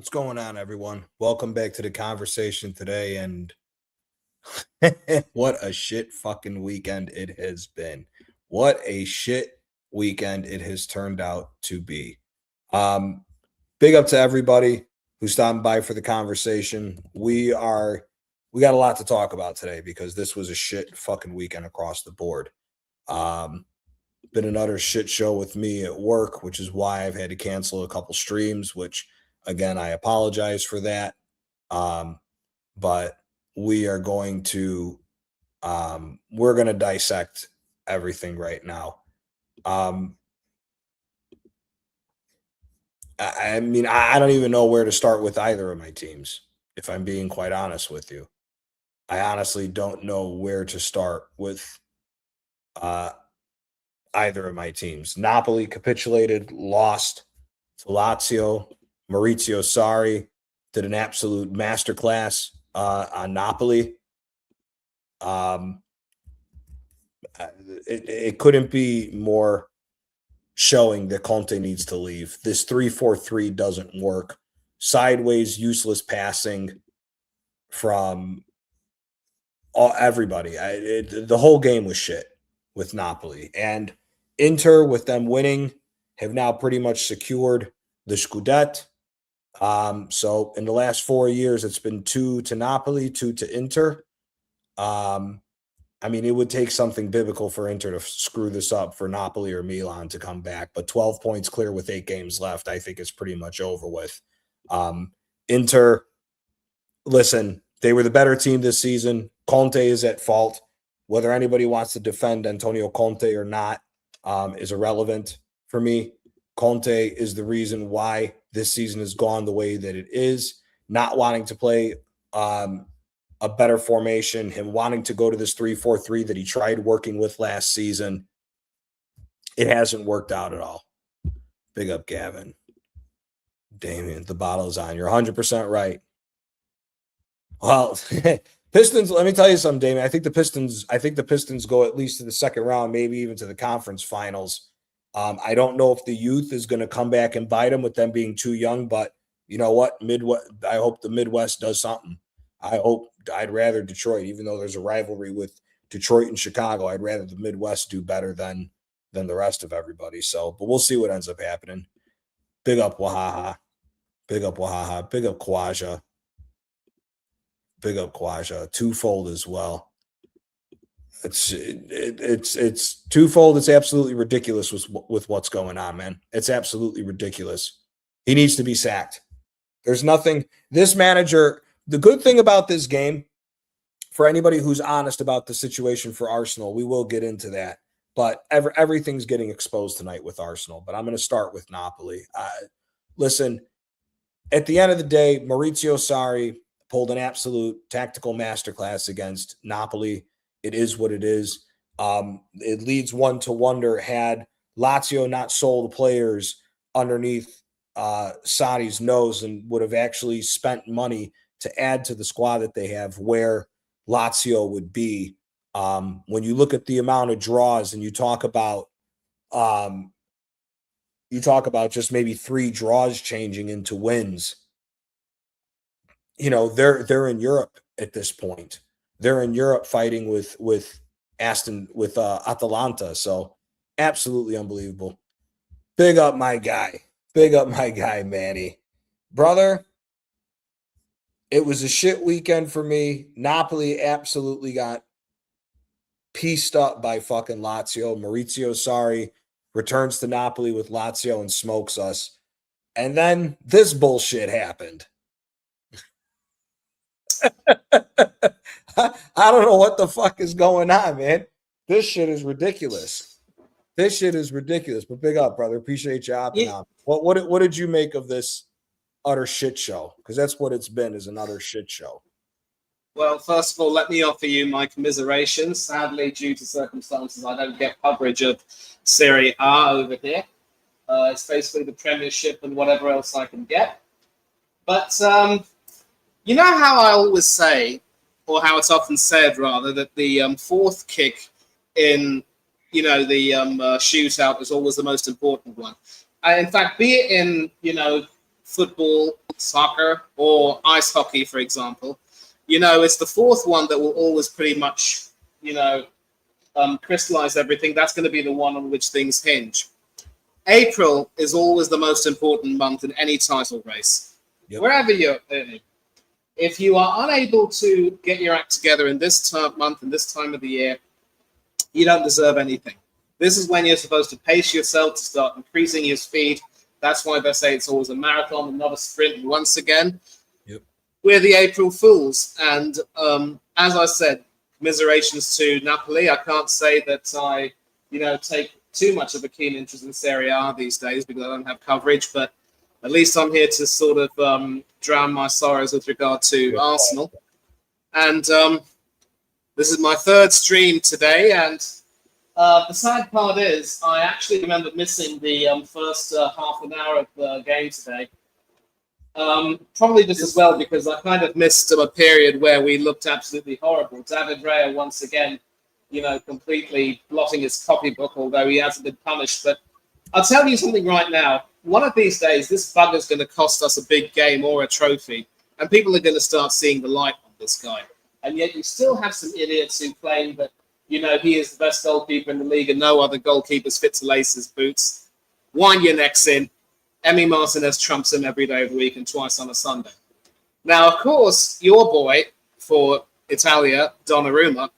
What's going on, everyone? Welcome back to the conversation today. And what a shit fucking weekend it has been. What a shit weekend it has turned out to be. Um, Big up to everybody who's stopping by for the conversation. We got a lot to talk about today because this was a shit fucking weekend across the board. Been another shit show with me at work, which is why I've had to cancel a couple streams, which again, I apologize for that. But we are going to we're going to dissect everything right now. I mean, I don't even know where to start with either of my teams, if I'm being quite honest with you. I honestly don't know where to start with either of my teams. Napoli capitulated, lost to Lazio. Maurizio Sarri did an absolute masterclass on Napoli. It couldn't be more showing that Conte needs to leave. This 3-4-3 doesn't work. Sideways, useless passing from everybody. The whole game was shit with Napoli. And Inter, with them winning, have now pretty much secured the Scudetto. So in the last 4 years, it's been 2 to Napoli, 2 to Inter. I mean, it would take something biblical for Inter to screw this up for Napoli or Milan to come back. But 12 points clear with 8 games left, I think it's pretty much over with. Inter, listen, they were the better team this season. Conte is at fault. Whether anybody wants to defend Antonio Conte or not is irrelevant for me. Conte is the reason why this season has gone the way that it is. Not wanting to play a better formation, him wanting to go to this 3-4-3 that he tried working with last season. It hasn't worked out at all. Big up, Gavin. Damien, the bottle's on. You're 100% right. Well, Pistons, let me tell you something, Damien. I think the Pistons go at least to the second round, maybe even to the conference finals. I don't know if the youth is going to come back and bite them with them being too young, but you know what? I hope the Midwest does something. I'd rather Detroit, even though there's a rivalry with Detroit and Chicago. I'd rather the Midwest do better than the rest of everybody. So, but we'll see what ends up happening. Big up Wahaha. Big up Wahaha. Big up Kwaja. Big up Kwaja. Twofold as well. It's twofold. It's absolutely ridiculous with what's going on, man. It's absolutely ridiculous. He needs to be sacked. There's nothing. This manager, the good thing about this game, for anybody who's honest about the situation for Arsenal, we will get into that. But everything's getting exposed tonight with Arsenal. But I'm going to start with Napoli. Listen, at the end of the day, Maurizio Sarri pulled an absolute tactical masterclass against Napoli. It is what it is. It leads one to wonder, had Lazio not sold the players underneath Sarri's nose and would have actually spent money to add to the squad that they have, where Lazio would be. When you look at the amount of draws and you talk about just maybe 3 draws changing into wins, you know, they're in Europe at this point. They're in Europe fighting with Atalanta. So absolutely unbelievable. Big up my guy. Big up my guy, Manny. Brother, it was a shit weekend for me. Napoli absolutely got pieced up by fucking Lazio. Maurizio Sarri returns to Napoli with Lazio and smokes us. And then this bullshit happened. I don't know what the fuck is going on, man. This shit is ridiculous. But big up, brother. Appreciate you hopping on. What did you make of this utter shit show? Because that's what it's been, is another shit show. Well, first of all, let me offer you my commiserations. Sadly, due to circumstances, I don't get coverage of Serie A over here. It's basically the Premiership and whatever else I can get. But you know how I always say, or how it's often said, rather, that the fourth kick in, the shootout is always the most important one. In fact, be it in, football, soccer or ice hockey, for example, it's the fourth one that will always pretty much, crystallize everything. That's going to be the one on which things hinge. April is always the most important month in any title race. Yep. Wherever you're in. If you are unable to get your act together in this month and this time of the year, you don't deserve anything. This is when you're supposed to pace yourself to start increasing your speed. That's why they say it's always a marathon and not a sprint. And once again, we're the April Fools. And as I said, commiserations to Napoli. I can't say that I, take too much of a keen interest in Serie A these days because I don't have coverage, but at least I'm here to sort of drown my sorrows with regard to Arsenal. And this is my third stream today. And the sad part is I actually remember missing the first half an hour of the game today. Probably just as well because I kind of missed a period where we looked absolutely horrible. David Raya once again, completely blotting his copybook, although he hasn't been punished. But I'll tell you something right now. One of these days, this bugger's going to cost us a big game or a trophy, and people are going to start seeing the light on this guy. And yet you still have some idiots who claim that, he is the best goalkeeper in the league and no other goalkeeper's fit to lace his boots. Wind your necks in. Emi Martinez trumps him every day of the week and twice on a Sunday. Now, of course, your boy for Italia, Donnarumma,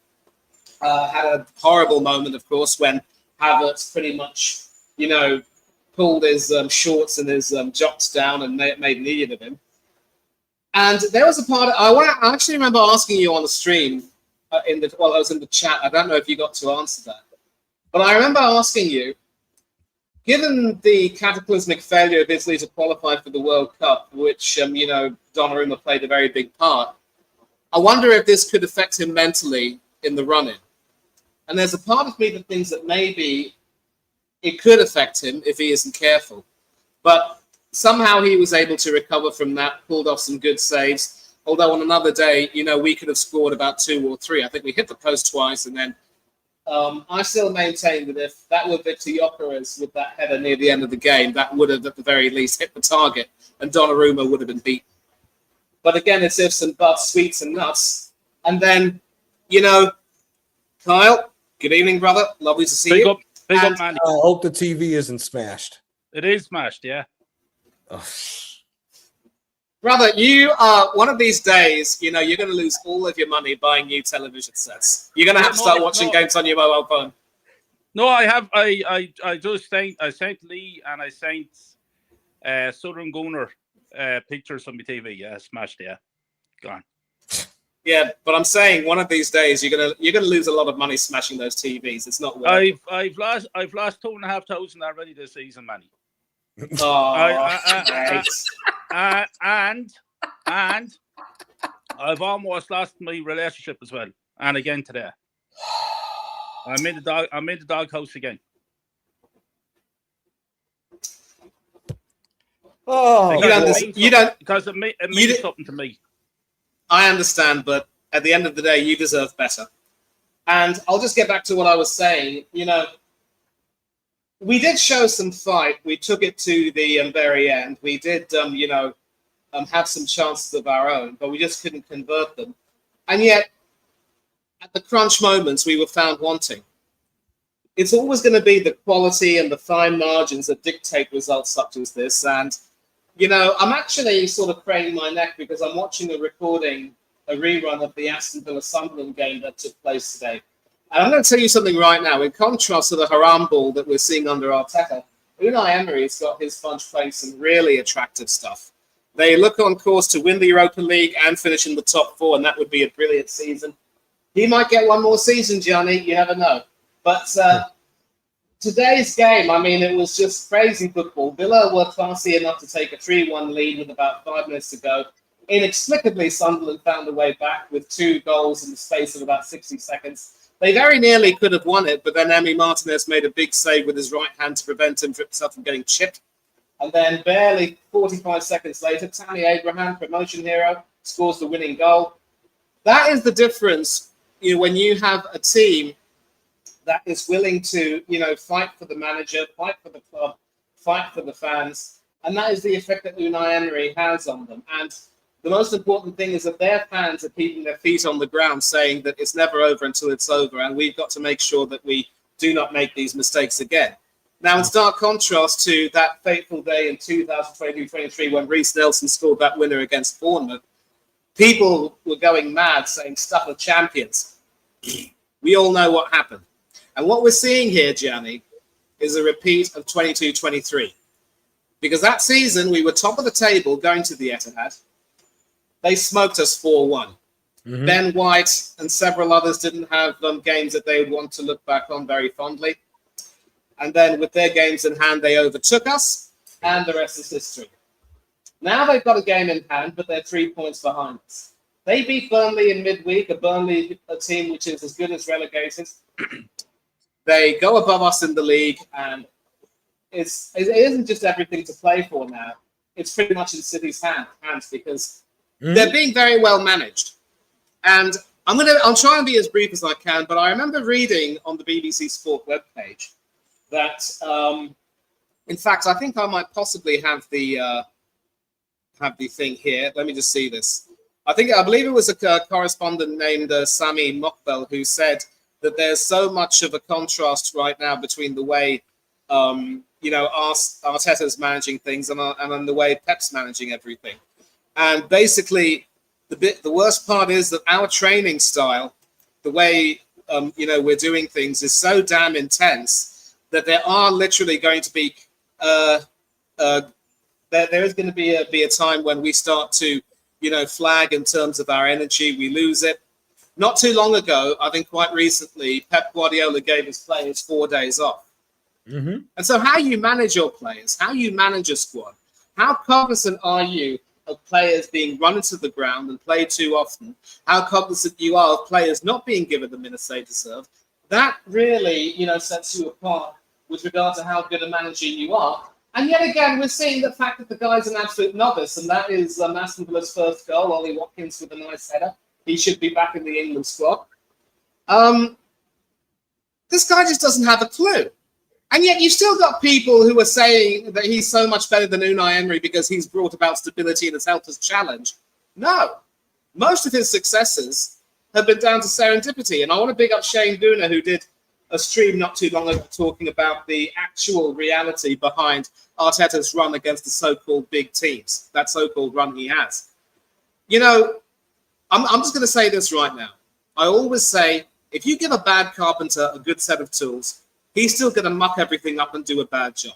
had a horrible moment, of course, when Havertz pretty much, pulled his shorts and his jocks down and made an idiot of him. And there was a part I actually remember asking you on the stream I was in the chat. I don't know if you got to answer that, but I remember asking you, given the cataclysmic failure of Italy to qualify for the World Cup, which Donnarumma played a very big part, I wonder if this could affect him mentally in the run-in. And there's a part of me that thinks that maybe it could affect him if he isn't careful. But somehow he was able to recover from that, pulled off some good saves. Although on another day, we could have scored about 2 or 3. I think we hit the post twice. And then I still maintain that if that were Victor Gyökeres with that header near the end of the game, that would have at the very least hit the target and Donnarumma would have been beaten. But again, it's ifs and buts, sweets and nuts. And then, Kyle, good evening, brother. Lovely to see you. Big up, man. I hope the TV isn't smashed. It is smashed, yeah. Oh. Brother, you are one of these days, you're going to lose all of your money buying new television sets. You're going to have to start watching games on your mobile phone. No, I have. I sent Lee and I sent Southern Gunner pictures on my TV. Yeah, smashed. Yeah, gone. Yeah, but I'm saying one of these days you're gonna lose a lot of money smashing those TVs. It's not worth it. I've lost $2,500 already this season, Manny. Oh, and I've almost lost my relationship as well, and again today. I'm in the doghouse again. Oh, you don't because it means something to me. I understand, but at the end of the day, you deserve better. And I'll just get back to what I was saying. We did show some fight. We took it to the very end. We did, have some chances of our own, but we just couldn't convert them. And yet, at the crunch moments, we were found wanting. It's always going to be the quality and the fine margins that dictate results such as this. And I'm actually sort of craning my neck because I'm watching a rerun of the Aston Villa Sunderland game that took place today. And I'm going to tell you something right now. In contrast to the haram ball that we're seeing under Arteta, Unai Emery's got his bunch playing some really attractive stuff. They look on course to win the Europa League and finish in the top 4, and that would be a brilliant season. He might get one more season, Gianni. You never know. But today's game, it was just crazy football. Villa were classy enough to take a 3-1 lead with about 5 minutes to go. Inexplicably, Sunderland found a way back with 2 goals in the space of about 60 seconds. They very nearly could have won it, but then Emi Martinez made a big save with his right hand to prevent himself from getting chipped. And then barely 45 seconds later, Tammy Abraham, promotion hero, scores the winning goal. That is the difference, when you have a team that is willing to, fight for the manager, fight for the club, fight for the fans. And that is the effect that Unai Emery has on them. And the most important thing is that their fans are keeping their feet on the ground, saying that it's never over until it's over, and we've got to make sure that we do not make these mistakes again. Now, in stark contrast to that fateful day in 2022-23 when Reece Nelson scored that winner against Bournemouth, people were going mad saying stuff of champions. We all know what happened. And what we're seeing here, Gianni, is a repeat of 22-23. Because that season, we were top of the table going to the Etihad. They smoked us 4-1. Mm-hmm. Ben White and several others didn't have games that they would want to look back on very fondly. And then with their games in hand, they overtook us, and the rest is history. Now they've got a game in hand, but they're 3 points behind us. They beat Burnley in midweek, a team which is as good as relegated. They go above us in the league, and it isn't just everything to play for now. It's pretty much in City's hands because they're being very well managed. And I'll try and be as brief as I can, but I remember reading on the BBC Sport webpage that, in fact, I think I might possibly have the thing here. Let me just see this. I believe it was a correspondent named Sami Mokbel who said that there's so much of a contrast right now between the way Arteta's managing things and the way Pep's managing everything. And basically, the worst part is that our training style, the way we're doing things, is so damn intense that there are literally going to be there is going to be a time when we start to flag in terms of our energy. We lose it. Not too long ago, I think quite recently, Pep Guardiola gave his players 4 days off. Mm-hmm. And so how you manage your players, how you manage a squad, how cognizant are you of players being run into the ground and played too often, how cognizant you are of players not being given the minutes they deserve, that really, sets you apart with regard to how good a manager you are. And yet again, we're seeing the fact that the guy's an absolute novice, and that is Aston Villa's first goal, Ollie Watkins with a nice header. He should be back in the England squad. This guy just doesn't have a clue. And yet you've still got people who are saying that he's so much better than Unai Emery because he's brought about stability and has helped us challenge. No. Most of his successes have been down to serendipity. And I want to big up Shane Dooner, who did a stream not too long ago talking about the actual reality behind Arteta's run against the so-called big teams, that so-called run he has. I'm just going to say this right now. I always say, if you give a bad carpenter a good set of tools, he's still going to muck everything up and do a bad job.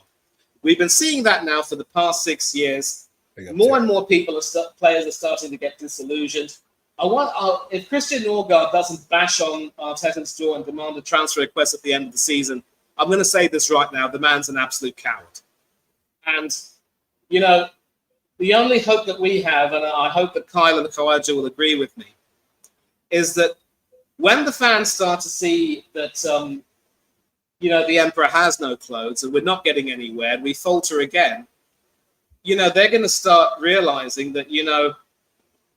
We've been seeing that now for the past 6 years. More and more players are starting to get disillusioned. If Christian Norgard doesn't bash on Arteta's door and demand a transfer request at the end of the season, I'm going to say this right now, the man's an absolute coward. And, the only hope that we have, and I hope that Kyle and Kawaja will agree with me, is that when the fans start to see that, the emperor has no clothes and we're not getting anywhere and we falter again, they're going to start realizing that,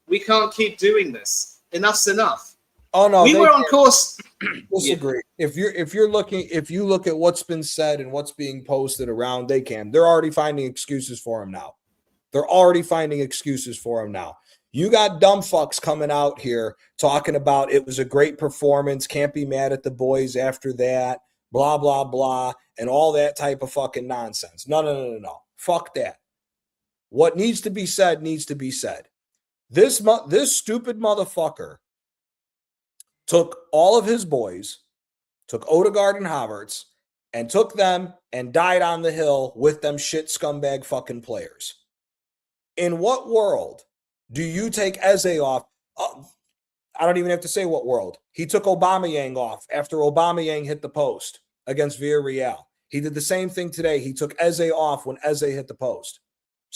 we can't keep doing this. Enough's enough. Oh no, we were on course. Disagree. Yeah. If you look at what's been said and what's being posted around, they're already finding excuses for him now. You got dumb fucks coming out here talking about it was a great performance, can't be mad at the boys after that, blah, blah, blah, and all that type of fucking nonsense. No. Fuck that. What needs to be said needs to be said. This stupid motherfucker took all of his boys, took Odegaard and Havertz, and took them and died on the hill with them shit scumbag fucking players. In what world do you take Eze off? I don't even have to say what world. He took Aubameyang off after Aubameyang hit the post against Villarreal. He did the same thing today. He took Eze off when Eze hit the post.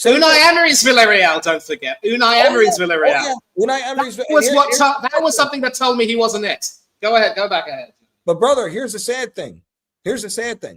Unai Emery's Villarreal, don't forget. Unai Emery's Villarreal. Unai Emery's that was something that told me he wasn't it. Go back ahead. But brother, here's the sad thing. Unai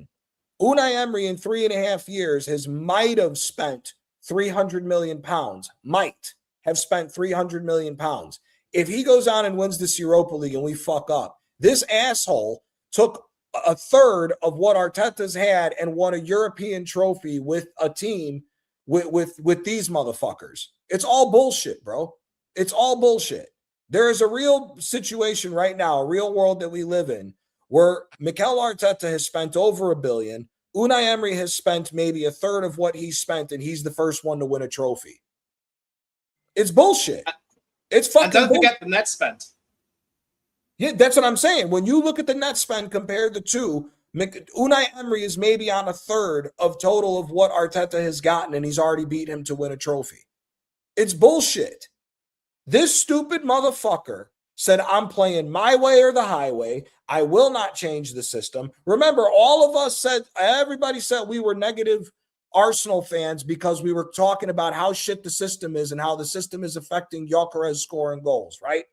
Emery in 3.5 years might have spent 300 million pounds. Might have spent 300 million pounds. If he goes on and wins this Europa League and we fuck up, this asshole took a third of what Arteta's had and won a European trophy with a team with these motherfuckers. It's all bullshit, bro. It's all bullshit. There is a real situation right now, a real world that we live in, where Mikel Arteta has spent over $1 billion. Unai Emery has spent maybe a third of what he spent, and he's the first one to win a trophy. It's bullshit. It's fucking And don't bullshit. forget the net spend. Yeah, that's what I'm saying. When you look at the net spend compared to two, Unai Emery is maybe on a third of total of what Arteta has gotten, and he's already beat him to win a trophy. It's bullshit. This stupid motherfucker said, I'm playing my way or the highway. I will not change the system. Remember, all of us said, everybody said we were negative Arsenal fans because we were talking about how shit the system is and how the system is affecting Gyökeres scoring goals, right?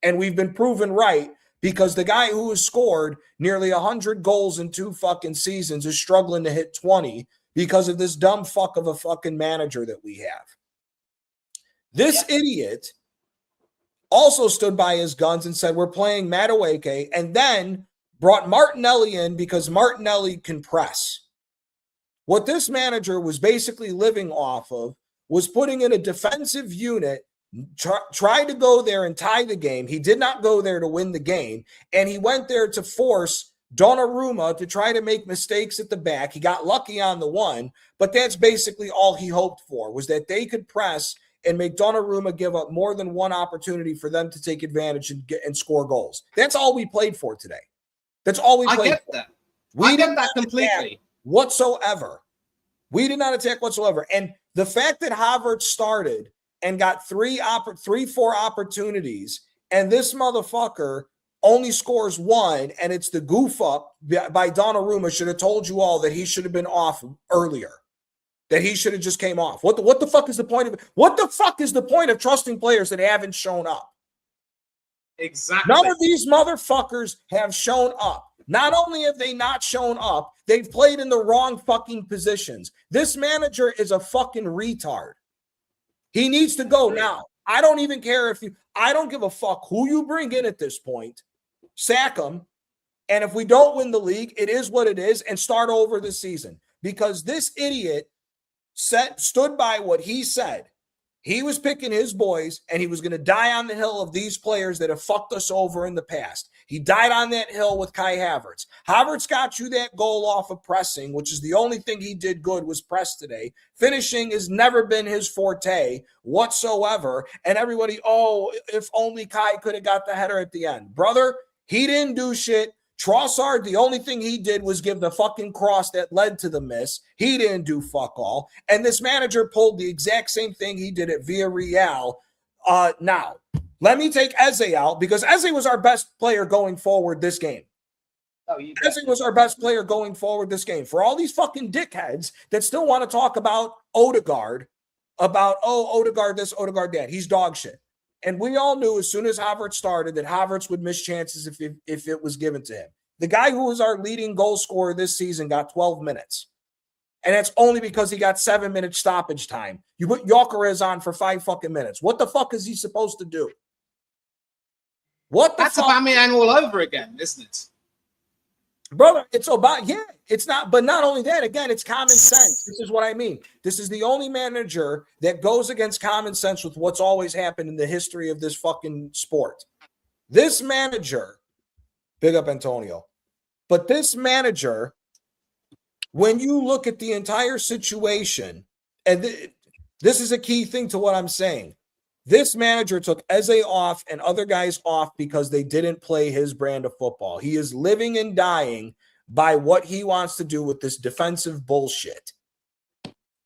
And we've been proven right because the guy who has scored nearly 100 goals in 2 fucking seasons is struggling to hit 20 because of this dumb fuck of a fucking manager that we have. This idiot also stood by his guns and said, we're playing Madueke, and then brought Martinelli in because Martinelli can press. What this manager was basically living off of was putting in a defensive unit, tried to go there and tie the game. He did not go there to win the game, and he went there to force Donnarumma to try to make mistakes at the back. He got lucky on the one, but that's basically all he hoped for, was that they could press and make Donnarumma give up more than one opportunity for them to take advantage and score goals. That's all we played for today. That's all we played for. I get that. I get that completely. Whatsoever. We did not attack whatsoever. And the fact that Havertz started and got 4 opportunities, and this motherfucker only scores 1, and it's the goof up by Donnarumma, should have told you all that he should have been off earlier. That he should have just came off. What the fuck is the point of it? What the fuck is the point of trusting players that haven't shown up? Exactly. None of these motherfuckers have shown up. Not only have they not shown up, they've played in the wrong fucking positions. This manager is a fucking retard. He needs to go now. I don't even care I don't give a fuck who you bring in at this point. Sack him. And if we don't win the league, it is what it is, and start over the season. Because this idiot stood by what he said. He was picking his boys, and he was going to die on the hill of these players that have fucked us over in the past. He died on that hill with Kai Havertz. Havertz got you that goal off of pressing, which is the only thing he did good was press today. Finishing has never been his forte whatsoever. And everybody, if only Kai could have got the header at the end. Brother, he didn't do shit. Trossard, the only thing he did was give the fucking cross that led to the miss. He didn't do fuck all. And this manager pulled the exact same thing he did at Villarreal. Now, let me take Eze out because Eze was our best player going forward this game. Eze was our best player going forward this game. For all these fucking dickheads that still want to talk about Odegaard, Odegaard this, Odegaard that. He's dog shit. And we all knew as soon as Havertz started that Havertz would miss chances if it was given to him. The guy who was our leading goal scorer this season got 12 minutes. And that's only because he got 7 minutes stoppage time. You put Gyökeres on for 5 fucking minutes. What the fuck is he supposed to do? That's Aubameyang all over again, isn't it? Brother, it's about, it's not, but not only that, again, it's common sense. This is what I mean. This is the only manager that goes against common sense with what's always happened in the history of this fucking sport. This manager, big up Antonio, but this manager, when you look at the entire situation, and this is a key thing to what I'm saying, this manager took Eze off and other guys off because they didn't play his brand of football. He is living and dying by what he wants to do with this defensive bullshit.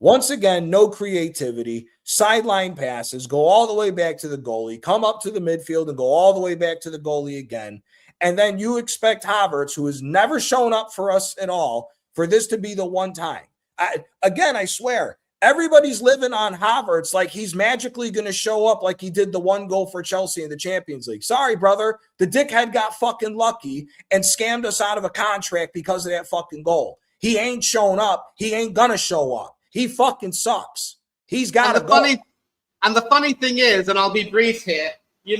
Once again, no creativity, sideline passes, go all the way back to the goalie, come up to the midfield and go all the way back to the goalie again. And then you expect Havertz, who has never shown up for us at all, for this to be the one time. I swear, everybody's living on Havertz like he's magically going to show up like he did the 1 goal for Chelsea in the Champions League. Sorry, brother. The dickhead got fucking lucky and scammed us out of a contract because of that fucking goal. He ain't shown up. He ain't going to show up. He fucking sucks. He's got to go. And the funny thing is, and I'll be brief here,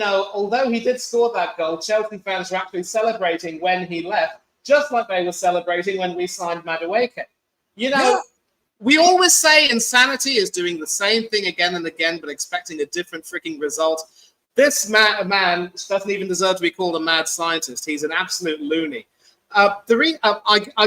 although he did score that goal, Chelsea fans were actually celebrating when he left, just like they were celebrating when we signed Madueke. we always say insanity is doing the same thing again and again, but expecting a different freaking result. This man doesn't even deserve to be called a mad scientist. He's an absolute loony. I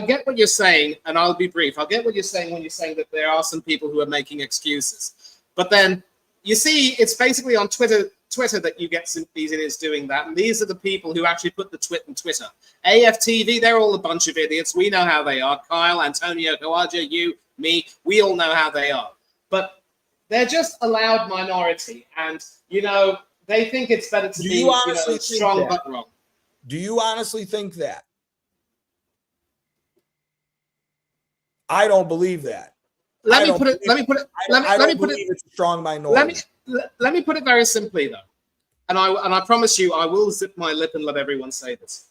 get what you're saying, and I'll be brief. I get what you're saying when you're saying that there are some people who are making excuses. But then, you see, it's basically on Twitter that you get some these idiots doing that. And these are the people who actually put the tweet on Twitter. AFTV, they're all a bunch of idiots. We know how they are. Kyle, Antonio, Kawaja, you, me, we all know how they are. But they're just a loud minority. And, they think it's better to be strong but wrong. Do you honestly think that? I don't believe that. Let me put it. It's a strong minority. Let me put it very simply though, and I promise you, I will zip my lip and let everyone say this.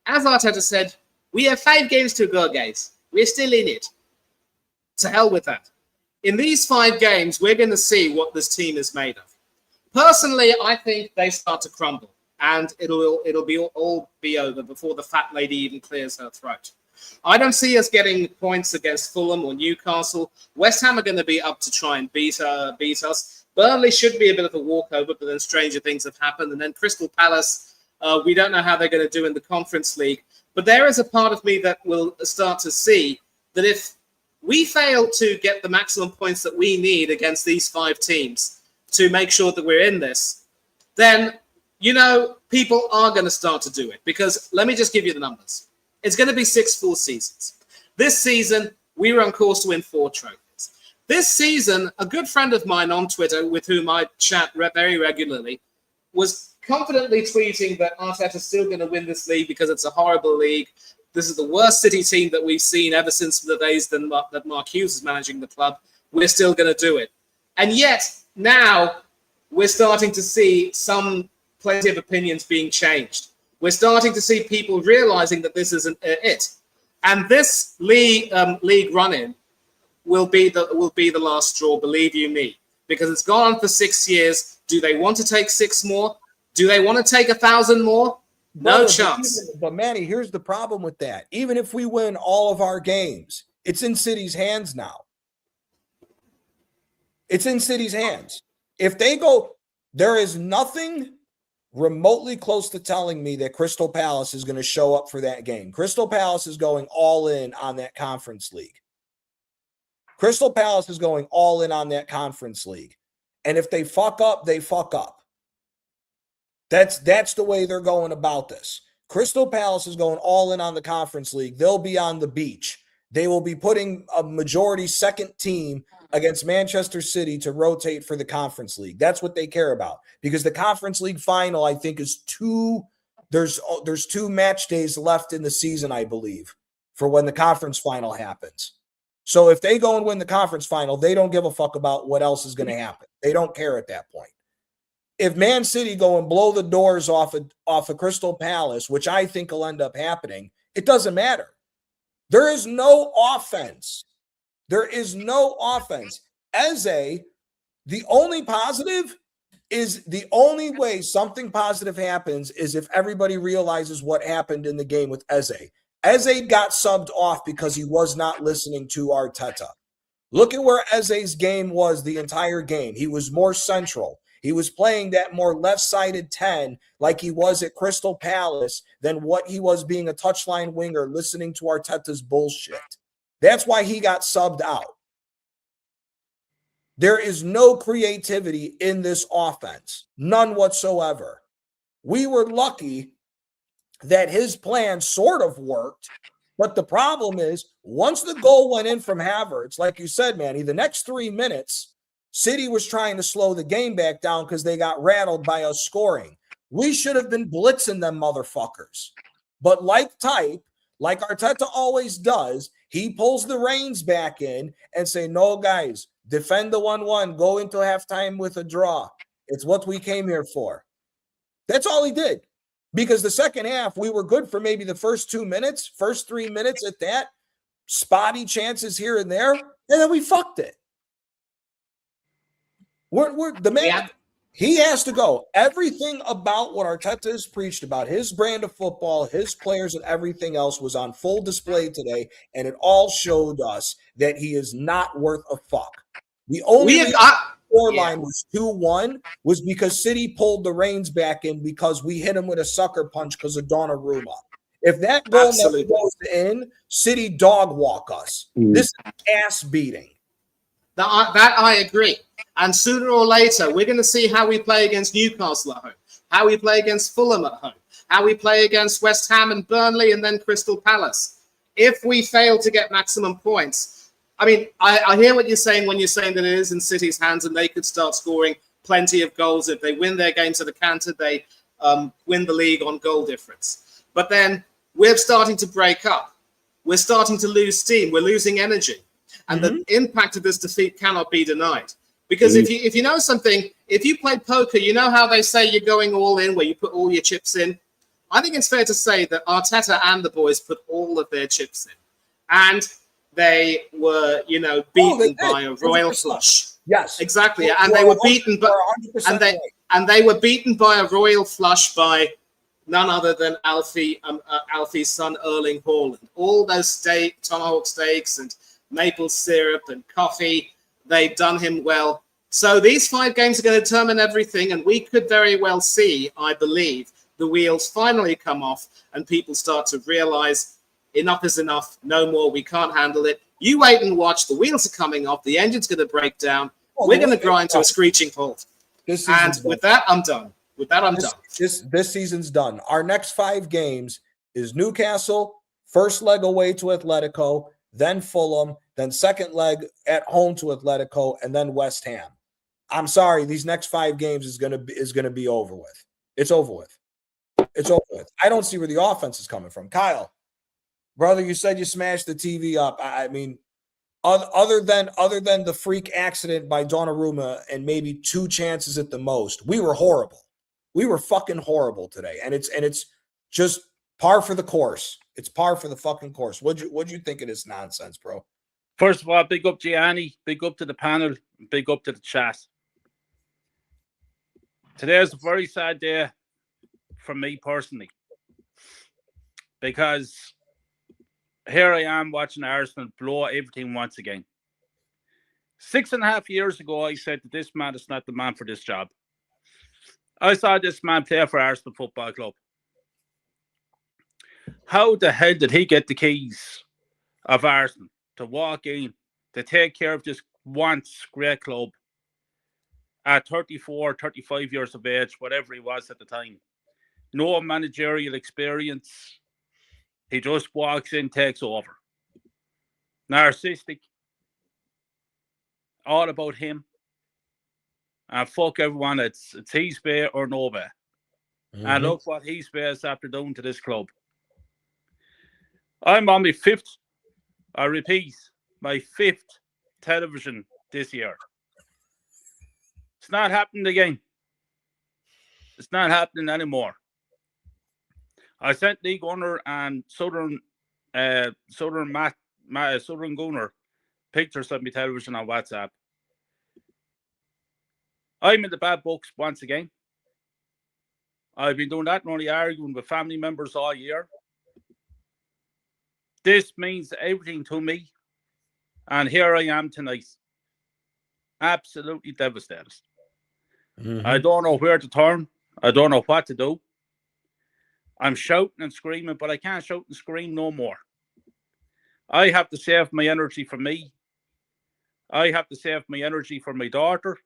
As Arteta said, we have 5 games to go, guys. We're still in it. To hell with that. In these 5 games, we're going to see what this team is made of. Personally, I think they start to crumble, and it'll all be over before the fat lady even clears her throat. I don't see us getting points against Fulham or Newcastle. West Ham are going to be up to try and beat us. Burnley should be a bit of a walkover, but then stranger things have happened. And then Crystal Palace, we don't know how they're going to do in the Conference League. But there is a part of me that will start to see that if we fail to get the maximum points that we need against these 5 teams to make sure that we're in this, then, people are going to start to do it. Because let me just give you the numbers. It's going to be 6 full seasons. This season, we were on course to win 4 trophies. This season, a good friend of mine on Twitter, with whom I chat very regularly, was confidently tweeting that Arteta's still going to win this league because it's a horrible league. This is the worst City team that we've seen ever since the days that Mark Hughes is managing the club. We're still going to do it. And yet, now, we're starting to see plenty of opinions being changed. We're starting to see people realizing that this isn't it, and this league run-in will be the last straw. Believe you me, because it's gone on for 6 years. Do they want to take 6 more? Do they want to take 1,000 more? No chance. But Manny, here's the problem with that. Even if we win all of our games, it's in City's hands now. It's in City's hands. If they go, there is nothing remotely close to telling me that Crystal Palace is going to show up for that game. Crystal Palace is going all in on that Conference League. Crystal Palace is going all in on that Conference League. And if they fuck up, they fuck up. That's the way they're going about this. Crystal Palace is going all in on the Conference League. They'll be on the beach. They will be putting a majority second team against Manchester City to rotate for the Conference League. That's what they care about, because the Conference League final, I think, is there's 2 match days left in the season, I believe, for when the conference final happens. So if they go and win the conference final, they don't give a fuck about what else is going to happen. They don't care at that point. If Man City go and blow the doors off of Crystal Palace, which I think will end up happening, it doesn't matter. There is no offense. There is no offense. Eze, the only positive is the only way something positive happens is if everybody realizes what happened in the game with Eze. Eze got subbed off because he was not listening to Arteta. Look at where Eze's game was the entire game. He was more central. He was playing that more left-sided 10 like he was at Crystal Palace than what he was being a touchline winger listening to Arteta's bullshit. That's why he got subbed out. There is no creativity in this offense. None whatsoever. We were lucky that his plan sort of worked, but the problem is once the goal went in from Havertz, like you said, Manny, the next 3 minutes, City was trying to slow the game back down because they got rattled by us scoring. We should have been blitzing them motherfuckers. But like Arteta always does, he pulls the reins back in and say, no, guys, defend the 1-1, go into halftime with a draw. It's what we came here for. That's all he did. Because the second half, we were good for maybe the first 2 minutes, first 3 minutes at that, spotty chances here and there, and then we fucked it. He has to go. Everything about what Arteta has preached about his brand of football, his players, and everything else was on full display today, and it all showed us that he is not worth a fuck. The only reason the scoreline was 2-1 was because City pulled the reins back in because we hit him with a sucker punch because of Donnarumma. If that goal never goes in, City dog walk us. This is ass beating. That I agree. And sooner or later, we're going to see how we play against Newcastle at home, how we play against Fulham at home, how we play against West Ham and Burnley and then Crystal Palace. If we fail to get maximum points, I mean, I hear what you're saying when you're saying that it is in City's hands and they could start scoring plenty of goals. If they win their games at a canter, they win the league on goal difference. But then we're starting to break up. We're starting to lose steam. We're losing energy. And the impact of this defeat cannot be denied. Because if you know something, if you play poker, you know how they say you're going all in, where you put all your chips in. I think it's fair to say that Arteta and the boys put all of their chips in. And they were, beaten by a royal flush. Yes. Exactly. And they were beaten they were beaten by a royal flush by none other than Alfie's son, Erling Haaland. All those tomahawk steaks and maple syrup and coffee, they've done him well. So these 5 games are going to determine everything, and we could very well see, I believe, the wheels finally come off and people start to realize enough is enough, no more, we can't handle it. You wait and watch, the wheels are coming off, the engine's going to break down, we're going to grind to a screeching halt. And with that, I'm done. This season's done. Our next 5 games is Newcastle, first leg away to Atletico, then Fulham, then second leg at home to Atletico, and then West Ham. I'm sorry, these next 5 games is gonna be over with. It's over with. It's over with. I don't see where the offense is coming from. Kyle, brother, you said you smashed the TV up. I mean, other than the freak accident by Donnarumma and maybe 2 chances at the most, we were horrible. We were fucking horrible today, and it's just par for the course. It's par for the fucking course. What'd you think of this nonsense, bro? First of all, big up Gianni, big up to the panel, big up to the chat. Today is a very sad day for me personally, because here I am watching Arsenal blow everything once again. 6.5 years ago, I said that this man is not the man for this job. I saw this man play for Arsenal Football Club. How the hell did he get the keys of Arsenal to walk in, to take care of this once great club at 34, 35 years of age, whatever he was at the time? No managerial experience. He just walks in, takes over. Narcissistic. All about him. And fuck everyone. It's his bay or no bay. And look what his bay is after doing to this club. I'm on my 5th, I repeat, my 5th television this year. It's not happening again. It's not happening anymore. I sent Lee Gunner and Southern Gunner pictures of my television on WhatsApp. I'm in the bad books once again. I've been doing that and only arguing with family members all year. This means everything to me. And here I am tonight. Absolutely devastated. I don't know where to turn. I don't know what to do. I'm shouting and screaming, but I can't shout and scream no more. I have to save my energy for me. I have to save my energy for my daughter.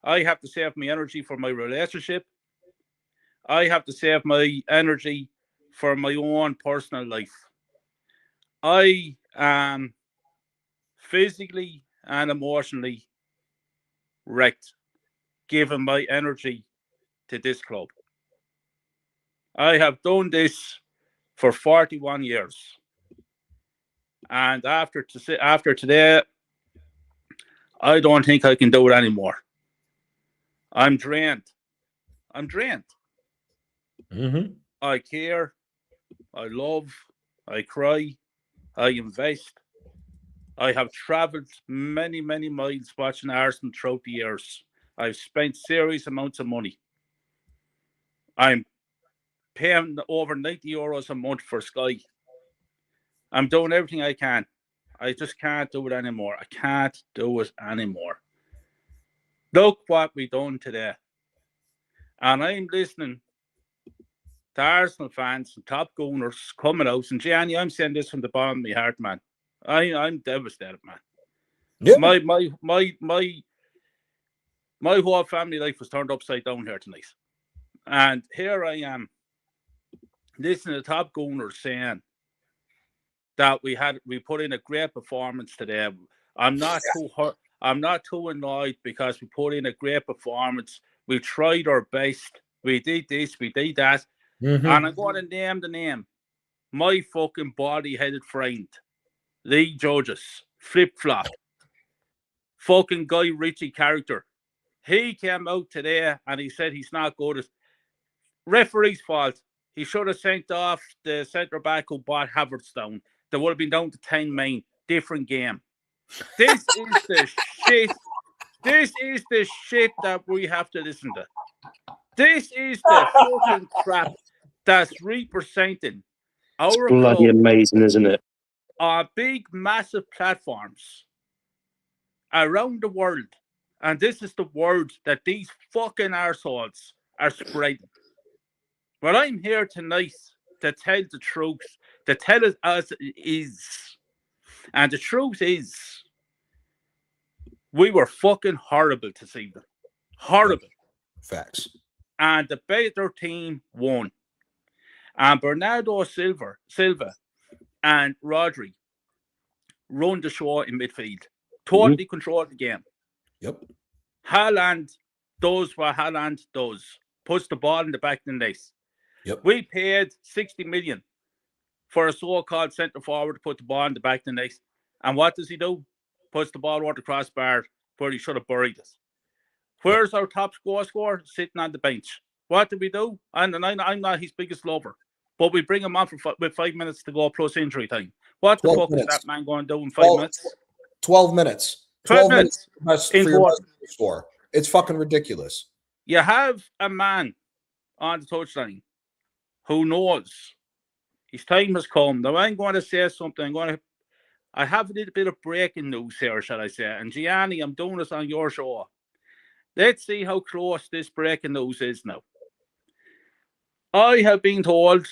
I have to save my energy for my relationship. I have to save my energy for my own personal life. I am physically and emotionally wrecked, giving my energy to this club. I have done this for 41 years. And after today, I don't think I can do it anymore. I'm drained. I care. I love. I cry. I invest. I have travelled many, many miles watching Arsenal throughout the years. I've spent serious amounts of money. I'm paying over €90 a month for Sky. I'm doing everything I can. I just can't do it anymore. I can't do it anymore. Look what we done today. And I'm listening to Arsenal fans and top gooners coming out. And Gianni, I'm saying this from the bottom of my heart, man. I'm devastated, man. Yeah. My whole family life was turned upside down here tonight. And here I am listening to top gooners saying that we put in a great performance today. I'm not too annoyed because we put in a great performance. We tried our best. We did this, we did that. Mm-hmm. And I'm going to name the name. My fucking body-headed friend, Lee Judges, flip-flop, fucking Guy Ritchie character. He came out today and he said he's not good. Referee's fault. He should have sent off the centre-back who bought Havertz down. They would have been down to 10 men. Different game. This is the shit. This is the shit that we have to listen to. This is the fucking crap that's representing our Bloody club amazing, isn't it? on big, massive platforms around the world. And this is the word that these fucking arseholes are spreading. Well, I'm here tonight to tell the truth, to tell it as it is. And the truth is, we were fucking horrible to see them. Horrible. Facts. And the better team won. And Bernardo Silva and Rodri run the show in midfield. Totally control the game. Yep. Haaland does what Haaland does. Puts the ball in the back of the net. Yep. We paid 60 million for a so-called centre forward to put the ball in the back of the net. And what does he do? Puts the ball over the crossbar where he should have buried it. Where's our top scorer? Sitting on the bench. What did we do? And I'm not his biggest lover, but we bring him on with 5 minutes to go plus injury time. What the fuck is that man going to do in 5 minutes? 12 minutes. 12 minutes. For your score. It's fucking ridiculous. You have a man on the touchline who knows his time has come. Now, I'm going to say something. I have a little bit of breaking news here, shall I say. And Gianni, I'm doing this on your show. Let's see how close this breaking news is now. I have been told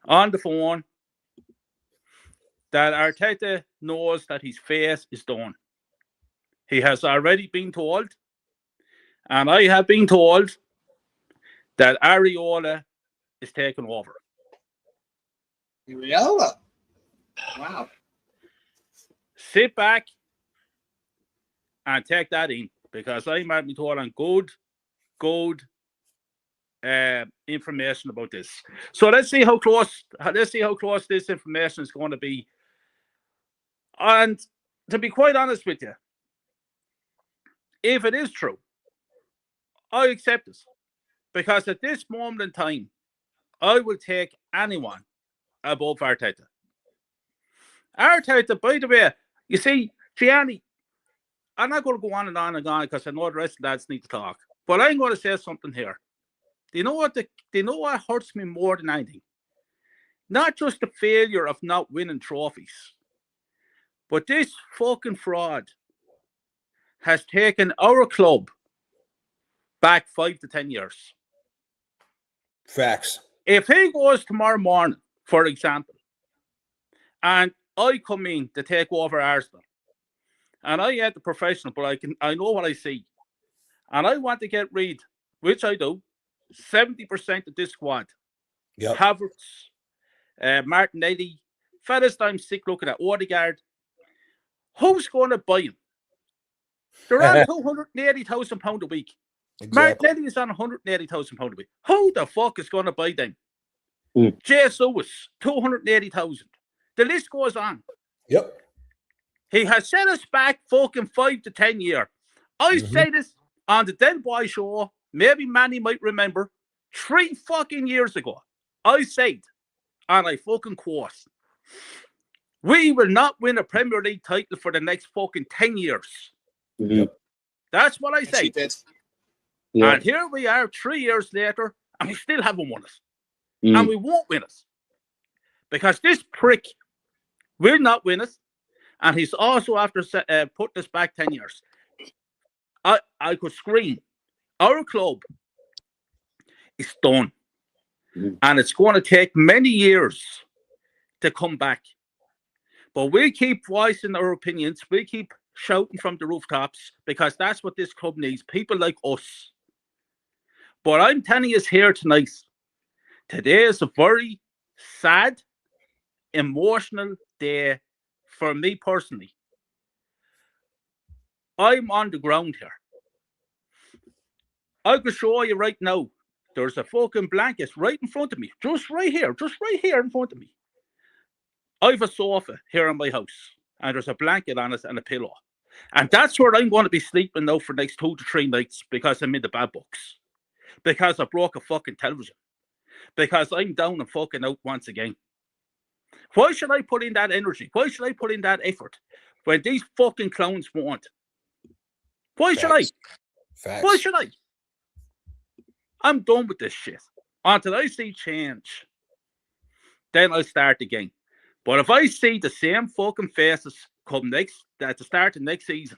on the phone that Arteta knows that his face is done. He has already been told, and I have been told, that Areola is taking over. Areola? Wow. Sit back and take that in, because I might be told on good information about this. So let's see how close this information is going to be. And to be quite honest with you, if it is true, I accept it. Because at this moment in time, I will take anyone above Arteta. Arteta, by the way, you see, Gianni, I'm not going to go on and on because I know the rest of the lads need to talk. But I'm going to say something here. Do you know what hurts me more than anything? Not just the failure of not winning trophies, but this fucking fraud has taken our club back 5 to 10 years. Facts. If he goes tomorrow morning, for example, and I come in to take over Arsenal, and I ain't the professional, but I know what I see, and I want to get rid, which I do, 70% of this squad. Yep. Havertz, Martinelli, fellas I'm sick looking at, Odegaard. Who's going to buy him? They're on £280,000 a week. Exactly. Martinelli is on £180,000 a week. Who the fuck is going to buy them? Mm. Jesus, 280,000. The list goes on. Yep. He has set us back fucking 5 to 10 years. I said this on the Den Boy show. Maybe Manny might remember 3 fucking years ago. I said, and I fucking quote, we will not win a Premier League title for the next fucking 10 years. Mm-hmm. That's what I Yes, you said. did. And here we are 3 years later, and we still haven't won it. And we won't win it. Because this prick will not win it. And he's also after putting us back 10 years. I could scream. Our club is done. And it's going to take many years to come back. But we keep voicing our opinions. We keep shouting from the rooftops because that's what this club needs. People like us. But I'm telling you here tonight, today is a very sad, emotional day for me personally. I'm on the ground here. I can show you right now. There's a fucking blanket right in front of me. Just right here in front of me. I have a sofa here in my house. And there's a blanket on it and a pillow. And that's where I'm going to be sleeping now for the next 2 to 3 nights because I'm in the bad books. Because I broke a fucking television. Because I'm down and fucking out once again. Why should I put in that energy? Why should I put in that effort when these fucking clowns won't? Why should I? Facts. Why should I? I'm done with this shit. Until I see change, then I'll start again. But if I see the same fucking faces come at the start of next season,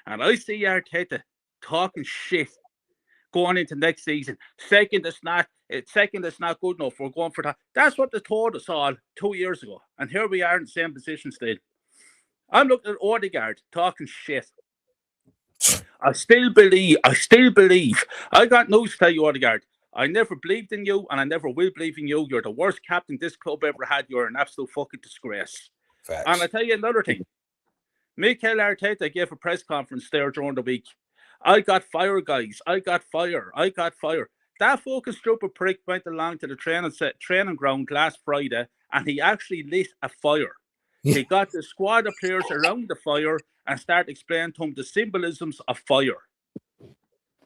and I see Arteta talking shit going into next season, second it's not good enough, we're going for that. That's what they told us all 2 years ago. And here we are in the same position still. I'm looking at Odegaard talking shit. I still believe. I got news to tell you, Odegaard. I never believed in you, and I never will believe in you. You're the worst captain this club ever had. You're an absolute fucking disgrace. Facts. And I tell you another thing. Mikel Arteta gave a press conference there during the week. I got fire, guys. I got fire. That fucking stupid prick went along to the training ground last Friday, and he actually lit a fire. He got the squad of players around the fire and started explaining to them the symbolisms of fire.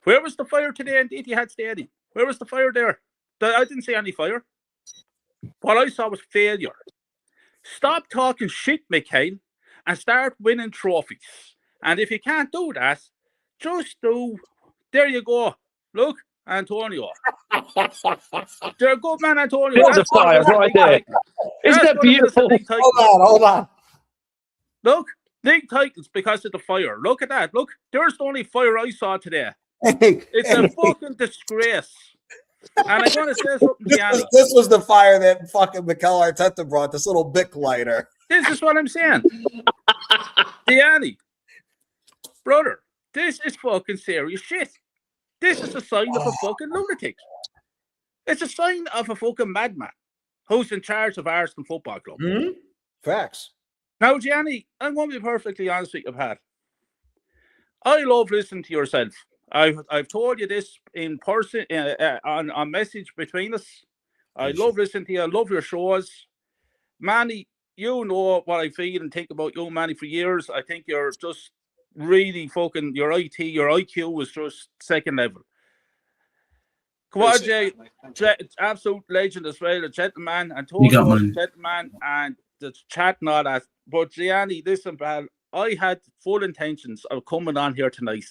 Where was the fire today in the Etihad Stadium? Where was the fire there? I didn't see any fire. What I saw was failure. Stop talking shit, Mikel, and start winning trophies. And if you can't do that, just do. There you go. Look, Antonio. They're a good man, Antonio. There's a fire right there. Isn't that beautiful? Hold on. Look, league titles because of the fire. Look at that. Look, there's the only fire I saw today. It's a fucking disgrace. And I'm going to say something, Gianni. This was the fire that fucking Mikel Arteta brought, this little Bic lighter. This is what I'm saying. Gianni, brother, this is fucking serious shit. This is a sign of a fucking lunatic. It's a sign of a fucking madman who's in charge of Arsenal Football Club. Mm-hmm. Facts. Now, Gianni, I'm going to be perfectly honest with you, Pat. I love listening to yourself. I've told you this in person on message between us. I love listening to you. I love your shows. Manny, you know what I feel and think about you, Manny, for years. I think you're just really fucking, your IQ was just second level. Come on, Jay. Absolute legend as well, a gentleman. Antonio, gentleman, and the chat and all that. But Gianni, listen, pal, I had full intentions of coming on here tonight.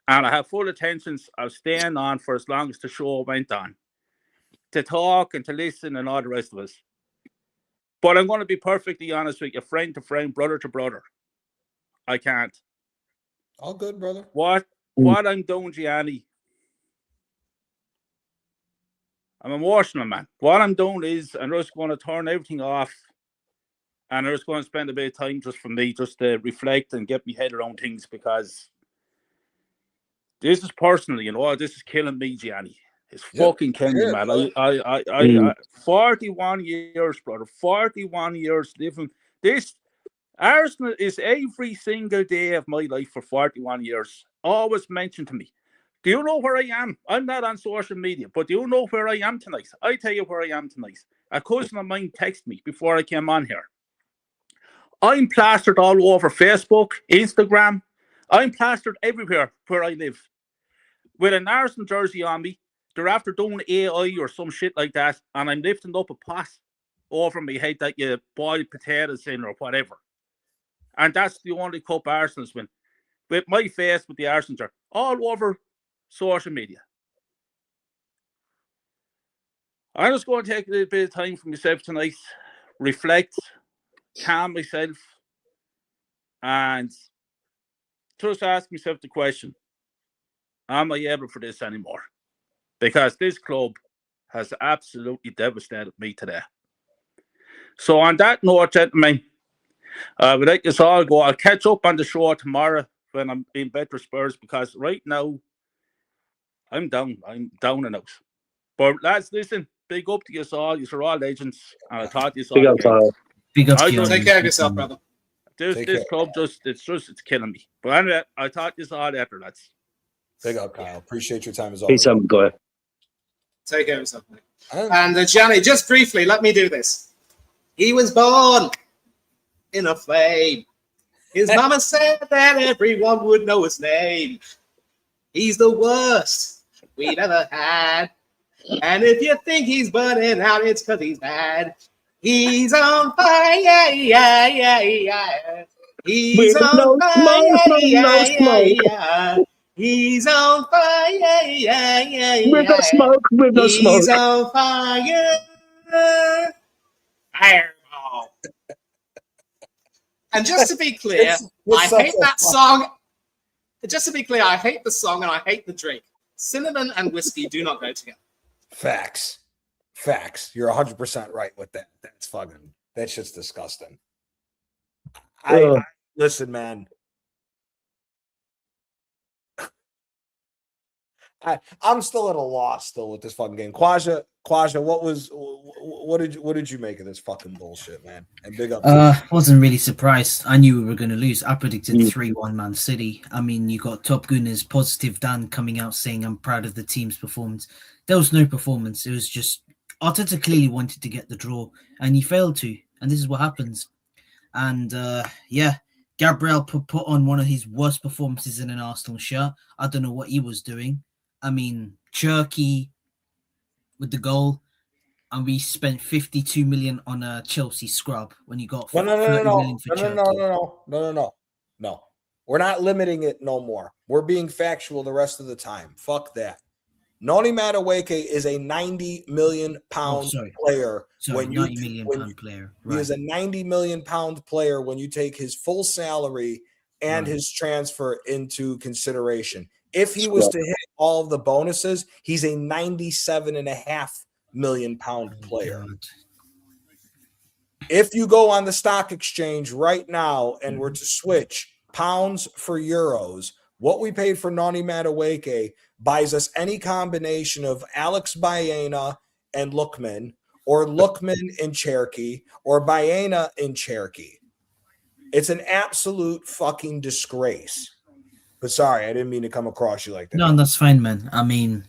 And I have full intentions of staying on for as long as the show went on. To talk and to listen and all the rest of us. But I'm going to be perfectly honest with you, friend to friend, brother to brother. I can't. All good, brother. What I'm doing, Gianni, I'm emotional, man. What I'm doing is I'm just going to turn everything off. And I'm just going to spend a bit of time just for me, just to reflect and get my head around things, because this is personal, you know. This is killing me, Gianni. It's fucking killing me, man. I 41 years, brother. 41 years living. This Arsenal is every single day of my life for 41 years. Always mentioned to me. Do you know where I am? I'm not on social media, but do you know where I am tonight? I tell you where I am tonight. A cousin of mine texted me before I came on here. I'm plastered all over Facebook, Instagram. I'm plastered everywhere where I live. With an Arsenal jersey on me, they're after doing AI or some shit like that, and I'm lifting up a pot over my head that you boil potatoes in or whatever. And that's the only cup Arsenal's win. With my face with the Arsenal jersey. All over social media. I'm just going to take a little bit of time for myself tonight, reflect, calm myself, and just ask myself the question, am I able for this anymore? Because this club has absolutely devastated me today. So on that note, gentlemen, we'd like us all go. I'll catch up on the show tomorrow when I'm in better spurs, because right now I'm down. I'm down and out. But lads, listen, big up to you all. You're all legends. And I thought you Big all up, again. Kyle. Big up I to you. Take care of yourself, brother. This club it's killing me. But anyway, I thought you all after, lads. Big up, Kyle. Appreciate your time as Peace always. out, guy. Take care of yourself, mate. And Johnny, just briefly, let me do this. He was born in a flame. His mama said that everyone would know his name. He's the worst we've ever had. And if you think he's burning out, it's because he's bad. He's on fire, yeah, yeah, yeah. He's With on no fire, smoke, yeah, no yeah, smoke. yeah. He's on fire, yeah, yeah, With no yeah. smoke, with no smoke. He's on fire. Fireball. And just to be clear, I hate that song. Just to be clear, I hate the song and I hate the drink. Cinnamon and whiskey do not go together. Facts. You're 100% right with that. That shit's disgusting. I listen, man. I'm still at a loss with this fucking game. Quaja, what did you make of this fucking bullshit, man? And big up. Wasn't really surprised. I knew we were going to lose. I predicted 3-1 Man City. I mean, you got Top Gunners, Positive Dan coming out saying I'm proud of the team's performance. There was no performance. It was just Arteta clearly wanted to get the draw and he failed to. And this is what happens. And Gabriel put on one of his worst performances in an Arsenal shirt. I don't know what he was doing. I mean, Cherky with the goal, and we spent 52 million on a Chelsea scrub when you got 30 million for Cherky. No. We're not limiting it no more. We're being factual the rest of the time. Fuck that. Noni Madueke is a 90 million pound player. Sorry, 90 million pound player. Right. He is a 90 million pound player when you take his full salary and his transfer into consideration. If he was to hit all of the bonuses, he's a 97.5 million pound player. If you go on the stock exchange right now and were to switch pounds for euros, what we paid for Noni Madueke buys us any combination of Alex Baena and Lookman, or Lookman and Cherky, or Baena and Cherky. It's an absolute fucking disgrace. But sorry, I didn't mean to come across you like that. No, that's fine, man. I mean,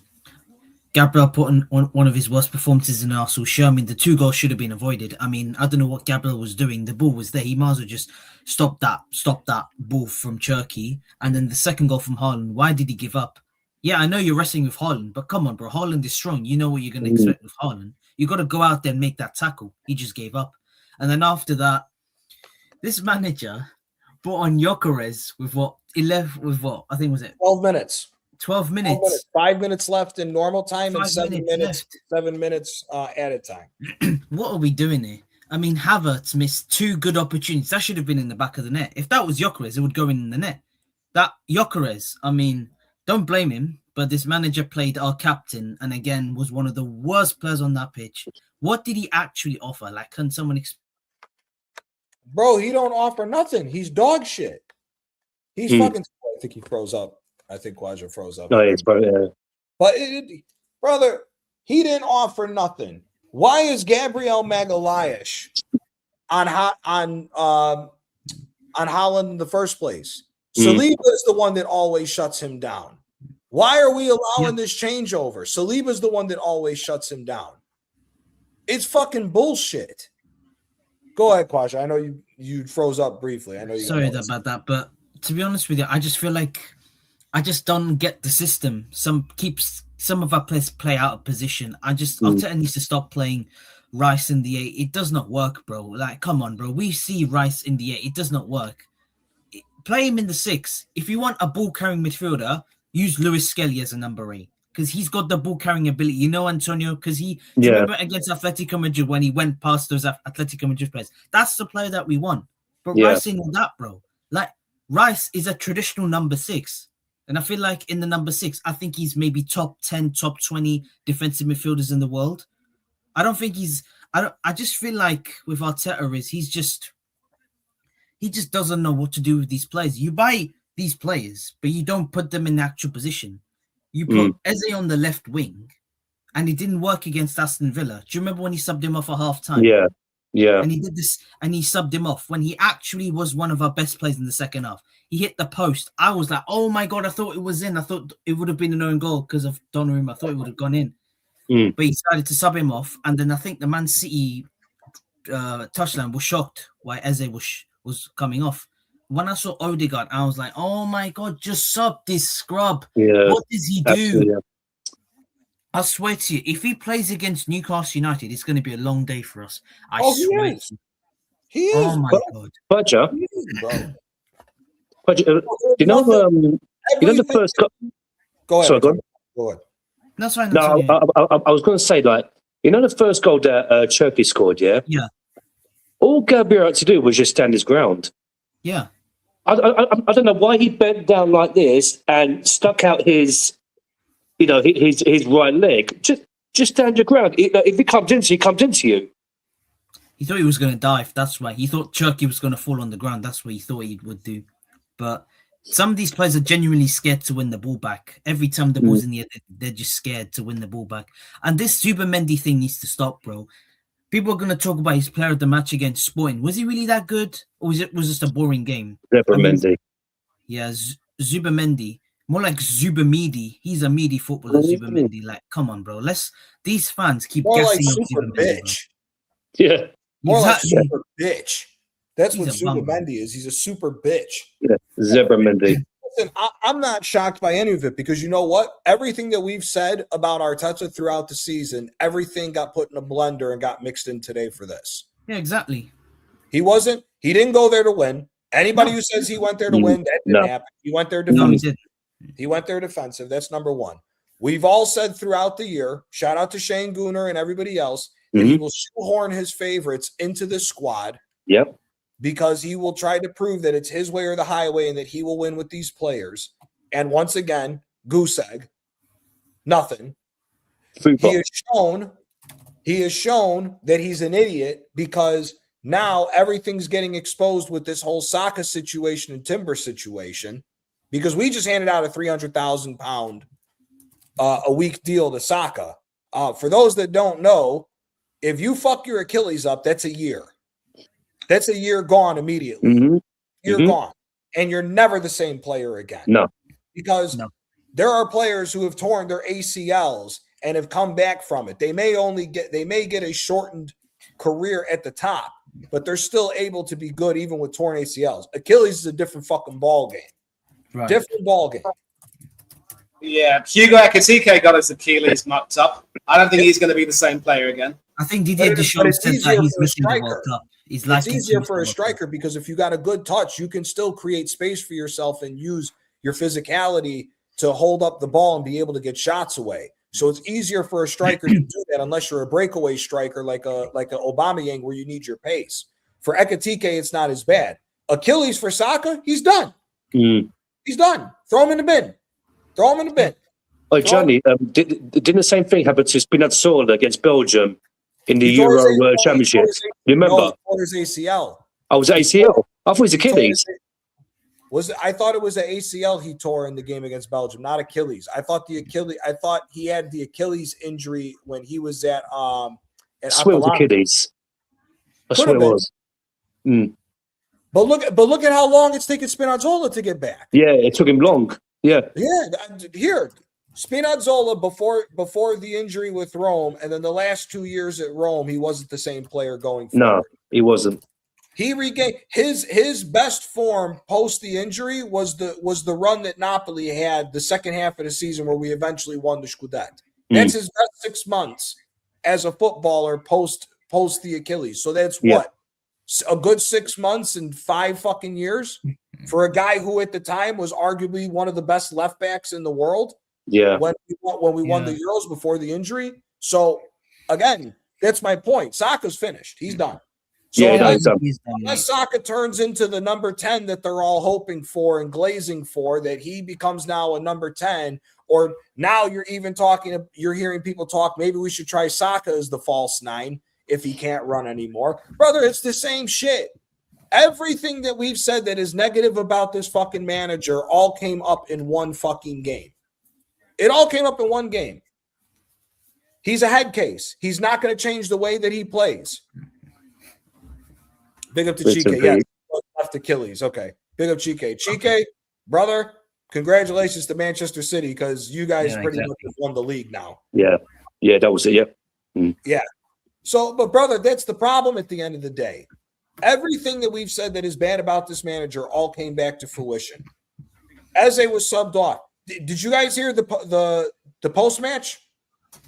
Gabriel put on one of his worst performances in Arsenal show. I mean, the 2 goals should have been avoided. I mean, I don't know what Gabriel was doing. The ball was there. He might as well just stop that ball from Cherky. And then the second goal from Haaland, why did he give up? Yeah, I know you're wrestling with Haaland, but come on, bro. Haaland is strong. You know what you're going to expect with Haaland. You got to go out there and make that tackle. He just gave up. And then after that, this manager brought on Gyökeres with what? I think was it 12 minutes. 12 minutes. 5 minutes left in normal time and 7 minutes. Left. 7 minutes added time. What are we doing here? I mean, Havertz missed 2 good opportunities. That should have been in the back of the net. If that was Gyökeres, it would go in the net. That Gyökeres, I mean, don't blame him, but this manager played our captain and again was one of the worst players on that pitch. What did he actually offer? Like, can someone Bro, he don't offer nothing. He's dog shit. He's fucking. I think he froze up. I think Quadra froze up. No, it's probably, yeah. But brother, he didn't offer nothing. Why is Gabriel Magalhaes on Haaland in the first place? Saliba is the one that always shuts him down. Why are we allowing this changeover? Saliba is the one that always shuts him down. It's fucking bullshit. Go ahead, Quasha. I know you froze up briefly. I know you. Sorry about that, but to be honest with you, I just feel like I just don't get the system. Some of our players play out of position. Arteta needs to stop playing Rice in the 8. It does not work, bro. Like, come on, bro. We see Rice in the 8. It does not work. Play him in the 6. If you want a ball carrying midfielder, use Lewis Skelly as a number 8 because he's got the ball carrying ability. You know, Antonio, because do you remember against Atletico Madrid when he went past those Atletico Madrid players? That's the player that we want. But Rice ain't all that, bro. Like, Rice is a traditional number 6. And I feel like in the number 6, I think he's maybe top 10, top 20 defensive midfielders in the world. I don't think I just feel like with Arteta he just doesn't know what to do with these players. You buy these players, but you don't put them in the actual position. You put Eze on the left wing, and it didn't work against Aston Villa. Do you remember when he subbed him off at half time? Yeah. And he did this, and he subbed him off when he actually was one of our best players in the second half. He hit the post. I was like, oh my God, I thought it was in. I thought it would have been an own goal because of Donnarumma. I thought it would have gone in. But he decided to sub him off, and then I think the Man City touchline was shocked why Eze was coming off. When I saw Odegaard, I was like, oh my God, just sub this scrub. Yeah, what does he do? absolutely. I swear to you, if he plays against Newcastle United, it's going to be a long day for us. I swear. He is. Oh my God. Badger, He is, bro. you know the first. Go ahead. Sorry, go on. Go ahead. That's fine. No, I was going to say, like, you know, the first goal that Turkey scored, yeah? Yeah. All Gabriel had to do was just stand his ground. Yeah. I don't know why he bent down like this and stuck out his right leg. Just stand your ground. If he comes into you, he comes into you. He thought he was going to dive. That's why. He thought Turkey was going to fall on the ground. That's what he thought he would do. But some of these players are genuinely scared to win the ball back. Every time the ball's in the air, they're just scared to win the ball back. And this Zubimendi thing needs to stop, bro. People are going to talk about his player of the match against Sporting. Was he really that good? Or was it just a boring game? Zubimendi. Zubimendi. More like Zubimidi. He's a meaty footballer, Zubimendi. Like, come on, bro. These fans keep More gassing like up super Zubimendi, bitch. Yeah. More Exactly. like super bitch. That's He's what a bum. Zubimendi is. He's a super bitch. Yeah. Zubimendi. Listen, I'm not shocked by any of it because you know what? Everything that we've said about Arteta throughout the season, everything got put in a blender and got mixed in today for this. Yeah, exactly. He didn't go there to win. Anybody who says he went there to win, that didn't happen. He went there defensive. No, he didn't. He went there defensive. That's number one. We've all said throughout the year, shout out to Shane Gooner and everybody else, that he will shoehorn his favorites into the squad. Yep. Because he will try to prove that it's his way or the highway and that he will win with these players. And once again, goose egg, nothing. Football. He has shown that he's an idiot because now everything's getting exposed with this whole Saka situation and Timber situation because we just handed out a £300,000 a week deal to Saka. For those that don't know, if you fuck your Achilles up, that's a year. That's a year gone immediately. You're gone. And you're never the same player again. No. Because there are players who have torn their ACLs and have come back from it. They may get a shortened career at the top, but they're still able to be good even with torn ACLs. Achilles is a different fucking ball game. Right. Different ball game. Yeah, Hugo Ekitike got his Achilles mucked up. I don't think he's going to be the same player again. I think Didier Deschamps said that he's missing the World Cup. It's easier for a striker because if you got a good touch, you can still create space for yourself and use your physicality to hold up the ball and be able to get shots away. So it's easier for a striker to do that unless you're a breakaway striker like a Aubameyang where you need your pace. For Ekitike, it's not as bad. Achilles for Saka, he's done. He's done. Throw him in the bin. Oh, Johnny, didn't the same thing happen to Spinazzola against Belgium in the Euro Championship? Remember? No, he tore his ACL. Oh, it was ACL? I thought it was Achilles. I thought it was the ACL he tore in the game against Belgium, not Achilles. I thought he had the Achilles injury when he was at I swear it was Achilles. I swear it was. But look at how long it's taken Spinazzola to get back. Yeah, it took him long. Yeah. Yeah. Here, Spinazzola before the injury with Rome, and then the last 2 years at Rome, he wasn't the same player going forward. No, he wasn't. He regained his best form post the injury was the run that Napoli had the second half of the season where we eventually won the Scudetto. That's his best 6 months as a footballer post the Achilles. So that's what a good 6 months and 5 fucking years for a guy who at the time was arguably one of the best left backs in the world. Yeah. When we won the Euros before the injury. So again, that's my point. Saka's finished. He's done. So unless Saka turns into the number 10 that they're all hoping for and glazing for, that he becomes now a number 10, or now you're hearing people talk, maybe we should try Saka as the false 9 if he can't run anymore. Brother, it's the same shit. Everything that we've said that is negative about this fucking manager all came up in one fucking game. It all came up in one game. He's a head case. He's not going to change the way that he plays. Big up to Chike. Yes, left Achilles. Okay. Big up Chike. Chike, brother, congratulations to Manchester City because you guys much won the league now. Yeah. Yeah, that was it. Yeah. Yeah. So, but brother, that's the problem at the end of the day. Everything that we've said that is bad about this manager all came back to fruition. Eze was subbed off. Did you guys hear the post-match?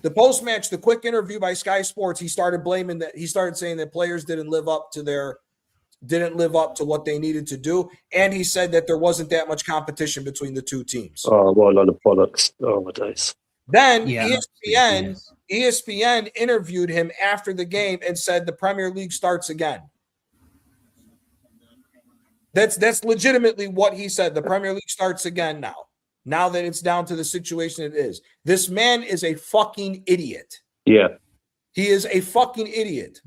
The post-match, the quick interview by Sky Sports, he started saying that players didn't live up to what they needed to do, and he said that there wasn't that much competition between the two teams. Oh, well, a lot of bollocks. Oh my days. Then ESPN interviewed him after the game and said the Premier League starts again. That's legitimately what he said. The Premier League starts again now. Now that it's down to the situation it is. This man is a fucking idiot. Yeah. He is a fucking idiot.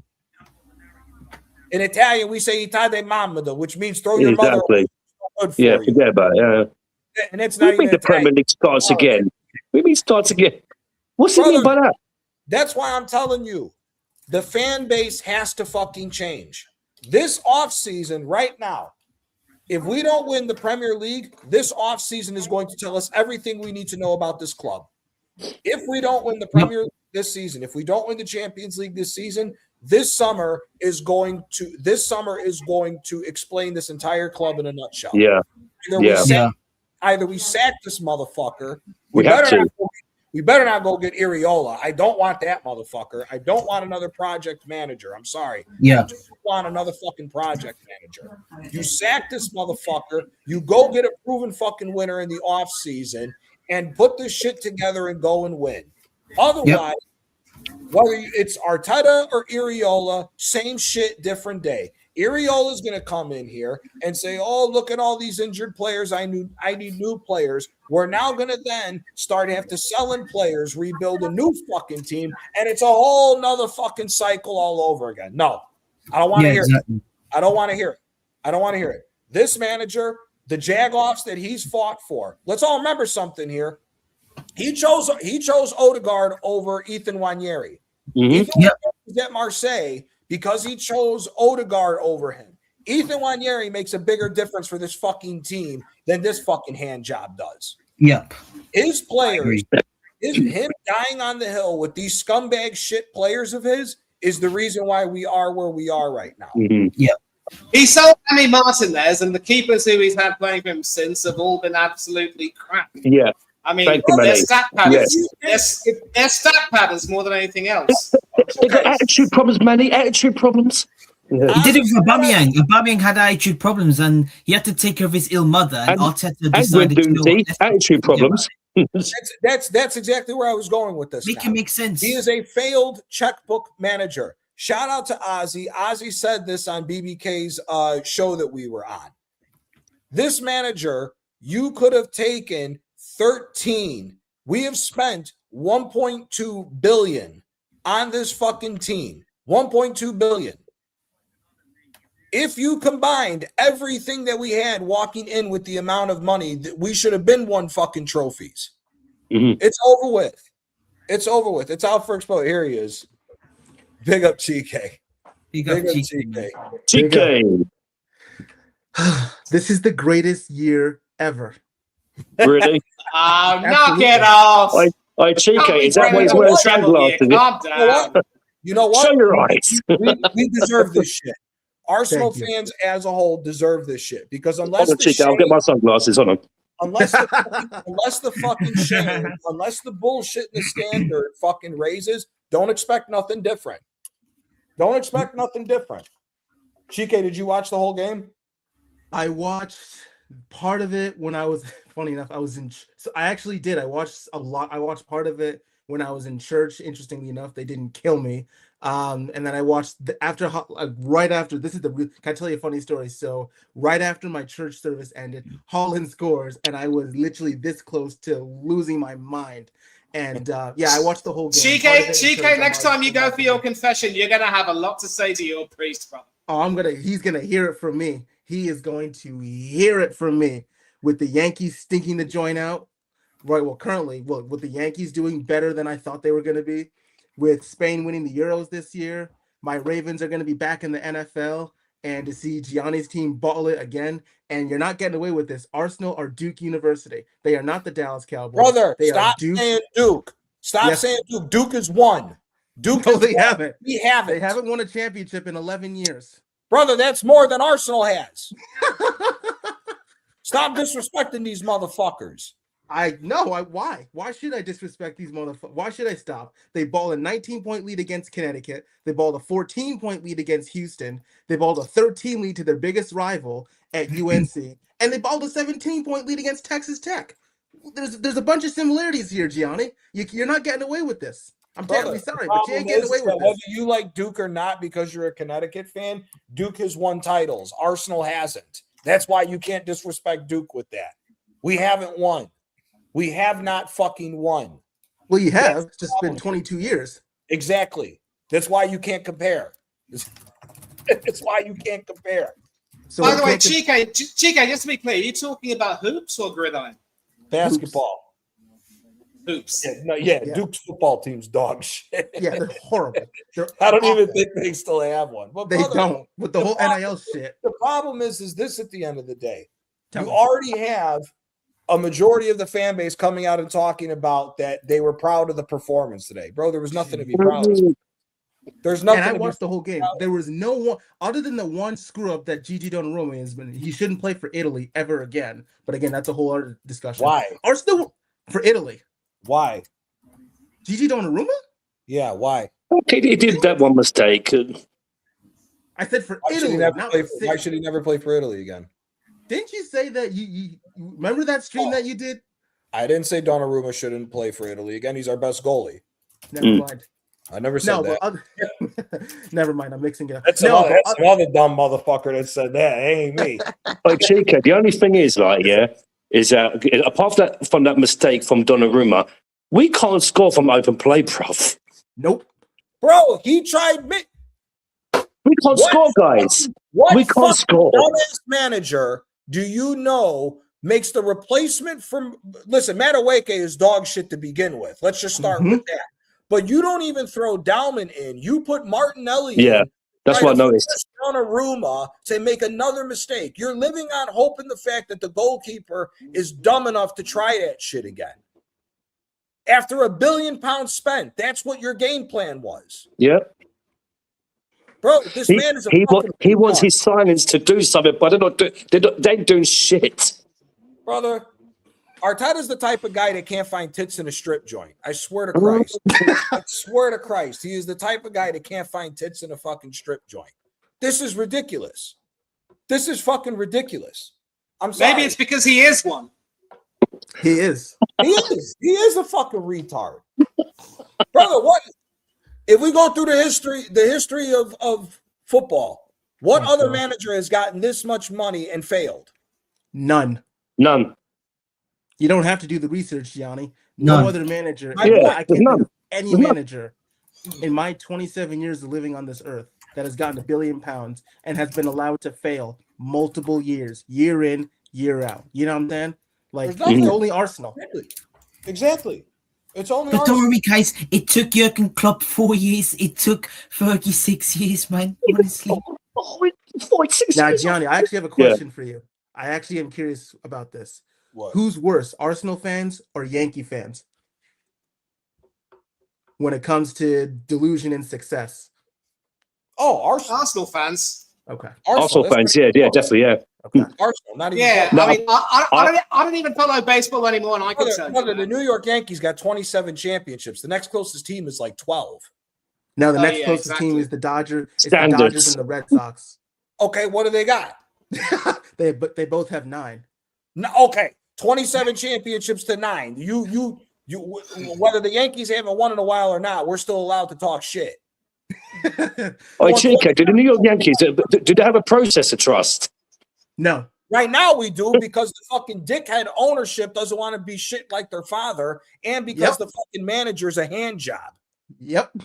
In Italian, we say "ita de mamma," which means throw your mother away. Yeah, forget about it. Yeah. And it's not even the Premier League starts again. We mean starts again. What's he mean by that? That's why I'm telling you, the fan base has to fucking change. This offseason right now, if we don't win the Premier League, this offseason is going to tell us everything we need to know about this club. If we don't win the Premier League this season, if we don't win the Champions League this season, this summer is going to explain this entire club in a nutshell. Yeah. Either we sack this motherfucker. We better not go get Iriola. I don't want that motherfucker. I don't want another project manager. I'm sorry. Yeah. I just want another fucking project manager. You sack this motherfucker. You go get a proven fucking winner in the offseason and put this shit together and go and win. Otherwise, whether it's Arteta or Iriola, same shit, different day. Iriola is going to come in here and say, oh, look at all these injured players. I need new players. We're now going to then have to sell in players, rebuild a new fucking team, and it's a whole nother fucking cycle all over again. No, I don't want to hear it. I don't want to hear it. I don't want to hear it. This manager, the Jagoffs that he's fought for, let's all remember something here. He chose Odegaard over Ethan Nwaneri. Ethan was at Marseille because he chose Odegaard over him. Ethan Nwaneri makes a bigger difference for this fucking team than this fucking hand job does. Yep. His players, him dying on the hill with these scumbag shit players of his is the reason why we are where we are right now. Yeah. He sold Danny Martinez, and the keepers who he's had playing for him since have all been absolutely crap. Yeah. I mean, their stat pad is more than anything else. They got attitude problems, Manny. Attitude problems. Yeah. He did it with Aubameyang. Aubameyang had attitude problems, and he had to take care of his ill mother. And Arteta decided to attitude problems. That's exactly where I was going with this. Make it make sense. He is a failed checkbook manager. Shout out to Ozzy. Ozzy said this on BBK's show that we were on. This manager, you could have taken 13. We have spent 1.2 billion on this fucking team. 1.2 billion. If you combined everything that we had walking in with the amount of money that we should have been won fucking trophies. It's over with. It's over with. It's out for exposure. Here he is. Big up Chike. Big up Chike. Chike. This is the greatest year ever. Really? Knock it off. Chike, is that why he's wearing sunglasses? Calm down. You know what? Show your eyes. we deserve this shit. Arsenal fans as a whole deserve this shit because unless I'll get my sunglasses on. Unless the fucking shit, unless the bullshit in the standard fucking raises, don't expect nothing different. Don't expect nothing different. Chike, did you watch the whole game? I watched part of it when I was funny enough. I was in. So I actually did. I watched a lot. I watched part of it when I was in church. Interestingly enough, they didn't kill me. And then I watched right after. This is the. Can I tell you a funny story? So right after my church service ended, Holland scores, and I was literally this close to losing my mind. And yeah, I watched the whole game. Chike, next time you go for your confession, you're gonna have a lot to say to your priest, brother. Oh, he's gonna hear it from me. He is going to hear it from me with the Yankees stinking the joint out. Right. Well, currently, with the Yankees doing better than I thought they were going to be, with Spain winning the Euros this year, my Ravens are going to be back in the NFL, and to see Gianni's team ball it again. And you're not getting away with this. Arsenal are Duke University. They are not the Dallas Cowboys. Brother, they stop saying Duke. Stop saying Duke. Duke is one. Duke no, they haven't. We haven't. They haven't won a championship in 11 years. Brother, that's more than Arsenal has. Stop disrespecting these motherfuckers. Why? Why should I disrespect these motherfuckers? Why should I stop? They balled a 19-point lead against Connecticut. They balled a 14-point lead against Houston. They balled a 13 lead to their biggest rival at UNC. And they balled a 17-point lead against Texas Tech. There's a bunch of similarities here, Gianni. You're not getting away with this. I'm terribly sorry, but you ain't getting away with this. Whether you like Duke or not because you're a Connecticut fan, Duke has won titles. Arsenal hasn't. That's why you can't disrespect Duke with that. We haven't won. We have not fucking won. Well, you have. It's just been 22 years. Exactly. That's why you can't compare. That's why you can't compare. So by the way, Chike, just to be clear, are you talking about hoops or gridiron? Basketball. Hoops. Yeah, Duke's football team's dog shit. Yeah, they're horrible. I don't even think they still have one. But they don't. With the whole NIL shit. The problem is this at the end of the day. You already have a majority of the fan base coming out and talking about that they were proud of the performance today. Bro, there was nothing to be proud of. There's nothing. And I watched the whole game. There was no one, other than the one screw up that Gigi Donnarumma has been. He shouldn't play for Italy ever again. But again, that's a whole other discussion. Why? Arsenal for Italy. Why? Gigi Donnarumma? Yeah, why? Okay, he did that one mistake. I said for Why Italy. Why should he never play for Italy again? Didn't you say that you remember that stream that you did? I didn't say Donnarumma shouldn't play for Italy again. He's our best goalie. Never mind. I never said that. Never mind. I'm mixing it up. That's another dumb motherfucker that said that. It ain't me. Like Chica, the only thing is, is apart from that mistake from Donnarumma, we can't score from open play, bruv. Nope. Bro, he tried me. We can't score, guys. We can't score. Dumbass manager, do you know, makes the replacement from Madueke is dog shit to begin with. Let's just start with that. But you don't even throw Dalman in. You put Martinelli in. Yeah, that's what I noticed. Donnarumma to make another mistake. You're living on hope in the fact that the goalkeeper is dumb enough to try that shit again. After £1 billion spent, that's what your game plan was. Yep. Bro, this man is he wants his silence to do something, but they ain't doing shit. Brother, Arteta's the type of guy that can't find tits in a strip joint. I swear to Christ. I swear to Christ. He is the type of guy that can't find tits in a fucking strip joint. This is ridiculous. This is fucking ridiculous. I'm sorry. Maybe it's because he is one. He is. He is. He is a fucking retard. Brother, what? If we go through the history of football, what other manager has gotten this much money and failed? None. You don't have to do the research, Gianni. No other manager. I can't think of any manager in my 27 years of living on this earth that has gotten £1 billion and has been allowed to fail multiple years, year in, year out. You know what I'm saying? Like, it's only Arsenal. Exactly. It's only But don't worry, guys. It took Jurgen Klopp 4 years. It took 36 years, man. Honestly. Now, Gianni, I actually have a question for you. I actually am curious about this. What? Who's worse, Arsenal fans or Yankee fans? When it comes to delusion and success. Oh, Arsenal fans. Okay. Arsenal fans, yeah, definitely, yeah. Okay. Arsenal, not even. Yeah, no. I mean, I don't even follow baseball anymore, and I can tell you. The New York Yankees got 27 championships. The next closest team is like 12. Now the next closest team is the Dodgers. It's the Dodgers and the Red Sox. Okay, what do they got? They both have 9. No, okay, 27 championships to 9. You whether the Yankees haven't won in a while or not, we're still allowed to talk shit. Oh, Chico, do the New York Yankees, do they have a process of trust? No. Right now we do because the fucking dickhead ownership doesn't want to be shit like their father, and because the fucking manager's a hand job. Yep.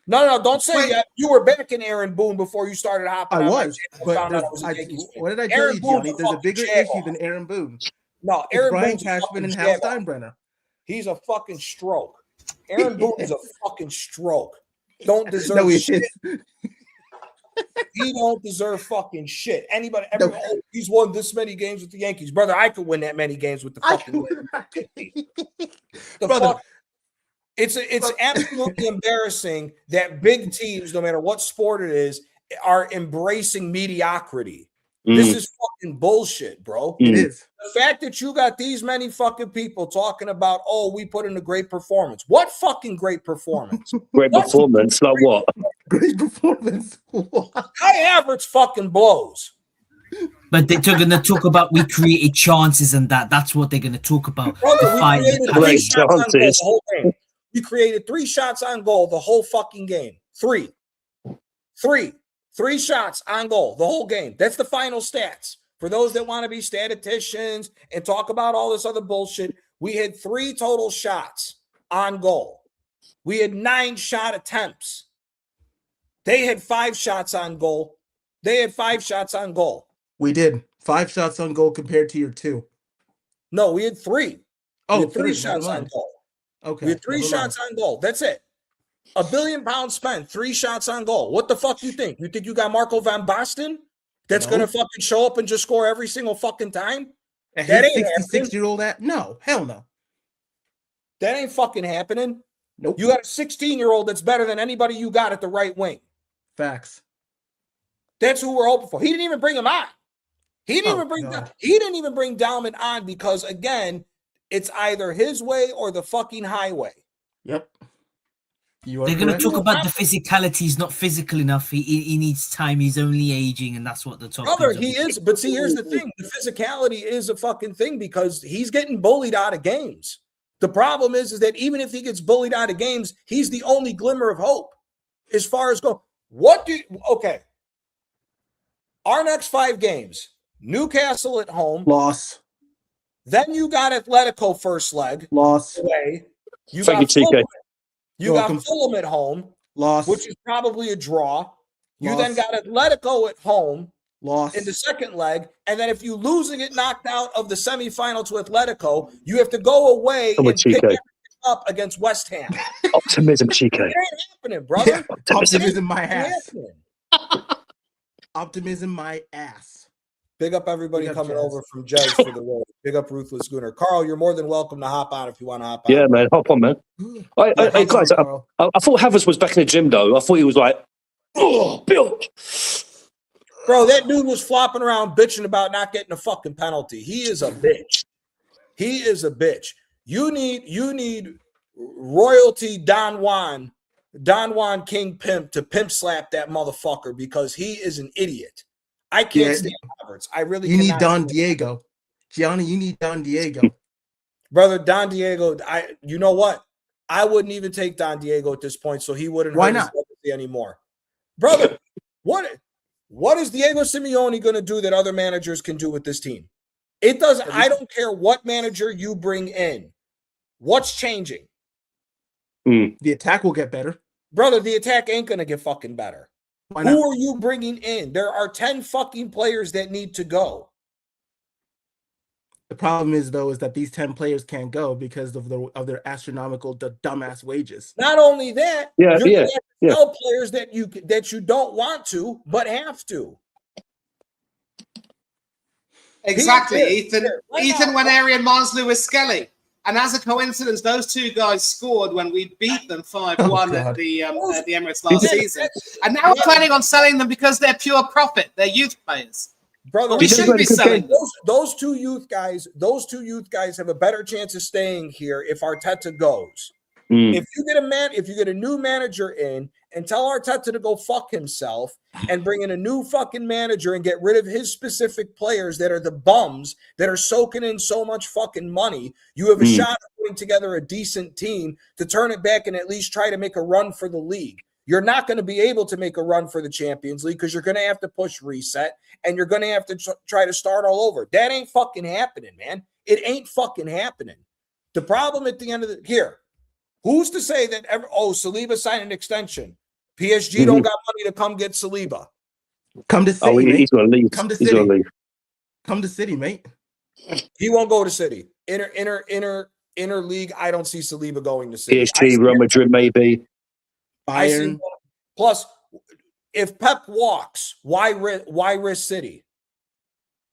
No, don't say that. You were backing Aaron Boone before you started hopping I on was, my but channel. what did I tell you, Johnny? There's a bigger issue than Aaron Boone. No, It's Aaron Brian Boone's Cashman and Hal Steinbrenner. He's a fucking stroke. Aaron Boone is a fucking stroke. Don't deserve No, he shit. is. He don't deserve fucking shit. He's won this many games with the Yankees. Brother, I could win that many games with the fucking fuck? It's absolutely embarrassing that big teams, no matter what sport it is, are embracing mediocrity. This is fucking bullshit, bro. It is. The fact that you got these many fucking people talking about, oh, we put in a great performance. What fucking great performance? Great performance, like what? Great performance. High average fucking blows. But they're going to talk about we created chances and that. That's what they're going to talk about. Brother, we Define created 3 shots on goal the whole fucking game. 3 shots on goal the whole game. That's the final stats. For those that want to be statisticians and talk about all this other bullshit, we had 3 total shots on goal. We had 9 shot attempts. They had 5 shots on goal. We did 5 shots on goal compared to your 2. No, we had 3. Oh, we had 3 shots on goal. Okay. We had 3 shots on goal. That's it. £1 billion spent, 3 shots on goal. What the fuck you think? You think you got Marco van Basten that's going to fucking show up and just score every single fucking time? That ain't 66-year-old at? No, hell no. That ain't fucking happening. Nope. You got a 16-year-old that's better than anybody you got at the right wing. Facts. That's who we're hoping for. He didn't even bring him on. He didn't even bring Dalman on because, again, it's either his way or the fucking highway. Yep. They're going to talk about the physicality. He's not physical enough. He needs time. He's only aging, and that's what the top. Brother, he is. But see, here's the thing: the physicality is a fucking thing because he's getting bullied out of games. The problem is that even if he gets bullied out of games, he's the only glimmer of hope as far as go. Okay? Our next 5 games: Newcastle at home, loss. Then you got Atletico first leg, loss. Away. You got Fulham at home, loss, which is probably a draw. You then got Atletico at home, loss in the second leg, and then if you lose and get knocked out of the semifinal to Atletico, you have to go away and pick everything up against West Ham. Optimism, Chico. It ain't happening, brother. Optimism, my ass. Optimism, my ass. Big up everybody coming over from Judge for the road. Big up Ruthless Gooner. Carl, you're more than welcome to hop on if you want to hop on. Yeah, man. Hop on, man. Hey, guys, I thought Havertz was back in the gym, though. I thought he was like, oh, Bill. Bro, that dude was flopping around bitching about not getting a fucking penalty. He is a bitch. You need royalty Don Juan King Pimp to pimp slap that motherfucker because he is an idiot. I can't stand Havertz. I really You need Don Diego. Gianni, you need Don Diego. Brother, Don Diego, you know what? I wouldn't even take Don Diego at this point, so he wouldn't hurt his legacy anymore. Brother, what is Diego Simeone going to do that other managers can do with this team? It doesn't. I don't care what manager you bring in. What's changing? The attack will get better. Brother, the attack ain't going to get fucking better. Who are you bringing in? There are 10 fucking players that need to go. The problem is, though, is that these 10 players can't go because of their astronomical, dumbass wages. Not only that, you're tell players that you don't want to, but have to. Exactly, Ethan. Ethan went Arian Mars Lewis Skelly. And as a coincidence, those 2 guys scored when we beat them 5-1 at the Emirates last season. And now we're planning on selling them because they're pure profit. They're youth players. Brother, we shouldn't be selling them. Those two youth guys have a better chance of staying here if Arteta goes. If you get a new manager in and tell Arteta to go fuck himself and bring in a new fucking manager and get rid of his specific players that are the bums that are soaking in so much fucking money, you have a shot at putting together a decent team to turn it back and at least try to make a run for the league. You're not going to be able to make a run for the Champions League because you're going to have to push reset and you're going to have to try to start all over. That ain't fucking happening, man. It ain't fucking happening. The problem at the end of who's to say that Saliba signed an extension? PSG don't got money to come get Saliba. Come to City, he's going to leave. Come to he's City. Leave. Come to City, mate. He won't go to City. Inner league, I don't see Saliba going to City. PSG, Real Madrid, maybe. Bayern. Plus, if Pep walks, why risk City?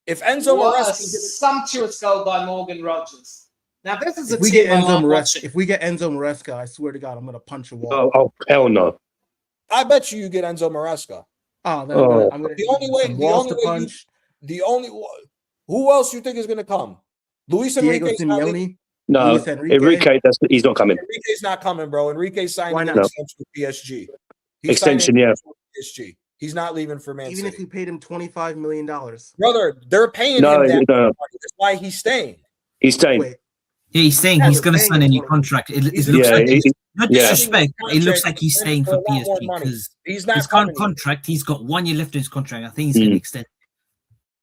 If Enzo What a Maresca, sumptuous goal by Morgan Rogers. Now, this is a If we team get I Enzo love Maresca, watching. I swear to God, I'm gonna punch a wall. Oh, hell no. I bet you get Enzo Maresca. Then I'm gonna The only way, who else you think is going to come? Luis Diego Enrique's not leaving. Simeone. No, Luis Enrique. Enrique, he's not coming. Enrique's not coming, bro. Enrique signed Why an not? extension with PSG. Extension, yeah. PSG. He's not leaving for Man Even City. if we paid him $25 million. Brother, they're paying him that money. That's why he's staying. He's staying. Wait, Yeah, he's saying Yeah, he's they're going to paying sign a him new 20. contract. It He's- looks Yeah, like he- no yeah. disrespect. It looks like he's staying for a lot more PSG money. because He's not his coming current here. contract, he's got 1 year left in his contract. I think he's going to extend.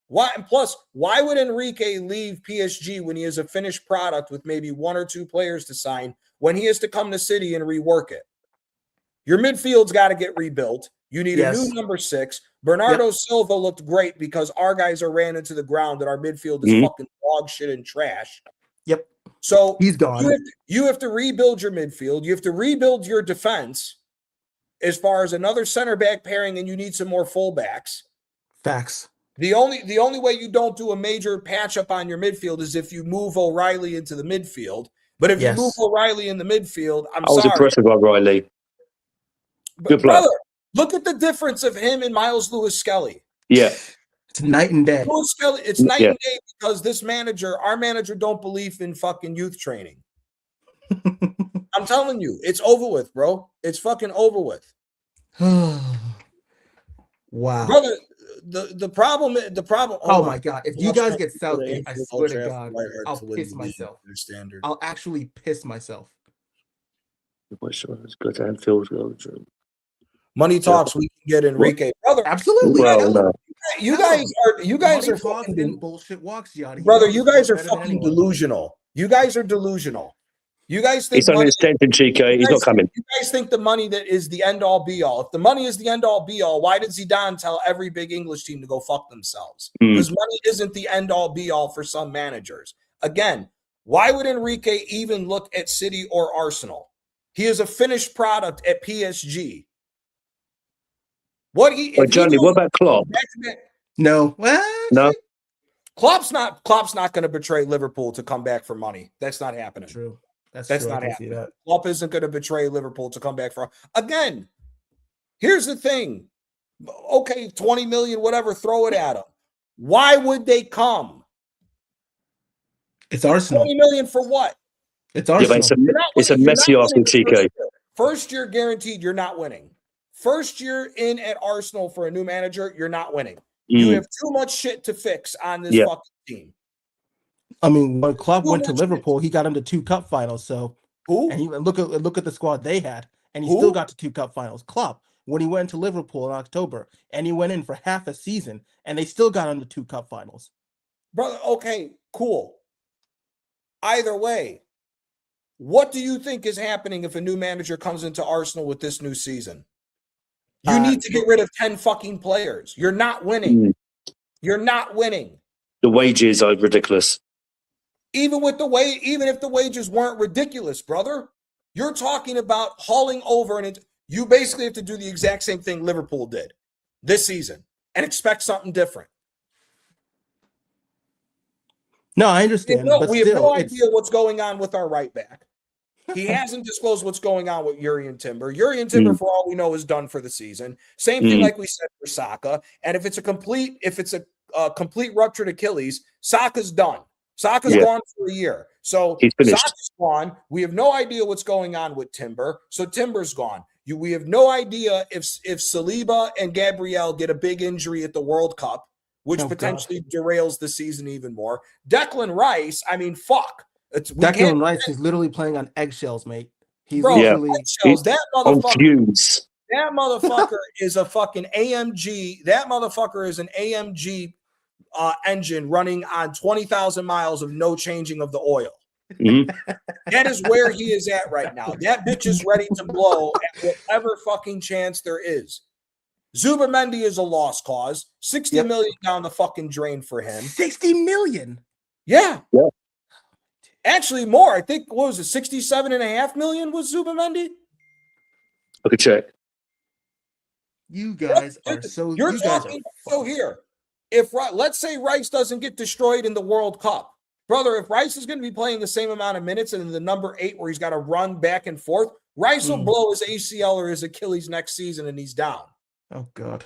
Why? And plus, why would Enrique leave PSG when he has a finished product with maybe 1 or 2 players to sign when he has to come to City and rework it? Your midfield's got to get rebuilt. You need a new number 6. Bernardo Silva looked great because our guys are ran into the ground and our midfield is fucking dog shit and trash. Yep. So He's gone. You have to rebuild your midfield. You have to rebuild your defense as far as another center back pairing, and you need some more fullbacks. Facts. The only way you don't do a major patch up on your midfield is if you move O'Reilly into the midfield. But if you move O'Reilly in the midfield, I was impressed with O'Reilly. Good brother, look at the difference of him and Miles Lewis-Skelly. Yeah. It's night and day. Lewis-Skelly, it's night and day because our manager don't believe in fucking youth training. I'm telling you, it's over with, bro. It's fucking over with. Wow. Brother, the problem. Oh my God. If you guys get Southgate, I swear to God, I'll piss myself. I'll actually piss myself. Money talks. We can get Enrique, brother. Absolutely. You guys are fucking bullshit walks, Yachty. Brother, you guys are fucking delusional. You guys are delusional. You guys think he's on an extension, Chico. He's not coming. You guys think the money that is the end all be all. If the money is the end all be all, why did Zidane tell every big English team to go fuck themselves? Because money isn't the end all be all for some managers. Again, why would Enrique even look at City or Arsenal? He is a finished product at PSG. What about Klopp? No. No. Klopp's not going to betray Liverpool to come back for money. That's not happening. True. That's true. not happening. That. Klopp isn't going to betray Liverpool to come back for. Again, here's the thing. Okay, 20 million, whatever, throw it at them. Why would they come? It's Arsenal. 20 million for what? It's Arsenal. Yeah, it's a messy Arsenal, Chico. First year guaranteed, you're not winning. First year in at Arsenal for a new manager, you're not winning. You have too much shit to fix on this fucking team. I mean, when Klopp went to Liverpool, he got him to 2 cup finals. So who? And look at the squad they had, and he still got to 2 cup finals. Klopp, when he went to Liverpool in October, and he went in for half a season, and they still got him to 2 cup finals. Brother, okay, cool. Either way, what do you think is happening if a new manager comes into Arsenal with this new season? You need to get rid of 10 fucking players. You're not winning. You're not winning. The wages are ridiculous. Even if the wages weren't ridiculous, brother, you're talking about hauling over, and you basically have to do the exact same thing Liverpool did this season and expect something different. No, I understand. We have no idea what's going on with our right back. He hasn't disclosed what's going on with Jurrien Timber. Jurrien Timber, for all we know, is done for the season. Same thing like we said for Saka. And if it's a complete ruptured Achilles, Saka's done. Saka's gone for a year. So He's finished. Saka's gone. We have no idea what's going on with Timber. So Timber's gone. We have no idea if Saliba and Gabriel get a big injury at the World Cup, which potentially derails the season even more. Declan Rice, I mean, fuck. Declan Rice is literally playing on eggshells, mate. He's literally eggshells. That motherfucker is a fucking AMG. That motherfucker is an AMG engine running on 20,000 miles of no changing of the oil. That is where he is at right now. That bitch is ready to blow at whatever fucking chance there is. Zubamendi is a lost cause. 60 million down the fucking drain for him. 60 million? Yeah. Actually, more. I think, what was it, 67.5 million was Zubamendi? I could check. You guys are so... You're talking... So here, if let's say Rice doesn't get destroyed in the World Cup, brother, if Rice is going to be playing the same amount of minutes and in the number 8 where he's got to run back and forth, Rice will blow his ACL or his Achilles next season and he's down. Oh, God.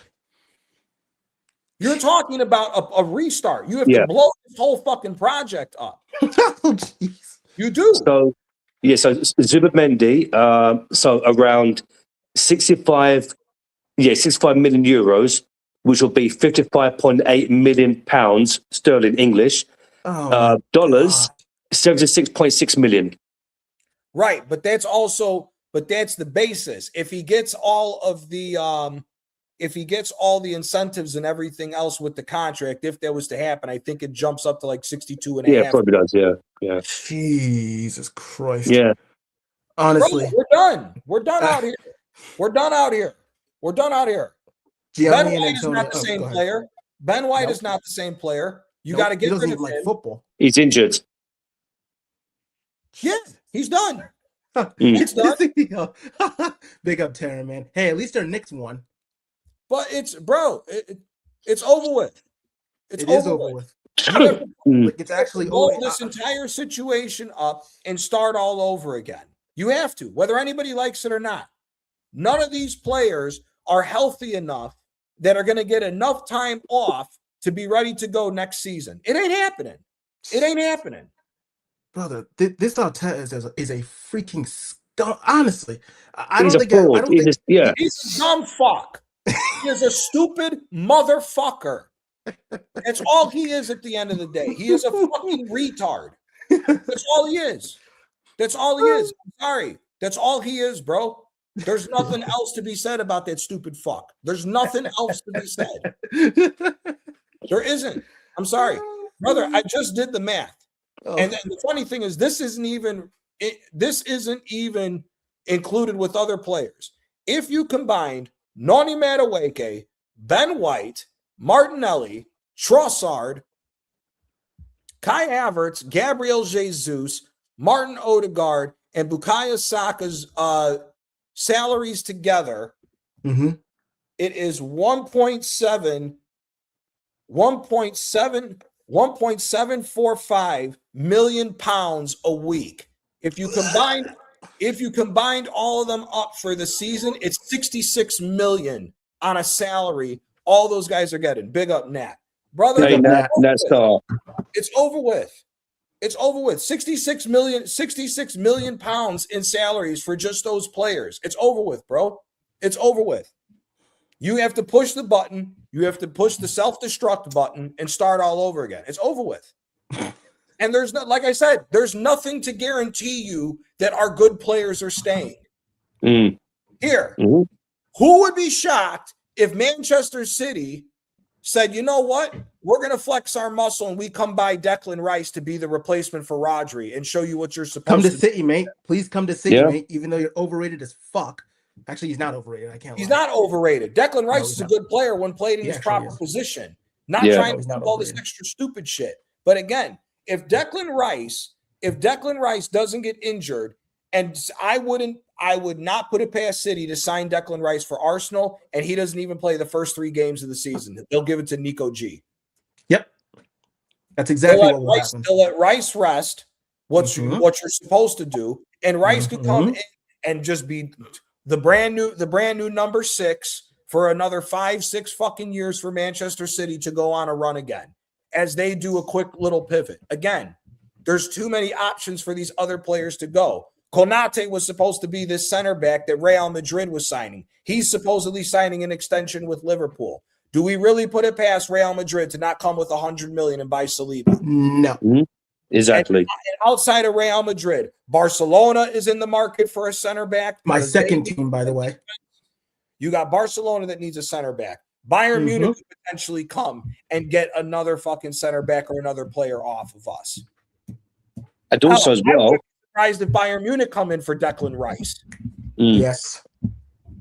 You're talking about a restart. You have to blow this whole fucking project up. Oh, jeez. You do. So Zubamendi, so around 65 million euros, which will be 55.8 million pounds sterling English. Dollars, 76.6 million. Right, but that's the basis. If he gets all of the incentives and everything else with the contract, if that was to happen, I think it jumps up to like 62 and a half. Yeah, probably does. Yeah. Jesus Christ. Yeah. Honestly. Bro, we're done out here. We're done out here. Ben White is not the same player. Ben White is not the same player. You got to get rid of him. Football. He's injured. Yeah, he's done. He's done. Big up Terran, man. Hey, at least their Knicks won. But it's over with. It's over with. It's actually blow this entire situation up and start all over again. You have to, whether anybody likes it or not. None of these players are healthy enough that are going to get enough time off to be ready to go next season. It ain't happening. Brother, this Arteta is a freaking scum. Honestly, He's a dumb fuck. He is a stupid motherfucker. That's all he is at the end of the day. He is a fucking retard. That's all he is. I'm sorry. That's all he is, bro. There's nothing else to be said about that stupid fuck. There's nothing else to be said. There isn't. I'm sorry. Brother, I just did the math. And then the funny thing is this isn't even included with other players. If you combined Noni Madueke, Ben White, Martinelli, Trossard, Kai Havertz, Gabriel Jesus, Martin Odegaard, and Bukayo Saka's salaries together, it is 1.745 million pounds a week. If you combined all of them up for the season, it's 66 million on a salary. All those guys are getting. Big up Nat. Brother, it's over with. It's over with. 66 million pounds in salaries for just those players. It's over with, bro. It's over with. You have to push the button. You have to push the self-destruct button and start all over again. It's over with. And there's not, like I said, there's nothing to guarantee you that our good players are staying. Here, who would be shocked if Manchester City said, you know what? We're going to flex our muscle and we come by Declan Rice to be the replacement for Rodri and show you what you're supposed to do. Come to City, mate. Please come to City, mate, even though you're overrated as fuck. Actually, he's not overrated. I can't lie. He's not overrated. Declan Rice is a good player when played in his proper position. Not trying to do all this extra stupid shit. But again, if Declan Rice doesn't get injured, and I would not put it past City to sign Declan Rice for Arsenal, and he doesn't even play the first 3 games of the season. They'll give it to Nico G. Yep. That's exactly what will happen. They'll let Rice rest what you're supposed to do, and Rice could come in and just be the brand new number 6 for another 5-6 fucking years for Manchester City to go on a run again as they do a quick little pivot. Again, There's too many options for these other players to go. Konate was supposed to be this center back that Real Madrid was signing. He's supposedly signing an extension with Liverpool. Do we really put it past Real Madrid to not come with 100 million and buy Saliba? No. Exactly. And outside of Real Madrid, Barcelona is in the market for a center back. My second team, by the way. You got Barcelona that needs a center back. Bayern Munich could potentially come and get another fucking center back or another player off of us. And also as well, I would be surprised if Bayern Munich come in for Declan Rice. Yes.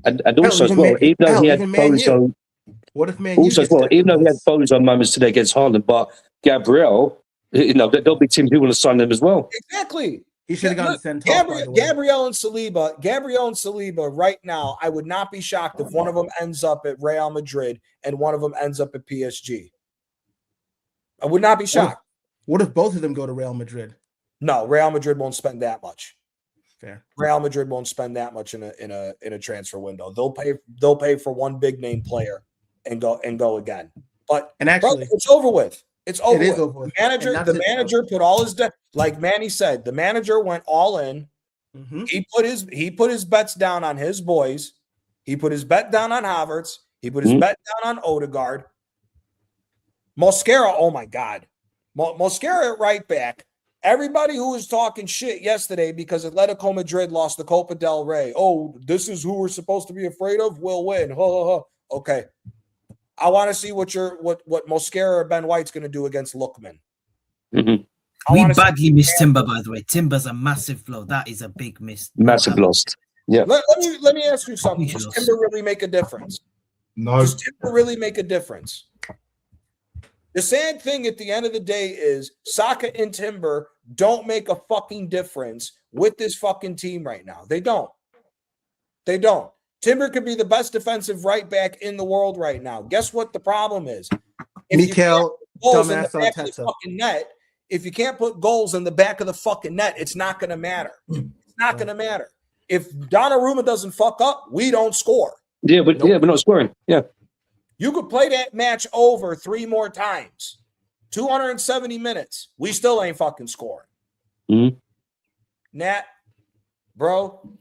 And also as well, even though he had Bozo, what if Man also as well, even though he had Bozo moments today against Haaland, but Gabriel, there'll be teams who want to sign them as well. Exactly. He should have gotten sent off. Gabriel and Saliba right now, I would not be shocked if one of them ends up at Real Madrid and one of them ends up at PSG. I would not be shocked. What if both of them go to Real Madrid? No, Real Madrid won't spend that much. Fair. Real Madrid won't spend that much in a transfer window. They'll pay for one big name player and go again. But actually, it's over with. It's over. It is over with. The manager put all his like Manny said. The manager went all in. Mm-hmm. He put his bets down on his boys. He put his bet down on Havertz. He put his bet down on Odegaard. Mosquera, oh my God, Mosquera at right back. Everybody who was talking shit yesterday because Atletico Madrid lost the Copa del Rey. Oh, this is who we're supposed to be afraid of. We'll win. Okay. I want to see what Mosquera or Ben White's going to do against Lookman. Mm-hmm. We badly missed Timber, by the way. Timber's a massive blow. That is a big miss. Massive lost. Yeah. Let me ask you something. Does Timber really make a difference? No. Does Timber really make a difference? The sad thing at the end of the day is Saka and Timber don't make a fucking difference with this fucking team right now. They don't. Timber could be the best defensive right back in the world right now. Guess what the problem is? Mikel, dumbass Arteta. Net, if you can't put goals in the back of the fucking net, it's not going to matter. It's not going to matter. If Donnarumma doesn't fuck up, we don't score. Yeah, but we're not scoring. Yeah. You could play that match over 3 more times. 270 minutes. We still ain't fucking scoring. Mm-hmm. Nat, bro.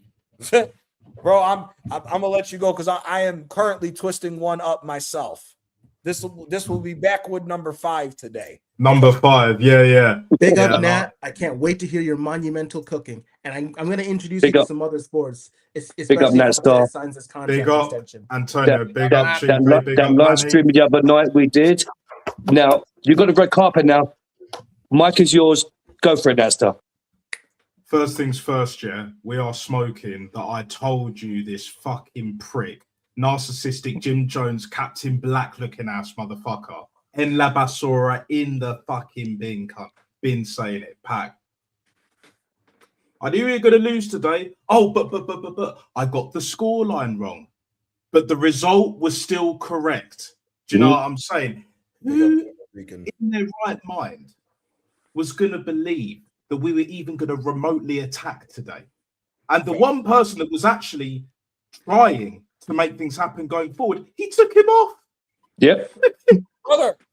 Bro, I'm gonna let you go because I am currently twisting one up myself. This will be backwood number 5 today. Number 5, yeah. Big up, Nat. I can't wait to hear your monumental cooking, and I'm going to introduce you to some other sports. Big up, Nat Star. Big up, Antonio. Big up, that live stream the other night we did. Now you got the red carpet. Now, Mike is yours. Go for it, Nat Star. First things first, yeah. We are smoking that I told you this fucking prick, narcissistic Jim Jones, Captain Black looking ass motherfucker. En La Basura in the fucking bin, cunt. Been saying it, pack. I knew we were going to lose today. Oh, but I got the scoreline wrong. But the result was still correct. Do you know what I'm saying? Who in their right mind was going to believe that we were even going to remotely attack today? And the one person that was actually trying to make things happen going forward, he took him off. Yep.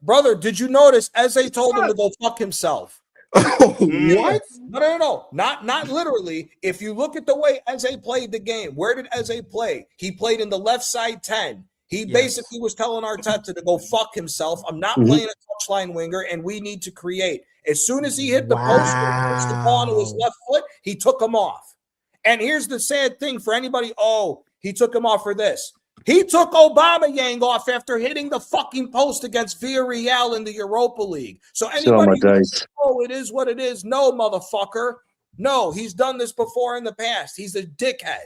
Brother, did you notice Eze told him to go fuck himself? What? No. Not literally. If you look at the way Eze played the game, where did Eze play? He played in the left side 10. He basically was telling Arteta to go fuck himself. I'm not playing a touchline winger, and we need to create. As soon as he hit the post and pushed the ball to his left foot, he took him off. And here's the sad thing for anybody. Oh, he took him off for this. He took Aubameyang off after hitting the fucking post against Villarreal in the Europa League. So anybody it is what it is. No, motherfucker. No, he's done this before in the past. He's a dickhead.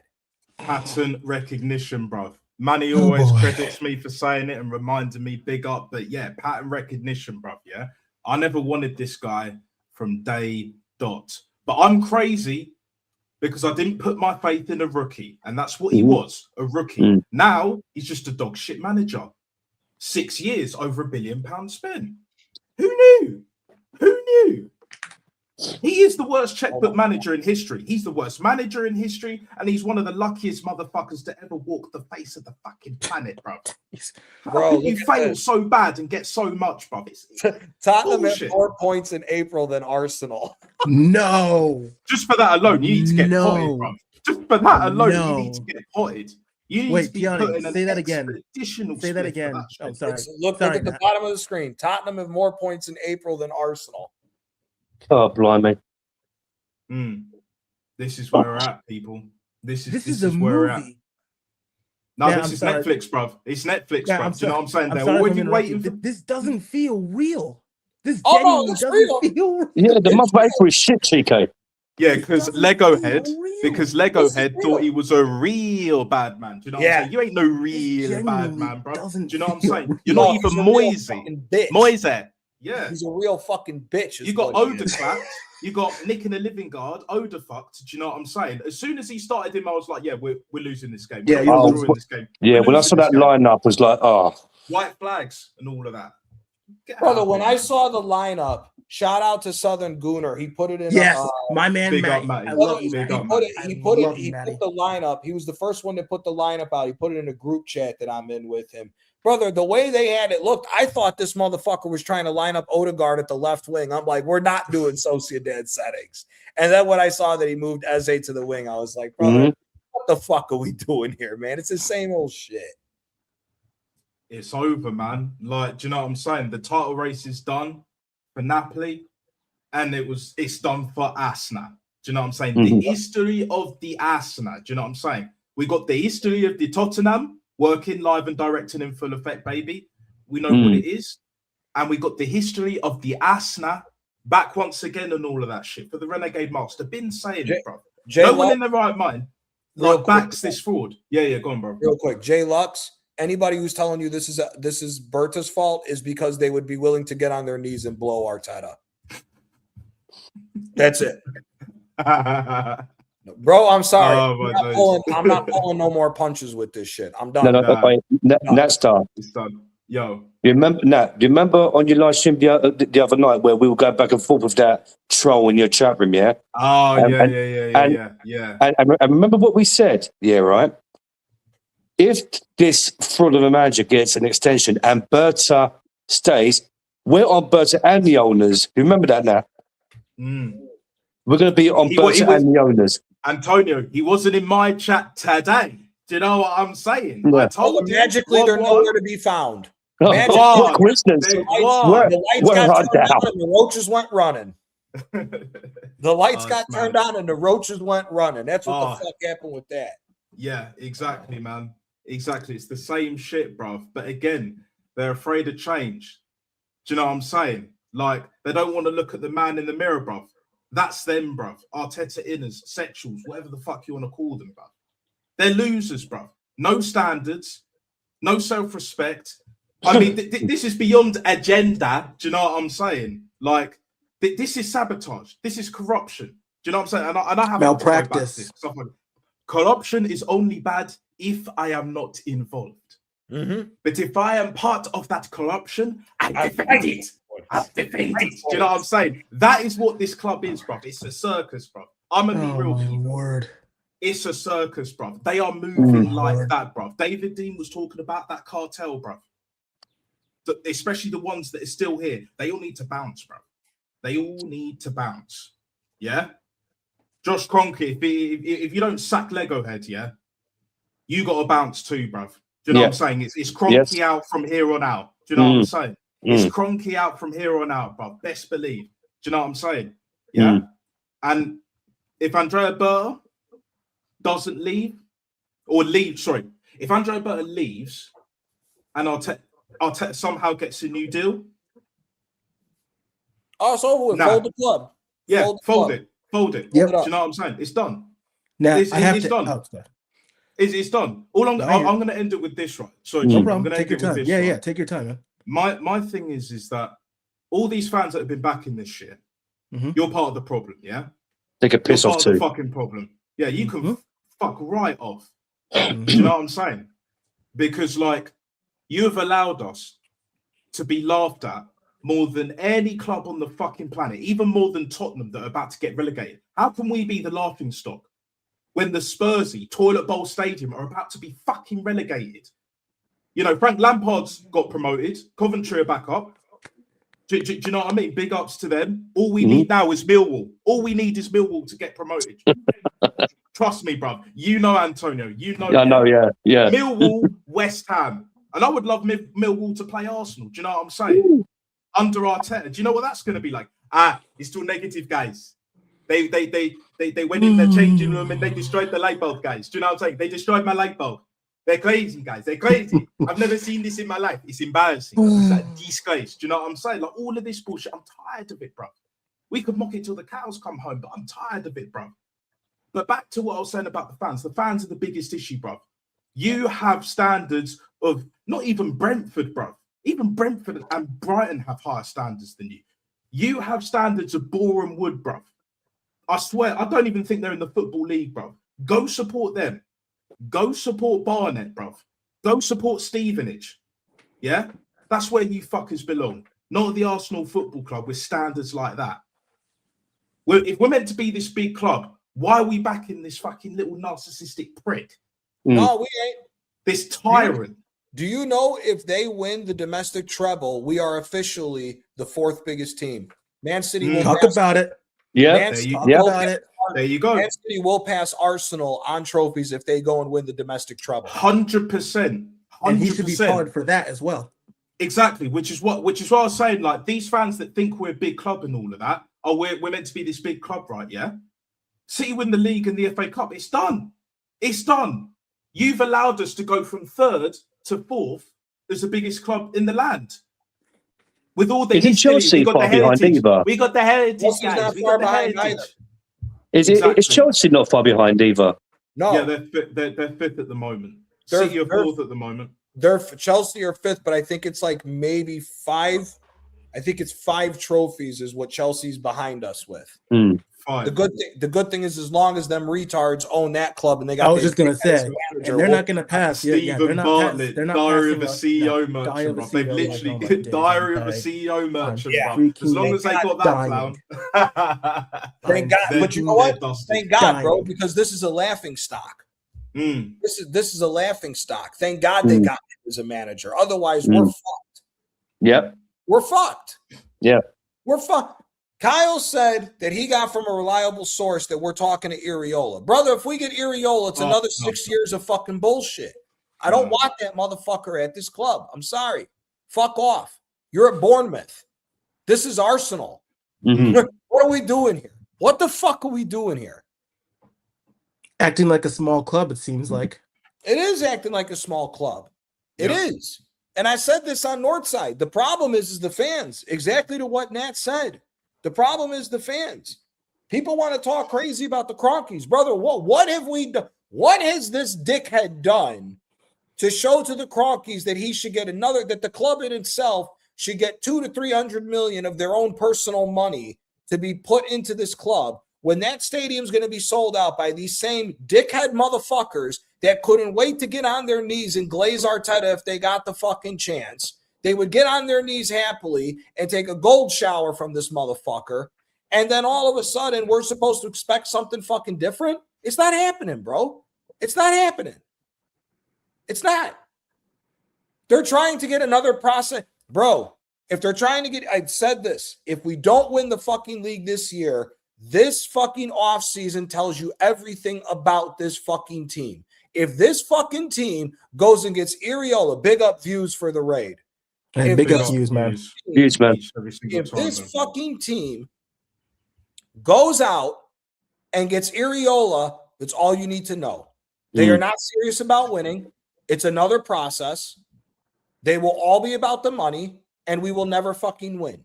Pattern recognition, bro. Manny always credits me for saying it and reminding me big up. But yeah, pattern recognition, bro. Yeah. I never wanted this guy from day dot. But I'm crazy because I didn't put my faith in a rookie. And that's what he was, a rookie. Now, he's just a dog shit manager. 6 years, over £1 billion spent. Who knew? He is the worst checkbook manager in history. He's the worst manager in history, and he's one of the luckiest motherfuckers to ever walk the face of the fucking planet, bro. How can you fail so bad and get so much, bro? Tottenham had more points in April than Arsenal. No. Just for that alone, you need to get potted, bro. Just for that alone, you need to get potted. You need to be putting say that again. Say that again. Oh, sorry. Look at the bottom of the screen. Tottenham have more points in April than Arsenal. Oh, blimey. This is where we're at, people. This is a where we're at. movie. No, this is Netflix, bruv. It's Netflix, bruv. Do you know what I'm saying? They're already waiting for... This doesn't feel real. This genuinely doesn't real. feel real. Yeah, the month of April is shit, Chico. Yeah, because Lego Head thought he was a real bad man. Do you know what I'm saying? You ain't no real bad man, bro. Do you know what I'm saying? You're not even Moise. Moise. Yeah. He's a real fucking bitch. You got Oda clapped. You got Nick in the living guard. Oda fucked. Do you know what I'm saying? As soon as he started him, I was like, yeah, we're losing this game. Yeah, this game. Yeah, when I saw that lineup, I was like, oh. White flags and all of that. Brother, when I saw the lineup, shout out to Southern Gooner. He put it in. Yes, my man, Matty. I love you, Matty. He put the lineup. He was the first one to put the lineup out. He put it in a group chat that I'm in with him. Brother, the way they had it looked, I thought this motherfucker was trying to line up Odegaard at the left wing. I'm like, we're not doing Sociedad settings. And then when I saw that he moved Eze to the wing, I was like, brother, what the fuck are we doing here, man? It's the same old shit. It's over, man. Like, do you know what I'm saying? The title race is done for Napoli, and it's done for Arsenal. Do you know what I'm saying? The history of the Arsenal. Do you know what I'm saying? We got the history of the Tottenham working live and directing in full effect, baby. We know what it is. And we got the history of the Arsenal back once again and all of that shit for the Renegade Master. Been saying it, bro. No one in their right mind backs this fraud. Yeah, go on, bro. Real quick, Jay Lux. Anybody who's telling you this is Berta's fault is because they would be willing to get on their knees and blow Arteta. That's it. Bro, I'm sorry. I'm not pulling no more punches with this shit. I'm done. That's done. It's done. Yo. Do you remember on your live stream the other night where we were going back and forth with that troll in your chat room, yeah? Oh, yeah. And remember what we said, yeah, right? If this fraud of a manager gets an extension and Berta stays, we're on Berta and the owners. You remember that now? We're going to be on Berta and the owners. Antonio, he wasn't in my chat today. Do you know what I'm saying? Yeah. I told you. Magically, they're nowhere to be found. What coincidence. The lights got turned on and the roaches went running. The lights got turned on and the roaches went running. That's what the fuck happened with that. Yeah, exactly, man. Exactly. It's the same shit, bruv. But again, they're afraid of change. Do you know what I'm saying? Like, they don't want to look at the man in the mirror, bruv. That's them, bruv. Arteta inners, sexuals, whatever the fuck you want to call them, bruv. They're losers, bruv. No standards, no self-respect. I mean, this is beyond agenda. Do you know what I'm saying? Like, this is sabotage. This is corruption. Do you know what I'm saying? And I have malpractice. Corruption is only bad if I am not involved. But if I am part of that corruption, I defend it. I defend it. Do you know what I'm saying? That is what this club is, bruv. It's a circus, bruv. I'm going to be real with you. Lord. It's a circus, bruv. They are moving like that, bruv. David Dean was talking about that cartel, bruv. Especially the ones that are still here. They all need to bounce, bruv. They all need to bounce. Yeah? Josh Kroenke, if you don't sack Lego Head, yeah, you got to bounce too, bruv. Do you know what I'm saying? It's Kroenke out from here on out. Do you know what I'm saying? It's Kroenke out from here on out, bruv. Best believe. Do you know what I'm saying? Yeah. And if Andrea Berta doesn't leave, if Andrea Berta leaves and Arteta somehow gets a new deal. Oh, it's over with. Fold the club. Yeah, fold it. Yep. Do you know what I'm saying? It's done. Now, it's done. It's done. I'm going to end it with this, right? Sorry, no problem. I'm going to take your time. Yeah, take your time, man. My thing is that all these fans that have been backing this shit, you're part of the problem, yeah? They could piss off too. The fucking problem. Yeah, you can fuck right off. Do you know what I'm saying? Because, like, you have allowed us to be laughed at more than any club on the fucking planet, even more than Tottenham that are about to get relegated. How can we be the laughing stock when the Spursy, Toilet Bowl Stadium are about to be fucking relegated? You know, Frank Lampard's got promoted. Coventry are back up. Do you know what I mean? Big ups to them. All we need now is Millwall. All we need is Millwall to get promoted. Trust me, bruv. You know Antonio. You know. I know, yeah. Millwall, West Ham. And I would love Millwall to play Arsenal. Do you know what I'm saying? Under Arteta. Do you know what that's going to be like? It's too negative, guys. They went in the changing room and they destroyed the light bulb, guys. Do you know what I'm saying? They destroyed my light bulb. They're crazy, guys. They're crazy. I've never seen this in my life. It's embarrassing. It's like disgrace. Do you know what I'm saying? Like all of this bullshit. I'm tired of it, bro. We could mock it till the cows come home, but I'm tired of it, bro. But back to what I was saying about the fans. The fans are the biggest issue, bro. You have standards of not even Brentford, bro. Even Brentford and Brighton have higher standards than you. You have standards of Boreham Wood, bro. I swear, I don't even think they're in the Football League, bro. Go support them. Go support Barnet, bro. Go support Stevenage. Yeah? That's where you fuckers belong. Not the Arsenal Football Club with standards like that. If we're meant to be this big club, why are we backing this fucking little narcissistic prick? No, we ain't. This tyrant. Do you know if they win the domestic treble, we are officially the fourth biggest team? Man City will Talk pass, about it. Yeah. There you go. Man City will pass Arsenal on trophies if they go and win the domestic treble. 100%. And he should be followed for that as well. Exactly, which is what I was saying. Like these fans that think we're a big club and all of that, we're meant to be this big club, right? Yeah. City win the league and the FA Cup. It's done. It's done. You've allowed us to go from third to fourth as the biggest club in the land. With all the Isn't Chelsea far behind either? We got the heritage, Chelsea's guys. not We far got the behind heritage. either. Is Chelsea not far behind either? No, Yeah, they're fifth at the moment. City are fourth at the moment. They're Chelsea are fifth, but I think it's like maybe five. I think it's 5 trophies is what Chelsea's behind us with. Fine. The good thing is as long as them retards own that club and they got. I was just gonna say, and they're not gonna pass. Stephen Bartlett, they're not Diary of a passing CEO merchant, bro. They've literally Diary of a CEO merchant, bro. As long as they got that clown. Thank God. But you know what? Thank God, bro, because this is a laughing stock. This is a laughing stock. Thank God they got him as a manager. Otherwise, we're fucked. Yep. We're fucked. Yeah. We're fucked. Kyle said that he got from a reliable source that we're talking to Iriola. Brother, if we get Iriola, it's another 6 years of fucking bullshit. I don't want that motherfucker at this club. I'm sorry. Fuck off. You're at Bournemouth. This is Arsenal. What are we doing here? What the fuck are we doing here? Acting like a small club, it seems like. It is acting like a small club. It is. And I said this on Northside. The problem is the fans. Exactly to what Nat said. The problem is the fans. People want to talk crazy about the Cronkies. Brother, what have we done? What has this dickhead done to show to the Cronkies that he should get that the club in itself should get 200 to 300 million of their own personal money to be put into this club when that stadium's going to be sold out by these same dickhead motherfuckers that couldn't wait to get on their knees and glaze Arteta if they got the fucking chance. They would get on their knees happily and take a gold shower from this motherfucker. And then all of a sudden, we're supposed to expect something fucking different? It's not happening, bro. It's not happening. It's not. They're trying to get another process. Bro, if they're trying to get, I said this, if we don't win the fucking league this year, this fucking offseason tells you everything about this fucking team. If this fucking team goes and gets Iriola, big up views for the raid. And big up views, man. Views, man. If this fucking team goes out and gets Iriola, that's all you need to know. They are not serious about winning. It's another process. They will all be about the money, and we will never fucking win.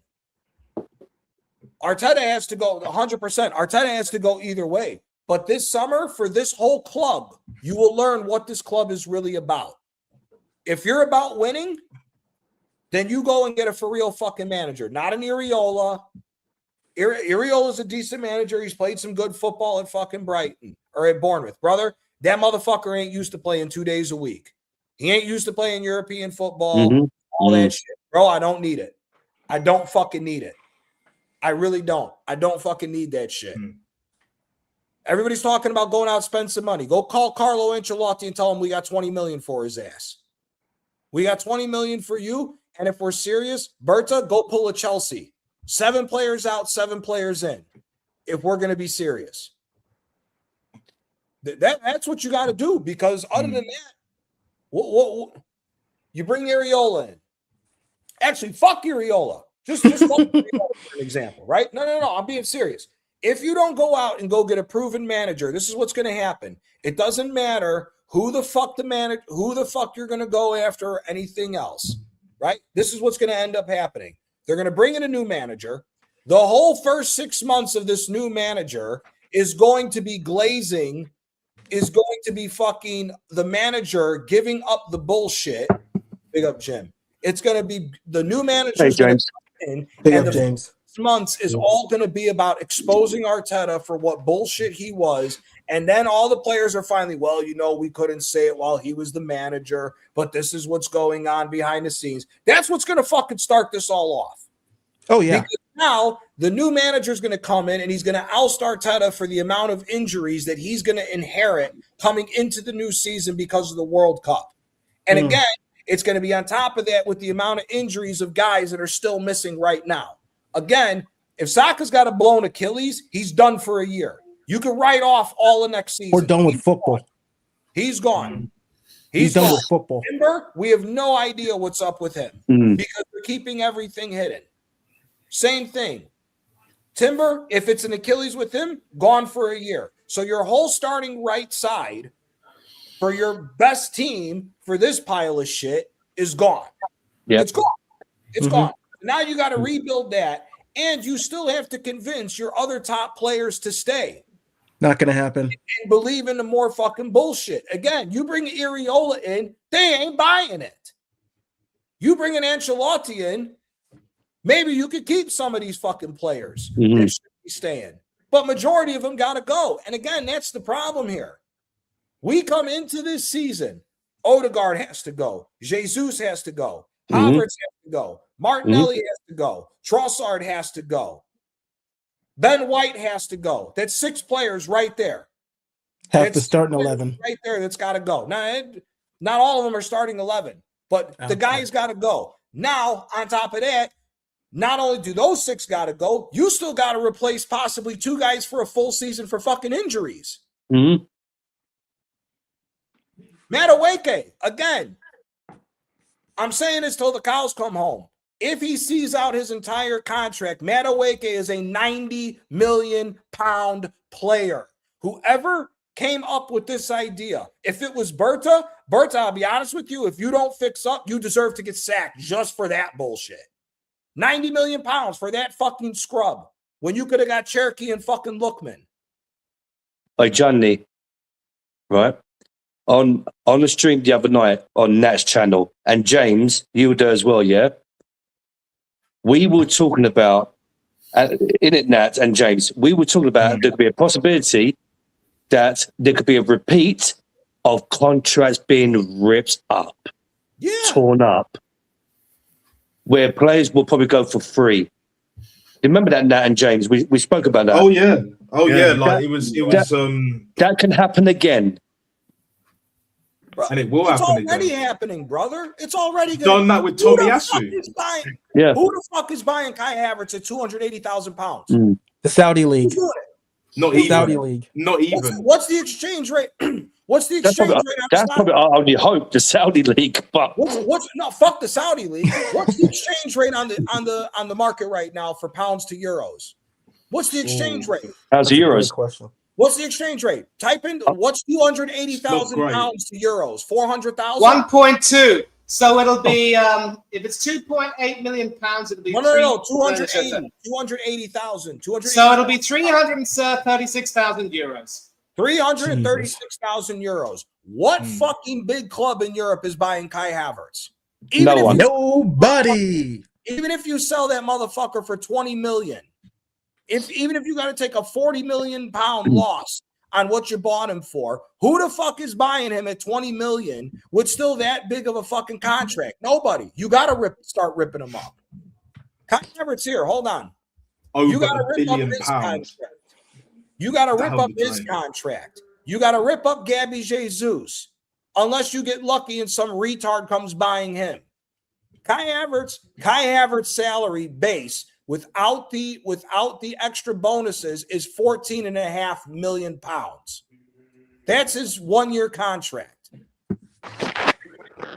Arteta has to go 100%. Arteta has to go either way. But this summer, for this whole club, you will learn what this club is really about. If you're about winning, then you go and get a for real fucking manager, not an Iriola. Iriola's a decent manager. He's played some good football at fucking Brighton or at Bournemouth. Brother, that motherfucker ain't used to playing 2 days a week. He ain't used to playing European football, all that shit. Bro, I don't need it. I don't fucking need it. I really don't. I don't fucking need that shit. Everybody's talking about going out and spend some money. Go call Carlo Ancelotti and tell him we got 20 million for his ass. We got 20 million for you. And if we're serious, Berta, go pull a Chelsea. 7 players out, 7 players in. If we're going to be serious. That's what you got to do, because other than that, what you bring Areola in. Actually, fuck Areola. Just fuck Areola for an example, right? No. I'm being serious. If you don't go out and go get a proven manager, this is what's going to happen. It doesn't matter who the fuck you're going to go after or anything else, right? This is what's going to end up happening. They're going to bring in a new manager. The whole first 6 months of this new manager is going to be glazing, is going to be fucking the manager giving up the bullshit. Big up, Jim. It's going to be the new manager. Hey, James. Big up, James. Months is all going to be about exposing Arteta for what bullshit he was. And then all the players are finally, well, we couldn't say it while he was the manager, but this is what's going on behind the scenes. That's what's going to fucking start this all off. Oh, yeah. Because now the new manager is going to come in and he's going to oust Arteta for the amount of injuries that he's going to inherit coming into the new season because of the World Cup. And again, it's going to be on top of that with the amount of injuries of guys that are still missing right now. Again, if Saka's got a blown Achilles, he's done for a year. You can write off all the next season. We're done with football. He's gone. He's done with football. Timber, we have no idea what's up with him because they're keeping everything hidden. Same thing. Timber, if it's an Achilles with him, gone for a year. So your whole starting right side for your best team for this pile of shit is gone. Yep. It's gone. It's gone. Now you got to rebuild that, and you still have to convince your other top players to stay. Not going to happen. And believe in the more fucking bullshit. Again, you bring Areola in, they ain't buying it. You bring an Ancelotti in, maybe you could keep some of these fucking players that should be staying. But majority of them got to go. And again, that's the problem here. We come into this season, Odegaard has to go. Jesus has to go. Havertz has to go. Martinelli has to go. Trossard has to go. Ben White has to go. That's 6 players right there. Have to start in 11. Right there, that's got to go. Now, not all of them are starting 11, but the guy's got to go. Now, on top of that, not only do those 6 got to go, you still got to replace possibly 2 guys for a full season for fucking injuries. Madueke, again, I'm saying this till the cows come home. If he sees out his entire contract, Madueke is a 90 million pound player. Whoever came up with this idea, if it was Berta, I'll be honest with you, if you don't fix up, you deserve to get sacked just for that bullshit. 90 million pounds for that fucking scrub when you could have got Cherokee and fucking Lookman. Like Johnny, right? On the stream the other night on Nat's channel, and James, you were there as well, yeah? We were talking about, in it, Nat and James, we were talking about there could be a possibility that there could be a repeat of contracts being ripped up, torn up, where players will probably go for free. Remember that, Nat and James? We spoke about that. Oh yeah. Like it was. That can happen again. Bro, and it will happen again. It's already happening, brother. It's already done that with Tomiyasu. Who the fuck is buying Kai Havertz at 280,000 pounds? The Saudi League. Not even. Saudi League. Not even. What's the exchange rate? What's the exchange rate? That's probably, I only hope, the Saudi League. But no, fuck the Saudi League. What's the exchange rate on the market right now for pounds to euros? What's the exchange rate? Pounds to euros. Question. What's the exchange rate? Type in what's 280,000 pounds to euros? 400,000? 1.2. So it'll be if it's 2.8 million pounds, it'll be 280,000. So it'll be 336,000 euros. 336,000 euros. What fucking big club in Europe is buying Kai Havertz? Nobody. Even if you sell that motherfucker for 20 million. Even if you got to take a 40 million pound loss on what you bought him for, who the fuck is buying him at 20 million with still that big of a fucking contract? Nobody. You got to start ripping him up. Kai Havertz here. Hold on. Over You got to £1 rip up billion. his contract. You got to rip up his Damn. contract. You got to rip up Gabby Jesus, unless you get lucky and some retard comes buying him. Kai Havertz salary base without the extra bonuses is £14.5 million. That's his 1-year contract.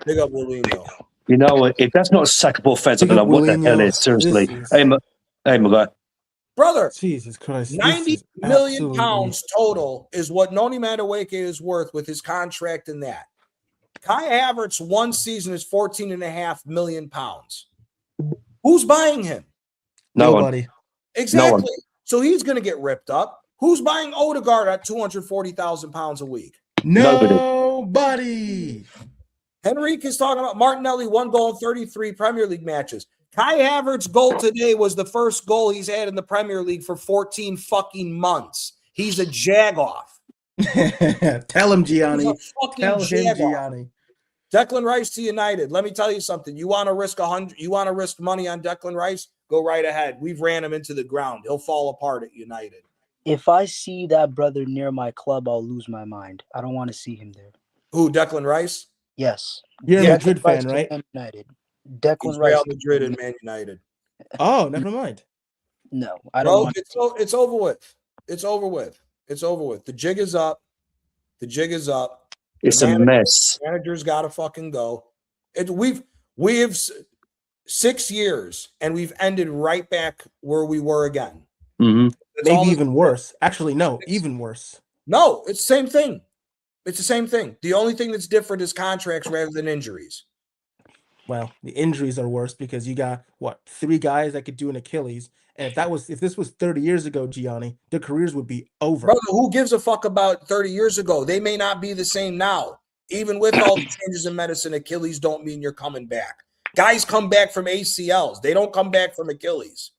Big up Mourinho. You know, if that's not a sackable offense, I don't know what the hell is. Seriously. Hey, my guy. Brother, Jesus Christ. 90 million pounds total is what Noni Madueke is worth with his contract in that. Kai Havertz 1 season is £14.5 million. Who's buying him? Nobody. One. Exactly. No one. So he's going to get ripped up. Who's buying Odegaard at 240,000 pounds a week? Nobody. Henrique is talking about Martinelli, 1 goal in 33 Premier League matches. Kai Havertz's goal today was the first goal he's had in the Premier League for 14 fucking months. He's a jag-off. Tell him, Gianni. Tell him, Gianni. Declan Rice to United. Let me tell you something. You want to risk 100? You want to risk money on Declan Rice? Go right ahead. We've ran him into the ground. He'll fall apart at United. If I see that brother near my club, I'll lose my mind. I don't want to see him there. Who? Declan Rice? Yes. You're a Madrid fan, right? United. Declan He's Rice. Real Madrid and Man United. Oh, never mind. No, I don't. Want it's over with. It's over with. It's over with. The jig is up. The jig is up. It's a mess. Manager's got to fucking go. We've 6 years and we've ended right back where we were again. Mm-hmm. Maybe even worse. Actually, no, even worse. No, it's the same thing. It's the same thing. The only thing that's different is contracts rather than injuries. Well, the injuries are worse because you got 3 guys that could do an Achilles, and if this was 30 years ago, Gianni, their careers would be over. Brother, who gives a fuck about 30 years ago? They may not be the same now. Even with all the changes in medicine, Achilles don't mean you're coming back. Guys come back from ACLs. They don't come back from Achilles.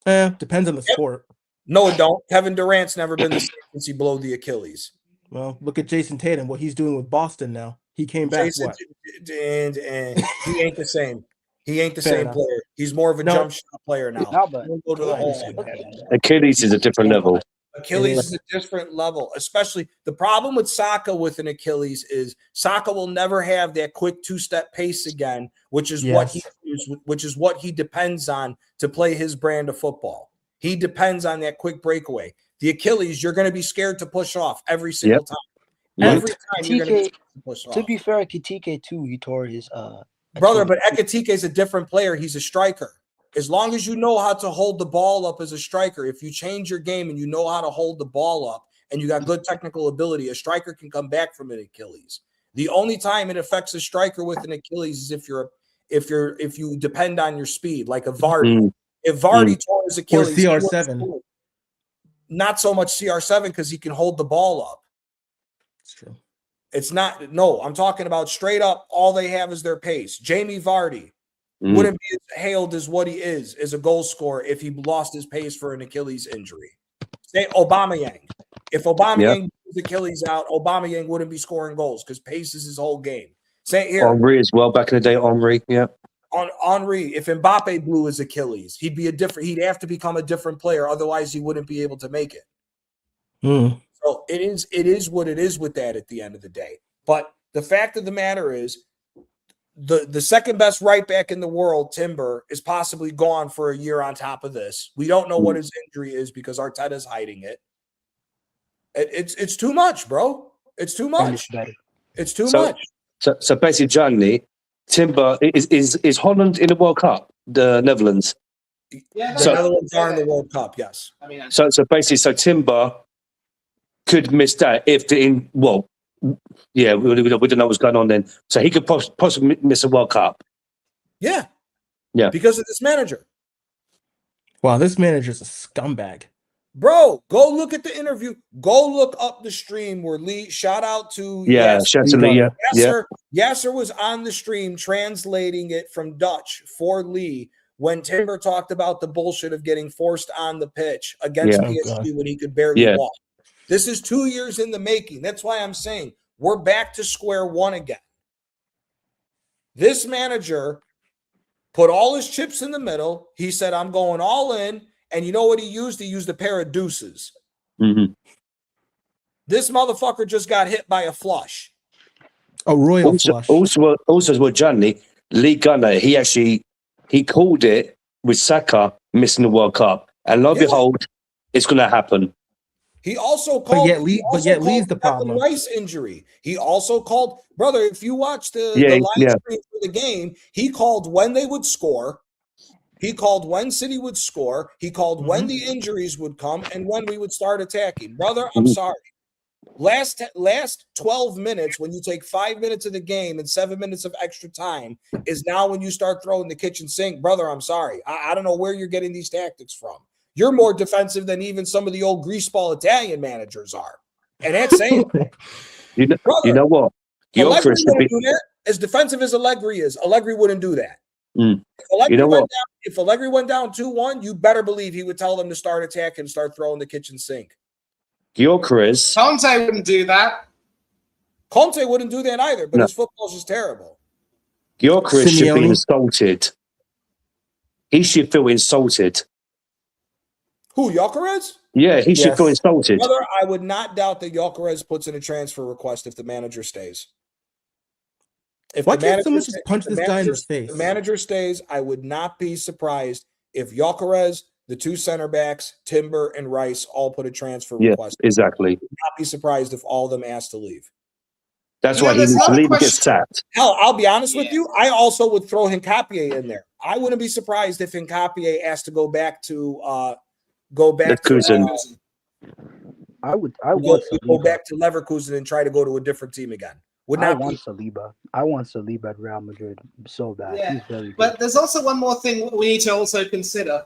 Depends on the sport. No, it don't. Kevin Durant's never been the same since he blew the Achilles. Well, look at Jason Tatum, what he's doing with Boston now. He came back, Jason, and he ain't the same. He ain't the same player. He's more of a jump shot player now. No, We'll go to the hole. Achilles is a different level. Achilles is a different level, especially the problem with Saka with an Achilles is Saka will never have that quick 2-step pace again, which is what he depends on to play his brand of football. He depends on that quick breakaway. The Achilles, you're going to be scared to push off every single time. Every time you're going to be push off. To be fair, Ekitike too, he tore his brother, but Ekitike is a different player. He's a striker. As long as you know how to hold the ball up as a striker, if you change your game and you know how to hold the ball up and you got good technical ability, a striker can come back from an Achilles. The only time it affects a striker with an Achilles is if you depend on your speed, like a Vardy. If Vardy tore his Achilles, or CR7. Not so much CR7 because he can hold the ball up. It's true. It's not. No, I'm talking about straight up. All they have is their pace. Jamie Vardy wouldn't be as hailed as what he is as a goal scorer if he lost his pace for an Achilles injury. Say Aubameyang. If Aubameyang took his Achilles out, Aubameyang wouldn't be scoring goals because pace is his whole game. Say here. Henry as well. Back in the day, Henry. Yeah. On Henry, if Mbappe blew his Achilles, he'd have to become a different player. Otherwise, he wouldn't be able to make it. So it is what it is with that at the end of the day. But the fact of the matter is the second best right back in the world, Timber, is possibly gone for a year on top of this. We don't know what his injury is because Arteta's hiding it. It's too much, bro. It's too much. It's too much. So basically, Johnny, Timber is Holland in the World Cup, the Netherlands. Yeah, the Netherlands are in the World Cup, yes. I mean, so basically, Timber could miss that if we don't know what's going on then. So he could possibly miss a World Cup. Yeah. Yeah. Because of this manager. Wow, this manager's a scumbag. Bro, go look at the interview. Go look up the stream where Lee, shout out to Yasser. Yasser was on the stream translating it from Dutch for Lee when Timber talked about the bullshit of getting forced on the pitch against PSG when he could barely walk. This is 2 years in the making. That's why I'm saying we're back to square one again. This manager put all his chips in the middle. He said, I'm going all in. And you know what he used? He used a pair of deuces. Mm-hmm. This motherfucker just got hit by a flush. A royal flush. Also as well, Johnny, Lee Gunner, he called it with Saka missing the World Cup. And lo and behold, it's going to happen. He also called. But yet Lee's the problem. Rice injury. He also called, brother. If you watch the live stream for the game, he called when they would score. He called when City would score. He called when the injuries would come and when we would start attacking. Brother, I'm sorry. Last 12 minutes, when you take 5 minutes of the game and 7 minutes of extra time, is now when you start throwing the kitchen sink. Brother, I'm sorry. I don't know where you're getting these tactics from. You're more defensive than even some of the old greaseball Italian managers are. And that's saying you know what? Allegri wouldn't do that. As defensive as Allegri is, Allegri wouldn't do that. If Allegri went down 2-1, you better believe he would tell them to start attacking and start throwing the kitchen sink. Gyökeres. Conte wouldn't do that. Conte wouldn't do that either, but his football's just terrible. Gyökeres should be insulted. He should feel insulted. Who, Gyökeres? Yeah, he should feel insulted. Brother, I would not doubt that Gyökeres puts in a transfer request if the manager stays. Why can't someone just punch this guy in the face? If the manager stays, I would not be surprised if Gyökeres, the two center backs, Timber and Rice, all put a transfer request. Exactly. I would not be surprised if all of them asked to leave. That's why he needs to leave and get sacked. Hell, I'll be honest with you. I also would throw Hincapié in there. I wouldn't be surprised if Hincapié asked to go back to Leverkusen. I would go back to Leverkusen and try to go to a different team again. I want Saliba at Real Madrid so bad. Yeah. He's very good. But there's also one more thing we need to also consider.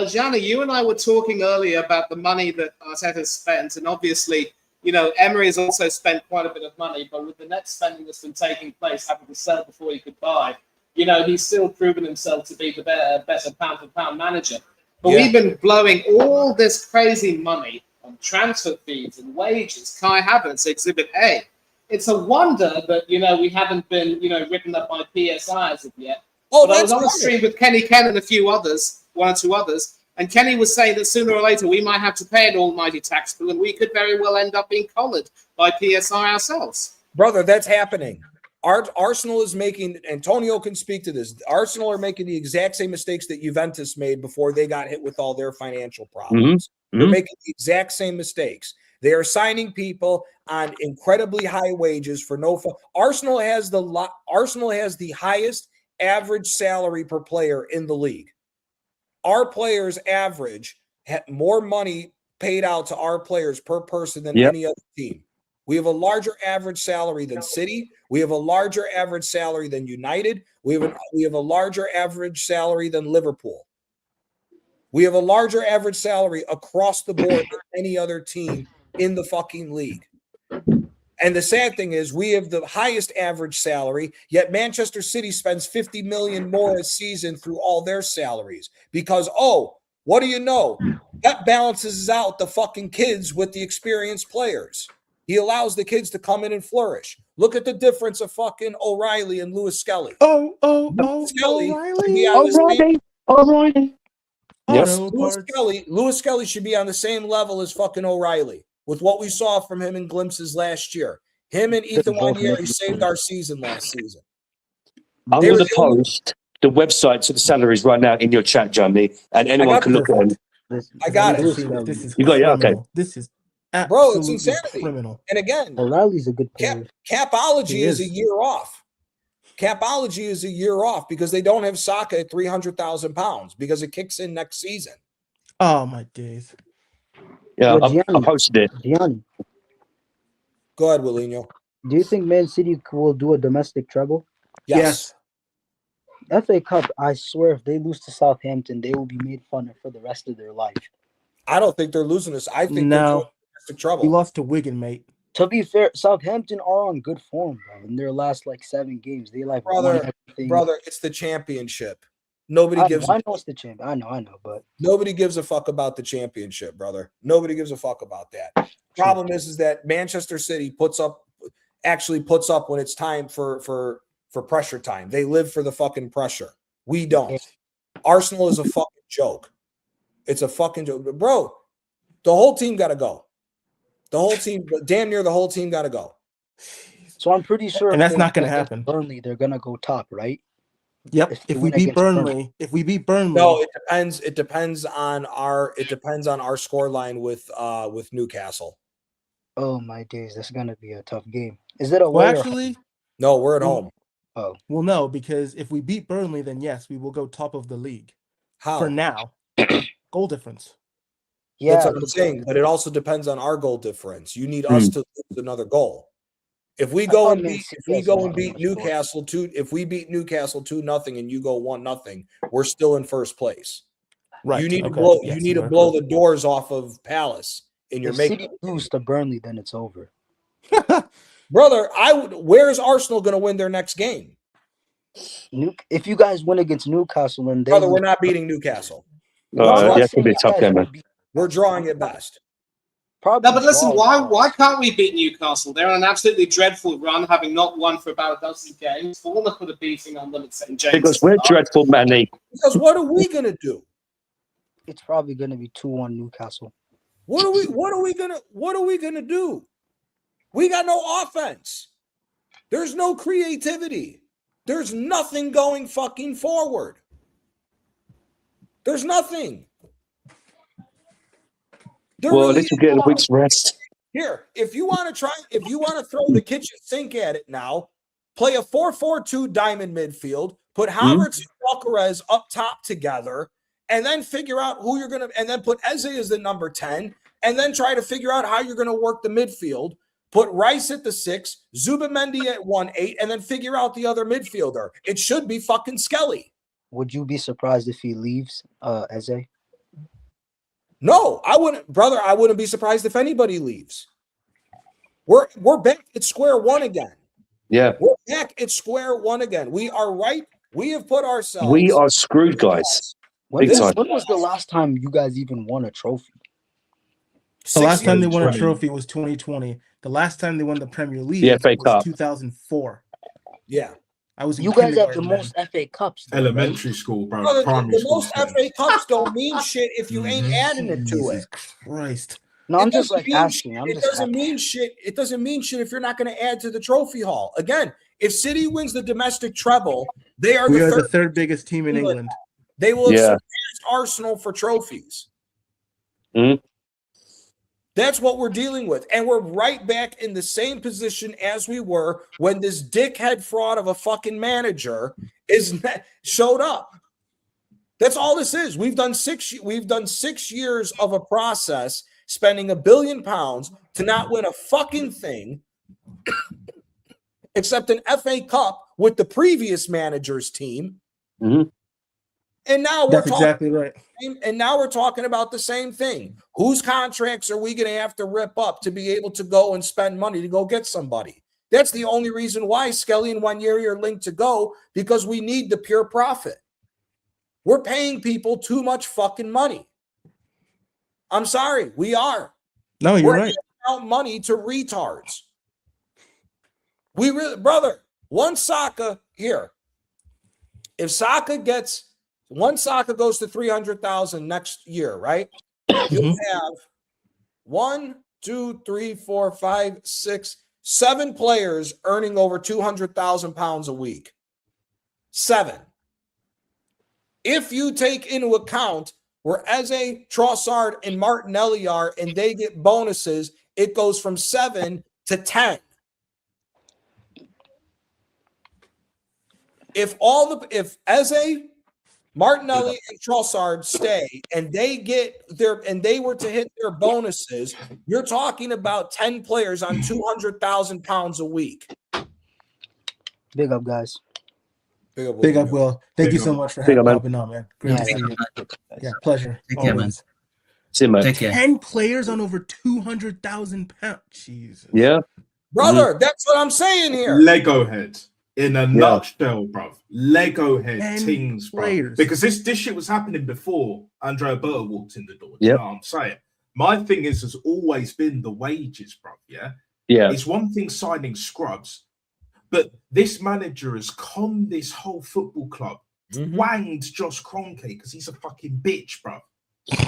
Gianni, you and I were talking earlier about the money that Arteta spent, and obviously, Emery has also spent quite a bit of money, but with the net spending that's been taking place, having to sell before he could buy, he's still proven himself to be the better pound-for-pound manager. But we've been blowing all this crazy money on transfer fees and wages. Kai Havertz, Exhibit A. It's a wonder that, we haven't been, written up by PSI as of yet. Oh, but I was on the stream with Kenny Ken and one or two others, and Kenny was saying that sooner or later we might have to pay an almighty tax bill, and we could very well end up being collared by PSI ourselves. Brother, that's happening. Arsenal is making, Antonio can speak to this, Arsenal are making the exact same mistakes that Juventus made before they got hit with all their financial problems. They're making the exact same mistakes. They are signing people on incredibly high wages for no fun. Arsenal has the highest average salary per player in the league. Our players average more money paid out to our players per person than any other team. We have a larger average salary than City. We have a larger average salary than United. We have a larger average salary than Liverpool. We have a larger average salary across the board than any other team in the fucking league. And the sad thing is we have the highest average salary, yet Manchester City spends 50 million more a season through all their salaries because, what do you know? That balances out the fucking kids with the experienced players. He allows the kids to come in and flourish. Look at the difference of fucking O'Reilly and Lewis Skelly. O'Reilly. Yes. Lewis Skelly should be on the same level as fucking O'Reilly with what we saw from him in glimpses last year. Him and Ethan Wanieri saved our season last season. I'm going to post the website to the salaries right now in your chat, Johnny, and anyone can look at them. I got it. This is okay. This is bro, it's insanity. Criminal. And again, O'Reilly's a good player. Capology is a year off. Capology is a year off because they don't have Saka at 300,000 pounds because it kicks in next season. Oh my days. Yeah, I posted it. Gianni, go ahead, Willino. Do you think Man City will do a domestic treble? Yes. FA Cup, I swear, if they lose to Southampton, they will be made fun of for the rest of their life. I don't think they're losing this. I think they're doing domestic trouble. We lost to Wigan, mate. To be fair, Southampton are on good form, bro. In their last 7 games, they won everything. Brother, it's the championship. Nobody gives. I know it's the champ. I know, but nobody gives a fuck about the championship, brother. Nobody gives a fuck about that. Problem is that Manchester City puts up when it's time for pressure time. They live for the fucking pressure. We don't. Arsenal is a fucking joke. It's a fucking joke. Bro, the whole team got to go. The whole team, damn near the whole team got to go. So I'm pretty sure, And that's not going to happen. Burnley, they're going to go top, right? Yep. If we beat Burnley, no, it depends. It depends on our score line with Newcastle. Oh my days, that's going to be a tough game. Is it a well, actually? No, we're at home. Oh, well, no, because if we beat Burnley, then yes, we will go top of the league. How? For now, goal difference. Yeah, that's what I'm saying. But it also depends on our goal difference. You need us to lose another goal. If we go and beat Newcastle 2-0, and you go 1-0, we're still in first place. Right. You need to blow. Yes, you need to blow the doors off of Palace in your make. If City lose to Burnley, then it's over. Brother, where's Arsenal going to win their next game? If you guys win against Newcastle, and brother, we're not beating Newcastle. Yeah, could be a tough game, man. We're drawing at best. Probably no, but listen, why can't we beat Newcastle? They're on an absolutely dreadful run, having not won for about a dozen games. Former put a beating on them at St. James. Because we're dreadful, Manny. Because what are we going to do? It's probably going to be 2-1 Newcastle. What are we going to do? We got no offense. There's no creativity. There's nothing going fucking forward. There's nothing. Well, at least we're getting a week's rest. Here, if you want to throw the kitchen sink at it now, play a 4-4-2 diamond midfield, put Havertz and Alcaraz up top together, and then figure out who you're going to, and then put Eze as the number 10, and then try to figure out how you're going to work the midfield. Put Rice at the 6, Zubimendi at 1-8, and then figure out the other midfielder. It should be fucking Skelly. Would you be surprised if he leaves, Eze? No, I wouldn't, brother. I wouldn't be surprised if anybody leaves. We're back at square one again. Yeah, we're back at square one again. We are right. We have put ourselves. We are screwed, guys. When was the last time you guys even won a trophy? The last time they won a trophy was 2020. The last time they won the Premier League was 2004. Yeah. You guys have the most FA Cups. Though, elementary school, bro. The most FA Cups don't mean shit if you ain't adding it to it. Christ. No, I'm just like asking. It doesn't mean shit. It doesn't mean shit if you're not going to add to the trophy haul. Again, if City wins the domestic treble, we are the third biggest team in England. They will have surpassed Arsenal for trophies. Mm-hmm. That's what we're dealing with. And we're right back in the same position as we were when this dickhead fraud of a fucking manager showed up. That's all this is. We've done 6 years of a process, spending £1 billion to not win a fucking thing, except an FA Cup with the previous manager's team. Mm-hmm. And now that's exactly right. And now we're talking about the same thing. Whose contracts are we going to have to rip up to be able to go and spend money to go get somebody? That's the only reason why Skelly and Wanyeri are linked to go, because we need the pure profit. We're paying people too much fucking money. I'm sorry, we are. No, you're right. We're out money to retards. We really, brother. One Saka here. If Saka gets. One Saka goes to 300,000 next year, right? You'll have 1, 2, 3, 4, 5, 6, 7 players earning over £200,000 a week. 7. If you take into account where Eze, Trossard, and Martinelli are, and they get bonuses, it goes from 7 to 10. If Eze, Martinelli and Trossard stay and they were to hit their bonuses, you're talking about 10 players on £200,000 a week. Big up, guys. Big up, Will. Thank you so much for helping out, man. Great to see you. Yeah, pleasure. Take care, man. See you, man. 10 players on over £200,000. Jesus. Yeah. Brother, that's what I'm saying here. Lego head. In a nutshell, bruv. Lego head things, bro. Because this shit was happening before Andrea Berta walked in the door. You know what I'm saying? My thing has always been the wages, bruv. Yeah. It's one thing signing scrubs, but this manager has conned this whole football club wanged Josh Kroenke because he's a fucking bitch, bro.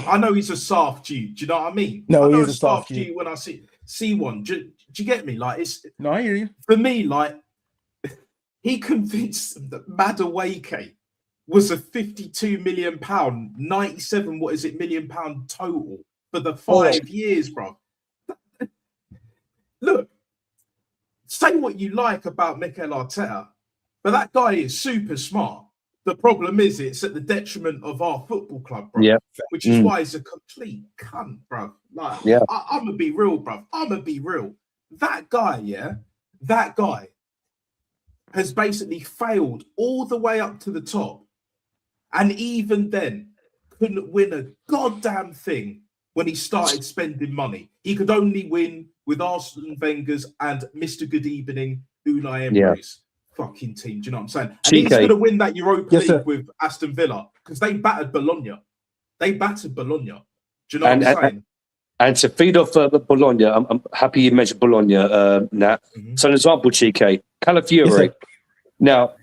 I know he's a soft G. Do you know what I mean? No, I know he is a soft G. when I see one. Do you get me? Like, it's No, I hear you. for me. Like, he convinced them that Madueke was a £52 million, 97 million pound total for the 5 years, bro. Look, say what you like about Mikel Arteta, but that guy is super smart. The problem is it's at the detriment of our football club, bro. Yeah. Which is why he's a complete cunt, bro. Like, Yeah. I'm gonna be real, bro. I'm gonna be real. That guy has basically failed all the way up to the top, and even then couldn't win a goddamn thing when he started spending money. He could only win with Arsene Wenger's and Mr. Good Evening Unai Emery's fucking team. Do you know what I'm saying? And he's going to win that Europa League with Aston Villa because they battered Bologna. Do you know what I'm saying? And to feed off Bologna, I'm happy you mentioned Bologna, Nat. So an example, Chike, Calafiore. Now,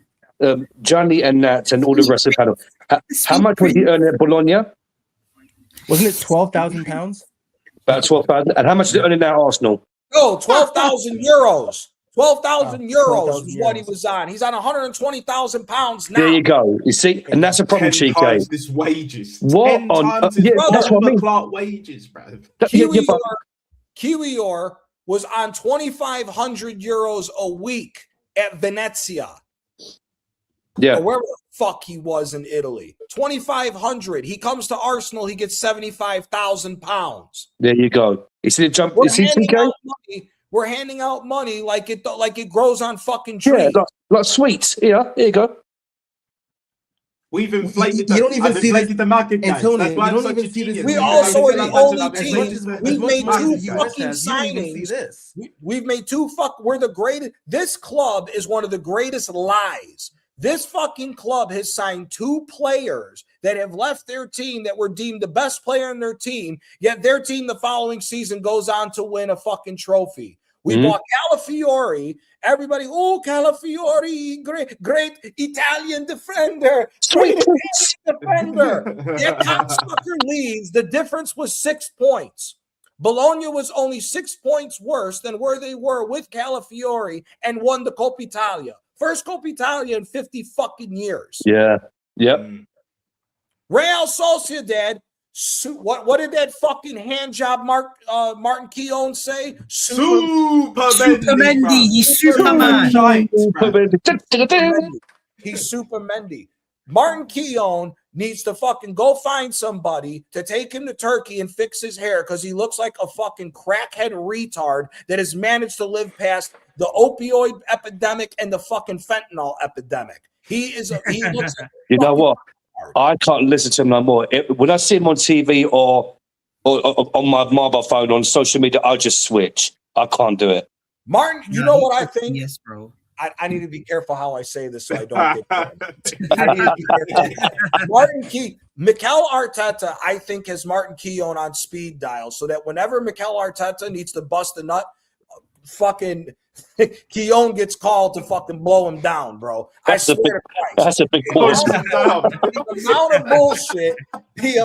Johnny and Nat and all the rest of the panel. How much was he earning at Bologna? Wasn't it £12,000? About 12,000. And how much is he earning now at Arsenal? No, 12,000 euros. 12,000 euros was what he was on. He's on 120,000 pounds now. There you go. You see, and that's a problem, 10 Chike. times his wages. What 10 times his that's what I mean. Clark wages, bro. Kiwior was on 2,500 euros a week at Venezia. Yeah. Or wherever the fuck he was in Italy. 2,500. He comes to Arsenal, he gets 75,000 pounds. There you go. You see the jump? We're handing out money like it grows on fucking trees. Yeah, like sweets. Yeah, there you go. We've inflated you don't even see the market, guys. Antonio, That's why you I'm don't even such a see this. genius. We also are the only As team. We've made money two as the US fucking has, you don't even see signings. this. We've made we're the greatest. This club is one of the greatest lies. This fucking club has signed 2 players that have left their team that were deemed the best player in their team, yet their team the following season goes on to win a fucking trophy. We bought Calafiore. Everybody, Calafiore, great Italian defender. Great Italian defender. That cocksucker leaves. The difference was 6 points. Bologna was only 6 points worse than where they were with Calafiore and won the Coppa Italia. First Coppa Italia in 50 fucking years. Yeah. Yep. Real Sociedad. What did that fucking hand job Martin Keown say? Supermendi. He's Superman. He's Supermendi. Martin Keown needs to fucking go find somebody to take him to Turkey and fix his hair because he looks like a fucking crackhead retard that has managed to live past the opioid epidemic and the fucking fentanyl epidemic. He looks like you know what? I can't listen to him no more. When I see him on TV or on my mobile phone on social media, I just switch. I can't do it. Martin, you know what I think? Yes, bro. I need to be careful how I say this so I don't get I need to be careful. Mikel Arteta, I think, has Martin Keown on speed dial so that whenever Mikel Arteta needs to bust a nut, fucking Keown gets called to fucking blow him down, bro. That's a big voice. The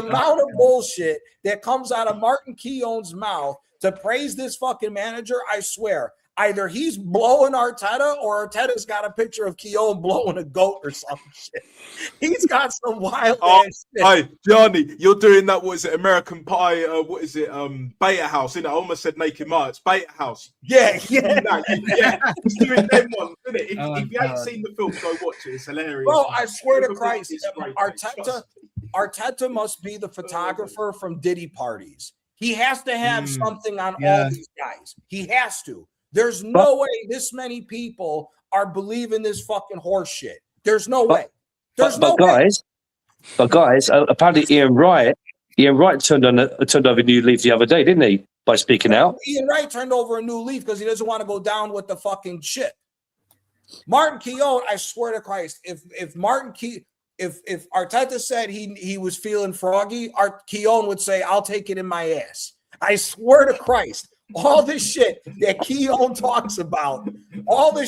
amount of bullshit that comes out of Martin Keown's mouth to praise this fucking manager, I swear. Either he's blowing Arteta or Arteta's got a picture of Keown blowing a goat or some shit. He's got some wild ass shit. Hey, Johnny, you're doing that, what is it, American Pie, Beta House, I almost said Naked Mart, it's Beta House. Yeah. He's doing them ones, isn't it? If you ain't seen the film, go watch it, it's hilarious. Bro, I swear to Christ, Arteta must be the photographer from Diddy parties. He has to have something on all these guys. He has to. There's no way this many people are believing this fucking horse shit. There's no way. There's no way. But guys, apparently Ian Wright turned over a new leaf the other day, didn't he? By speaking out. Ian Wright turned over a new leaf because he doesn't want to go down with the fucking shit. Martin Keown, I swear to Christ, if Arteta said he was feeling froggy, Keown would say, "I'll take it in my ass." I swear to Christ. all the shit that Keown talks about, I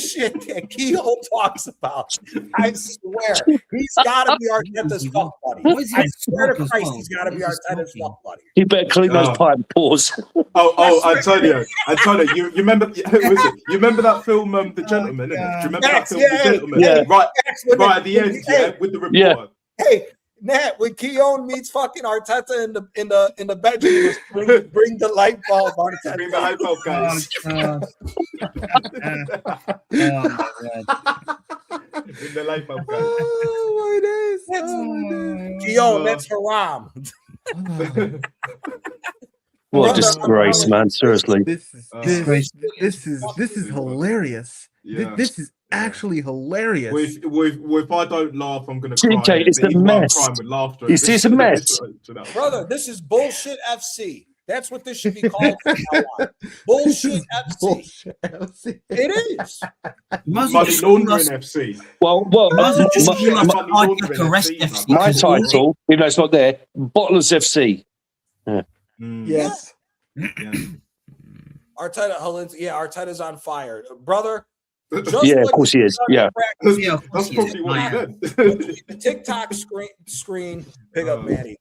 swear, he's got to be Arteta's fuck buddy. I swear to Christ, he's got to be Arteta's fuck buddy. You better clean those pipe pores. Antonio, you remember who was it? You remember that film, The Gentleman? Innit? Do you remember that film, The Gentleman? Yeah. Right at the end, with the reporter. Yeah. Hey, Nat, when Keown meets fucking Arteta in the bedroom, bring the light bulb, Arteta. Bring the light bulb, guys. Bring the light bulb, guys. Oh my days. Keown, that's haram. What a disgrace, man! Seriously. This is hilarious. Yeah. This is actually hilarious. If I don't laugh, I'm gonna cry. TK, it's a mess. Crying with laughter. It's a mess. Brother, this is bullshit FC. That's what this should be called from now on. Bullshit FC. Bullshit FC. It is. Money laundering FC. Well, my title, even though it's not there, Bottlers FC. Yeah. Yes. Yeah. Arteta's on fire, brother. Of course he is. Yeah. That's probably what he did. The TikTok screen, pick up Manny.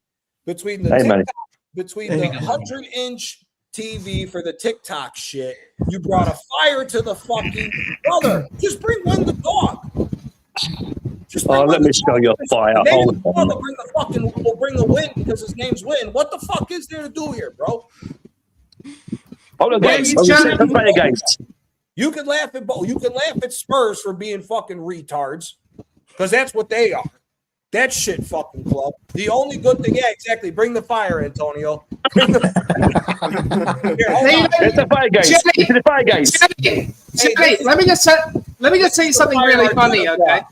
Between the 100-inch TV for the TikTok shit, you brought a fire to the fucking brother. Just bring Win the dog. Let me show you a fire. Hold on. We'll bring the win because his name's Win. What the fuck is there to do here, bro? Hold on, guys. You can laugh at both. You can laugh at Spurs for being fucking retards, because that's what they are. That shit fucking club. The only good thing, exactly. Bring the fire, Antonio. Bring the It's the fire guys. It's the fire guys. Jenny, let me just tell you something really funny, okay?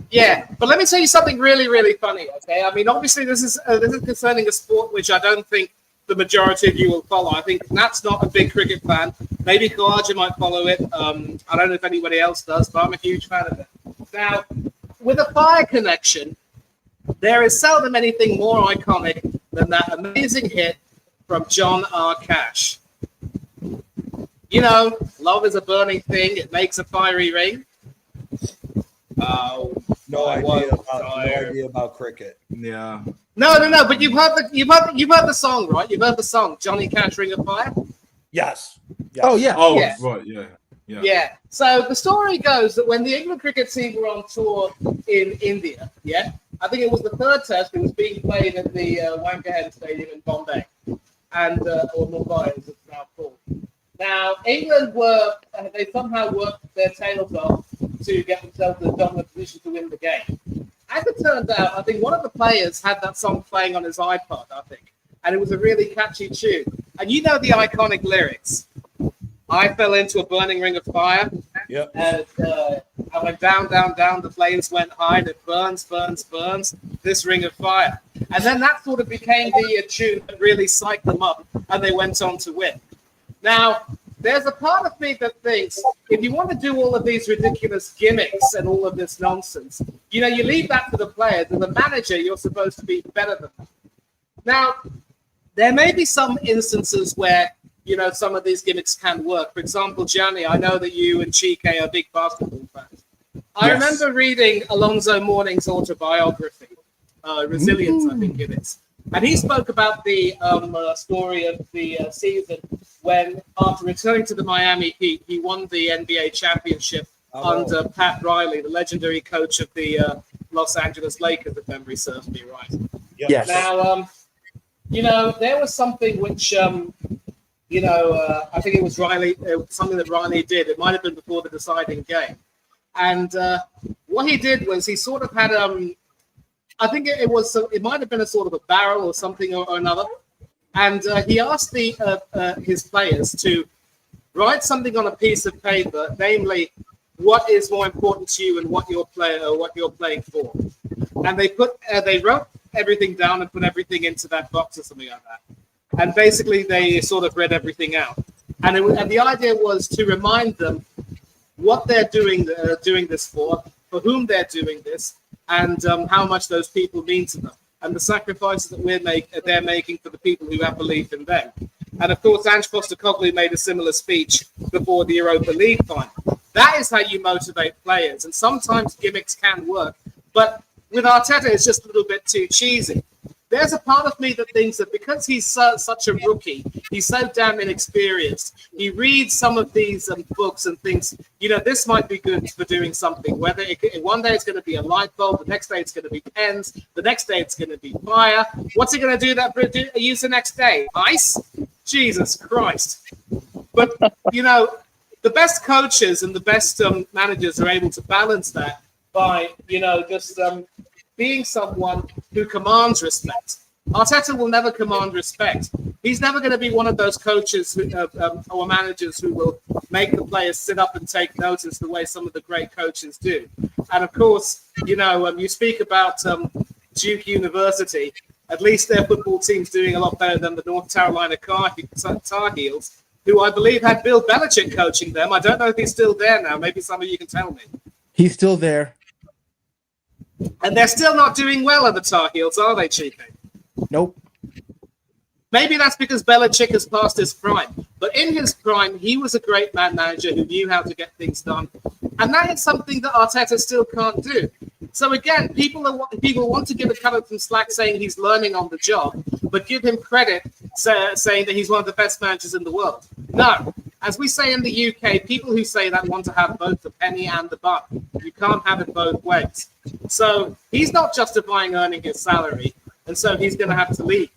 Yeah, but let me tell you something really, really funny, okay? I mean, obviously, this is concerning a sport which I don't think the majority of you will follow. I think Nat's not a big cricket fan. Maybe Kawaja might follow it. I don't know if anybody else does, but I'm a huge fan of it. Now, with a fire connection, there is seldom anything more iconic than that amazing hit from John R. Cash. You know, love is a burning thing. It makes a fiery ring. No idea about cricket. Yeah. No. But you've heard the song, right? You've heard the song, Johnny Cash, Ring of Fire. Yes. Oh yeah. Oh yeah. Right. Yeah. Yeah. So the story goes that when the England cricket team were on tour in India, I think it was the third test. It was being played at the Wankhede Stadium in Bombay, and or Mumbai, as it's now called. Now England they somehow worked their tails off to get themselves in a dominant position to win the game. As it turned out, I think one of the players had that song playing on his iPod, and it was a really catchy tune. And you know the iconic lyrics. I fell into a burning ring of fire. Yep. And I went down, down, down. The flames went high, and it burns, burns, burns. This ring of fire. And then that sort of became the tune that really psyched them up, and they went on to win. Now, there's a part of me that thinks if you want to do all of these ridiculous gimmicks and all of this nonsense, you leave that to the players. As a manager, you're supposed to be better than them. Now, there may be some instances where some of these gimmicks can work. For example, Gianni, I know that you and Chike are big basketball fans. I remember reading Alonzo Mourning's autobiography, Resilience, I think it is. And he spoke about the story of the season when, after returning to the Miami Heat, he won the NBA championship under Pat Riley, the legendary coach of the Los Angeles Lakers, if memory serves me right. Yes. Now, there was something which... I think it was Riley, something that Riley did. It might have been before the deciding game. And what he did was he sort of had, I think it might have been a sort of a barrel or something or another. And he asked his players to write something on a piece of paper, namely, what is more important to you and what you're playing for. And they wrote everything down and put everything into that box or something like that. And basically, they sort of read everything out. And the idea was to remind them what they're doing this for whom they're doing this, and how much those people mean to them, and the sacrifices that they're making for the people who have belief in them. And of course, Ange Postecoglou made a similar speech before the Europa League final. That is how you motivate players. And sometimes gimmicks can work. But with Arteta, it's just a little bit too cheesy. There's a part of me that thinks that because he's such a rookie, he's so damn inexperienced, he reads some of these books and thinks, you know, this might be good for doing something. Whether one day it's going to be a light bulb, the next day it's going to be pens, the next day it's going to be fire. What's he going to use the next day? Ice? Jesus Christ. But, you know, the best coaches and the best managers are able to balance that by, you know, just being someone who commands respect. Arteta will never command respect. He's never going to be one of those coaches or managers who will make the players sit up and take notice the way some of the great coaches do. And of course, you know, you speak about Duke University. At least their football team's doing a lot better than the North Carolina Tar Heels, who I believe had Bill Belichick coaching them. I don't know if he's still there now. Maybe some of you can tell me. He's still there. And they're still not doing well at the Tar Heels, are they, Chico? Nope. Maybe that's because Belichick has passed his prime. But in his prime, he was a great manager who knew how to get things done. And that is something that Arteta still can't do. So again, people want to give a cut some slack saying he's learning on the job, but give him credit saying that he's one of the best managers in the world. No. As we say in the UK, people who say that want to have both the penny and the buck. You can't have it both ways. So he's not justifying earning his salary, and so he's going to have to leave.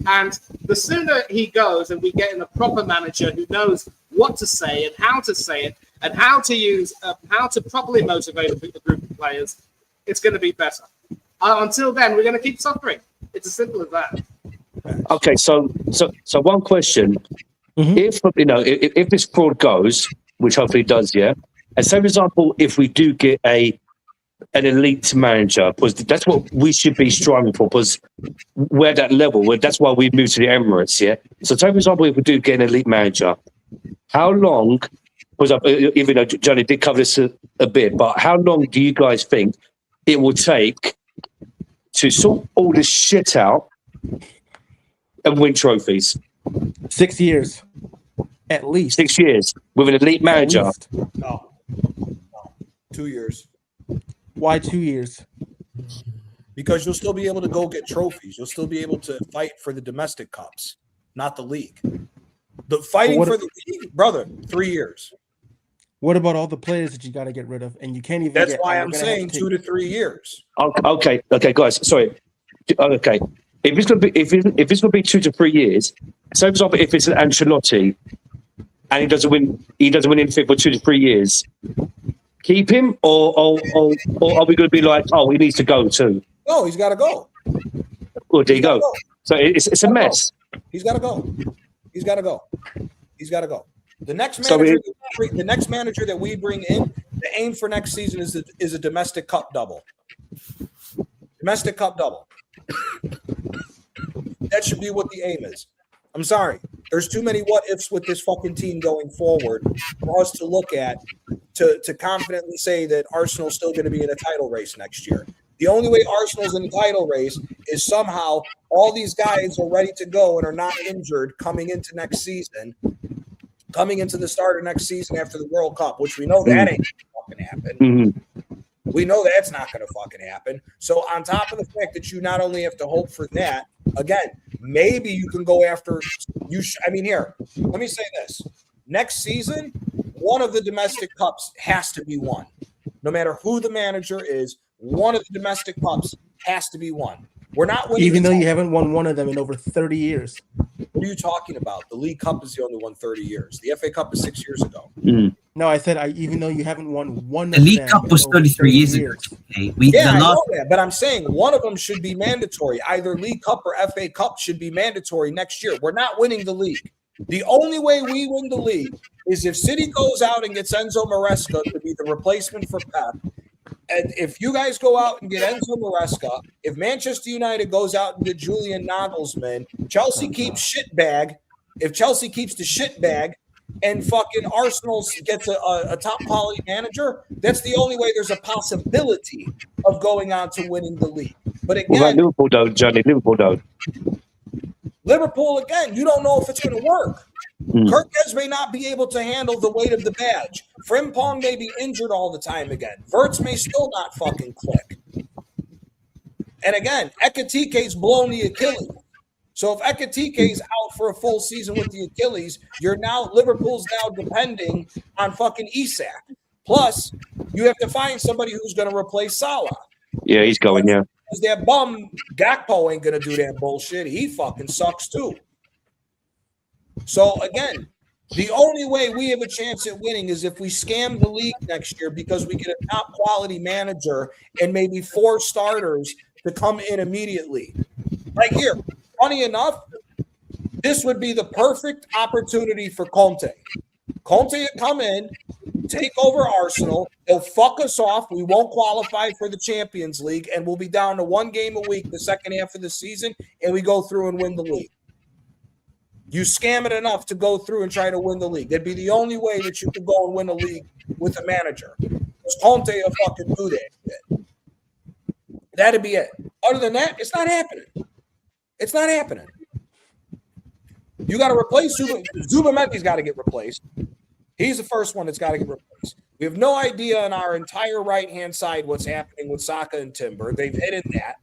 And the sooner he goes and we get in a proper manager who knows what to say and how to say it and how to properly motivate a group of players, it's going to be better. Until then, we're going to keep suffering. It's as simple as that. Okay, so one question. Mm-hmm. If this fraud goes, which hopefully it does, yeah. And say, for example, if we do get an elite manager, because that's what we should be striving for, because we're at that level. That's why we moved to the Emirates, yeah. So, say, for example, if we do get an elite manager, how long? Because even though Johnny did cover this a bit, but how long do you guys think it will take to sort all this shit out and win trophies? 6 years. At least. 6 years with an elite manager. No. 2 years. Why 2 years? Because you'll still be able to go get trophies. You'll still be able to fight for the domestic cups, not the league. The fighting for the league, brother, 3 years. What about all the players that you got to get rid of? And you can't even. That's why I'm saying 2 to 3 years. Okay, guys. Sorry. Okay. If it's gonna be 2 to 3 years, so for example, if it's an Ancelotti and he doesn't win anything for 2 to 3 years, keep him, or are we going to be like, oh, he needs to go too? No, he's got to go. Well, there you go. So it's a mess. He's got to go. He's got to go. He's got to go. The next manager that we bring in, the aim for next season is a domestic cup double. Domestic cup double. That should be what the aim is. I'm sorry. There's too many what ifs with this fucking team going forward for us to look at to confidently say that Arsenal's still going to be in a title race next year. The only way Arsenal's in the title race is somehow all these guys are ready to go and are not injured coming into next season, coming into the start of next season after the World Cup, which we know that ain't fucking happen. Mm-hmm. We know that's not going to fucking happen. So on top of the fact that you not only have to hope for that, again, maybe you can go after here, let me say this. Next season, one of the domestic cups has to be won. No matter who the manager is, one of the domestic cups has to be won. We're not winning. Even though you haven't won one of them in over 30 years. What are you talking about? The League Cup is the only one 30 years. The FA Cup is 6 years ago. Mm. No, I said even though you haven't won one. The League Cup was 33 years ago. Okay? I know that, but I'm saying one of them should be mandatory. Either League Cup or FA Cup should be mandatory next year. We're not winning the league. The only way we win the league is if City goes out and gets Enzo Maresca to be the replacement for Pep. And if you guys go out and get Enzo Maresca, if Manchester United goes out and get Julian Nagelsmann, Chelsea keeps shitbag. If Chelsea keeps the shitbag and fucking Arsenal gets a top quality manager, that's the only way there's a possibility of going on to winning the league. But again, what about Liverpool, though, Johnny? Liverpool, though. Liverpool, again, you don't know if it's going to work. Kirkes may not be able to handle the weight of the badge. Frimpong may be injured all the time again. Verts may still not fucking click. And again, Ekatike's blown the Achilles. So if Ekatike's out for a full season with the Achilles, Liverpool's now depending on fucking Isak. Plus, you have to find somebody who's going to replace Salah. Yeah, he's going, yeah. Because that bum Gakpo ain't going to do that bullshit. He fucking sucks too. So again, the only way we have a chance at winning is if we scam the league next year because we get a top quality manager and maybe 4 starters to come in immediately. Like here, funny enough, this would be the perfect opportunity for Conte. Conte would come in, take over Arsenal. He'll fuck us off. We won't qualify for the Champions League, and we'll be down to 1 game a week the second half of the season, and we go through and win the league. You scam it enough to go through and try to win the league. That'd be the only way that you could go and win a league with a manager. Because Conte will fucking do that shit. That'd be it. Other than that, it's not happening. It's not happening. You got to replace Zubamendi's got to get replaced. He's the first one that's got to get replaced. We have no idea on our entire right-hand side what's happening with Saka and Timber. They've hidden that.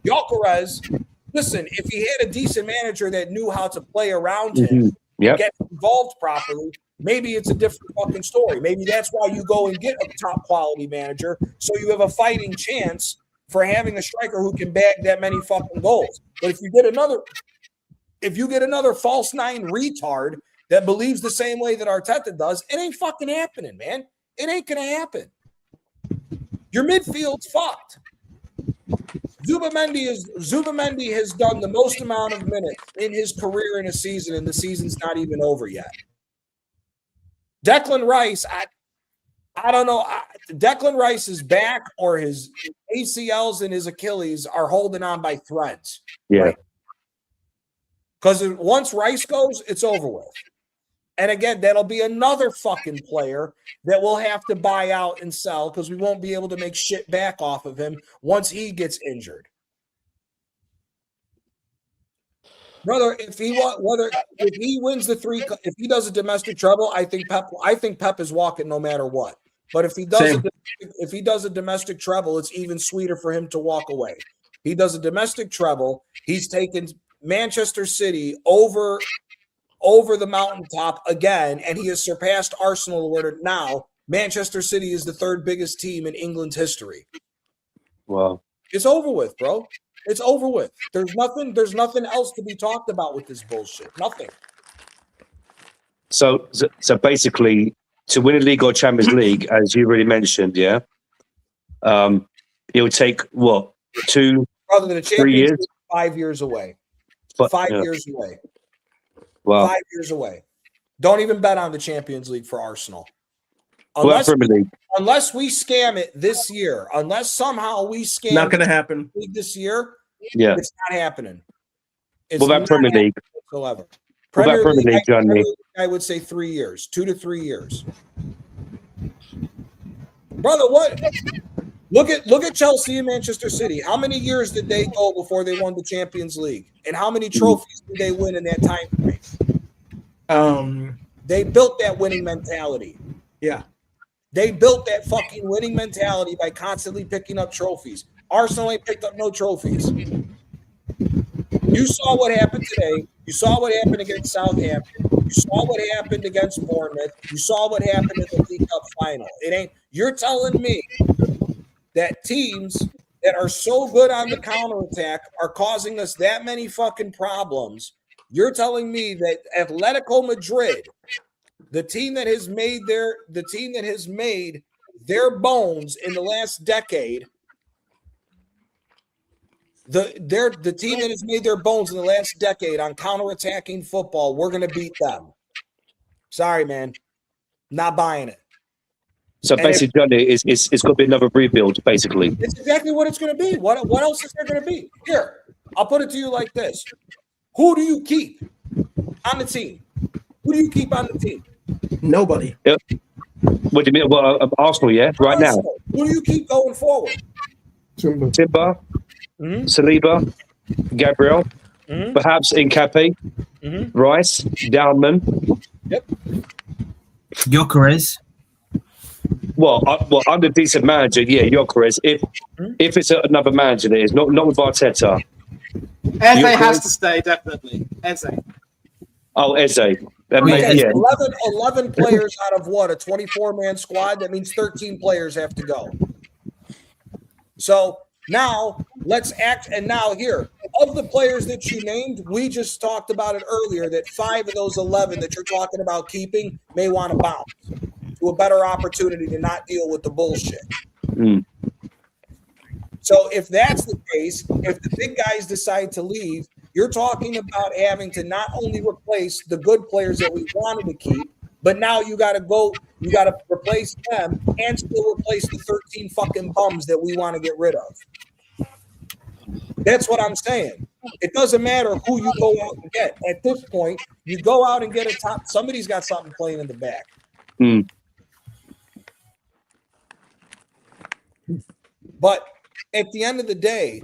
Gyökeres, listen, if he had a decent manager that knew how to play around him, get involved properly, maybe it's a different fucking story. Maybe that's why you go and get a top-quality manager, so you have a fighting chance for having a striker who can bag that many fucking goals. But if you get another false 9 retard that believes the same way that Arteta does, it ain't fucking happening, man. It ain't gonna happen. Your midfield's fucked. Zubamendi has done the most amount of minutes in his career in a season, and the season's not even over yet. Declan Rice, I don't know. Declan Rice is back, or his ACLs and his Achilles are holding on by threads. Yeah. Because once Rice goes, it's over with. And again, that'll be another fucking player that we'll have to buy out and sell because we won't be able to make shit back off of him once he gets injured. Brother, if he wins the 3, if he does a domestic treble, I think Pep is walking no matter what. But if he does a domestic treble, it's even sweeter for him to walk away. He does a domestic treble. He's taken Manchester City over the mountaintop again, and he has surpassed Arsenal, where now Manchester City is the 3rd biggest team in England's history. Wow. It's over with, bro. It's over with. There's nothing else to be talked about with this bullshit. Nothing. So basically, to win a league or Champions League, as you already mentioned, it would take what, 2, Rather than a 3 Champions years? League, 5 years away. But, 5 years away. Wow. 5 years away. Don't even bet on the Champions League for Arsenal. Unless we scam it this year, unless somehow we scam not going to happen this year, it's not happening. What about Premier League? Whatsoever. What about Premier League, Johnny? I would say 3 years, 2 to 3 years. Brother, what? Look at Chelsea and Manchester City. How many years did they go before they won the Champions League? And how many trophies did they win in that time frame? They built that winning mentality. Yeah. They built that fucking winning mentality by constantly picking up trophies. Arsenal ain't picked up no trophies. You saw what happened today. You saw what happened against Southampton. You saw what happened against Bournemouth. You saw what happened in the League Cup final. You're telling me that teams that are so good on the counterattack are causing us that many fucking problems. You're telling me that Atletico Madrid, the team that has made their bones in the last decade, the team that has made their bones in the last decade on counterattacking football, we're going to beat them. Sorry, man. Not buying it. So basically, Johnny, it's going to be another rebuild, basically. It's exactly what it's going to be. What else is there going to be? Here, I'll put it to you like this. Who do you keep on the team? Who do you keep on the team? Nobody. What do you mean? Well, Arsenal, yeah? Right now. Who do you keep going forward? Timber, Saliba, Gabriel. perhaps Incapi, Rice, Downman. Gyökeres. Well, under decent manager, yeah, Gyökeres. If it's another manager, that is not with Arteta. Eze has to stay, definitely. Eze. Oh, Eze. Eze. 11 players out of what, a 24-man squad? That means 13 players have to go. So now let's act. And now here, of the players that you named, we just talked about it earlier that 5 of those 11 that you're talking about keeping may want to bounce to a better opportunity to not deal with the bullshit. So if that's the case, if the big guys decide to leave, you're talking about having to not only replace the good players that we wanted to keep, but now you got to replace them and still replace the 13 fucking bums that we want to get rid of. That's what I'm saying. It doesn't matter who you go out and get. At this point, you go out and get a top. Somebody's got something playing in the back. But at the end of the day,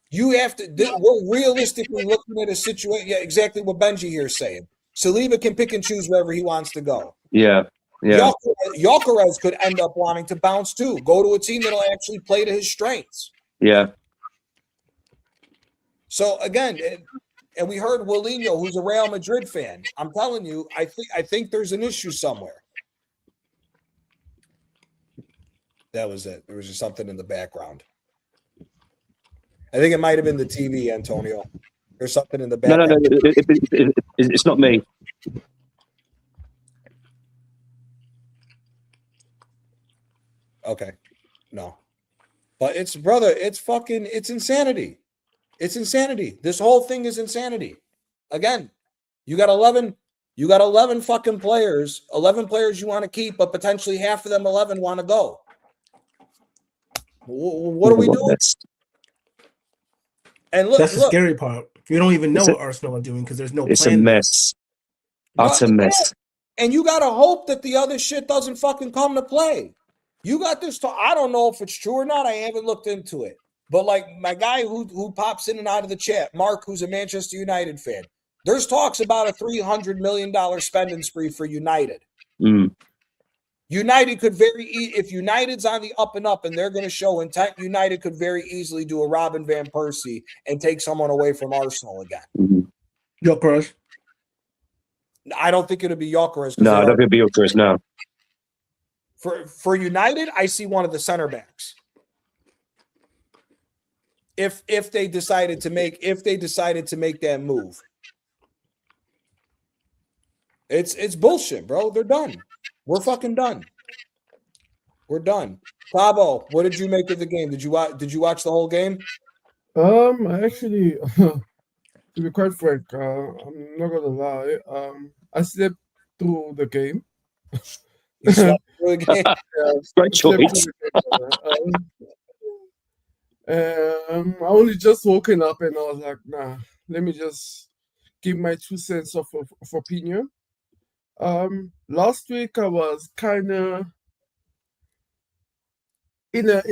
you have to. We're realistically looking at a situation. Yeah, exactly what Benji here is saying. Saliba can pick and choose wherever he wants to go. Yeah. Gyökeres could end up wanting to bounce too. Go to a team that'll actually play to his strengths. Yeah. So again, and we heard Willinho, who's a Real Madrid fan. I'm telling you, I think there's an issue somewhere. That was it. There was just something in the background. I think it might have been the TV, Antonio. There's something in the background. No. It's not me. Okay. No. But it's insanity. It's insanity. This whole thing is insanity. Again, you got 11 fucking players, 11 players you want to keep, but potentially half of them 11 want to go. What are we doing? And look, that's the scary part. You don't even know what Arsenal are doing because there's no It's plan. a mess. Utter mess. And you got to hope that the other shit doesn't fucking come to play. You got this talk. I don't know if it's true or not. I haven't looked into it. But like my guy who pops in and out of the chat, Mark, who's a Manchester United fan, there's talks about a $300 million spending spree for United. United could if United's on the up and up and they're going to show intent, United could very easily do a Robin Van Persie and take someone away from Arsenal again. Gyökeres. I don't think it'll be Gyökeres. No, I don't think it'll be Gyökeres. No. For United, I see one of the center backs. If they decided to make that move, it's bullshit, bro. They're done. We're fucking done. We're done. Pablo, what did you make of the game? Did you watch the whole game? Actually, to be quite frank, I'm not gonna lie. I slept through the game. You slept through the game? Great choice. I only just woken up and I was like, nah, let me just give my 2 cents of opinion. Last week I was kind of in a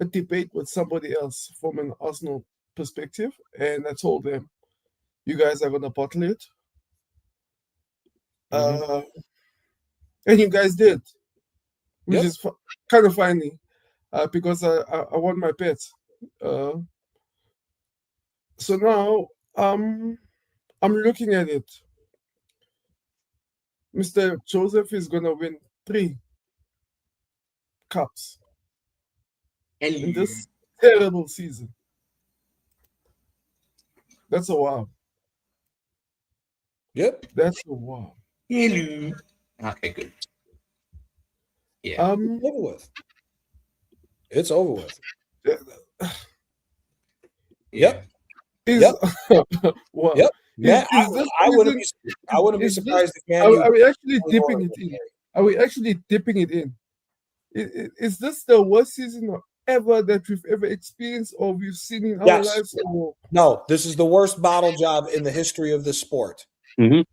debate with somebody else from an Arsenal perspective, and I told them, you guys are gonna bottle it. And you guys did, which is kind of funny. Because I won my bet. So now I'm looking at it. Mr. Joseph is gonna win 3 cups in this terrible season. That's a wow. Yep. That's a wow. Okay, good. Yeah. It's over with. It's over with. Yep. Wow. Yep. Yeah, I wouldn't be surprised if Man U. Are we actually dipping it in? Are we actually dipping it in? Is this the worst season ever that we've ever experienced or we've seen in our lives? No, this is the worst bottle job in the history of the sport. This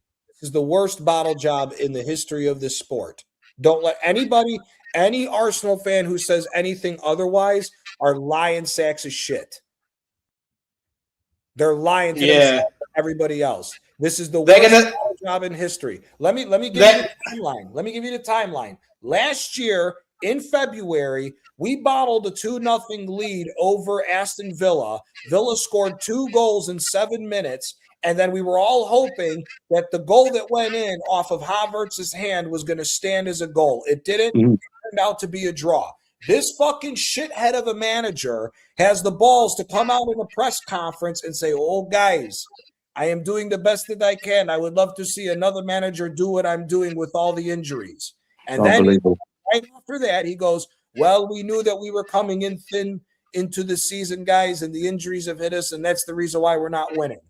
is the worst bottle job in the history of this sport. Don't let any Arsenal fan who says anything otherwise are lying sacks of shit. They're lying to Yeah. themselves and everybody else. This is the They're worst gonna- job in history. Let me give you the timeline. Let me give you the timeline. Last year in February, we bottled a 2-0 lead over Aston Villa. Villa scored 2 goals in 7 minutes, and then we were all hoping that the goal that went in off of Havertz's hand was going to stand as a goal. It didn't. Mhm. It turned out to be a draw. This fucking shithead of a manager has the balls to come out in a press conference and say, "Oh, guys, I am doing the best that I can. I would love to see another manager do what I'm doing with all the injuries." And then Unbelievable. right after that, he goes, "Well, we knew that we were coming in thin into the season, guys, and the injuries have hit us, and that's the reason why we're not winning."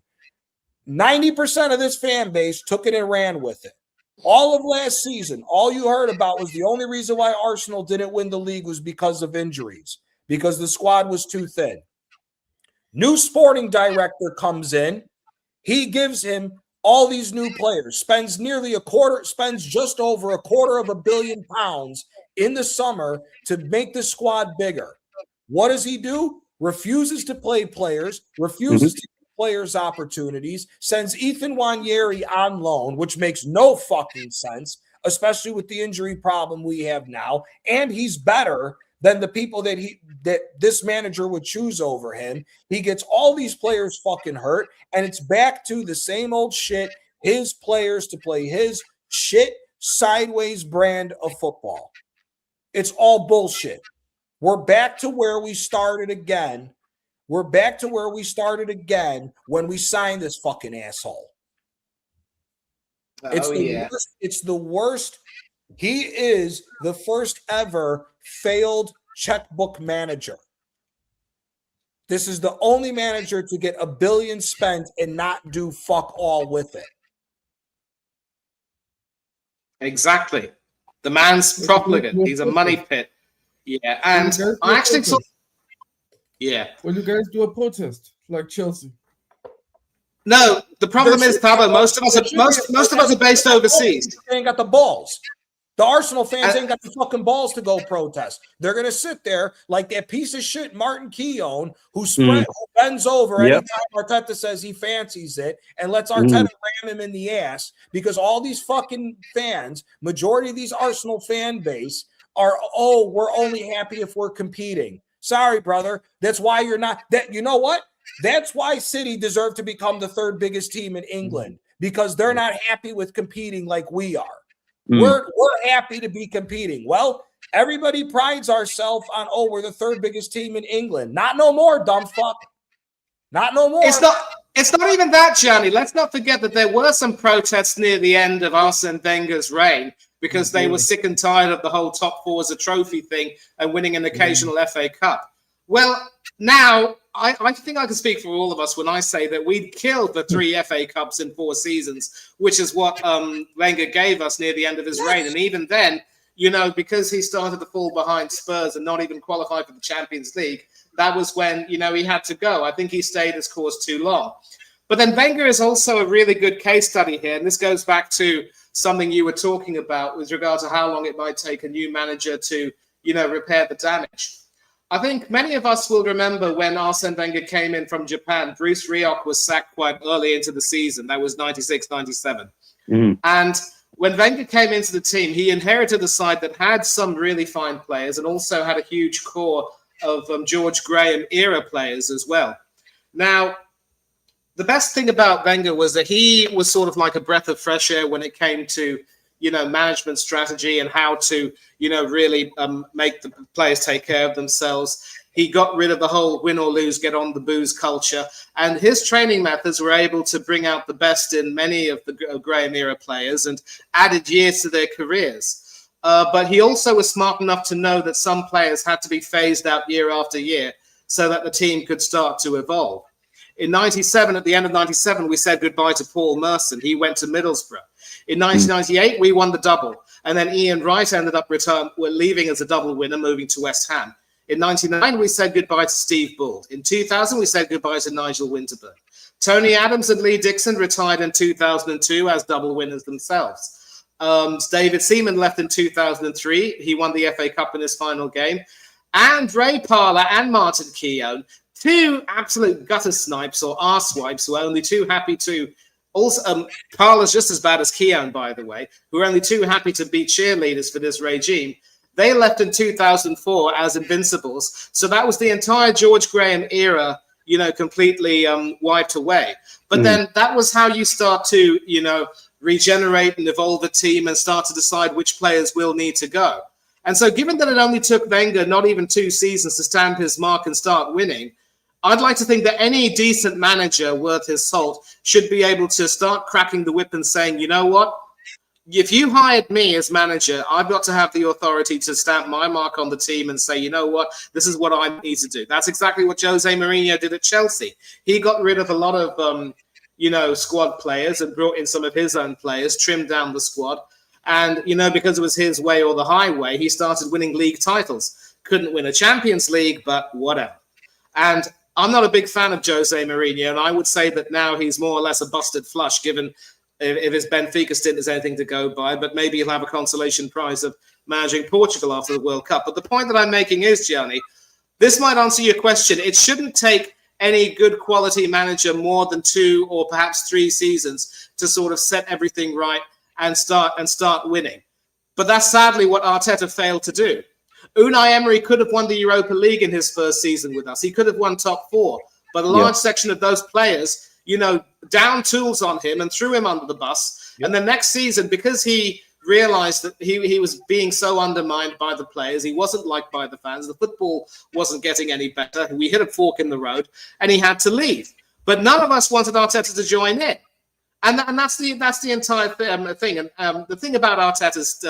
90% of this fan base took it and ran with it. All of last season, all you heard about was the only reason why Arsenal didn't win the league was because of injuries, because the squad was too thin. New sporting director comes in. He gives him all these new players, spends just over £250 million in the summer to make the squad bigger. What does he do? Refuses to play players, refuses to give players opportunities, sends Ethan Nwaneri on loan, which makes no fucking sense, especially with the injury problem we have now. And he's better than the people that this manager would choose over him. He gets all these players fucking hurt, and it's back to the same old shit, his players to play his shit sideways brand of football. It's all bullshit. We're back to where we started again. We're back to where we started again when we signed this fucking asshole. It's the worst. He is the first ever failed checkbook manager. This is the only manager to get $1 billion spent and not do fuck all with it. Exactly. The man's profligate. He's a money pit. Yeah, and I actually saw. Yeah. Will you guys do a protest like Chelsea? No, the problem is, Pablo, most of us are based overseas. They ain't got the balls. The Arsenal fans ain't got the fucking balls to go protest. They're going to sit there like that piece of shit Martin Keown who bends over anytime Arteta says he fancies it and lets Arteta ram him in the ass, because all these fucking fans, majority of these Arsenal fan base are, "Oh, we're only happy if we're competing." Sorry, brother. That's why you're not. That, you know what? That's why City deserve to become the 3rd biggest team in England, because they're not happy with competing like we are. We're happy to be competing. Well, everybody prides ourselves on, "Oh, we're the 3rd biggest team in England." Not no more, dumb fuck. Not no more. It's not even that, Johnny. Let's not forget that there were some protests near the end of Arsene Wenger's reign, because they were sick and tired of the whole top 4 as a trophy thing and winning an occasional FA Cup. Well, now I think I can speak for all of us when I say that we killed the 3 FA Cups in 4 seasons, which is what Wenger gave us near the end of his reign. And even then, because he started to fall behind Spurs and not even qualify for the Champions League, that was when, he had to go. I think he stayed his course too long. But then Wenger is also a really good case study here. And this goes back to something you were talking about with regard to how long it might take a new manager to, repair the damage. I think many of us will remember when Arsene Wenger came in from Japan, Bruce Rioch was sacked quite early into the season. That was 96, 97. And when Wenger came into the team, he inherited a side that had some really fine players and also had a huge core of George Graham era players as well. Now, the best thing about Wenger was that he was sort of like a breath of fresh air when it came to, management strategy and how to, really make the players take care of themselves. He got rid of the whole win or lose, get on the booze culture. And his training methods were able to bring out the best in many of the Graham era players and added years to their careers. But he also was smart enough to know that some players had to be phased out year after year so that the team could start to evolve. In 97, at the end of 97, we said goodbye to Paul Merson. He went to Middlesbrough. In 1998, we won the double. And then Ian Wright ended up leaving as a double winner, moving to West Ham. In 99, we said goodbye to Steve Bull. In 2000, we said goodbye to Nigel Winterburn. Tony Adams and Lee Dixon retired in 2002 as double winners themselves. David Seaman left in 2003. He won the FA Cup in his final game. And Ray Parlour and Martin Keown two absolute gutter snipes or arse-wipes who are only too happy to also Carla's just as bad as Keown, by the way, who are only too happy to be cheerleaders for this regime. They left in 2004 as invincibles. So that was the entire George Graham era, completely wiped away. But then that was how you start to, regenerate and evolve a team and start to decide which players will need to go. And so given that it only took Wenger not even 2 seasons to stamp his mark and start winning, I'd like to think that any decent manager worth his salt should be able to start cracking the whip and saying, you know what? If you hired me as manager, I've got to have the authority to stamp my mark on the team and say, you know what, this is what I need to do. That's exactly what Jose Mourinho did at Chelsea. He got rid of a lot of, squad players and brought in some of his own players, trimmed down the squad. And, because it was his way or the highway, he started winning league titles. Couldn't win a Champions League, but whatever. And I'm not a big fan of Jose Mourinho, and I would say that now he's more or less a busted flush, given if his Benfica stint is anything to go by, but maybe he'll have a consolation prize of managing Portugal after the World Cup. But the point that I'm making is, Gianni, this might answer your question. It shouldn't take any good quality manager more than 2 or perhaps 3 seasons to sort of set everything right and start winning. But that's sadly what Arteta failed to do. Unai Emery could have won the Europa League in his first season with us. He could have won top 4. But a large section of those players, down tools on him and threw him under the bus. And the next season, because he realized that he was being so undermined by the players, he wasn't liked by the fans, the football wasn't getting any better, we hit a fork in the road, and he had to leave. But none of us wanted Arteta to join in. And that's the entire thing. And the thing about Arteta's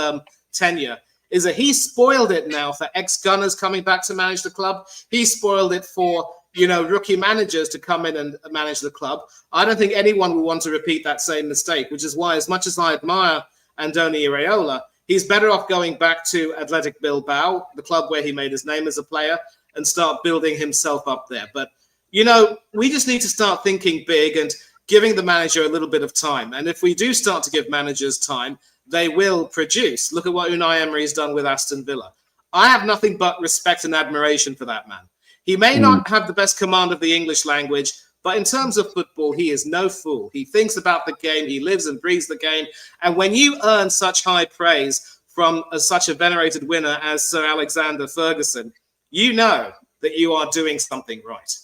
tenure is that he spoiled it now for ex-Gunners coming back to manage the club. He spoiled it for rookie managers to come in and manage the club. I don't think anyone will want to repeat that same mistake, which is why, as much as I admire Andoni Iraola, he's better off going back to Athletic Bilbao, the club where he made his name as a player, and start building himself up there. But, we just need to start thinking big and giving the manager a little bit of time. And if we do start to give managers time, they will produce. Look at what Unai Emery's done with Aston Villa. I have nothing but respect and admiration for that man. He may not have the best command of the English language, but in terms of football, he is no fool. He thinks about the game. He lives and breathes the game. And when you earn such high praise from such a venerated winner as Sir Alexander Ferguson, you know that you are doing something right.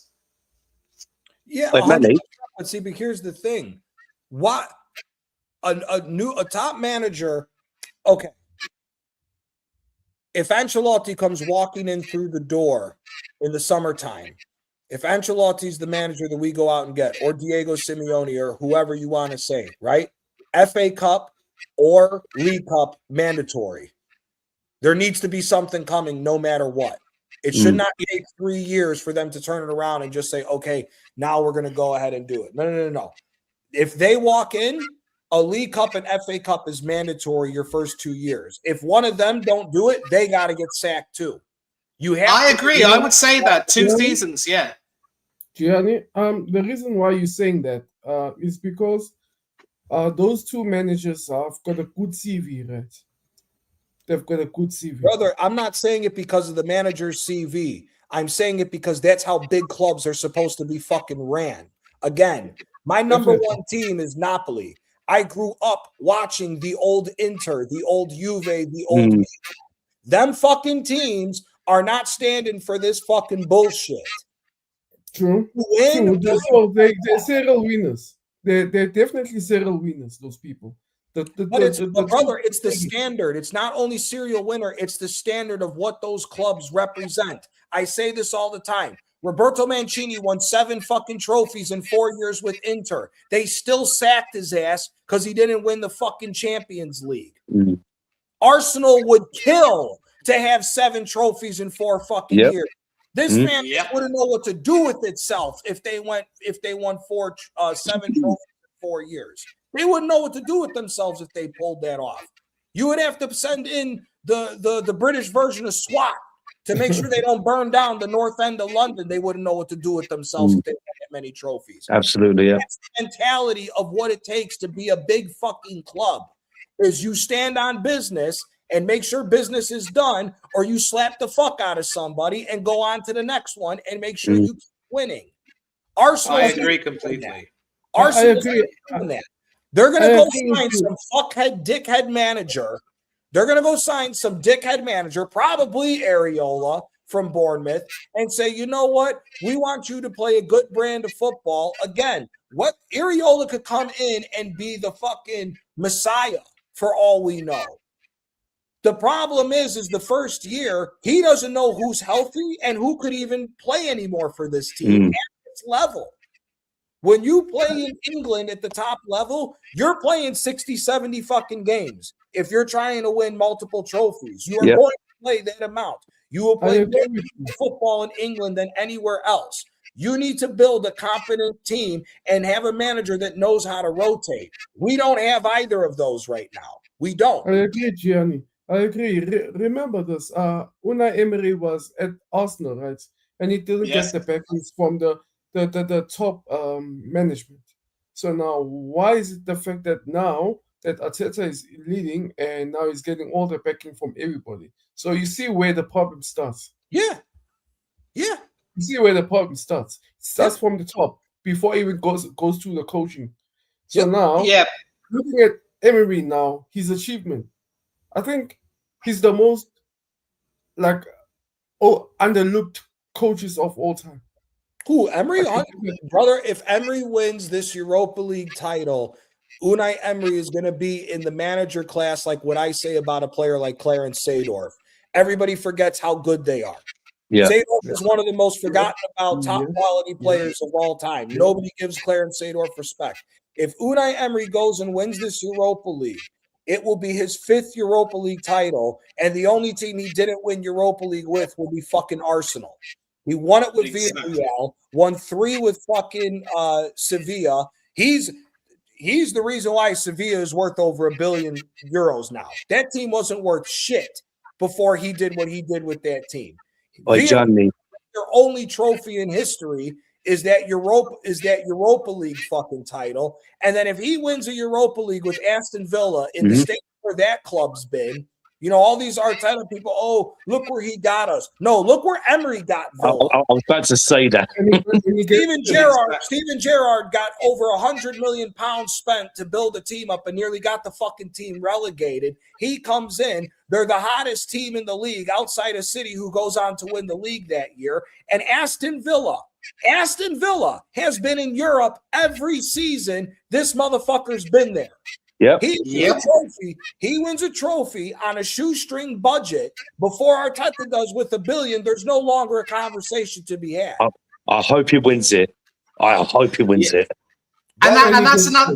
Yeah, But Manny, but see, but here's the thing. What a top manager, okay. If Ancelotti comes walking in through the door in the summertime, if Ancelotti's the manager that we go out and get, or Diego Simeone, or whoever you want to say, right? FA Cup or League Cup mandatory. There needs to be something coming no matter what. It should not take 3 years for them to turn it around and just say, okay, now we're going to go ahead and do it. No. If they walk in, a League Cup and FA Cup is mandatory your first 2 years. If one of them don't do it, they got to get sacked too. I agree. I would say that 2 seasons, yeah. Gianni, the reason why you're saying that is because those 2 managers have got a good CV, right? They've got a good CV. Brother, I'm not saying it because of the manager's CV. I'm saying it because that's how big clubs are supposed to be fucking ran. Again, my number 1 team is Napoli. I grew up watching the old Inter, the old Juve, the old Milan. Them fucking teams are not standing for this fucking bullshit. True. They're serial winners. They're definitely serial winners, those people. But brother, it's the standard. It's not only serial winner, it's the standard of what those clubs represent. I say this all the time. Roberto Mancini won 7 fucking trophies in 4 years with Inter. They still sacked his ass because he didn't win the fucking Champions League. Arsenal would kill to have 7 trophies in 4 fucking years. This man wouldn't know what to do with itself if they won 7 trophies in 4 years. They wouldn't know what to do with themselves if they pulled that off. You would have to send in the British version of SWAT to make sure they don't burn down the north end of London. They wouldn't know what to do with themselves if they had that many trophies. Absolutely, yeah. That's the mentality of what it takes to be a big fucking club. Is you stand on business and make sure business is done, or you slap the fuck out of somebody and go on to the next one and make sure you keep winning. Arsenal. I agree completely. Arsenal's agree. not doing that. They're going to I go agree with sign you. some fuckhead, dickhead manager. They're going to go sign some dickhead manager, probably Areola from Bournemouth, and say, you know what? We want you to play a good brand of football. Again, what Areola could come in and be the fucking Messiah for all we know. The problem is the first year, he doesn't know who's healthy and who could even play anymore for this team at this level. When you play in England at the top level, you're playing 60, 70 fucking games. If you're trying to win multiple trophies, you are going to play that amount. You will play more football in England than anywhere else. You need to build a competent team and have a manager that knows how to rotate. We don't have either of those right now. We don't. I agree, Gianni. I agree. Remember this. Unai Emery was at Arsenal, right? And he didn't get the backings from the top management. So now, why is it the fact that now that Arteta is leading and now he's getting all the backing from everybody? So you see where the problem starts. Yeah. You see where the problem starts. It starts from the top before it even goes to the coaching. So now, looking at Emery now, his achievement, I think he's the most underlooked coaches of all time. Who, Emery? Brother, if Emery wins this Europa League title, Unai Emery is going to be in the manager class like what I say about a player like Clarence Seedorf. Everybody forgets how good they are. Yeah. Seedorf is one of the most forgotten about top quality players of all time. Nobody gives Clarence Seedorf respect. If Unai Emery goes and wins this Europa League, it will be his 5th Europa League title, and the only team he didn't win Europa League with will be fucking Arsenal. He won it with Villarreal, won 3 with fucking Sevilla. He's the reason why Sevilla is worth over €1 billion now. That team wasn't worth shit before he did what he did with that team. Johnny. Their only trophy in history is that Europa League fucking title. And then if he wins a Europa League with Aston Villa in the state where that club's been, you know, all these Arteta people, oh, look where he got us. No, look where Emery got Villa. I was about to say that. Steven Gerrard got over £100 million spent to build a team up and nearly got the fucking team relegated. He comes in. They're the hottest team in the league outside of City, who goes on to win the league that year. And Aston Villa has been in Europe every season. This motherfucker's been there. Yep. He wins a trophy on a shoestring budget before Arteta does with $1 billion. There's no longer a conversation to be had. I hope he wins it. I hope he wins it. And that's another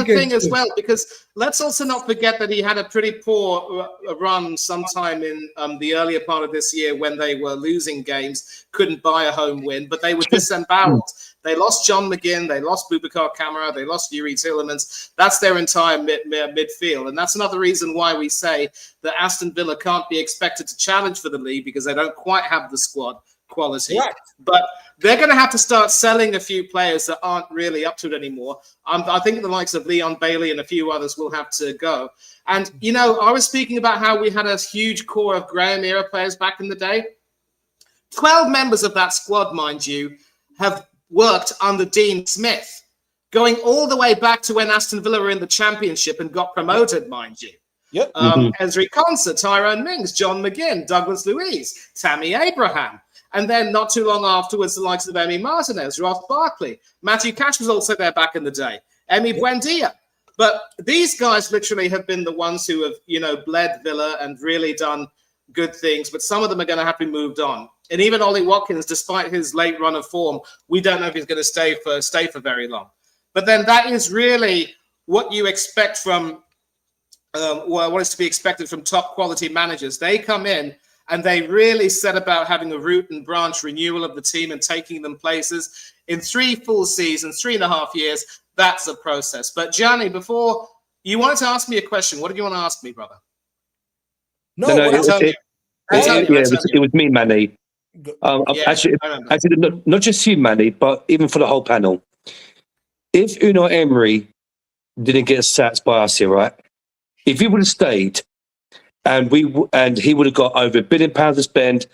thing as well, because let's also not forget that he had a pretty poor run sometime in the earlier part of this year when they were losing games, couldn't buy a home win, but they were disemboweled. They lost John McGinn, they lost Boubacar Kamara, they lost Yuri Tielemans. That's their entire midfield. And that's another reason why we say that Aston Villa can't be expected to challenge for the league, because they don't quite have the squad quality. Right. But they're going to have to start selling a few players that aren't really up to it anymore. I think the likes of Leon Bailey and a few others will have to go. And, you know, I was speaking about how we had a huge core of Graham-era players back in the day. 12 members of that squad, mind you, have worked under Dean Smith, going all the way back to when Aston Villa were in the Championship and got promoted, mind you. Yep. Ezri Konsa, Tyrone Mings, John McGinn, Douglas Luiz, Tammy Abraham. And then not too long afterwards, the likes of Emi Martinez, Ross Barkley. Matthew Cash was also there back in the day. Emi Buendia. But these guys literally have been the ones who have, you know, bled Villa and really done good things. But some of them are going to have to be moved on. And even Ollie Watkins, despite his late run of form, we don't know if he's going to stay for very long. But then that is really what you expect from, what is to be expected from top quality managers. They come in and they really set about having a root and branch renewal of the team and taking them places. In 3 full seasons, 3.5 years, that's a process. But Gianni, before you wanted to ask me a question, what did you want to ask me, brother? It was me, Manny. Actually, not just you, Manny, but even for the whole panel. If Unai Emery didn't get sacked by us here, right? If he would have stayed, and he would have got over £1 billion to spend,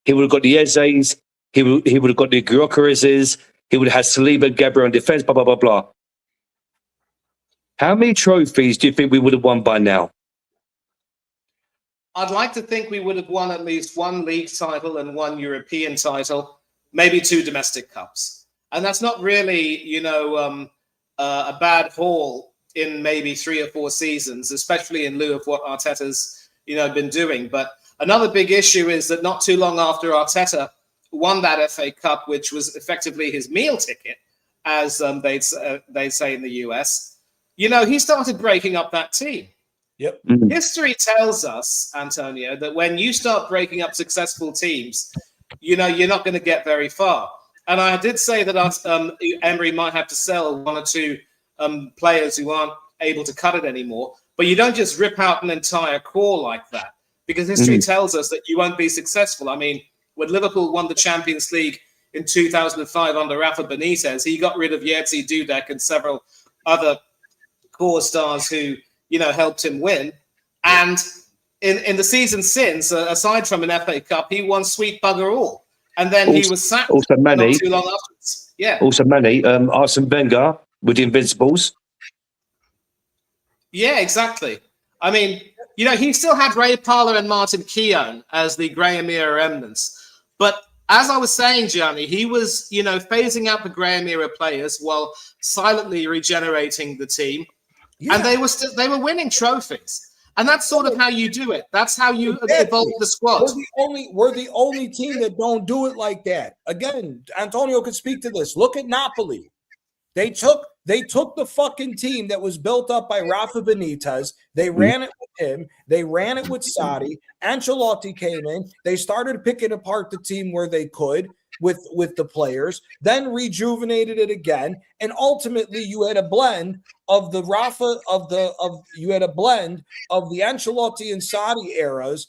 he would have got the Ezes, he would have got the Gyökereses. He would have had Saliba, Gabriel in defence, blah, blah, blah, blah. How many trophies do you think we would have won by now? I'd like to think we would have won at least one league title and one European title, maybe 2 domestic cups. And that's not really, a bad haul in maybe 3 or 4 seasons, especially in lieu of what Arteta's, been doing. But another big issue is that not too long after Arteta won that FA Cup, which was effectively his meal ticket, as they'd say in the US, he started breaking up that team. Yep. History tells us, Antonio, that when you start breaking up successful teams, you're not going to get very far. And I did say that Emery might have to sell 1 or 2 players who aren't able to cut it anymore. But you don't just rip out an entire core like that, because history tells us that you won't be successful. I mean, when Liverpool won the Champions League in 2005 under Rafa Benitez, he got rid of Jerzy Dudek and several other core stars who helped him win. And in the season since, aside from an FA Cup, he won sweet bugger all. And then he was sacked not too long afterwards. Yeah. Also many. Arsene Wenger with the Invincibles. Yeah, exactly. I mean, he still had Ray Parlour and Martin Keown as the Graham era remnants. But as I was saying, Gianni, he was, phasing out the Graham era players while silently regenerating the team. Yeah. And they were winning trophies. And that's sort of how you do it. That's how you evolve the squad. We're the only team that don't do it like that. Again, Antonio could speak to this. Look at Napoli. They took the fucking team that was built up by Rafa Benitez. They ran it with him. They ran it with Sarri. Ancelotti came in. They started picking apart the team where they could with the players, then rejuvenated it again, and ultimately you had a blend of the Rafa you had a blend of the Ancelotti and Sarri eras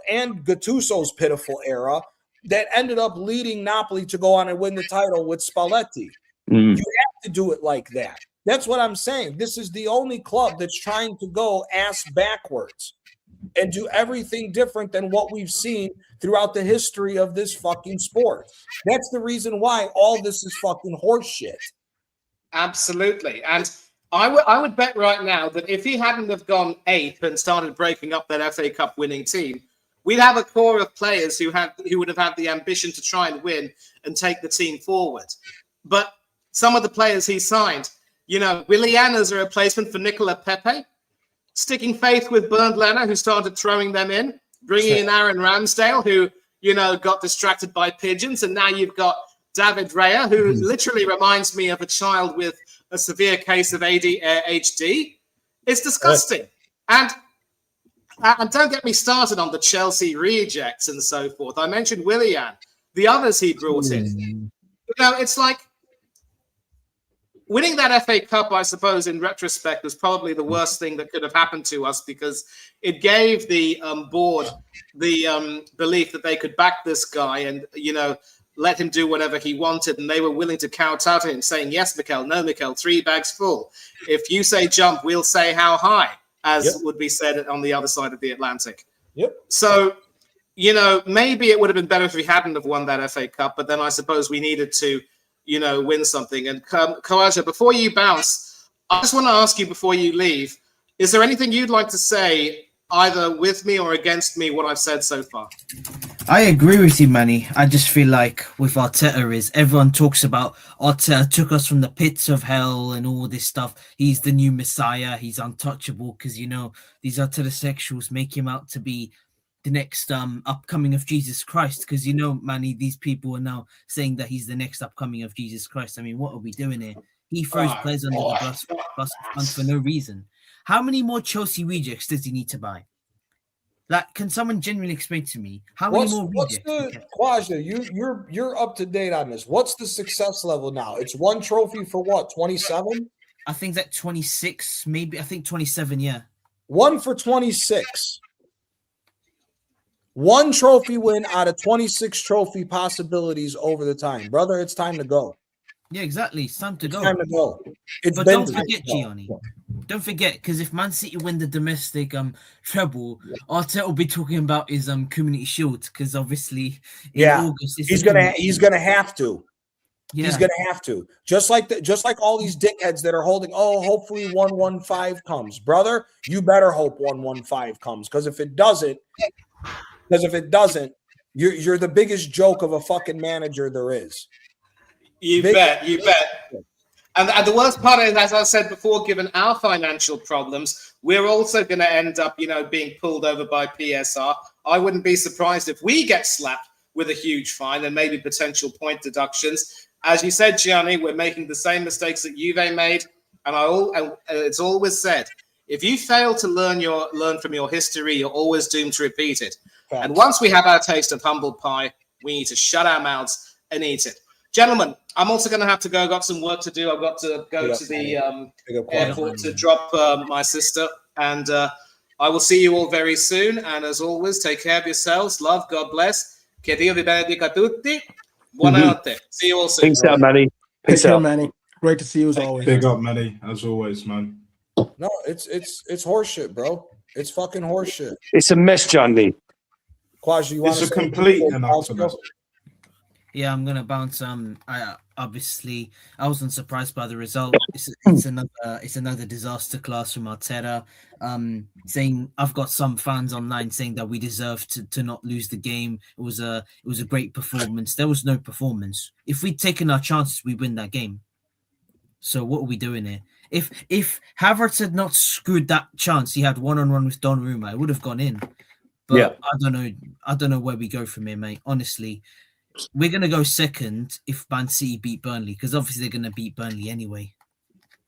and Gattuso's pitiful era that ended up leading Napoli to go on and win the title with Spalletti. You have to do it like that. That's what I'm saying. This is the only club that's trying to go ass backwards and do everything different than what we've seen throughout the history of this fucking sport. That's the reason why all this is fucking horse shit. Absolutely. And I would bet right now that if he hadn't have gone ape and started breaking up that FA Cup winning team, we'd have a core of players who would have had the ambition to try and win and take the team forward. But some of the players he signed, Willian as a replacement for Nicola Pepe, sticking faith with Bernd Leno, who started throwing them in, bringing in Aaron Ramsdale, who, got distracted by pigeons. And now you've got David Raya, who literally reminds me of a child with a severe case of ADHD. It's disgusting. And don't get me started on the Chelsea rejects and so forth. I mentioned Willian, the others he brought in. It's like, winning that FA Cup, I suppose, in retrospect, was probably the worst thing that could have happened to us, because it gave the board the belief that they could back this guy and, let him do whatever he wanted. And they were willing to kowtow to him, saying, yes, Mikel, no, Mikel, 3 bags full. If you say jump, we'll say how high, as would be said on the other side of the Atlantic. Yep. So, maybe it would have been better if we hadn't have won that FA Cup, but then I suppose we needed to win something. And Kawaja, before you bounce, I just want to ask you before you leave, is there anything you'd like to say either with me or against me what I've said so far? I agree with you, Manny. I just feel like with Arteta is everyone talks about Arteta took us from the pits of hell and all this stuff. He's the new Messiah. He's untouchable because, these Arteta sexuals make him out to be the next upcoming of Jesus Christ, because Manny, these people are now saying that he's the next upcoming of Jesus Christ. I mean, what are we doing here? He throws players under the bus for no reason. How many more Chelsea rejects does he need to buy? Like, can someone genuinely explain to me how many more rejects? Kwaja, you're up to date on this. What's the success level now? It's 1 trophy for what? 27? I think that 26, maybe. I think 27. Yeah, 1 for 26. 1 trophy win out of 26 trophy possibilities over the time. Brother, it's time to go. Yeah, exactly. It's time to go. It's time to go. But don't forget, Gianni. don't forget, because if Man City win the domestic treble, Arteta will be talking about his Community Shield, because obviously in August he's gonna have to. Yeah. He's gonna have to. Just like all these dickheads that are holding. Oh, hopefully 115 comes, brother. You better hope 115 comes, because if it doesn't, you're the biggest joke of a fucking manager there is. You bet. And the worst part is, as I said before, given our financial problems, we're also going to end up, being pulled over by PSR. I wouldn't be surprised if we get slapped with a huge fine and maybe potential point deductions. As you said, Gianni, we're making the same mistakes that Juve made. And it's always said, if you fail to learn from your history, you're always doomed to repeat it. Thanks. And once we have our taste of humble pie, we need to shut our mouths and eat it. Gentlemen, I'm also going to have to go. I've got some work to do. I've got to go to the airport to drop my sister. And I will see you all very soon. And as always, take care of yourselves. Love, God bless. Che Dio vi benedica tutti. Buonanotte. See you all soon. Peace out, Manny. Peace out, Manny. Great to see you as always. Big up, Manny, as always, man. No, it's horseshit, bro. It's fucking horseshit. It's a mess, Johnny. Quaj, you want It's a complete and utter mess. Yeah, I'm gonna bounce. I wasn't surprised by the result. It's another disaster class from Arteta. Saying I've got some fans online saying that we deserve to not lose the game. It was a great performance. There was no performance. If we'd taken our chances, we win that game. So what are we doing here? If Havertz had not screwed that chance, he had one-on-one with Donnarumma, it would have gone in. But yeah. I don't know where we go from here, mate. Honestly, we're going to go second if Man City beat Burnley, because obviously they're going to beat Burnley anyway.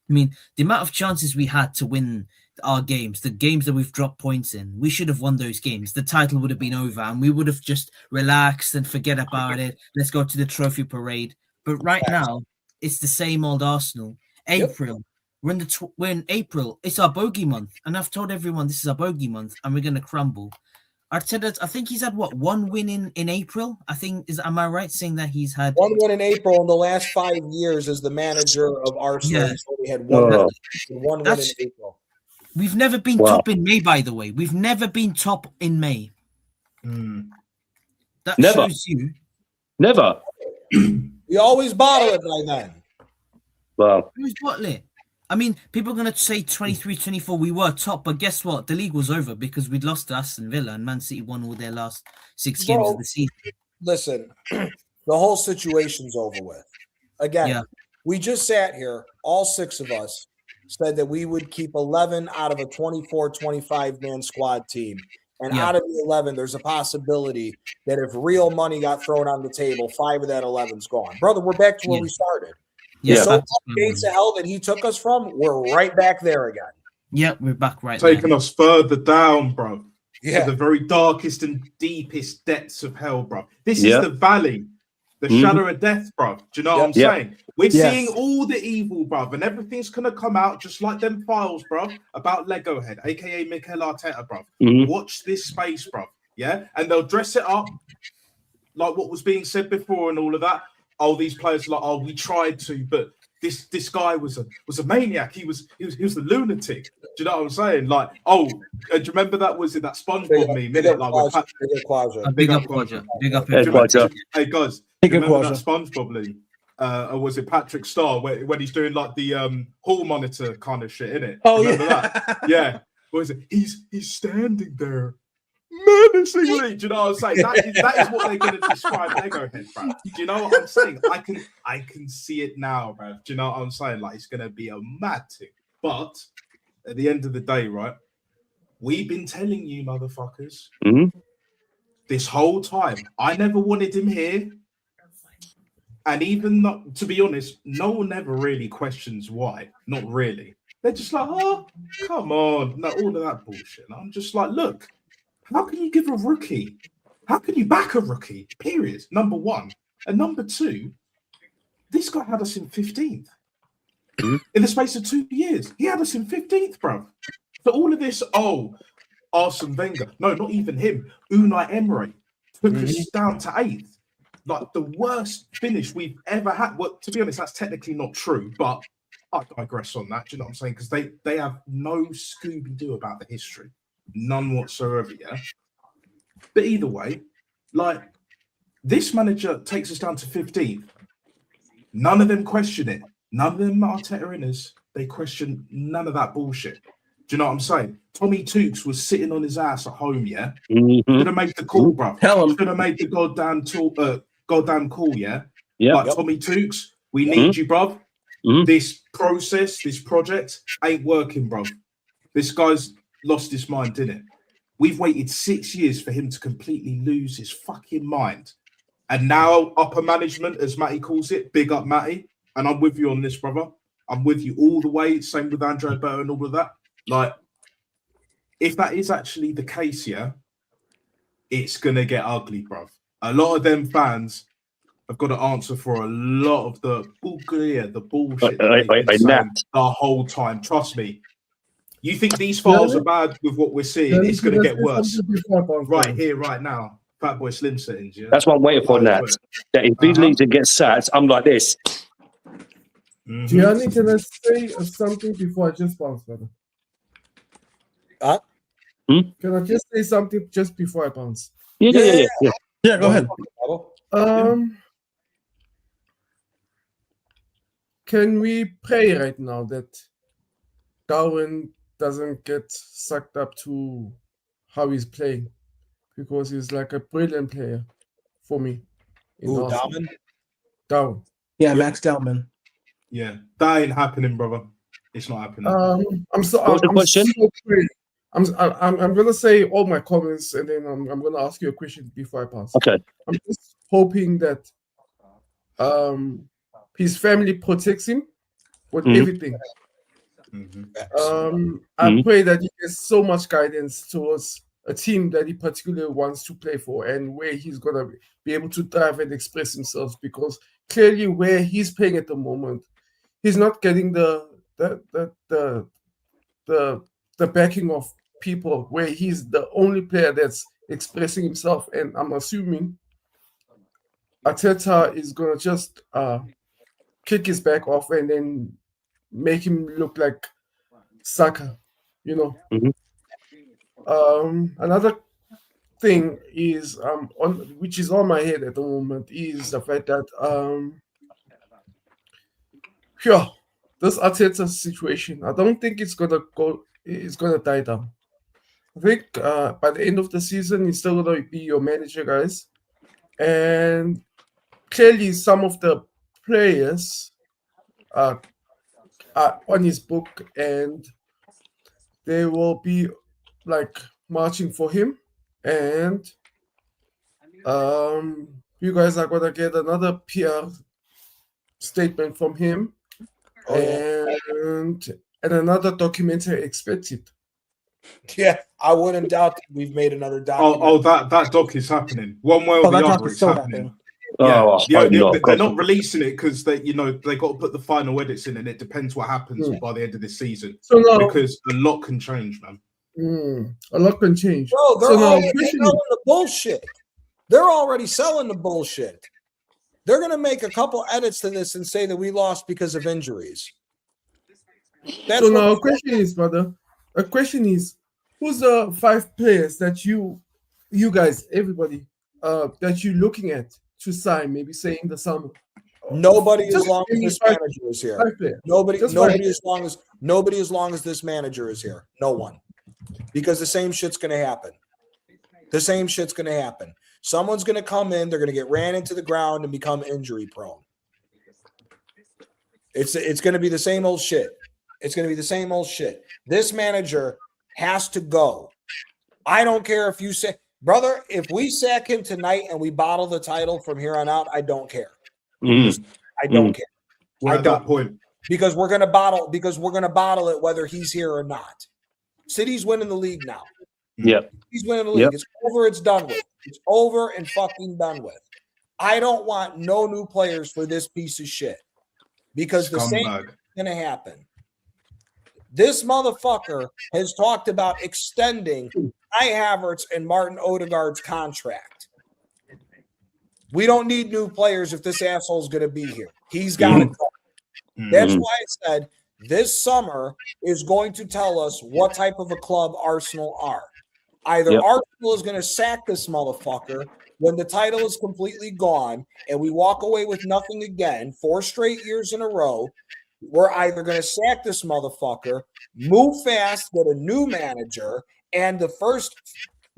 I mean, the amount of chances we had to win our games, the games that we've dropped points in, we should have won those games. The title would have been over and we would have just relaxed and forget about it. Let's go to the trophy parade. But right now, it's the same old Arsenal. April. Yep. We're in April. It's our bogey month. And I've told everyone this is our bogey month and we're going to crumble. Arteta, I think he's had one win in April. Am I right saying that he's had one win in April in the last 5 years as the manager of Arsenal? Yeah. He's only had one win in April. We've never been top in May, by the way. We've never been top in May. That shows you. Never. We always bottle it by then. Wow. Who's bottle it? I mean, people are going to say 23-24, we were top, but guess what? The league was over because we'd lost to Aston Villa and Man City won all their last 6 games of the season. Listen, the whole situation's over with. Again, we just sat here, all 6 of us, said that we would keep 11 out of a 24, 25-man squad team. And out of the 11, there's a possibility that if real money got thrown on the table, 5 of that 11's gone. Brother, we're back to where we started. Yeah, so gates of hell that he took us from, we're right back there again. Yeah, we're back right taking us further down, bro. Yeah, to the very darkest and deepest depths of hell, bro. This is the valley, the shadow of death, bro. Do you know what I'm saying? We're seeing all the evil, bro, and everything's gonna come out just like them files, bro, about Lego Head, aka Mikel Arteta, bro. Watch this space, bro. Yeah, and they'll dress it up like what was being said before and all of that. Oh, these players are like, oh, we tried to, but this guy was a maniac. He was a lunatic. Do you know what I'm saying? Like, oh, do you remember that? Was it that SpongeBob meme? Big up Quadra. Big up. Hey guys, remember that SpongeBob meme? Or was it Patrick Star when he's doing like the hall monitor kind of shit, innit? Oh, remember that? Yeah. What is it? He's standing there menacingly. Do you know what I'm saying? That is what they're going to describe Lego Head, bro. Do you know what I'm saying? I can see it now, bro. Do you know what I'm saying? Like, it's going to be a mad thing. But at the end of the day, right, we've been telling you motherfuckers this whole time. I never wanted him here. And even not, to be honest, no one ever really questions why. Not really. They're just like, oh, come on. No, all of that bullshit. And I'm just like, look, how can you give a rookie? How can you back a rookie? Period. Number one. And number two, this guy had us in 15th. In the space of 2 years. He had us in 15th, bro. So all of this, Arsene Wenger. No, not even him. Unai Emery took us down to 8th. Like the worst finish we've ever had. Well, to be honest, that's technically not true, but I digress on that. Do you know what I'm saying? Because they have no Scooby-Doo about the history. None whatsoever, yeah? But either way, like, this manager takes us down to 15th. None of them question it. None of them Arteta inners. They question none of that bullshit. Do you know what I'm saying? Tommy Tukes was sitting on his ass at home, yeah? Should have made the call, bruv. Tell him. Should have made the goddamn call, yeah? Yeah. Like, Tommy Tukes, we need you, bruv. This process, this project ain't working, bruv. This guy's lost his mind, didn't it? We've waited 6 years for him to completely lose his fucking mind. And now upper management, as Matty calls it, big up Matty. And I'm with you on this, brother. I'm with you all the way. Same with Andre Bow and all of that. Like, if that is actually the case, yeah, it's going to get ugly, bruv. A lot of them fans have got to answer for a lot of the bullshit that they've been saying the whole time. Trust me. You think these files are bad with what we're seeing? It's going to get worse. Right here, right now. Fatboy Slim settings, yeah? That's what I'm waiting for, Nat. That if he leaves and gets sacked, I'm like this. Gianni, can I say something before I just bounce, brother? Can I just say something just before I bounce? Yeah, go ahead. Can we pray right now that Darwin doesn't get sucked up to how he's playing? Because he's like a brilliant player for me. Darwin. Yeah, Max Dalman. Yeah, that ain't happening, brother. It's not happening. What's the question? I'm gonna say all my comments and then I'm gonna ask you a question before I pass. Okay. I'm just hoping that his family protects him with everything. I pray that he gets so much guidance towards a team that he particularly wants to play for and where he's gonna be able to thrive and express himself, because clearly where he's playing at the moment, he's not getting the backing of people, where he's the only player that's expressing himself. And I'm assuming Arteta is gonna just kick his back off and then make him look like Saka, you know. Another thing is which is on my head at the moment is the fact that this Arteta situation, I don't think it's gonna die down. I think by the end of the season he's still gonna be your manager, guys. And clearly some of the players are on his book and they will be like marching for him, and you guys are gonna get another PR statement from him, and another documentary expected. Yeah, I wouldn't doubt that we've made another documentary. That doc is happening. One way or the other, it's happening. They're not releasing it because they got to put the final edits in, and it depends what happens by the end of this season. Because a lot can change, man. A lot can change. Bro, they're already selling the bullshit. They're already selling the bullshit. They're going to make a couple edits to this and say that we lost because of injuries. That's a question is, brother. A question is, who's the 5 players that you guys, everybody, that you're looking at to sign, maybe say in the summer? Nobody as long as this manager is here. Nobody as long as this manager is here. No one. Because the same shit's going to happen. Someone's going to come in, they're going to get ran into the ground and become injury prone. It's going to be the same old shit. This manager has to go. I don't care if you say, brother, if we sack him tonight and we bottle the title from here on out, I don't care. I don't care. We're at that point. Because we're gonna bottle it whether he's here or not. City's winning the league now. Yep. He's winning the league. Yep. It's over, it's done with. It's over and fucking done with. I don't want no new players for this piece of shit. Because the same thing is gonna happen. This motherfucker has talked about extending Kai Havertz and Martin Odegaard's contract. We don't need new players if this asshole's going to be here. He's got to go. That's why I said this summer is going to tell us what type of a club Arsenal are. Either Arsenal is going to sack this motherfucker when the title is completely gone and we walk away with nothing again, 4 straight years in a row. We're either going to sack this motherfucker, move fast, get a new manager, and the first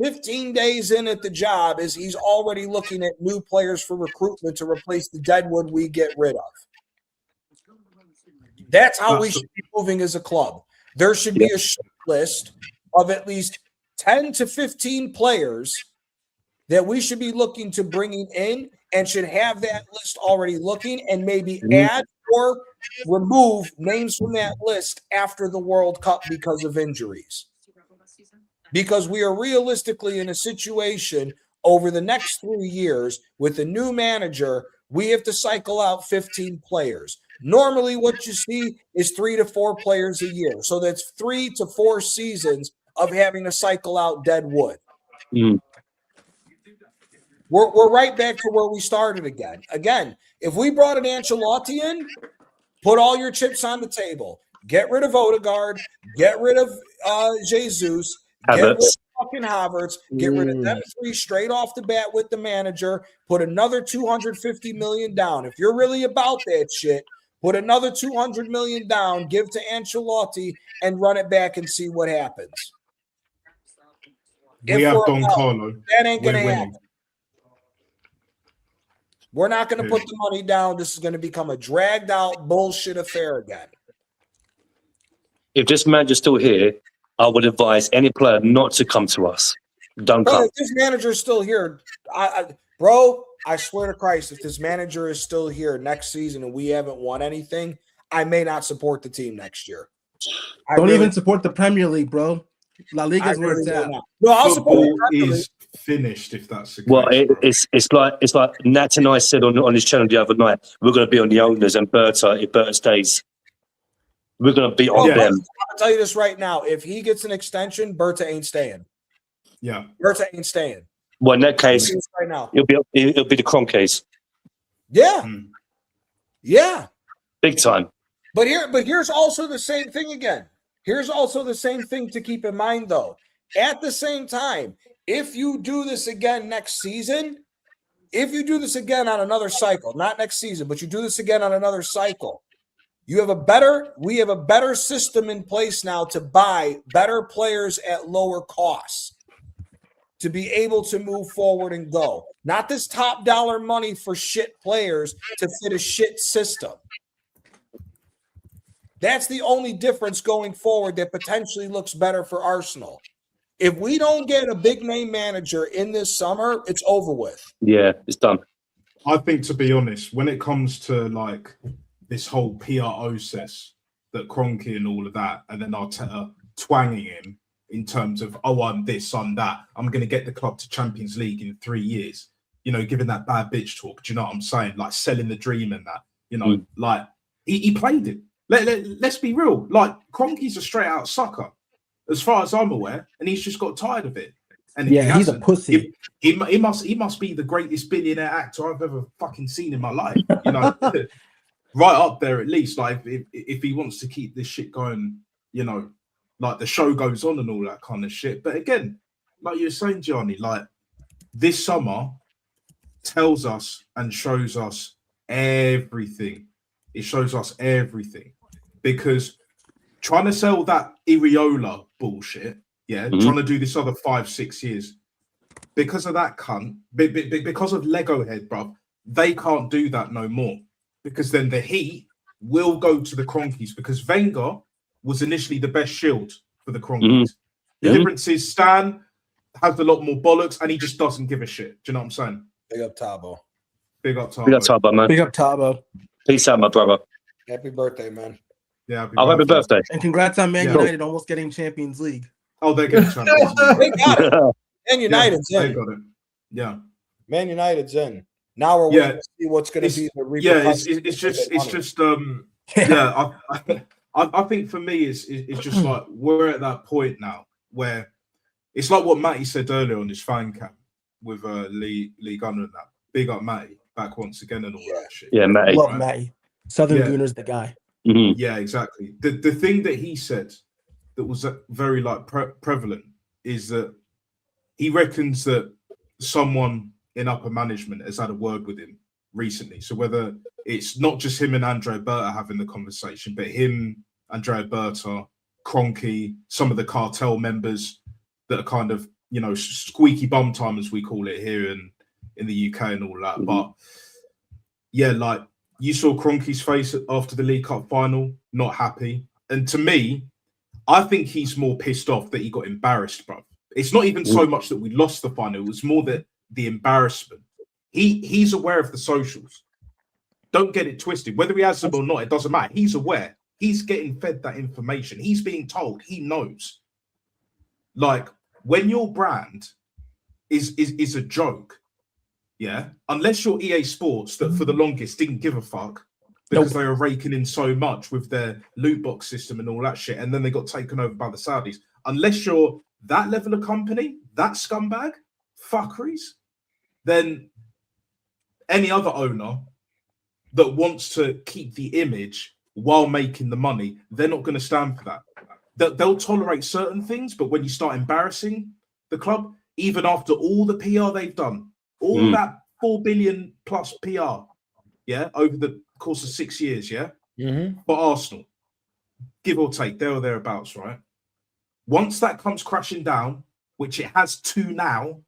15 days in at the job is he's already looking at new players for recruitment to replace the deadwood we get rid of. That's how we should be moving as a club. There should be a short list of at least 10 to 15 players that we should be looking to bringing in and should have that list already looking and maybe add or remove names from that list after the World Cup because of injuries. Because we are realistically in a situation over the next 3 years with a new manager, we have to cycle out 15 players. Normally what you see is 3 to 4 players a year. So that's 3 to 4 seasons of having to cycle out dead wood. We're right back to where we started again. Again, if we brought an Ancelotti in, put all your chips on the table. Get rid of Odegaard. Get rid of Jesus. Get rid of fucking Havertz. Get rid of them 3 straight off the bat with the manager. Put another $250 million down. If you're really about that shit, put another $200 million down, give to Ancelotti, and run it back and see what happens. We have Don Carlo. That ain't going to happen. We're not going to put the money down. This is going to become a dragged out bullshit affair again. If this manager's still here, I would advise any player not to come to us. Don't come. If this manager is still here, bro, I swear to Christ, if this manager is still here next season and we haven't won anything, I may not support the team next year. Don't even support the Premier League, bro. La Liga's where it's at. No, I'll support the Premier League. Finished if that's the case. Well, it's like Nat and I said on his channel the other night, we're going to be on the owners and Berta, if Berta stays, we're going to be on them. I'll tell you this right now. If he gets an extension, Berta ain't staying. Yeah. Berta ain't staying. Well, in that case, right now. it'll be the Cron case. Yeah. Yeah. Big time. But here's also the same thing again. Here's also the same thing to keep in mind, though. At the same time, if you do this again next season, if you do this again on another cycle, not next season, but you do this again on another cycle, we have a better system in place now to buy better players at lower costs to be able to move forward and go. Not this top dollar money for shit players to fit a shit system. That's the only difference going forward that potentially looks better for Arsenal. If we don't get a big name manager in this summer, it's over with. Yeah, it's done. I think, to be honest, when it comes to like this whole PR process that Kroenke and all of that, and then Arteta twanging him in terms of, oh, I'm this, I'm that, I'm going to get the club to Champions League in 3 years, you know, giving that bad bitch talk, do you know what I'm saying? Like selling the dream and that, you know, like he played it. Let's be real. Like Kroenke's a straight out sucker, as far as I'm aware, and he's just got tired of it. And yeah, he's a pussy. He must be the greatest billionaire actor I've ever fucking seen in my life. You know, right up there at least. Like if he wants to keep this shit going, you know, like the show goes on and all that kind of shit. But again, like you're saying, Johnny, like this summer tells us and shows us everything. It shows us everything, because trying to sell that Iriola bullshit, trying to do this other 5-6 years, because of that cunt, because of Lego head, bruv, they can't do that no more, because then the heat will go to the Kroenkes, because Wenger was initially the best shield for the Kroenkes. The difference is Stan has a lot more bollocks and he just doesn't give a shit. Do you know what I'm saying? Big up Tabo. Big up Tabo. Big up Tabo, man. Big up Tabo. Peace out, my brother. Happy birthday, man. Yeah, happy birthday. And congrats on Man United almost getting Champions League. Oh, they're getting Champions League. They got it. Man United's in. They got it. Yeah. Man United's in. Now we're waiting to see what's going to be the repercussions. I think for me it's just like we're at that point now where it's like what Matty said earlier on his fan cam with Lee Gunner and that. Big up Matty back once again and all that shit. Yeah, Matty. Love Matty. Southern Gooner's the guy. Yeah, exactly. The thing that he said that was very like prevalent is that he reckons that someone in upper management has had a word with him recently. So whether it's not just him and Andrea Berta having the conversation, but him, Andrea Berta, Kroenke, some of the cartel members that are kind of, you know, squeaky bum time, as we call it here in the UK and all that. But yeah, like you saw Kroenke's face after the League Cup final, not happy. And to me, I think he's more pissed off that he got embarrassed, bro. It's not even so much that we lost the final, it was more that the embarrassment. He's aware of the socials. Don't get it twisted. Whether he has them or not, it doesn't matter. He's aware. He's getting fed that information. He's being told. He knows. Like, when your brand is a joke, yeah, unless you're EA Sports, that for the longest didn't give a fuck because they were raking in so much with their loot box system and all that shit, and then they got taken over by the Saudis. Unless you're that level of company, that scumbag, fuckeries, then any other owner that wants to keep the image while making the money, they're not going to stand for that. They'll tolerate certain things, but when you start embarrassing the club, even after all the PR they've done, all that 4 billion plus PR, yeah, over the course of 6 years, yeah, for Arsenal, give or take, there or thereabouts, right? Once that comes crashing down, which it has to now,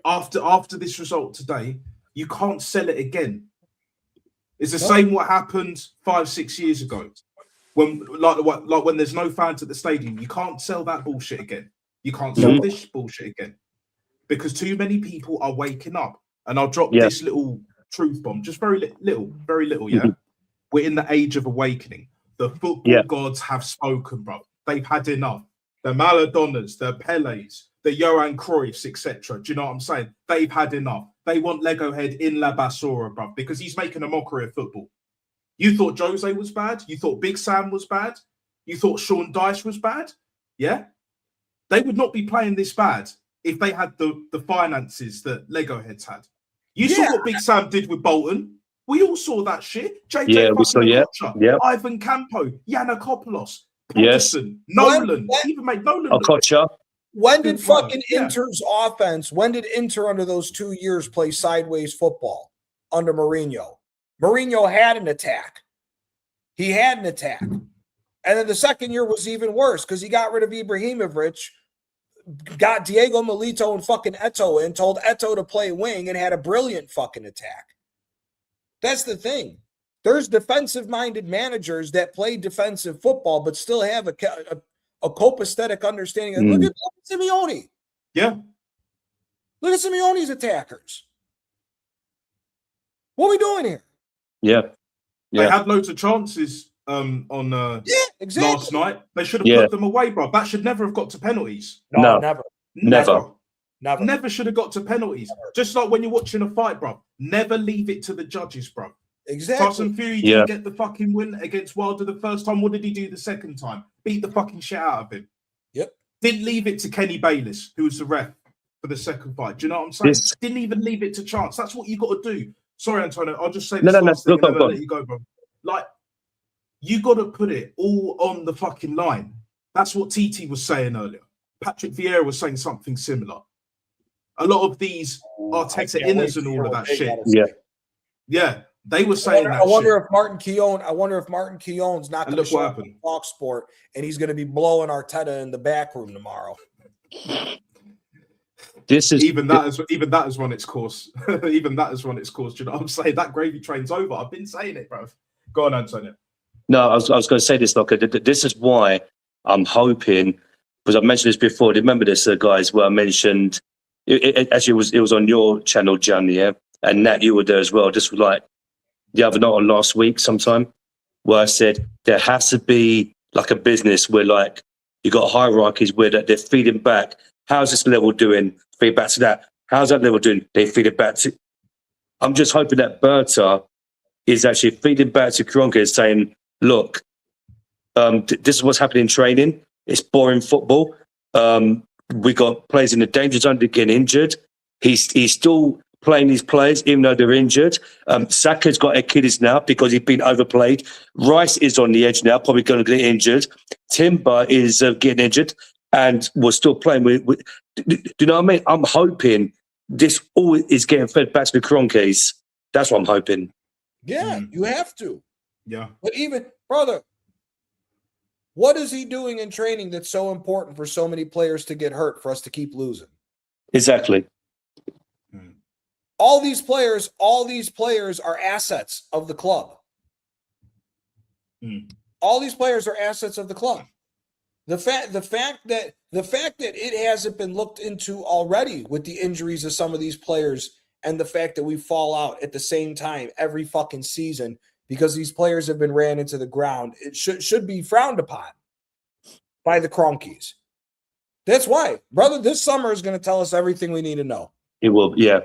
after this result today, you can't sell it again. It's the same what happened 5-6 years ago, when like when there's no fans at the stadium, you can't sell that bullshit again. You can't sell this bullshit again because too many people are waking up. And I'll drop this little truth bomb, just very little. Yeah, we're in the age of awakening. The football gods have spoken, bro. They've had enough. The Maradonas, the Pelés, the Johan Cruyffs, etc. Do you know what I'm saying? They've had enough. They want Lego Head in La Basura, bro, because he's making a mockery of football. You thought Jose was bad? You thought Big Sam was bad? You thought Sean Dyche was bad? Yeah? They would not be playing this bad if they had the finances that Lego Heads had. You saw what Big Sam did with Bolton. We all saw that shit. JJ Okocha, Ivan Campo, Yiannopoulos, Pedersen, Nolan, even made Nolan. Okocha. When did fucking Inter's offense, when did Inter under those 2 years play sideways football under Mourinho? Mourinho had an attack. He had an attack. And then the second year was even worse because he got rid of Ibrahimovic, got Diego Milito and fucking Eto'o in, told Eto'o to play wing and had a brilliant fucking attack. That's the thing. There's defensive-minded managers that play defensive football but still have a copacetic understanding. Look at Simeone. Yeah. Look at Simeone's attackers. What are we doing here? Yeah. They had loads of chances on last night. They should have put them away, bro. That should never have got to penalties. No, Never should have got to penalties. Never. Just like when you're watching a fight, bro. Never leave it to the judges, bro. Exactly. Tyson Fury didn't get the fucking win against Wilder the first time. What did he do the second time? Beat the fucking shit out of him. Yep. Didn't leave it to Kenny Bayless, who was the ref for the second fight. Do you know what I'm saying? Didn't even leave it to chance. That's what you got to do. Sorry, Antonio. I'll just say this last thing and then I'll let you go, bro. Like, you got to put it all on the fucking line. That's what TT was saying earlier. Patrick Vieira was saying something similar. A lot of these Arteta inners and all of that shit. Yeah. They were saying I wonder if Martin Keown's not going to show up in Talk Sport and he's going to be blowing Arteta in the back room tomorrow. Even that has run its course. Even that has run its course. Do you know what I'm saying? That gravy train's over. I've been saying it, bro. Go on, Antonio. No, I was going to say this, Locker. This is why I'm hoping, because I've mentioned this before. Remember this, guys, where I mentioned it was on your channel, John, yeah? And Nat, you were there as well. Just like the other night or last week sometime, where I said there has to be like a business where like you got hierarchies where that they're feeding back. How's this level doing? Feed back to that. How's that level doing? They feed it back to. I'm just hoping that Berta is actually feeding back to Kroenke and saying, look, this is what's happening in training. It's boring football. We got players in the danger zone to get injured. He's still playing these players, even though they're injured. Saka's got Achilles now because he's been overplayed. Rice is on the edge now, probably going to get injured. Timber is getting injured, and we're still playing with. Do you know what I mean? I'm hoping this all is getting fed back to the Kroenkes. That's what I'm hoping. Yeah, you have to. Yeah. But even, brother, what is he doing in training that's so important for so many players to get hurt for us to keep losing? Exactly. All these players are assets of the club. All these players are assets of the club. The fact that it hasn't been looked into already with the injuries of some of these players and the fact that we fall out at the same time every fucking season because these players have been ran into the ground, it should be frowned upon by the Kroenkes. That's why, brother, this summer is going to tell us everything we need to know. It will, yeah.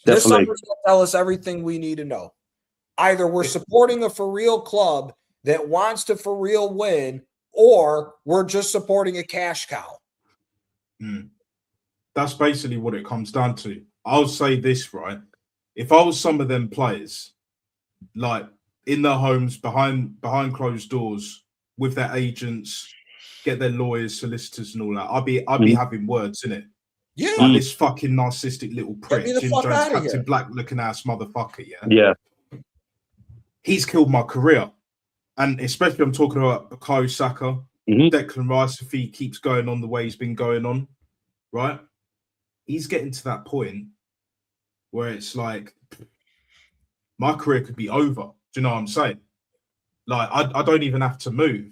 Definitely. This summer is going to tell us everything we need to know. Either we're supporting a for real club that wants to for real win, or we're just supporting a cash cow. That's basically what it comes down to. I'll say this, right? If I was some of them players, like in their homes, behind closed doors, with their agents, get their lawyers, solicitors, and all that, I'd be having words in it. Yeah, like this fucking narcissistic little prick, Get me the Jim fuck Jones, outta Captain here. Black looking ass motherfucker. Yeah. He's killed my career, and especially I'm talking about Bukayo Saka, Declan Rice. If he keeps going on the way he's been going on, right? He's getting to that point where it's like my career could be over. Do you know what I'm saying? Like I don't even have to move,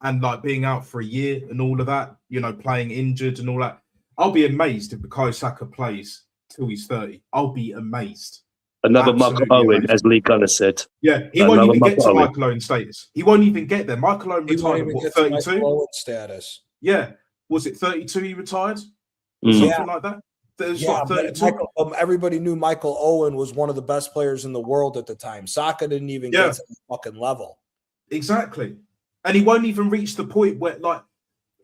and like being out for a year and all of that, you know, playing injured and all that. I'll be amazed if Bukayo Saka plays till he's 30. I'll be amazed. Another Absolutely Michael Owen, amazing. as Lee Gunner said. Yeah, he won't even get to Michael Owen status. He won't even get there. Michael Owen retired at what, 32? Status. Yeah. Was it 32 he retired? Something like that? There's Yeah, what, but everybody knew Michael Owen was one of the best players in the world at the time. Saka didn't even get to the fucking level. Exactly. And he won't even reach the point where, like,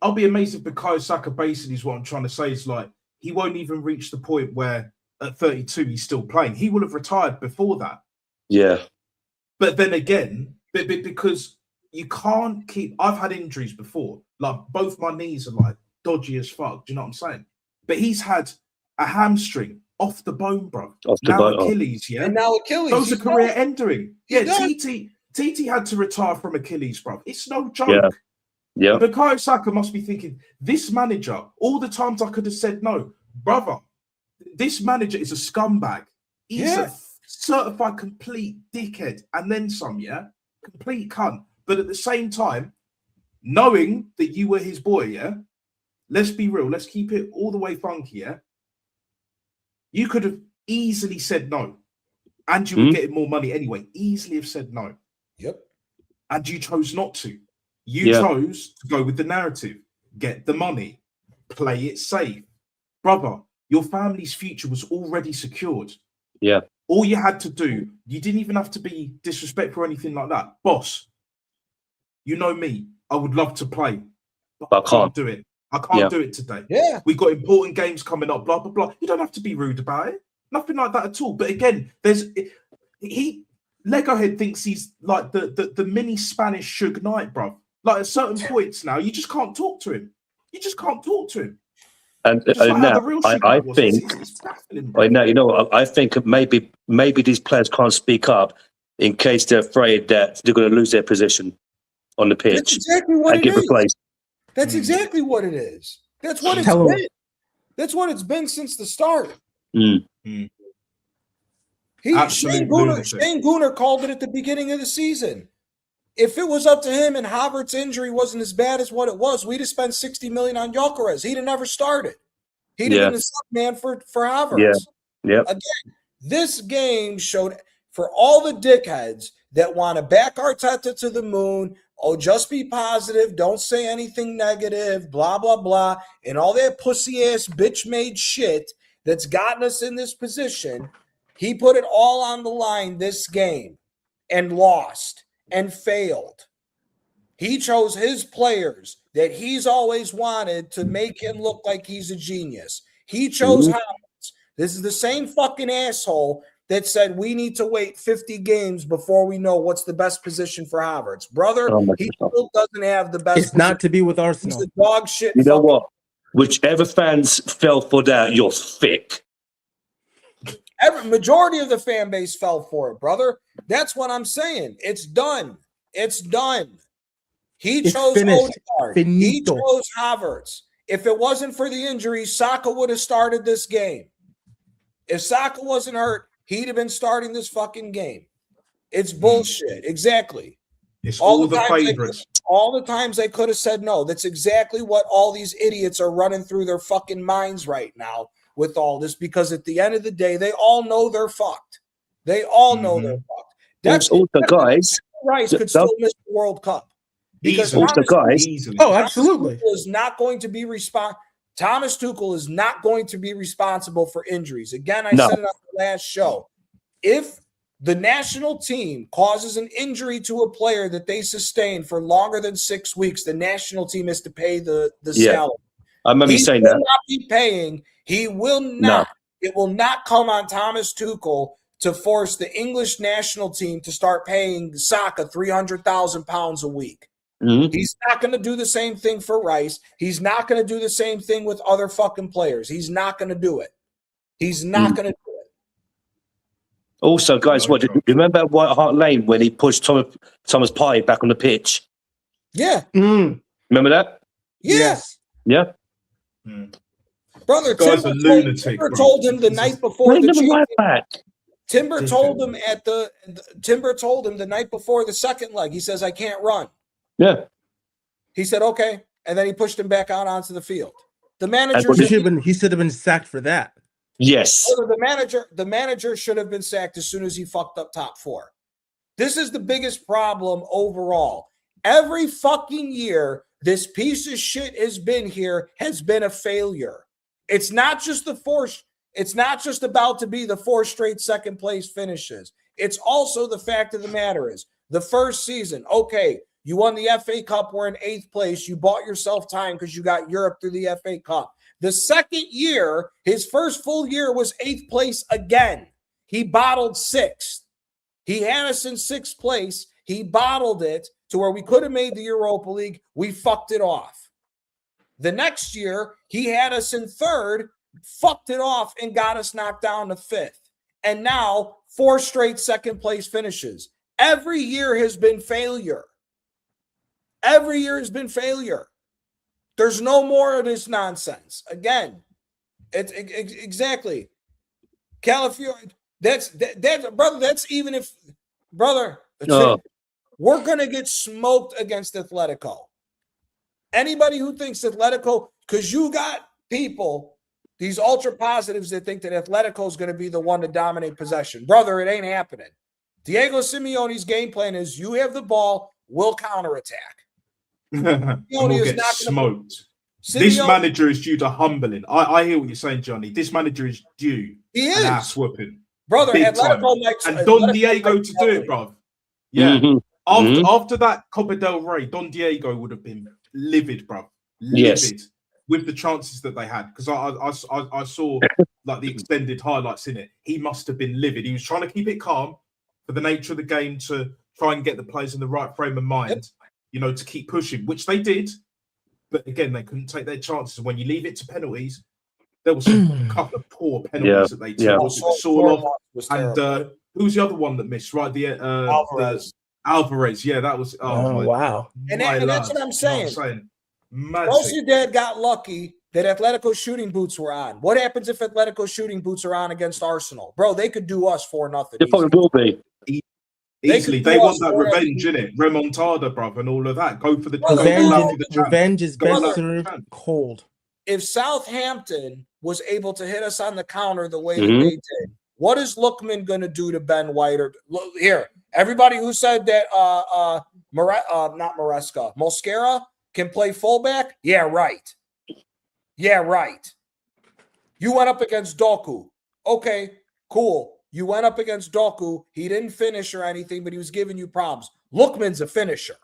I'll be amazed if Bukayo Saka basically is what I'm trying to say is like, he won't even reach the point where at 32 he's still playing. He will have retired before that. Yeah. But then again, because you can't keep, I've had injuries before. Like both my knees are like dodgy as fuck. Do you know what I'm saying? But he's had a hamstring off the bone, bro. Achilles, yeah. And now Achilles. Those are career ending. Yeah, TT had to retire from Achilles, bro. It's no joke. Yeah. Bukayo Saka must be thinking, this manager, all the times I could have said no, brother, this manager is a scumbag. He's a certified complete dickhead. And then some, complete cunt. But at the same time, knowing that you were his boy, let's be real. Let's keep it all the way funky, You could have easily said no. And you were getting more money anyway. Easily have said no. Yep. And you chose not to. You chose to go with the narrative. Get the money. Play it safe. Brother, your family's future was already secured. Yeah. All you had to do, you didn't even have to be disrespectful or anything like that. Boss, you know me. I would love to play, but I can't do it. I can't do it today. Yeah. We've got important games coming up, blah, blah, blah. You don't have to be rude about it. Nothing like that at all. But again, Lego Head thinks he's like the mini Spanish Suge Knight, bro. Like at certain points now, you just can't talk to him. You just can't talk to him. And now I think, I think maybe these players can't speak up in case they're afraid that they're going to lose their position on the pitch. That's exactly what and get replaced. That's exactly what it is. That's what it's been. That's what it's been since the start. Shane Gooner called it at the beginning of the season. If it was up to him and Havertz's injury wasn't as bad as what it was, we'd have spent $60 million on Gyökeres. He'd have never started. He'd have been the sub man for Havertz. Yeah. Again, this game showed for all the dickheads that want to back Arteta to the moon, just be positive, don't say anything negative, blah, blah, blah, and all that pussy-ass bitch-made shit that's gotten us in this position. He put it all on the line this game and lost and failed. He chose his players that he's always wanted to make him look like he's a genius. He chose Havertz, This is the same fucking asshole that said we need to wait 50 games before we know what's the best position for Havertz. Brother, he still doesn't have the best It's not to be with He's Arsenal. a dog shit. You know what? Whichever fans fell for that, you're thick. Majority of the fan base fell for it, brother. That's what I'm saying. It's done. It's done. He It's chose finished. Odegaard. He Finito. chose Havertz. If it wasn't for the injury, Saka would have started this game. If Saka wasn't hurt, he'd have been starting this fucking game. It's bullshit. Exactly. It's all the times favorites. all the times they could have said no. That's exactly what all these idiots are running through their fucking minds right now with all this, because at the end of the day, they all know they're fucked. They all know they're fucked. That's Also, guys, Rice could still miss the World Cup. Because also, guys, Oh, absolutely. Thomas Tuchel is not going to be responsible for injuries. Again, I No. said it on the last show. If the national team causes an injury to a player that they sustain for longer than 6 weeks, the national team is to pay the salary. I remember you saying that. He will not be paying. He will not. No. It will not come on Thomas Tuchel to force the English national team to start paying Saka £300,000 a week. Mhm. He's not going to do the same thing for Rice. He's not going to do the same thing with other fucking players. He's not going to do it. He's not going to do it. Also, guys, what? Do you remember at White Hart Lane when he pushed Thomas Partey back on the pitch? Yeah. Remember that? Yeah. Yes. Yeah. Brother, This guy's a lunatic, Timber bro. told him the night before Bring the him right back. Timber told him the night before the second leg. He says, I can't run. Yeah. He said, okay. And then he pushed him back out onto the field. The And manager what He should have been sacked for that. Yes. the manager should have been sacked as soon as he fucked up top four. This is the biggest problem overall. Every fucking year, this piece of shit has been a failure. It's not just it's not just about to be the 4 straight second place finishes. It's also the fact of the matter is the first season, okay, you won the FA Cup, we're in 8th place. You bought yourself time because you got Europe through the FA Cup. The second year, his first full year was 8th place again. He bottled 6th. He had us in 6th place. He bottled it to where we could have made the Europa League. We fucked it off. The next year, he had us in 3rd, fucked it off, and got us knocked down to 5th. And now, 4 straight second place finishes. Every year has been failure. Every year has been failure. There's no more of this nonsense. Again, it's exactly. California, that's brother, that's even if, brother, we're going to get smoked against Atletico. Anybody who thinks Atletico, because you got people, these ultra positives that think that Atletico is going to be the one to dominate possession. Brother, it ain't happening. Diego Simeone's game plan is you have the ball, we'll counterattack. And we'll get smoked. This manager is due to humbling. I hear what you're saying, Johnny. This manager is due. He is. An ass whooping. Brother, and Don Diego to do it, bro. Yeah. After that Copa del Rey, Don Diego would have been livid, bro. Livid with the chances that they had. Because I saw like the extended highlights in it. He must have been livid. He was trying to keep it calm for the nature of the game to try and get the players in the right frame of mind, you know, to keep pushing, which they did. But again, they couldn't take their chances. When you leave it to penalties, there was a couple of poor penalties that they took. And who was the other one that missed? Right, the Alvarez. Yeah, that was. Wow. And that's what I'm saying. Sociedad got lucky that Atletico's shooting boots were on. What happens if Atletico's shooting boots are on against Arsenal? Bro, they could do us 4-0. They probably will be. Easily. They want that revenge, innit? Remontada, bruv, and all of that. Go for the revenge is best served cold. If Southampton was able to hit us on the counter the way that they did, what is Lookman going to do to Ben White? Or here, everybody who said that not Maresca, Mosquera can play fullback? Yeah, right. Yeah, right. You went up against Doku. Okay, cool. You went up against Doku. He didn't finish or anything, but he was giving you problems. Lookman's a finisher.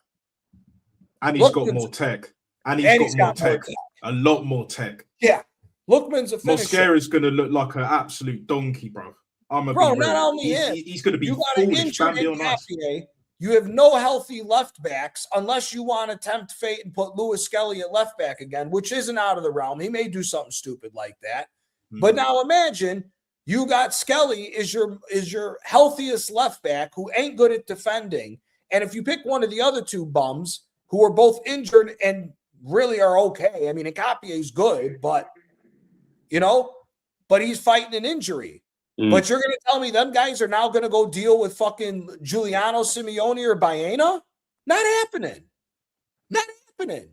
And he's got more tech. And he's got more tech. A lot more tech. Yeah. Lookman's a finisher. Mosquera's going to look like an absolute donkey, bro. Bro, not only him. He's going to be You got an foolish. injured Bambi on ice. Ngapié. You have no healthy left backs unless you want to tempt fate and put Lewis Skelly at left back again, which isn't out of the realm. He may do something stupid like that. But now imagine you got Skelly is your healthiest left back who ain't good at defending. And if you pick one of the other two bums who are both injured and really are okay, I mean, Ngapié is good, but he's fighting an injury. But you're going to tell me them guys are now going to go deal with fucking Giuliano Simeone or Baena? Not happening. Not happening.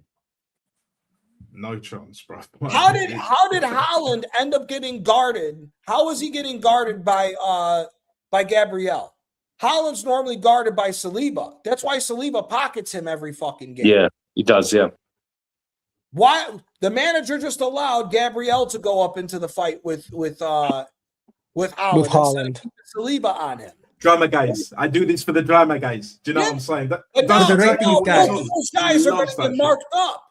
No chance, bro. How did Haaland end up getting guarded? How is he getting guarded by Gabriel? Haaland's normally guarded by Saliba. That's why Saliba pockets him every fucking game. Yeah, he does, yeah. Why the manager just allowed Gabriel to go up into the fight with Haaland. With Haaland. Saliba on him. Drama guys. I do this for the drama guys. Do you know what I'm saying? But now, both of those guys are going to get marked up.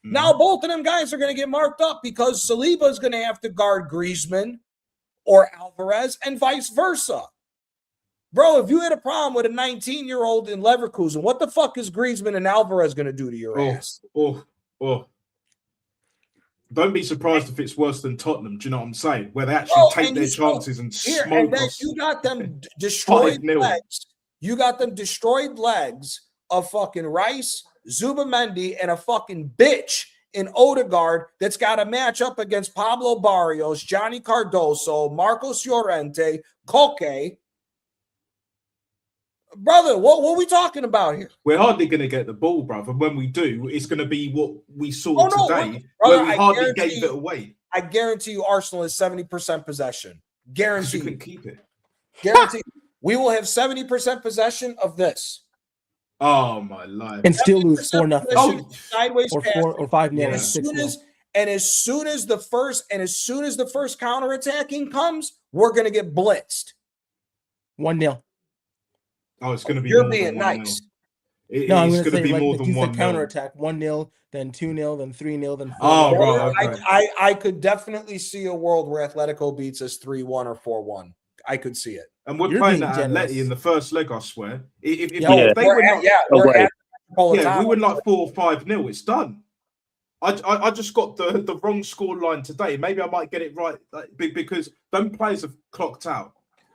Now both of them guys are going to get marked up because Saliba is going to have to guard Griezmann or Alvarez and vice versa. Bro, if you had a problem with a 19-year-old in Leverkusen, what the fuck is Griezmann and Alvarez going to do to your ass? Don't be surprised if it's worse than Tottenham. Do you know what I'm saying? Where they actually take their chances and smoke and then us. You got them destroyed 5-0. legs. You got them destroyed legs of fucking Rice, Zubamendi, and a fucking bitch in Odegaard that's got to match up against Pablo Barrios, Johnny Cardoso, Marcos Llorente, Koke. Brother, what are we talking about here? We're hardly going to get the ball, brother. When we do, it's going to be what we saw today, brother, where we hardly gave it away. I guarantee you Arsenal is 70% possession. Guarantee. You can keep it. Guarantee. We will have 70% possession of this. Oh, my life. And still lose 4-0. Sideways or 4 or 5-0. As soon as the first counterattacking comes, we're going to get blitzed. 1-0. Oh, it's going to be. You're being nice. I'm going to say be like more than the 1-0. counterattack. 1-0, then 2-0, then 3-0, then 4-0. Oh, bro. Okay. I could definitely see a world where Atletico beats us 3-1 or 4-1. I could see it. And we're playing at Atleti in the first leg, I swear. If they we win like 4 or 5-0, it's done. I just got the wrong score line today. Maybe I might get it right because them players have clocked out.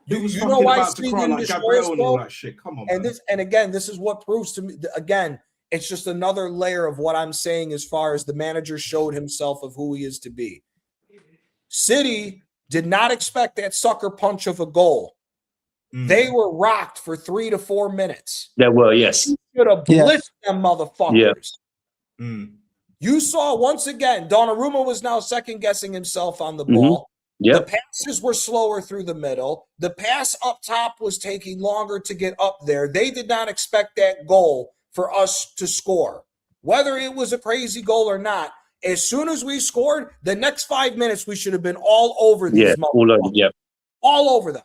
You know why about to cry like Gabriel and all that shit. Come on, and again, this is what proves to me. Again, it's just another layer of what I'm saying as far as the manager showed himself of who he is to be. City did not expect that sucker punch of a goal. They were rocked for 3 to 4 minutes. They were, yes. You should have blitzed them motherfuckers. Yeah. You saw once again, Donnarumma was now second guessing himself on the ball. Yep. The passes were slower through the middle. The pass up top was taking longer to get up there. They did not expect that goal for us to score. Whether it was a crazy goal or not, as soon as we scored, the next 5 minutes we should have been all over these motherfuckers. All over them.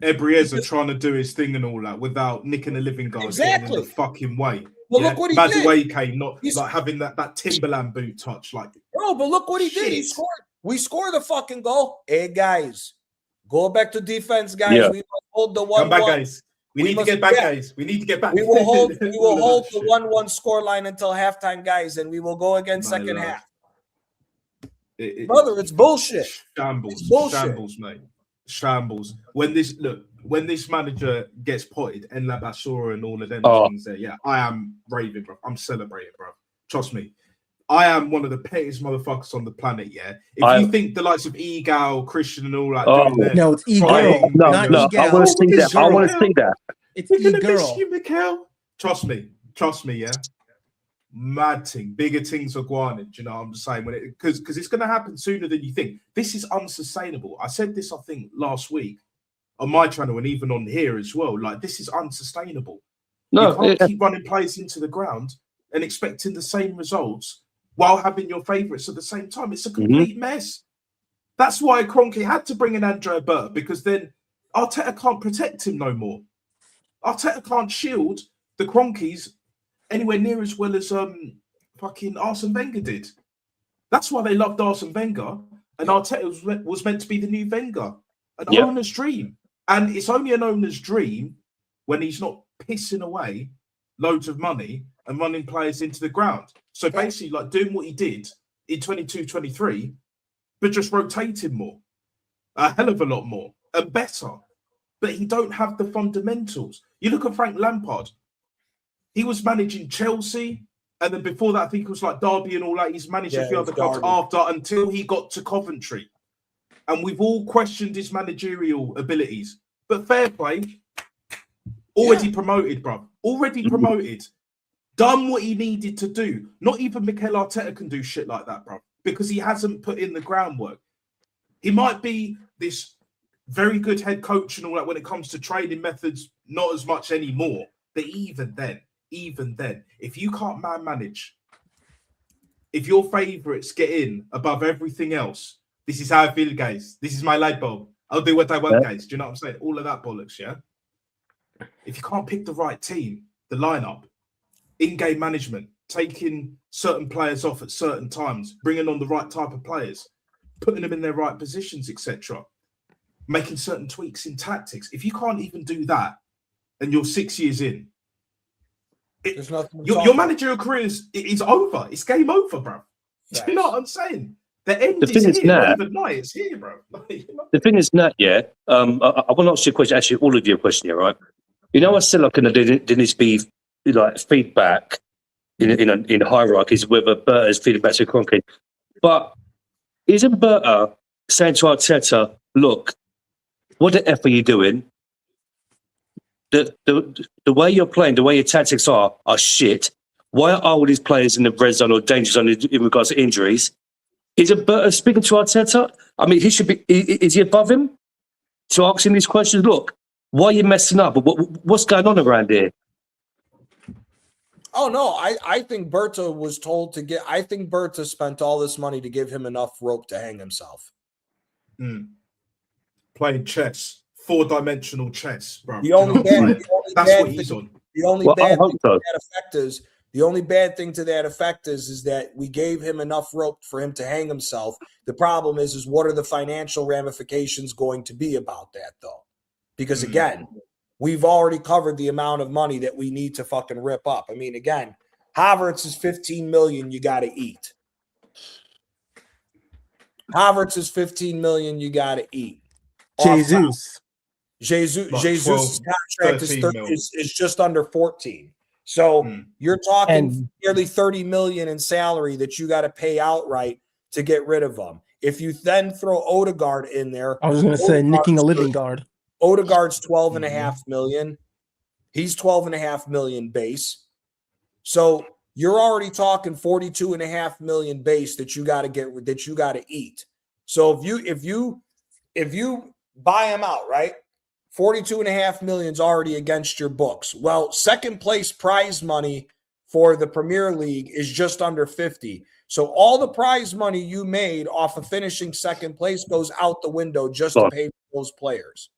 Ebrieza trying to do his thing and all that without nicking a living guard getting in the fucking way. Well, look what he did. Madueke not like having that Timberland boot touch. Like, bro, but look what he did. He scored. We scored the fucking goal. Hey, guys, go back to defense, guys. Yeah. We will hold the 1-1. Come back, guys. We need to get back, guys. We need to get back. We will hold the 1-1 score line until halftime, guys, and we will go again second half. Brother, it's bullshit. Shambles. It's bullshit. Shambles, mate. Shambles. When this manager gets potted, and Labasura and all of them things there, I am raving, bro. I'm celebrating, bro. Trust me. I am one of the pettiest motherfuckers on the planet, yeah? If you think the likes of Egal, Christian and all that... no, it's Egal. No, I want to see that. I want to see that. It's Egal. You, Mikel. Trust me, yeah? Mad thing. Bigger things are going on, you know what I'm saying? Because it's going to happen sooner than you think. This is unsustainable. I said this, I think, last week on my channel and even on here as well. Like, this is unsustainable. No, you can't keep running players into the ground and expecting the same results while having your favourites at the same time. It's a complete mess. That's why Kroenke had to bring in Andre Berta, because then Arteta can't protect him no more. Arteta can't shield the Kroenkes anywhere near as well as fucking Arsene Wenger did. That's why they loved Arsene Wenger, and Arteta was meant to be the new Wenger, an Yep. owner's dream. And it's only an owner's dream when he's not pissing away loads of money and running players into the ground. So basically, like doing what he did in 22-23, but just rotating more, a hell of a lot more and better. But he don't have the fundamentals. You look at Frank Lampard. He was managing Chelsea, and then before that, I think it was like Derby and all that. He's managed a few other clubs after until he got to Coventry. And we've all questioned his managerial abilities. But fair play, already promoted, bro. Already promoted. Done what he needed to do. Not even Mikel Arteta can do shit like that, bro, because he hasn't put in the groundwork. He might be this very good head coach and all that when it comes to training methods, not as much anymore. But even then, if you can't manage, if your favourites get in above everything else, this is how I feel, guys. This is my light bulb. I'll do what I want, guys. Do you know what I'm saying? All of that bollocks, yeah? If you can't pick the right team, the lineup, in-game management, taking certain players off at certain times, bringing on the right type of players, putting them in their right positions, etc., making certain tweaks in tactics. If you can't even do that and you're 6 years in, your managerial career is over. It's game over, bro. Do you know what I'm saying? The end is here. Not even night. It's here, bro. The thing is, Nat, yeah. I want to ask you a question. Actually, all of you a question here, right? You know, I said like there needs to be like feedback in hierarchies, whether Berta is feeding back to Kroenke. But isn't Berta saying to Arteta, "Look, what the f are you doing? The way you're playing, the way your tactics are shit. Why are all these players in the red zone or danger zone in regards to injuries?" Isn't Berta speaking to Arteta? I mean, he should be. Is he above him to ask him these questions? Look, why are you messing up? What's going on around here? Oh no, I think Berta was told to get. I think Berta spent all this money to give him enough rope to hang himself. Playing chess, 4-dimensional chess, bro. The only bad thing to that effect is that we gave him enough rope for him to hang himself. The problem is what are the financial ramifications going to be about that, though? Because again, we've already covered the amount of money that we need to fucking rip up. I mean, again, Havertz is 15 million. You got to eat. Havertz is 15 million. You got to eat. Jesus' contract is just under 14. So you're talking nearly 30 million in salary that you got to pay outright to get rid of them. If you then throw Odegaard in there, I was going to say nicking a living guard. Odegaard's 12.5 million. He's 12.5 million base. So you're already talking 42.5 million base that you got to eat. So if you buy him out, right? 42.5 million is already against your books. Well, second place prize money for the Premier League is just under 50. So all the prize money you made off of finishing second place goes out the window just to pay for those players.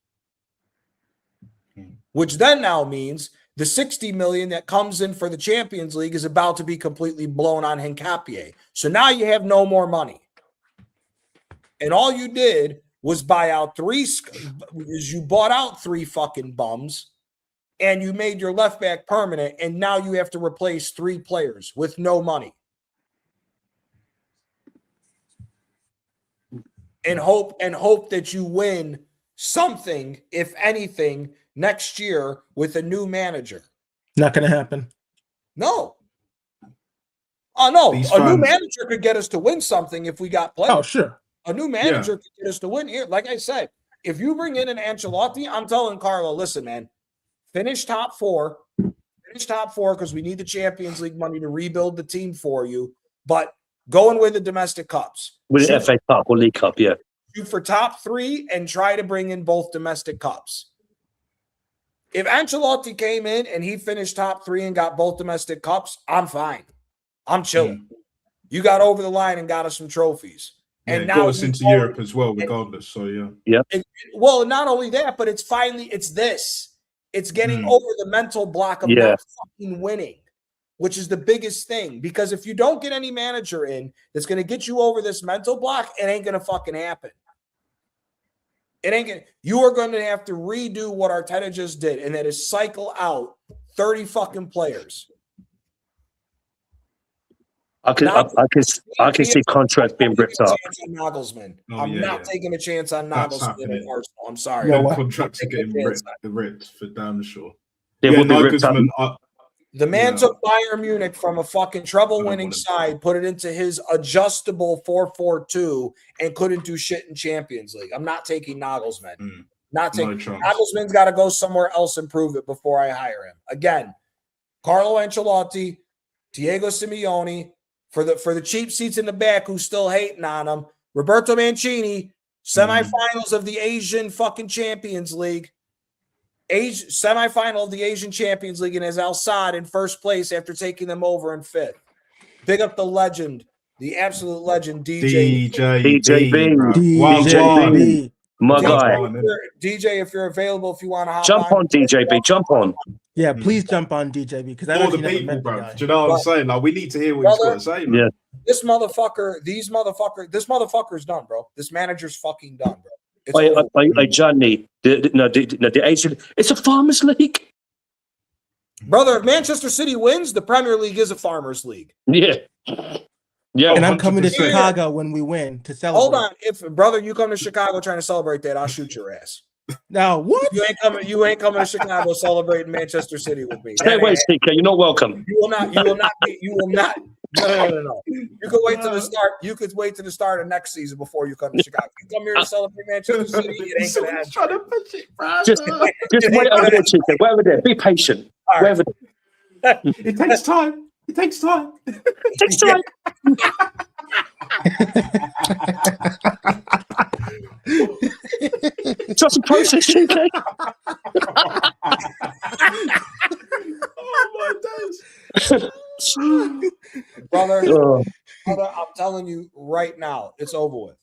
Which then now means the 60 million that comes in for the Champions League is about to be completely blown on Hincapié. So now you have no more money. And all you did was you bought out 3 fucking bums and you made your left back permanent, and now you have to replace 3 players with no money. And hope that you win something, if anything, next year with a new manager. Not going to happen. No. Oh, no. New manager could get us to win something if we got players. Oh, sure. A new manager could get us to win here. Like I said, if you bring in an Ancelotti, I'm telling Carlo, listen, man, finish top 4. Finish top 4 because we need the Champions League money to rebuild the team for you. But go and win the domestic cups. With an FA Cup or League Cup, yeah. Shoot for top 3 and try to bring in both domestic cups. If Ancelotti came in and he finished top 3 and got both domestic cups, I'm fine. I'm chilling. You got over the line and got us some trophies. And now got us into Europe as well, regardless. So yeah. Well, not only that, but it's this. It's getting over the mental block of not fucking winning. which is the biggest thing. Because if you don't get any manager in that's going to get you over this mental block, it ain't going to fucking happen. It ain't going to. You are going to have to redo what Arteta just did, and that is cycle out 30 fucking players. I can see contracts being ripped up. Nagelsmann. Oh, I'm yeah, not yeah. taking a chance on That's Nagelsmann happening. and Arsenal. I'm sorry. No, I'm what? not Contracts are taking getting a chance on it. ripped for damn sure. They will be ripped up. Nagelsmann, The man Yeah. took Bayern Munich from a fucking treble-winning I don't want him. side, put it into his adjustable 4-4-2, and couldn't do shit in Champions League. I'm not taking Nagelsmann. Not no taking chance. Nagelsmann's got to go somewhere else and prove it before I hire him. Again, Carlo Ancelotti, Diego Simeone, for the cheap seats in the back who's still hating on him. Roberto Mancini, semifinals of the Asian fucking Champions League. Semifinal of the Asian Champions League, and has Al Sadd in first place after taking them over in fifth. Big up the legend, the absolute legend, DJ. DJB. bro. DJB. My DJ, guy. DJ, if you're available, if you want to hop Jump on, DJB. Jump on. Yeah, please jump on DJB because I All actually the never people, met the bro. guy. Do you know what I'm saying? Like, we need to hear what he's got to say, man. Yeah. This motherfucker's done, bro. This manager's fucking done, bro. It's over. Johnny, the Asian, it's a farmers league. Brother, if Manchester City wins, the Premier League is a farmers league. Yeah. Yeah. And I'm coming to 100%. Chicago when we win to celebrate. Hold on. If brother, you come to Chicago trying to celebrate that, I'll shoot your ass. Now what? You ain't coming to Chicago celebrating Manchester City with me. Stay away, CK. You're not welcome. You will not. No. You could wait till the start. You could wait till the start of next season before you come to Chicago. You come here to celebrate Manchester City, it ain't gonna happen. Trying to push it, bro. Just wait over there, CK. Wait over there. Be patient. All right. Wait over there. It takes time. It takes time. It takes time. Trust the process, CK. Oh my days. Brother, Oh. brother, I'm telling you right now, it's over with.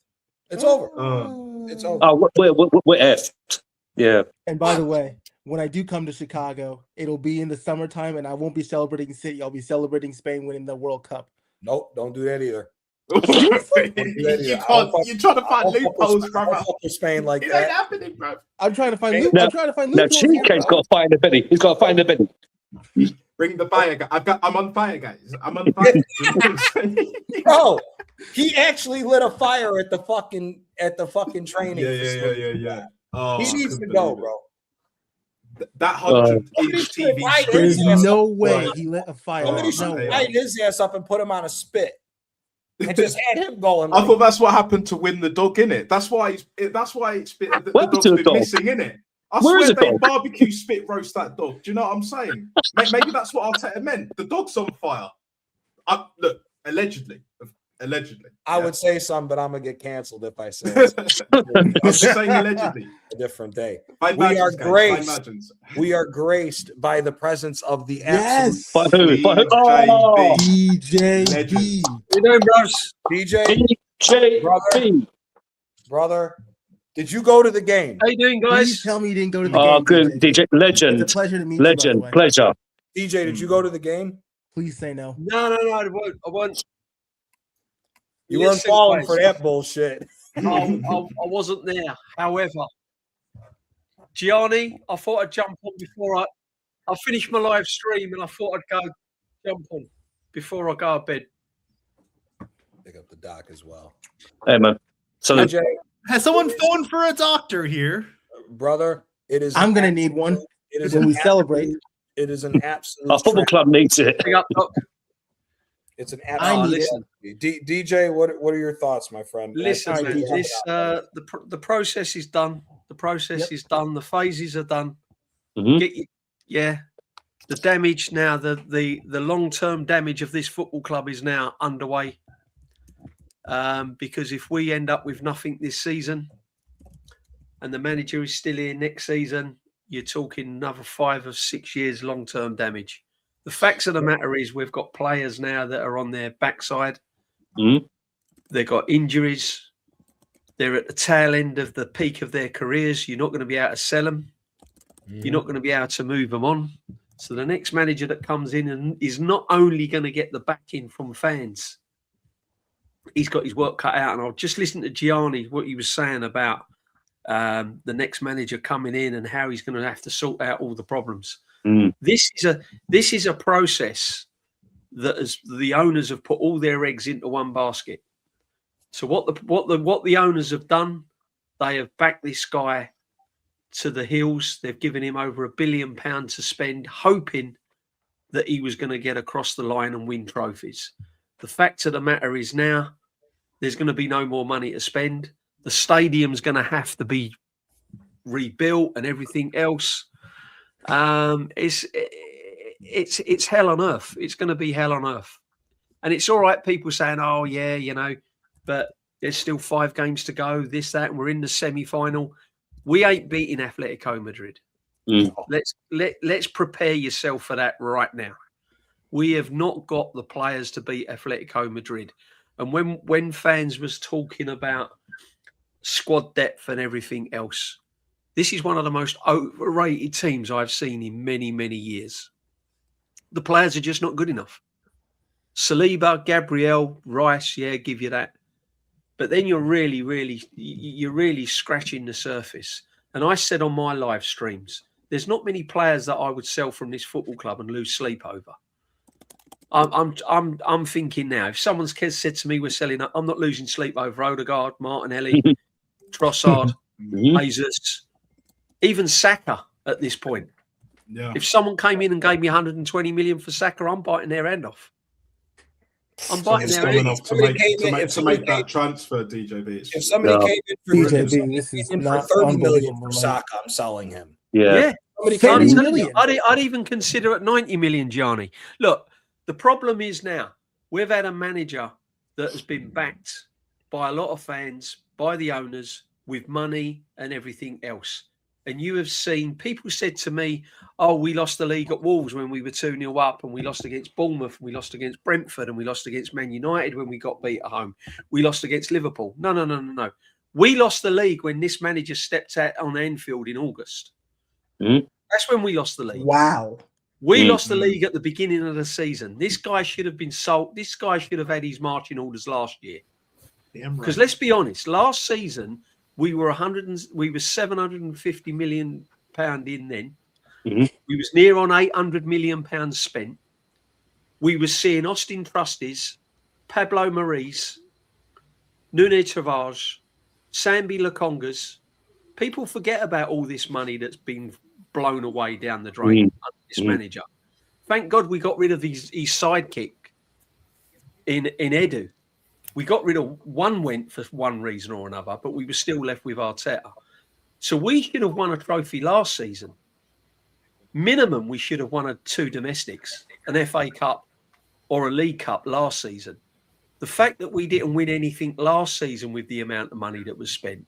It's over. It's over. Oh, we're effed. Yeah. And by the way, when I do come to Chicago, it'll be in the summertime, and I won't be celebrating City. I'll be celebrating Spain winning the World Cup. Nope, don't do that either. You can't. You're trying to find loopholes, bro. Spain like It ain't that. happening, bro. I'm trying to find. Now- I'm trying to find Now, loopholes here, CK's bro. got to find the Benny. He's got to find the Benny. Bring the fire, guys. I'm on fire, guys. I'm on fire. Bro, he actually lit a fire at the fucking training. facility. Yeah. Oh, He I needs to couldn't go, believe it. bro. That 100-inch TV Right, screen. There's Yes. no way Right. he lit a fire. Somebody No should way. light his ass up and put him on a spit and just had him going. I thought that's what happened to win the dog, innit? That's why it's been the What happened dog's to the been dog? missing, innit? I Where is swear the they dog? barbecue spit roast that dog. Do you know what I'm saying? Maybe that's what Arteta meant. The dog's on fire. Look, allegedly. I would say something, but I'm gonna get canceled if I say it. I'm just saying allegedly. A different day. By We are margins, guys, by graced. margins. We are graced by the presence of the Yes. By who? By who? DJB. Oh, DJB. Legend. You doing, bros? DJ, DJB. brother. Did you go to the game? How you doing, Please guys? tell me you didn't go to the Oh, game. good. DJ. It's a Legend. pleasure to meet you. By the Legend. way. Pleasure. DJ, did you go to the game? Please say no. No, I won't. You weren't Listen, falling guys. for that bullshit. I wasn't there. However, Gianni, I thought I'd jump on before I finished my live stream, and I thought I'd go jump on before I go to bed. Pick up the doc as well. Hey, man. So, DJ, Has someone phoned for a doctor here? brother, it is. I'm gonna need one It is when an we celebrate. It is an absolute. our football club needs it. Big up, Doc. It's an I absolute. need listen. DJ, what are your thoughts, my friend? Listen, All right, man, DJ. the process is done. The process is done. The phases are done. Mhm. The damage now, the long-term damage of this football club is now underway. Because if we end up with nothing this season, and the manager is still here next season, you're talking another 5 or 6 years long-term damage. The facts of the matter is we've got players now that are on their backside. Mhm. They've got injuries. They're at the tail end of the peak of their careers. You're not going to be able to sell them. You're not going to be able to move them on. So the next manager that comes in and is not only going to get the backing from fans, he's got his work cut out. And I'll just listen to Gianni, what he was saying about the next manager coming in and how he's going to have to sort out all the problems. This is a process that the owners have put all their eggs into one basket. So what the owners have done, they have backed this guy to the hills. They've given him over £1 billion to spend, hoping that he was going to get across the line and win trophies. The fact of the matter is now there's going to be no more money to spend. The stadium's going to have to be rebuilt and everything else. It's hell on earth. It's going to be hell on earth. And it's all right, people saying, oh, yeah, you know, but there's still 5 games to go, this, that, and we're in the semi-final. We ain't beating Atletico Madrid. Let's prepare yourself for that right now. We have not got the players to beat Atletico Madrid. And when fans was talking about squad depth and everything else, this is one of the most overrated teams I've seen in many, many years. The players are just not good enough. Saliba, Gabriel, Rice, yeah, give you that. But then you're really scratching the surface. And I said on my live streams, there's not many players that I would sell from this football club and lose sleep over. I'm thinking now, if someone's said to me we're selling, I'm not losing sleep over Odegaard, Martinelli, Trossard, Jesus, even Saka at this point. Yeah. If someone came in and gave me 120 million for Saka, I'm biting their hand off. I'm biting their hand off. To make that transfer, DJB. If somebody came in for DJB, this is not 30 million for Saka, I'm selling him. Yeah. Somebody came in, I'd even consider it 90 million, Gianni. Look, the problem is now we've had a manager that has been backed by a lot of fans, by the owners, with money and everything else. And you have seen people said to me, oh, we lost the league at Wolves when we were 2-0 up, and we lost against Bournemouth, and we lost against Brentford, and we lost against Man United when we got beat at home. We lost against Liverpool. No. We lost the league when this manager stepped out on Anfield in August. That's when we lost the league. Wow. We lost the league at the beginning of the season. This guy should have been sold. This guy should have had his marching orders last year. Because let's be honest, last season we were 750 million pound in then. We was near on 800 million pounds spent. We were seeing Austin Trusties, Pablo Maris, Nunes Tavares, Sambi Lokongas. People forget about all this money that's been blown away down the drain under this manager. Thank God we got rid of his sidekick in Edu. We got rid of one, went for one reason or another, but we were still left with Arteta. So we should have won a trophy last season. Minimum, we should have won 2 domestics, an FA Cup or a League Cup last season. The fact that we didn't win anything last season with the amount of money that was spent,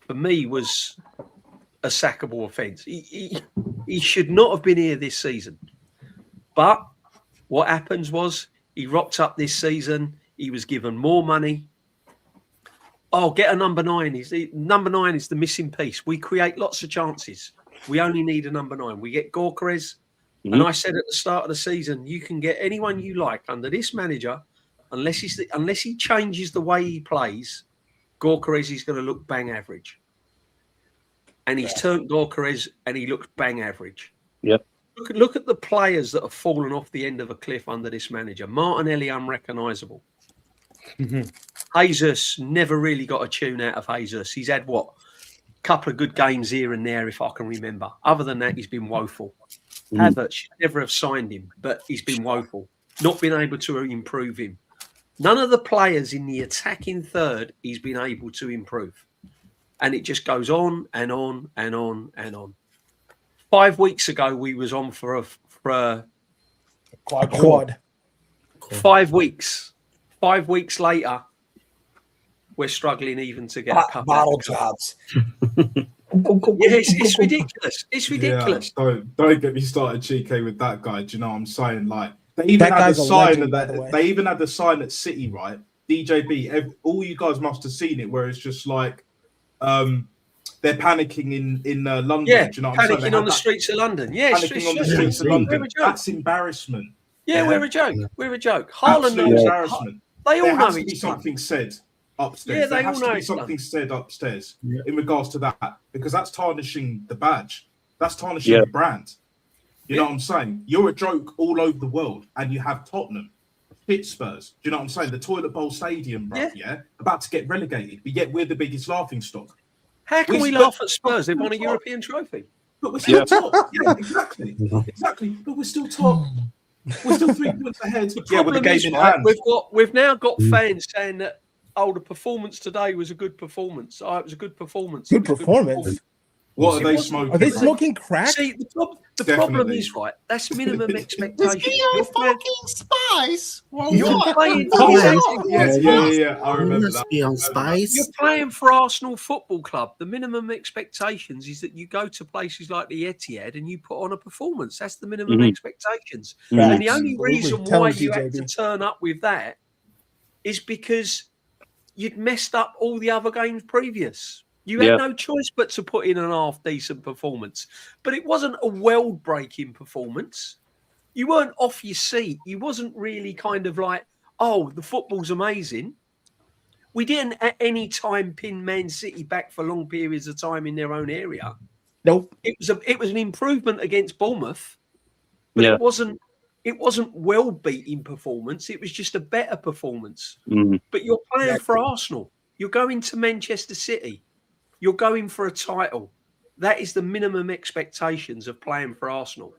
for me, was a sackable offence. He should not have been here this season. But what happens was he rocked up this season. He was given more money. Oh, get a number 9. Number 9 is the missing piece. We create lots of chances. We only need a number 9. We get Gorkarez. And I said at the start of the season, you can get anyone you like under this manager, unless he changes the way he plays, Gorkarez is going to look bang average. And he's turned Gorkarez and he looks bang average. Yep. Look at the players that have fallen off the end of a cliff under this manager. Martinelli, unrecognisable. Jesus, never really got a tune out of Jesus. He's had, a couple of good games here and there, if I can remember. Other than that, he's been woeful. Havertz should never have signed him, but he's been woeful. Not been able to improve him. None of the players in the attacking third he's been able to improve. And it just goes on and on and on and on. 5 weeks ago, we was on for a quad. 5 weeks. 5 weeks later, we're struggling even to get a cup. Bottle jobs. It's ridiculous. It's ridiculous. Yeah, don't get me started, Chike, with that guy. Do you know what I'm saying? Like, they even had the sign of that. They even had the sign at City, right? DJB. All you guys must have seen it, where it's just like, they're panicking in London. Yeah, do you know what I'm saying? They panicking had on the that- streets of London. Yeah, panicking on the streets of We're London. a joke. That's embarrassment. Yeah, we're a joke. We're a joke. Haaland Absolute knows. embarrassment. They all There know has to be it's done. something said upstairs. Yeah, there they has all to know be it's something done. said upstairs in regards to that, because that's tarnishing the badge. That's tarnishing the brand. You know what I'm saying? You're a joke all over the world, and you have Tottenham, shit Spurs. Do you know what I'm saying? The Toilet Bowl Stadium, bro. Yeah, about to get relegated, but yet we're the biggest laughing stock. How can we laugh at Spurs? They've won a European trophy. But we're still top. Yeah, exactly. But we're still top. We're still 3 points ahead. The problem is, right, we've now got fans saying that, oh, the performance today was a good performance. Oh, it was a good performance. Good performance. What are they smoking? Are they smoking crack? See, the problem is, right, that's minimum expectation. You're fucking spice. Well, You're playing. Yeah. I remember that. Be on spice. You're playing for Arsenal Football Club. The minimum expectations is that you go to places like the Etihad and you put on a performance. That's the minimum expectations. And the only reason why you had to turn up with that is because you'd messed up all the other games previous. You had no choice but to put in an half-decent performance. But it wasn't a world-breaking performance. You weren't off your seat. You wasn't really kind of like, oh, the football's amazing. We didn't at any time pin Man City back for long periods of time in their own area. Nope. It was an improvement against Bournemouth, but it wasn't well-beating performance. It was just a better performance. But you're playing for Arsenal. You're going to Manchester City. You're going for a title. That is the minimum expectations of playing for Arsenal.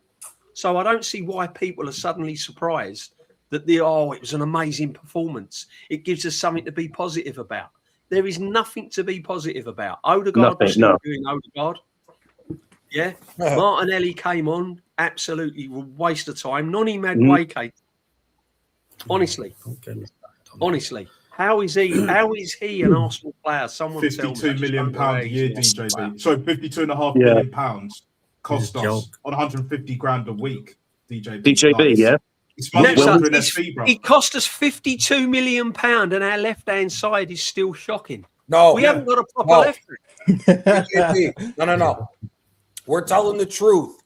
So I don't see why people are suddenly surprised that it was an amazing performance. It gives us something to be positive about. There is nothing to be positive about. Odegaard was still doing Odegaard. Yeah. Martinelli came on. Absolutely waste of time. Noni Madueke. Honestly. How is he an Arsenal player? Someone tell me. £52 million a year, DJB. So £52.5 million cost us on 150 grand a week, DJB. DJB, yeah. It's money well, for an SC, bro. It cost us £52 million, and our left-hand side is still shocking. No, we haven't got a proper left. No. We're telling the truth.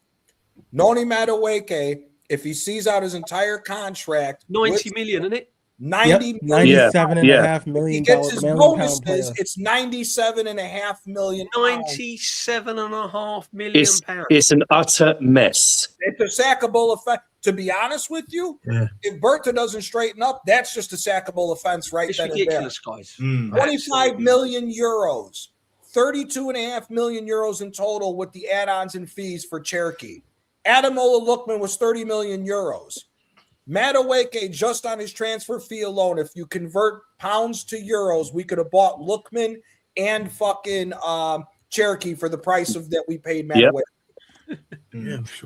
Noni Madueke, if he sees out his entire contract, 90 million, isn't it? 97.5 million. He gets his bonuses. It's 97.5 million. 97.5 million pounds. It's an utter mess. It's a sackable offense. To be honest with you, if Berta doesn't straighten up, that's just a sackable offense right then and there. Ridiculous, guys. 25 million euros, 32.5 million euros in total with the add-ons and fees for Cherokee. Ademola Lookman was 30 million euros. Madueke, just on his transfer fee alone, if you convert pounds to euros, we could have bought Lookman and fucking Cherokee for the price of that we paid Madueke.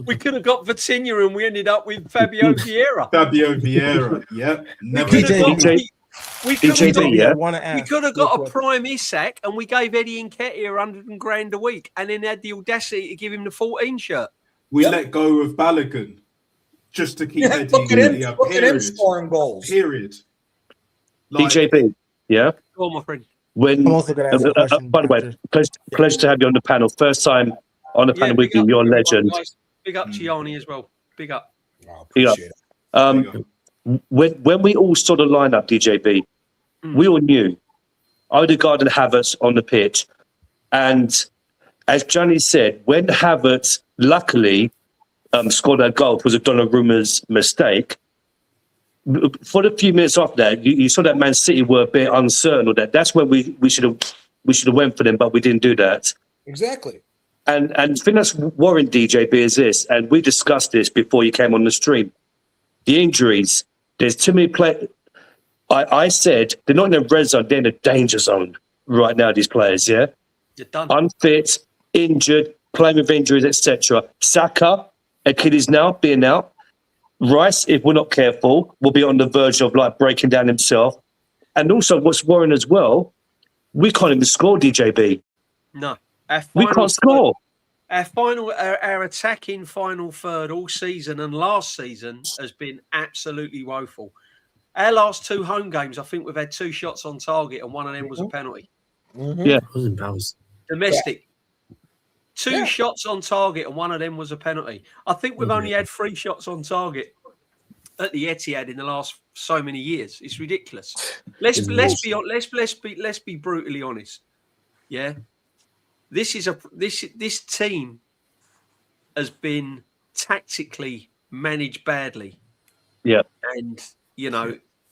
We could have got Vitinha and we ended up with Fabio Vieira. Yep. We could have got a prime Isak and we gave Eddie Nketiah 100 grand a week and then had the audacity to give him the 14 shirt. We let go of Balogun just to keep Eddie. Look at him scoring goals. Period. DJB, yeah? Go on, my friend. I'm also going to ask a question. By the way, pleasure to have you on the panel. First time on the panel with you. You're a legend. Big up to Yanni as well. Big up. Big up. When we all saw the lineup, DJB, we all knew Odegaard and Havertz on the pitch. And as Johnny said, when Havertz luckily scored that goal, it was a Donnarumma's mistake. For the few minutes after that, you saw that Man City were a bit uncertain of that. That's when we should have went for them, but we didn't do that. Exactly. And the thing that's worrying DJB is this, and we discussed this before you came on the stream. The injuries. There's too many players. I said they're not in the red zone, they're in the danger zone right now, these players, yeah? You're done. Unfit, injured, playing with injuries, etc. Saka, Achilles now, being out. Rice, if we're not careful, will be on the verge of like breaking down himself. And also what's worrying as well, we can't even score, DJB. No. We can't score. Our attacking final third all season and last season has been absolutely woeful. Our last two home games, I think we've had 2 shots on target and one of them was a penalty. Yeah. Domestic. 2 shots on target, and one of them was a penalty. I think we've only had 3 shots on target at the Etihad in the last so many years. It's ridiculous. Let's be brutally honest. Yeah, this team has been tactically managed badly. Yeah, and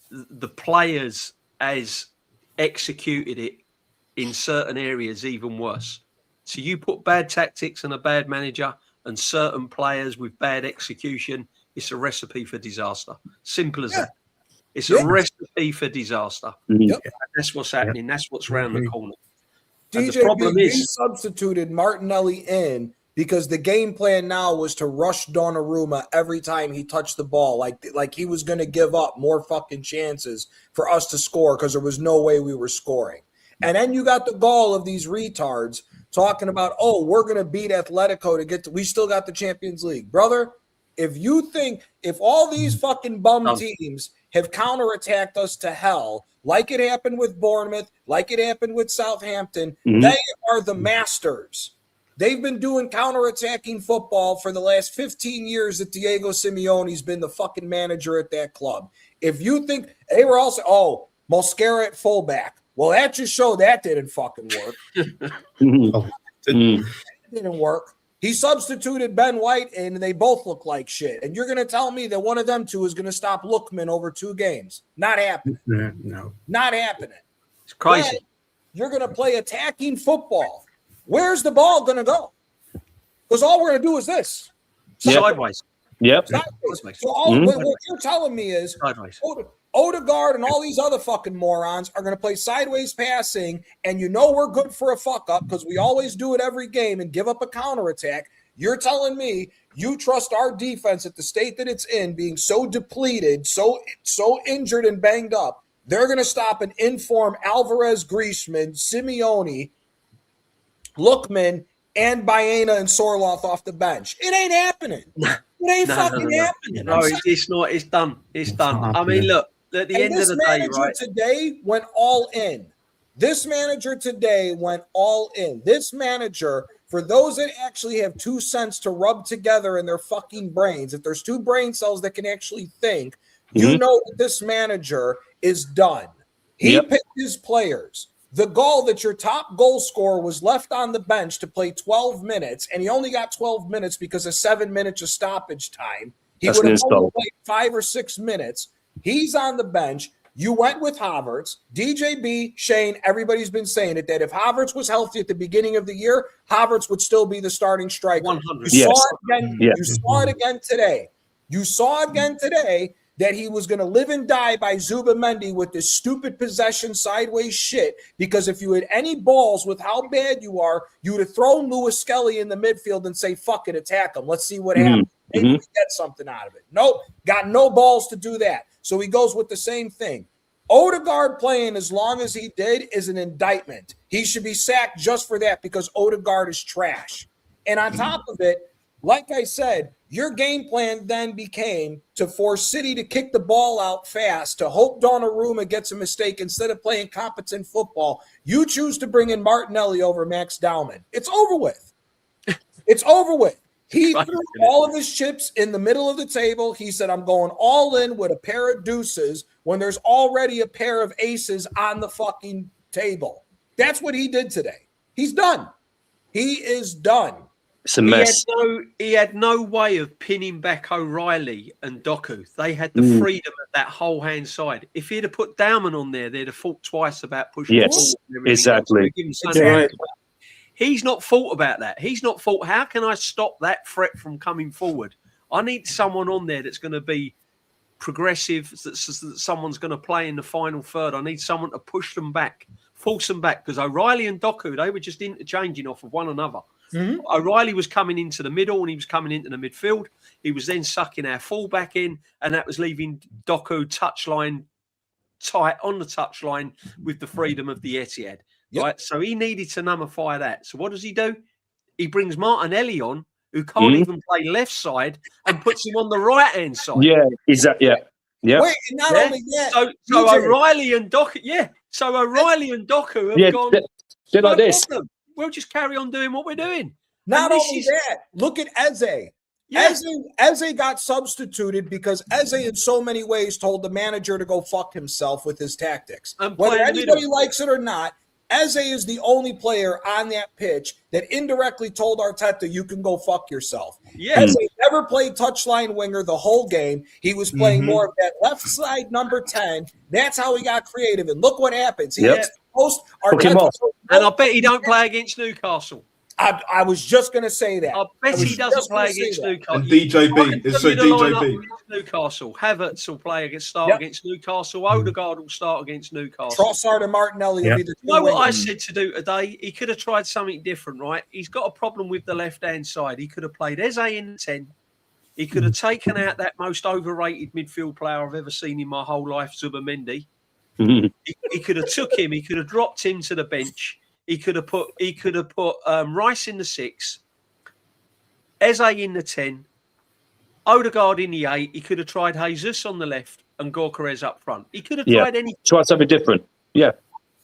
the players has executed it in certain areas even worse. So you put bad tactics and a bad manager and certain players with bad execution, it's a recipe for disaster. Simple as that. It's a recipe for disaster. That's what's happening. That's what's round the corner. And DJ, the problem we is substituted Martinelli in because the game plan now was to rush Donnarumma every time he touched the ball, like he was going to give up more fucking chances for us to score because there was no way we were scoring. And then you got the gall of these retards talking about, oh, we're going to beat Atletico to get to – we still got the Champions League. Brother, if all these fucking bum teams have counterattacked us to hell, like it happened with Bournemouth, like it happened with Southampton, they are the masters. They've been doing counterattacking football for the last 15 years that Diego Simeone's been the fucking manager at that club. If you think they were also, Mosquera at fullback. Well, that just showed that didn't fucking work. It didn't work. He substituted Ben White and they both look like shit. And you're going to tell me that one of them two is going to stop Lookman over 2 games. Not happening. No. Not happening. It's crazy. Then you're going to play attacking football. Where's the ball going to go? Because all we're going to do is this. Sideways. Yep. Sideways. So what you're telling me is Odegaard and all these other fucking morons are going to play sideways passing, and we're good for a fuck-up because we always do it every game and give up a counterattack. You're telling me you trust our defense at the state that it's in, being so depleted, so injured and banged up, they're going to stop an informed Alvarez, Griezmann, Simeone, Lookman, and Baena and Sorloth off the bench. It ain't happening. It ain't fucking happening. No, it's not. It's done. It's done. I mean, look, at the end of the day, right? Today went all in. This manager today went all in. This manager, for those that actually have 2 cents to rub together in their fucking brains, if there's 2 brain cells that can actually think, you know that this manager is done. He picked his players. The goal that your top goal scorer was left on the bench to play 12 minutes, and he only got 12 minutes because of 7 minutes of stoppage time. He would have only played 5 or 6 minutes. He's on the bench. You went with Havertz. DJB, Shane, everybody's been saying it, that if Havertz was healthy at the beginning of the year, Havertz would still be the starting striker. 100. You saw it again today. You saw again today that he was going to live and die by Zubamendi with this stupid possession sideways shit, because if you had any balls with how bad you are, you would have thrown Lewis Skelly in the midfield and say, fuck it, attack him. Let's see what happens. Maybe we get something out of it. Nope, got no balls to do that. So he goes with the same thing. Odegaard playing as long as he did is an indictment. He should be sacked just for that because Odegaard is trash. And on top of it, like I said, your game plan then became to force City to kick the ball out fast, to hope Donnarumma gets a mistake instead of playing competent football. You choose to bring in Martinelli over Max Dowman. It's over with. It's over with. He threw all of his chips in the middle of the table. He said, I'm going all in with a pair of deuces when there's already a pair of aces on the fucking table. That's what he did today. He's done. He is done. It's a mess. He had no way of pinning back O'Reilly and Doku. They had the freedom of that whole hand side. If he'd have put Dowman on there, they'd have thought twice about pushing. Yes, exactly. He's not thought about that. He's not thought, how can I stop that threat from coming forward? I need someone on there that's going to be progressive, that someone's going to play in the final third. I need someone to push them back, force them back, because O'Reilly and Doku, they were just interchanging off of one another. O'Reilly was coming into the middle and he was coming into the midfield. He was then sucking our fullback in, and that was leaving Doku touchline tight on the touchline with the freedom of the Etihad. Right, so he needed to nullify that. So what does he do? He brings Martinelli on, who can't even play left side, and puts him on the right hand side. Yeah, exactly. Yeah. Wait, not only that. So O'Reilly and Doku, So O'Reilly and Doku have gone. They're like this. We'll just carry on doing what we're doing. Not And this only is- that, look at Eze. Yeah. Eze got substituted because Eze in so many ways told the manager to go fuck himself with his tactics. And Whether play in the anybody middle. likes it or not, Eze is the only player on that pitch that indirectly told Arteta, you can go fuck yourself. Yeah. Eze never played touchline winger the whole game. He was playing more of that left side number 10. That's how he got creative. And look what happens. He Yep. gets the most. Took him off. And I bet he don't play against Newcastle. I was just going to say that. I bet he doesn't play against Newcastle. And DJB. So DJB. Newcastle. Havertz will play against Newcastle. Odegaard will start against Newcastle. Trossard and Martinelli will be the two You know what I wingers. said to do today? He could have tried something different, right? He's got a problem with the left-hand side. He could have played Eze in the 10. He could have taken out that most overrated midfield player I've ever seen in my whole life, Zubimendi. He could have took him. He could have dropped him to the bench. He could have put Rice in the 6, Eze in the 10, Odegaard in the 8. He could have tried Jesus on the left and Gyökeres up front. He could have tried anything. Try something different. Yeah.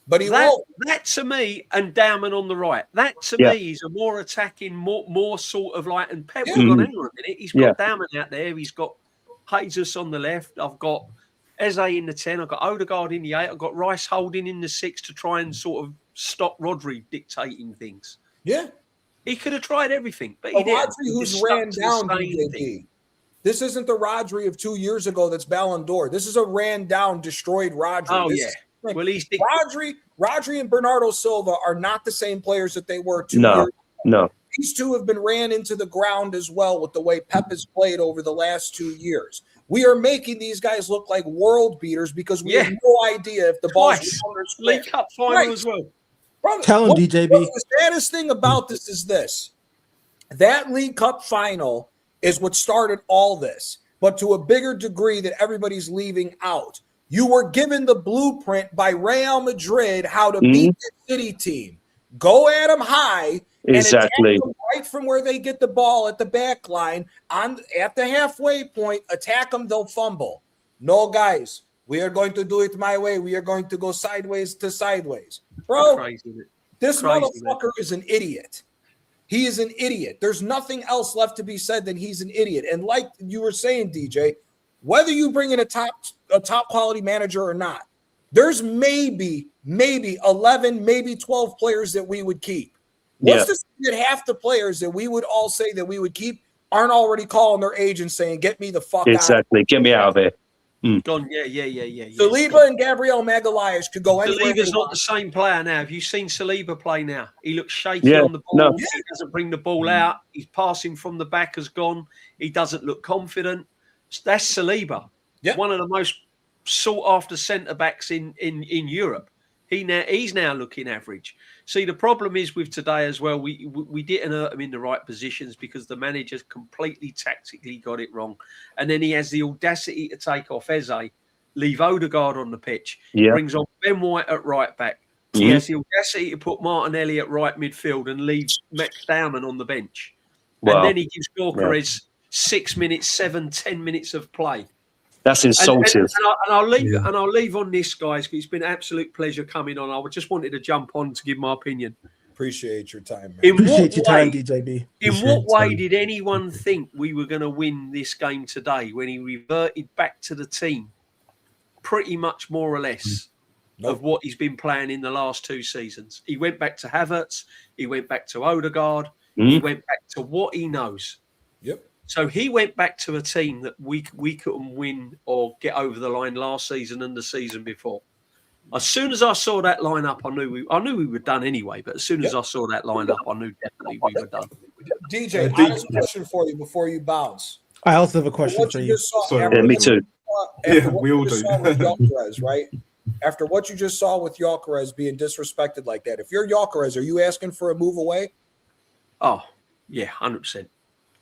But he that, won't. that to me, and Dowman on the right. That to me is a more attacking, more sort of like. And Pep, hang on a minute. He's got Dowman out there. He's got Jesus on the left. I've got Eze in the 10. I've got Odegaard in the 8. I've got Rice holding in the 6 to try and sort of stop Rodri dictating things. Yeah. He could have tried everything, but he A didn't. Rodri He who's just stuck ran to the down same DJB. thing. This isn't the Rodri of 2 years ago that's Ballon d'Or. This is a ran down, destroyed Rodri. Oh, This yeah. is- like, Well, he's Rodri and Bernardo Silva are not the same players that they were 2 years No, ago. no. These two have been ran into the ground as well with the way Pep has played over the last 2 years. We are making these guys look like world beaters because we have no idea if the ball's Twice. round or square. League Cup final Right. as well. Brother, Tell him, DJB. The saddest thing about this is this. That League Cup final is what started all this, but to a bigger degree that everybody's leaving out. You were given the blueprint by Real Madrid how to beat the City team. Go at them high and Exactly. attack them right from where they get the ball at the back line at the halfway point. Attack them, they'll fumble. No, guys, we are going to do it my way. We are going to go sideways to sideways. Bro, Crazy, isn't it? this Crazy, motherfucker is an idiot. He is an idiot. There's nothing else left to be said than he's an idiot. And like you were saying, DJ, whether you bring in a top quality manager or not, there's maybe 11, maybe 12 players that we would keep. What's to say that half the players that we would all say that we would keep aren't already calling their agents saying, get me the fuck out. Exactly. Get me out of here. Gone. Yeah. Saliba and Gabriel Magalhaes could go anywhere. Saliba's they not want. the same player now. Have you seen Saliba play now? He looks shaky Yeah, on the ball. no. He doesn't bring the ball out. His passing from the back has gone. He doesn't look confident. That's Saliba. Yeah. One of the most sought after centre backs in Europe. He's now looking average. See, the problem is with today as well, we didn't hurt him in the right positions because the manager's completely tactically got it wrong. And then he has the audacity to take off Eze, leave Odegaard on the pitch, brings on Ben White at right back. He has the audacity to put Martinelli at right midfield and leave McDowman on the bench. Wow. And then he gives Gyökeres 6 minutes, 7, 10 minutes of play. That's insultive. And I'll leave on this, guys. It's been an absolute pleasure coming on. I just wanted to jump on to give my opinion. Appreciate your time, man. Appreciate your time, DJB. In what way did anyone think we were going to win this game today when he reverted back to the team pretty much more or less of what he's been playing in the last 2 seasons? He went back to Havertz. He went back to Odegaard. He went back to what he knows. Yep. So he went back to a team that we couldn't win or get over the line last season and the season before. As soon as I saw that lineup, I knew we were done anyway. But as soon as I saw that lineup, I knew definitely we were done. DJ, honest question for you before you bounce. I also have a question What for you you. just saw, Sorry. after Yeah, me what too. you saw- after what we you all just do. saw with Gyökeres, right? After what you just saw with Gyökeres being disrespected like that, if you're Gyökeres, are you asking for a move away? Oh, yeah, 100%.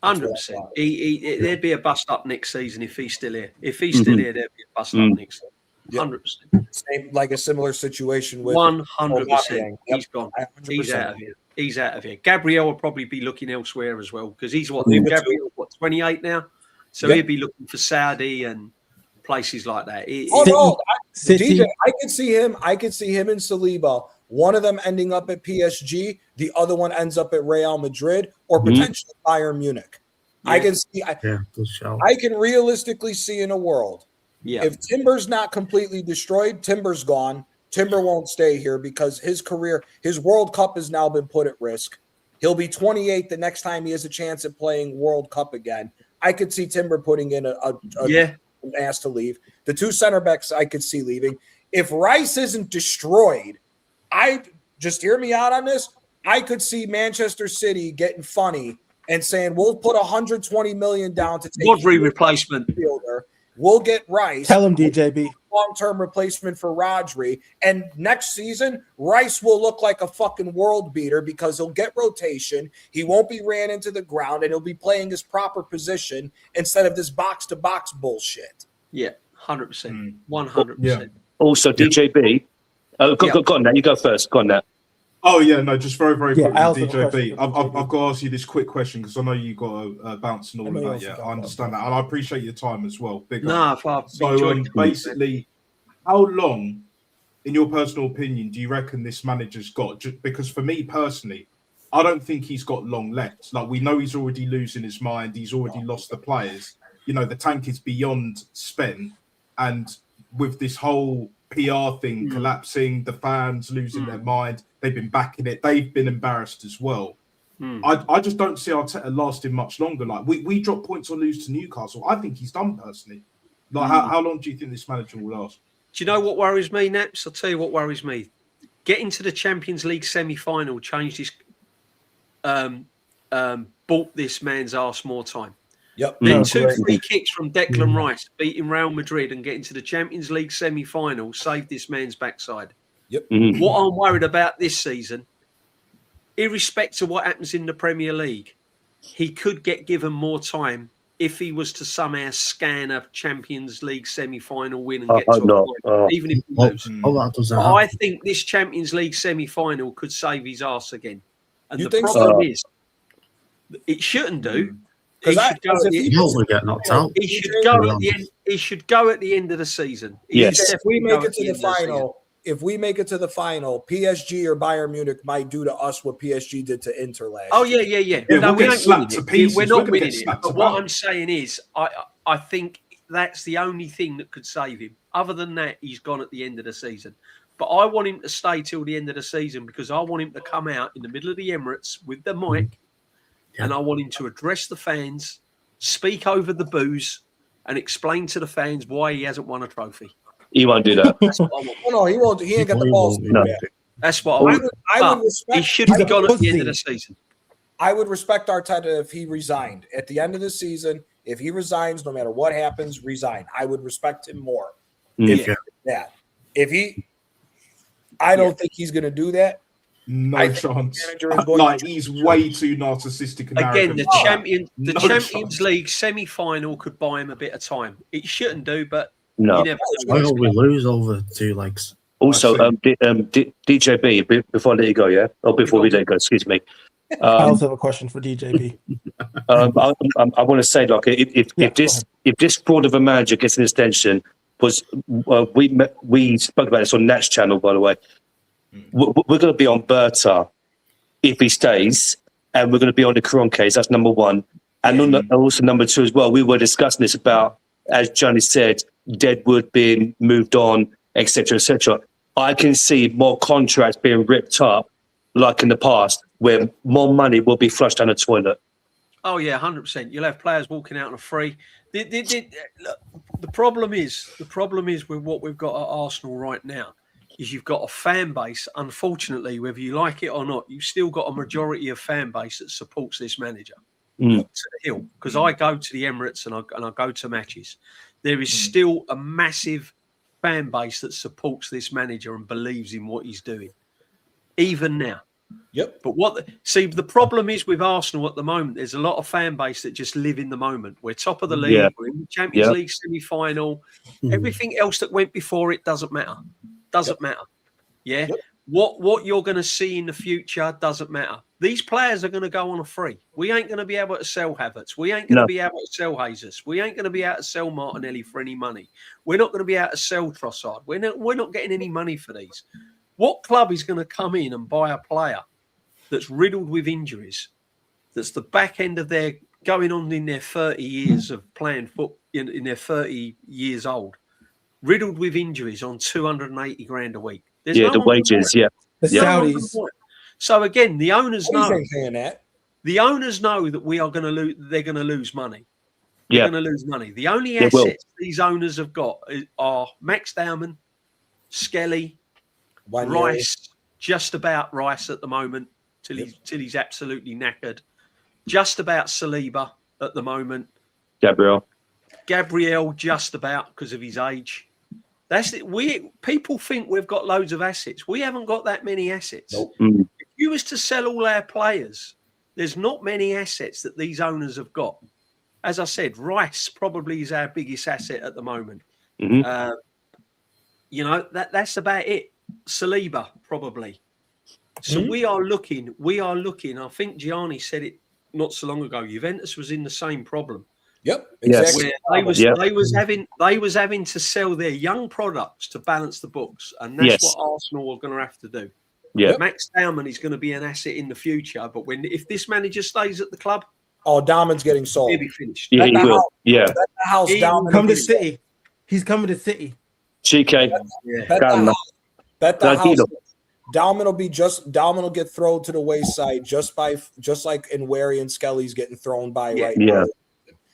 100%. There'd be a bust up next season if he's still here. If he's still here, there'd be a bust up next season. 100%. Same, like a similar situation with 100%. He's gone. 100%. He's out of here. He's out of here. Gabriel will probably be looking elsewhere as well because he's Gabriel, 28 now? So he'll be looking for Saudi and places like that. DJ, City. I could see him and Saliba one of them ending up at PSG, the other one ends up at Real Madrid, or potentially Bayern Munich. Yeah. I can see. I can realistically see in a world if Timber's not completely destroyed, Timber's gone. Timber won't stay here because his career, his World Cup has now been put at risk. He'll be 28 the next time he has a chance at playing World Cup again. I could see Timber putting in an ass to leave. The two center backs I could see leaving. If Rice isn't destroyed, I just hear me out on this. I could see Manchester City getting funny and saying, we'll put 120 million down to take Rodri replacement. Fielder. We'll get Rice. Tell him, DJB. Long-term replacement for Rodri. And next season, Rice will look like a fucking world beater because he'll get rotation. He won't be ran into the ground, and he'll be playing his proper position instead of this box-to-box bullshit. Yeah, 100%. 100%. Yeah. Also, DJB. Go on, Nat. You go first. Go on, Nat. Oh, yeah, no, just very, very quickly, DJB. I've got to ask you this quick question because I know you got to bounce and all of that. Yeah, I understand that. And I appreciate your time as well. So, basically, how long, in your personal opinion, do you reckon this manager's got? Just because for me personally, I don't think he's got long left. Like, we know he's already losing his mind. He's already lost the players. You know, the tank is beyond spent. And with this whole PR thing collapsing, the fans losing their mind, they've been backing it. They've been embarrassed as well. I just don't see Arteta lasting much longer. Like we drop points or lose to Newcastle. I think he's done personally. Like how long do you think this manager will last? Do you know what worries me, Naps? I'll tell you what worries me. Getting to the Champions League semi-final changed his, bought this man's arse more time. Yep. Then 2 free kicks from Declan Rice, beating Real Madrid and getting to the Champions League semi-final saved this man's backside. Yep. What I'm worried about this season, irrespective of what happens in the Premier League, he could get given more time if he was to somehow scan a Champions League semi-final win and get to a point, even if he loses. I think this Champions League semi-final could save his arse again. And the problem is, it shouldn't do. He should go at the end of the season. Yes. If we make it to the final, PSG or Bayern Munich might do to us what PSG did to Inter last. Oh yeah. No, we ain't winning it. We're not winning it. But what I'm saying is, I think that's the only thing that could save him. Other than that, he's gone at the end of the season. But I want him to stay till the end of the season because I want him to come out in the middle of the Emirates with the mic. And I want him to address the fans, speak over the boos, and explain to the fans why he hasn't won a trophy. He won't do that. That's what I want. No, he won't. He ain't got the balls to do that. That's what I would respect. He should have gone at the end of the season. I would respect Arteta if he resigned at the end of the season. If he resigns, no matter what happens, resign. I would respect him more. I don't think he's going to do that. No chance. Like he's way too narcissistic. Again, the Champions League semi-final could buy him a bit of time. It shouldn't do, but no. You never know. Why don't we lose over 2 legs? Also, DJB, before I let you go, before we let you go, excuse me. I also have a question for DJB. I want to say, like, if this fraud of a manager gets an extension, was we spoke about this on Nat's channel, by the way. We're going to be on Berta if he stays, and we're going to be on the Caron case. That's number one. And also number two as well, we were discussing this about, as Johnny said, Deadwood being moved on, etc., etc. I can see more contracts being ripped up, like in the past, where more money will be flushed down the toilet. Oh yeah, 100%. You'll have players walking out on a free. The problem is with what we've got at Arsenal right now is you've got a fan base. Unfortunately, whether you like it or not, you've still got a majority of fan base that supports this manager to the hill. Because I go to the Emirates and I go to matches. There is still a massive fan base that supports this manager and believes in what he's doing, even now. Yep. But the problem is with Arsenal at the moment, there's a lot of fan base that just live in the moment. We're top of the league, we're in the Champions League semi-final. Everything else that went before it doesn't matter. Doesn't matter. Yeah. Yep. What you're going to see in the future doesn't matter. These players are going to go on a free. We ain't going to be able to sell Havertz. We ain't going to be able to sell Jesus. We ain't going to be able to sell Martinelli for any money. We're not going to be able to sell Trossard. We're not getting any money for these. What club is going to come in and buy a player that's riddled with injuries, that's the back end of their going on in their 30 years of playing football, in their 30 years old, riddled with injuries on 280 grand a week? There's no the one wages, gonna The buy it. No one Saudis. gonna buy it. So again, the owners Saudis know. ain't saying that. The owners know that we are going to lose. They're going to lose money. They're Yeah. going to lose money. The only They will. assets these owners have got are Max Dowman, Skelly, One Rice, just about Rice at the moment, till he's absolutely knackered. Just about Saliba at the moment. Gabriel just about because of his age. That's it. People think we've got loads of assets. We haven't got that many assets. Nope. If you was to sell all our players, there's not many assets that these owners have got. As I said, Rice probably is our biggest asset at the moment. Mm-hmm. You know, that's about it. Saliba, probably. So we are looking. I think Gianni said it not so long ago. Juventus was in the same problem. Yep. Exactly. Where they was having to sell their young products to balance the books, and that's what Arsenal are going to have to do. Yeah. Max Dowman is going to be an asset in the future, but if this manager stays at the club, Dowman's getting sold. he'll be finished. Yeah, he will. Yeah. Bet the house Dowman Come to City. He's coming to City. CK. Bet the house. Dowman will get thrown to the wayside just like in Wary and Skelly's getting thrown by right now.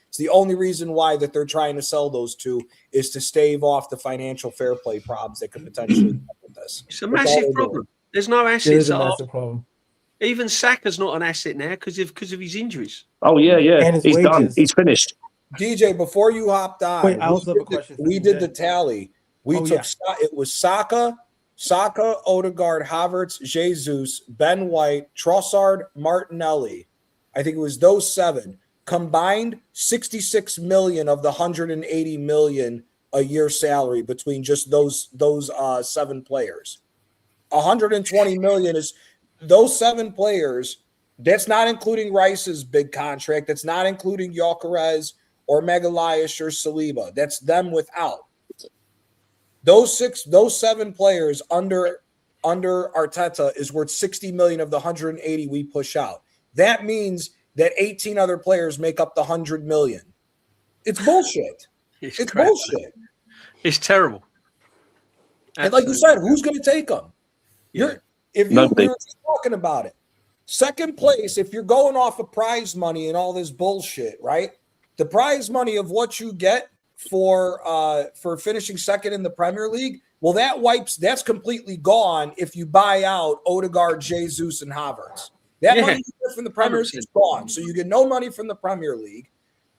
It's the only reason why that they're trying to sell those two is to stave off the financial fair play problems that could potentially come with this. It's a massive problem. There's no assets. It is a massive problem. Even Saka's not an asset now because of his injuries. Oh yeah. And his He's wages. done. He's finished. DJ, before you hopped on, Wait, I also have a question. We did the tally. It was Saka, Odegaard, Havertz, Jesus, Ben White, Trossard, Martinelli. I think it was those 7 combined. 66 million of the 180 million a year salary between just those 7 players. 120 million is those 7 players. That's not including Rice's big contract. That's not including Gyökeres or Magalhaes or Saliba. That's them without. Those 7 players under Arteta is worth 60 million of the 180 we push out. That means that 18 other players make up the 100 million. It's bullshit. It's bullshit. It's terrible. And like you said, who's going to take them? We were just talking about it. Second place, if you're going off of prize money and all this bullshit, right? The prize money of what you get for finishing second in the Premier League, well, that's completely gone if you buy out Odegaard, Jesus, and Havertz. That money you get from the Premier League is gone. So you get no money from the Premier League.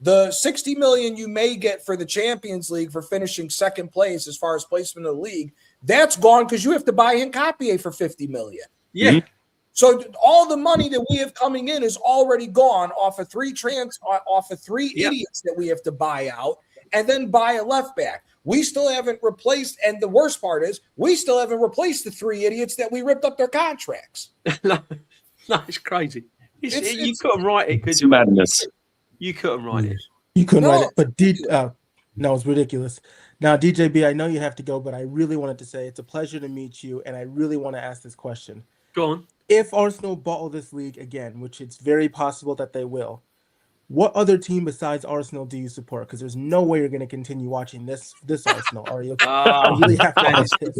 The 60 million you may get for the Champions League for finishing second place as far as placement of the league, that's gone because you have to buy Nkapie for 50 million. Yeah. Mm-hmm. So all the money that we have coming in is already gone off of 3 idiots that we have to buy out and then buy a left back. We still haven't replaced, and the worst part is we still haven't replaced the 3 idiots that we ripped up their contracts. No, it's crazy. You couldn't write it, could It's you? madness. You couldn't write it. You couldn't write it, but no, it's ridiculous. Now, DJB, I know you have to go, but I really wanted to say it's a pleasure to meet you, and I really want to ask this question. Go on. If Arsenal bottle this league again, which it's very possible that they will, what other team besides Arsenal do you support? Because there's no way you're going to continue watching this Arsenal, are you? I really have to ask this.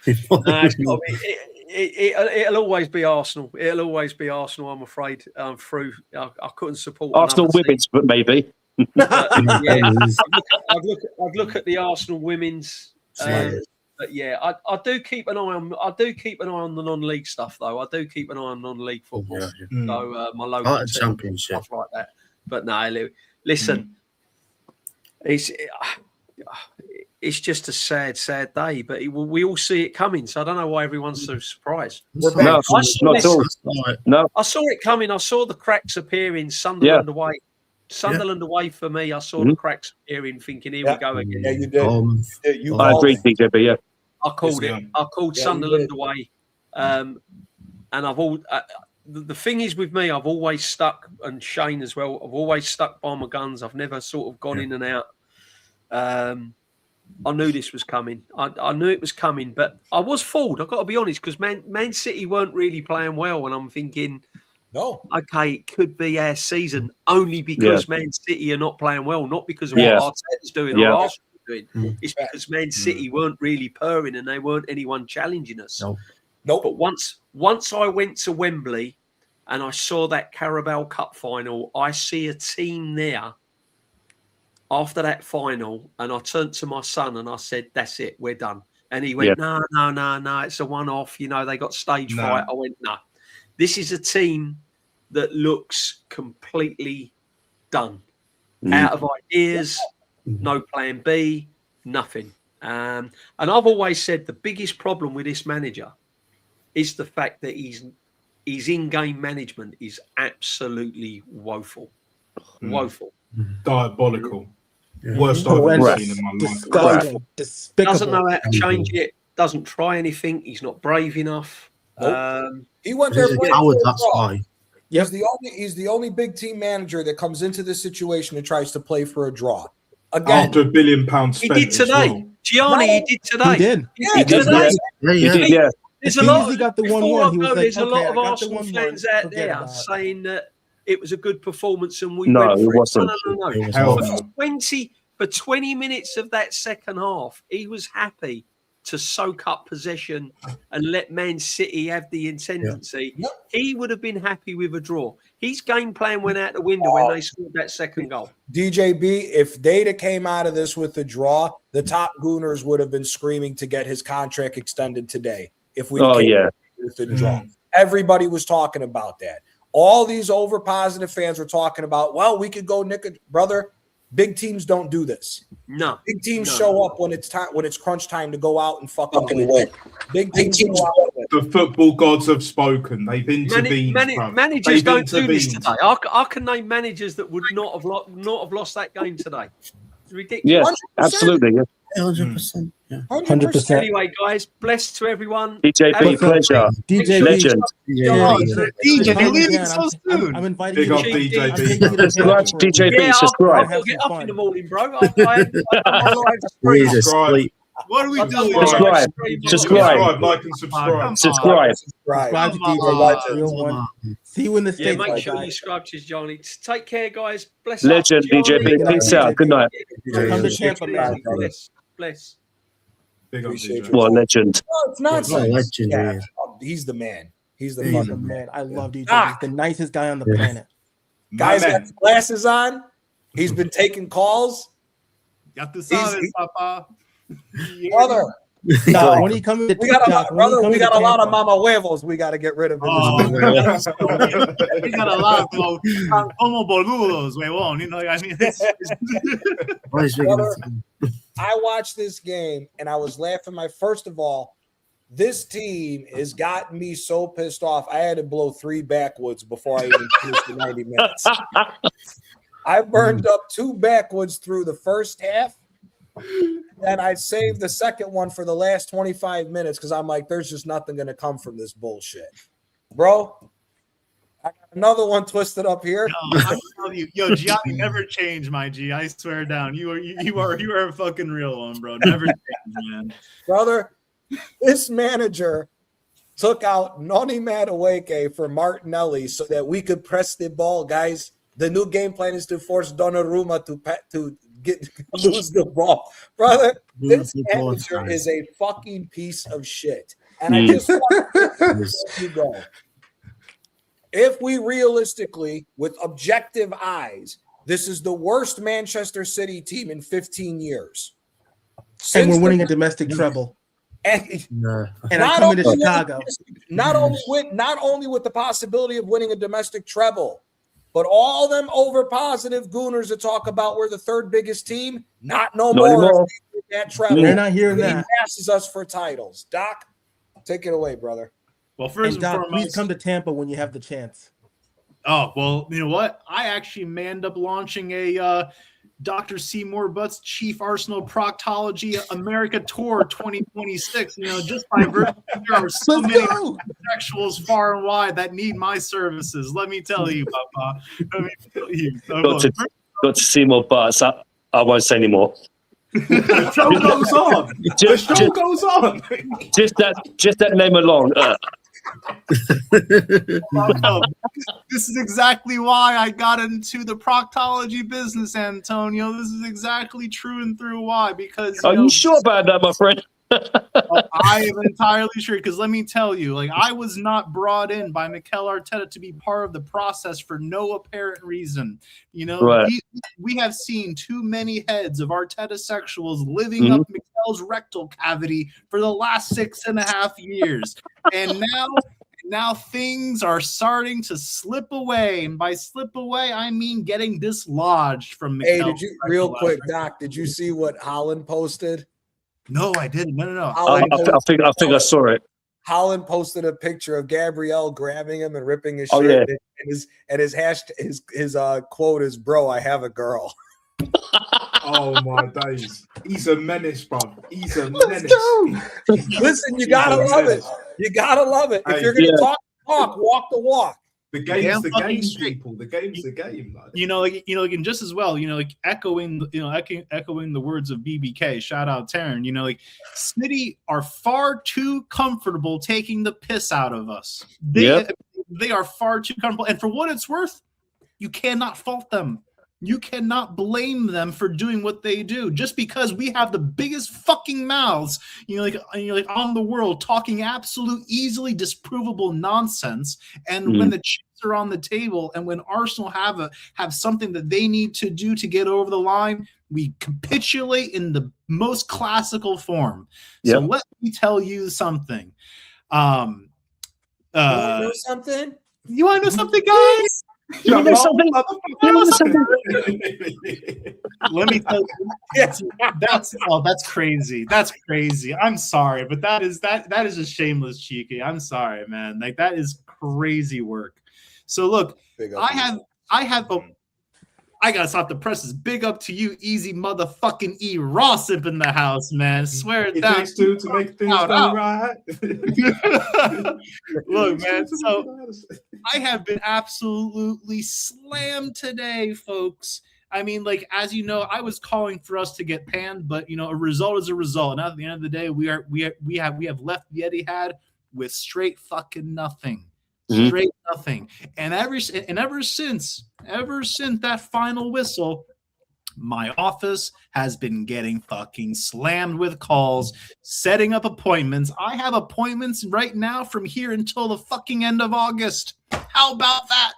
It's gotta be. It'll always be Arsenal. It'll always be Arsenal. I'm afraid. I couldn't support Arsenal women's, but maybe. I'd look at the Arsenal women's. But yeah, I do keep an eye on. I do keep an eye on the non-league stuff, though. I do keep an eye on non-league football. So my local championship, stuff like that. But no, listen, it's just a sad day. But we all see it coming. So I don't know why everyone's so surprised. No, I saw it coming. I saw the cracks appearing. Sunderland away. Sunderland away for me. I saw the cracks appearing, thinking, here we go again. Yeah, you did. I agree, DJB. Yeah, I called it. I called Sunderland away, and the thing is with me, I've always stuck, and Shane as well. I've always stuck by my guns. I've never sort of gone in and out. I knew this was coming. I knew it was coming, but I was fooled. I've got to be honest, because Man City weren't really playing well, and I'm thinking, no, okay, it could be our season only because Man City are not playing well, not because of what Arteta's doing or Arsenal doing. It's because Man City weren't really purring and they weren't anyone challenging us. Nope. But once I went to Wembley and I saw that Carabao Cup final, I see a team there after that final, and I turned to my son and I said, "That's it, we're done." And he went, "No, it's a one-off. You know, they got stage fright." I went, "No, this is a team that looks completely done, out of ideas, no plan B, nothing." And I've always said the biggest problem with this manager is the fact that his in-game management is absolutely woeful, woeful, diabolical. Worst I've ever seen in my life. Despicable. Doesn't know how to change it. Doesn't try anything. He's not brave enough. He went there. That's why. He's the only big team manager that comes into this situation and tries to play for a draw. Again, After £1 billion spent, he did today. well. Gianni, he did today. He did. He did today. There's a lot. He got the 1-1. There's a lot of Arsenal fans out there saying that it was a good performance and we No, went it for wasn't. No. For 20 minutes of that second half, he was happy to soak up possession and let Man City have the intensity. He would have been happy with a draw. His game plan went out the window when they scored that second goal. DJB, if Data came out of this with a draw, the top Gooners would have been screaming to get his contract extended today. If we with the draw, everybody was talking about that. All these over positive fans were talking about, well, we could go nick it, brother. Big teams don't do this. No, big teams show up when it's time, when it's crunch time to go out and fucking win. Big teams show up. The football gods have spoken. They've intervened. Managers don't do this today. I can name managers that would not have lost that game today. It's ridiculous. Yes, absolutely. 100%. Yeah. 100%. Anyway, guys, blessed to everyone. DJB, pleasure. DJB. Legend. DJ, leaving so soon. I'm inviting Big you. up DJB. Subscribe to DJB. Subscribe. I'll get up in the morning, bro. Subscribe. What are we doing? Subscribe. Subscribe. Like and subscribe. Subscribe. Subscribe to DJ. Real one. See you in the Yeah, States. make sure you subscribe to Johnny. Take care, guys. Bless Legend, up, Johnny. DJB. Peace out. Good night. Come to Tampa, man. Bless. Big up Appreciate DJ. you. What a legend. No, it's not. What a legend, yeah. He's the man. He's the He's the fucking man. man. I love DJ. He's the nicest guy on the planet. Guy's My got man. glasses on. He's been taking calls. Ya tú sabes, papá. Brother, No, when he comes to we got TikTok, a, when he brother, comes we to got a lot of Tampa- mama huevos we got to get rid of. Oh, we got a lot of como boludos, huevón. You know, I mean, Why is Brother, I watched this game and I was laughing. First of all, this team has gotten me so pissed off. I had to blow 3 backwoods before I even finished the 90 minutes. I burned up 2 backwoods through the first half. And I saved the second one for the last 25 minutes because I'm like, there's just nothing going to come from this bullshit. Bro, I got another one twisted up here. I love you. Yo, Gianni, never change, my G. I swear down. You are a fucking real one, bro. Never change, man. Brother, this manager took out Noni Madueke for Martinelli so that we could press the ball, guys. The new game plan is to force Donnarumma to lose the ball. Brother, this manager is a fucking piece of shit. And I just want to let you go. If we realistically, with objective eyes, this is the worst Manchester City team in 15 years. And we're winning a domestic treble. And I'm coming to Chicago. Not only with the possibility of winning a domestic treble, but all them over positive gooners that talk about we're the 3rd biggest team, not no more. That treble. They're not hearing that. He passes us for titles. Doc, take it away, brother. Well, first And Doc, and foremost, please come to Tampa when you have the chance. oh well, you know what? I actually manned up launching a Dr. Seymour Butts Chief Arsenal Proctology America Tour 2026. You know, just by virtue, there are so Let's many go. sexuals far and wide that need my services. Let me tell you, Papa. Let me tell you. So, Got to see more butts. I won't say anymore. The show goes on. The show goes on. Just that name alone. This is exactly why I got into the proctology business, Antonio. This is exactly true and through why. Because you sure about that, my friend? I am entirely sure, because let me tell you, like, I was not brought in by Mikel Arteta to be part of the process for no apparent reason. Right. We have seen too many heads of Arteta sexuals living up Mikel's rectal cavity for the last 6.5 years, and now things are starting to slip away, and by slip away, I mean getting dislodged from Mikel. Hey, did you real quick, Doc? Did you see what Holland posted? No, I didn't. No. I think I saw it. Holland posted a picture of Gabrielle grabbing him and ripping his shirt, and his hashtag, his quote is, "Bro, I have a girl." Oh my days! He's a menace, bro. He's a menace. Listen, you gotta love it. You gotta love it. If you're gonna talk, walk the walk. The game's the game, people. The game's the game. Like. And just as well, echoing the words of BBK. Shout out Taryn. City are far too comfortable taking the piss out of us. They are far too comfortable, and for what it's worth, you cannot fault them. You cannot blame them for doing what they do, just because we have the biggest fucking mouths, on the world, talking absolute, easily disprovable nonsense. And when the chips are on the table, and when Arsenal have something that they need to do to get over the line, we capitulate in the most classical form. So let me tell you something. You want to know something? You want to know something, guys? You know something? Let me tell you, that's crazy. That's crazy. I'm sorry, but that is just shameless cheeky. I'm sorry, man. Like, that is crazy work. So look, I gotta stop the presses. Big up to you, easy motherfucking E. Ross up in the house, man. Swear it down. Takes two to make things go right. Look, man. So I have been absolutely slammed today, folks. I mean, like, as you know, I was calling for us to get panned, but a result is a result. And at the end of the day, we have left the Etihad with straight fucking nothing. Straight nothing. And ever since that final whistle, my office has been getting fucking slammed with calls, setting up appointments. I have appointments right now from here until the fucking end of August. How about that?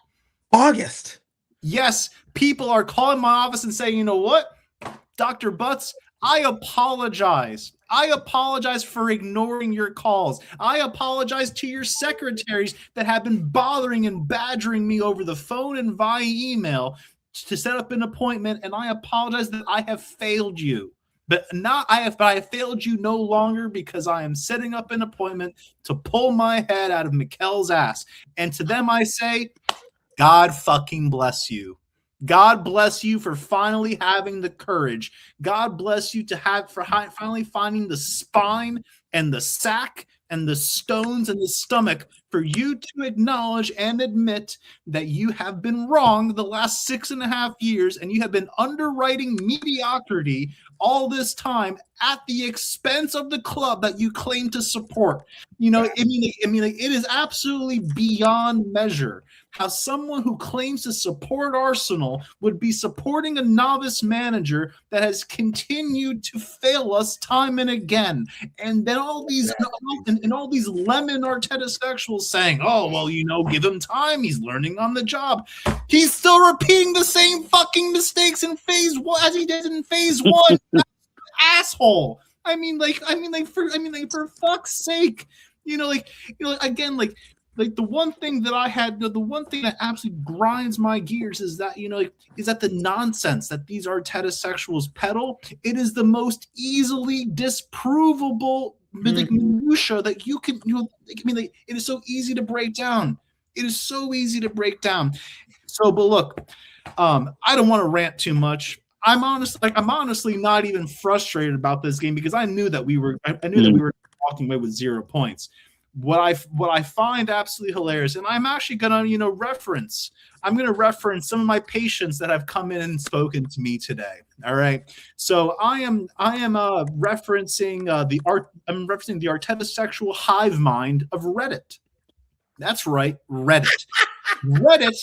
August. Yes, people are calling my office and saying, you know what, Dr. Butts, I apologize. I apologize for ignoring your calls. I apologize to your secretaries that have been bothering and badgering me over the phone and via email to set up an appointment, and I apologize that I have failed you. But I have failed you no longer, because I am setting up an appointment to pull my head out of Mikel's ass. And to them I say, God fucking bless you. God bless you for finally having the courage. God bless you for finally finding the spine and the sack and the stones and the stomach for you to acknowledge and admit that you have been wrong the last 6.5 years, and you have been underwriting mediocrity all this time at the expense of the club that you claim to support. It is absolutely beyond measure how someone who claims to support Arsenal would be supporting a novice manager that has continued to fail us time and again. And then all these lemon Arteta sexuals saying, oh, well, give him time. He's learning on the job. He's still repeating the same fucking mistakes in phase one as he did in phase one. Asshole. For fuck's sake. The one thing that absolutely grinds my gears is that, is that the nonsense that these Arteta sexuals peddle. It is the most easily disprovable minutia that you can, it is so easy to break down. It is so easy to break down. So, but look, I don't want to rant too much. I'm honestly not even frustrated about this game, because I knew that we were walking away with 0 points. what I find absolutely hilarious, and I'm actually gonna reference some of my patients that have come in and spoken to me today. All right, so I am referencing the Arteta sexual hive mind of Reddit. That's right, Reddit. Reddit,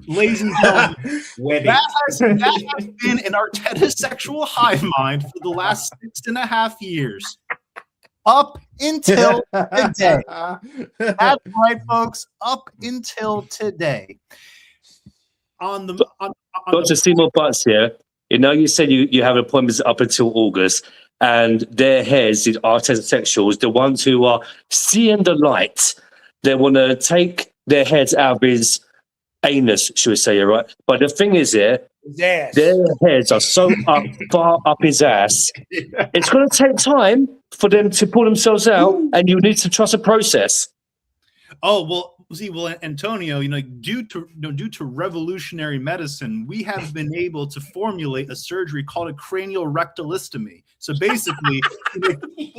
ladies and gentlemen, that has been an Arteta sexual hive mind for the last 6.5 years. Up until today. That's right, folks. Up until today. Dr. Seymour Butts here. You said you have appointments up until August, and their heads, the Arteta sexuals, the ones who are seeing the light, they want to take their heads out of his anus, should we say, right? But the thing is their heads are so far up his ass. It's going to take time for them to pull themselves out, and you need to trust the process. Oh, well, Antonio, due to revolutionary medicine, we have been able to formulate a surgery called a cranial rectalostomy. So basically,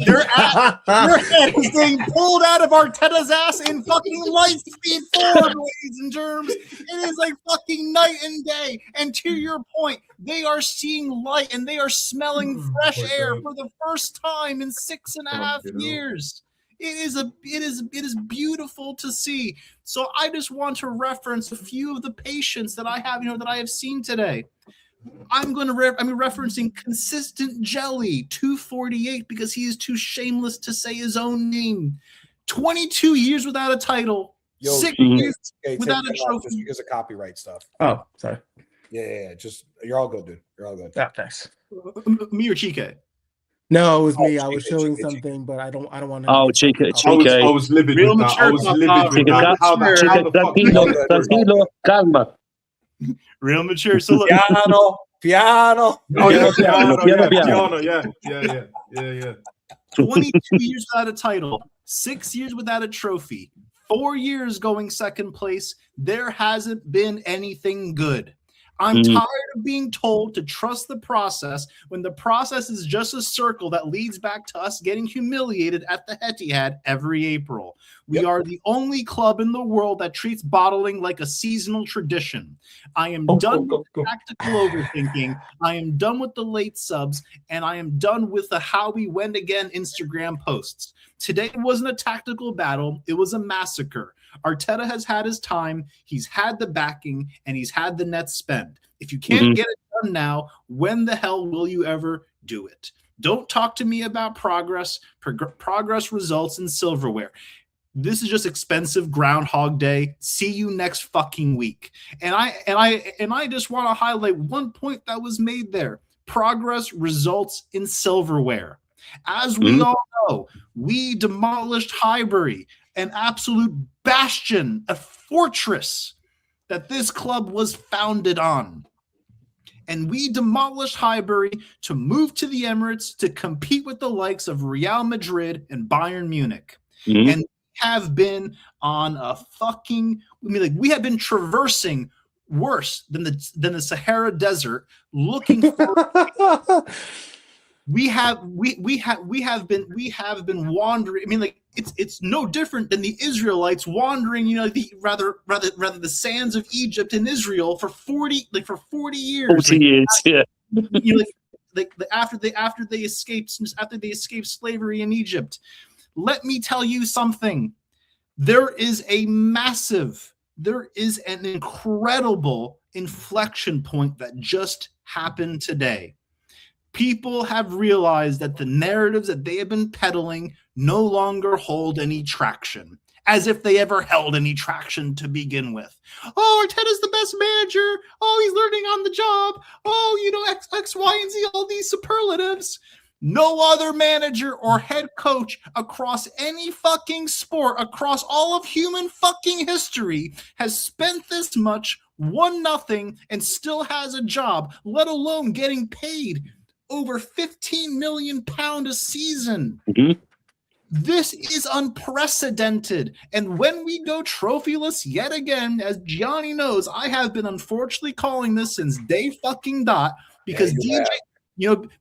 their head is being pulled out of Arteta's ass in fucking light speed forward, ladies and germs. It is like fucking night and day. And to your point, they are seeing light and they are smelling fresh air for the first time in 6.5 years. It is beautiful to see. So I just want to reference a few of the patients that I have, that I have seen today. I'm referencing Consistent Jelly 248 because he is too shameless to say his own name. 22 years without a title. 6 years without a trophy. Just because of copyright stuff. Oh, sorry. Yeah. Just you're all good, dude. You're all good. Yeah, thanks. Me or Chike? No, it was me. I was showing something, but I don't want to. Oh, Chike. I was livid with that. I was livid with that. How Tranquilo, calma. Real mature. So look. Piano. Oh, yeah, piano. Yeah. 22 years without a title, 6 years without a trophy, 4 years going second place. There hasn't been anything good. I'm tired of being told to trust the process when the process is just a circle that leads back to us getting humiliated at the Etihad every April. We are the only club in the world that treats bottling like a seasonal tradition. I am done with tactical overthinking. I am done with the late subs, and I am done with the how we went again Instagram posts. Today wasn't a tactical battle. It was a massacre. Arteta has had his time. He's had the backing, and he's had the net spend. If you can't get it done now, when the hell will you ever do it? Don't talk to me about progress. Progress results in silverware. This is just expensive Groundhog Day. See you next fucking week. And I just want to highlight one point that was made there. Progress results in silverware. As we all know, we demolished Highbury, an absolute bastion, a fortress that this club was founded on. And we demolished Highbury to move to the Emirates to compete with the likes of Real Madrid and Bayern Munich. And have been on a fucking, we have been traversing worse than the Sahara Desert looking for we have been wandering. It's no different than the Israelites wandering, rather the sands of Egypt and Israel for 40 years. 40 years, yeah. After they escaped slavery in Egypt. Let me tell you something. There is an incredible inflection point that just happened today. People have realized that the narratives that they have been peddling no longer hold any traction, as if they ever held any traction to begin with. Oh, Arteta's the best manager. Oh, he's learning on the job. Oh, X, Y, and Z, all these superlatives. No other manager or head coach across any fucking sport, across all of human fucking history, has spent this much, won nothing, and still has a job, let alone getting paid over £15 million a season. This is unprecedented. And when we go trophyless yet again, as Gianni knows, I have been unfortunately calling this since day fucking dot, because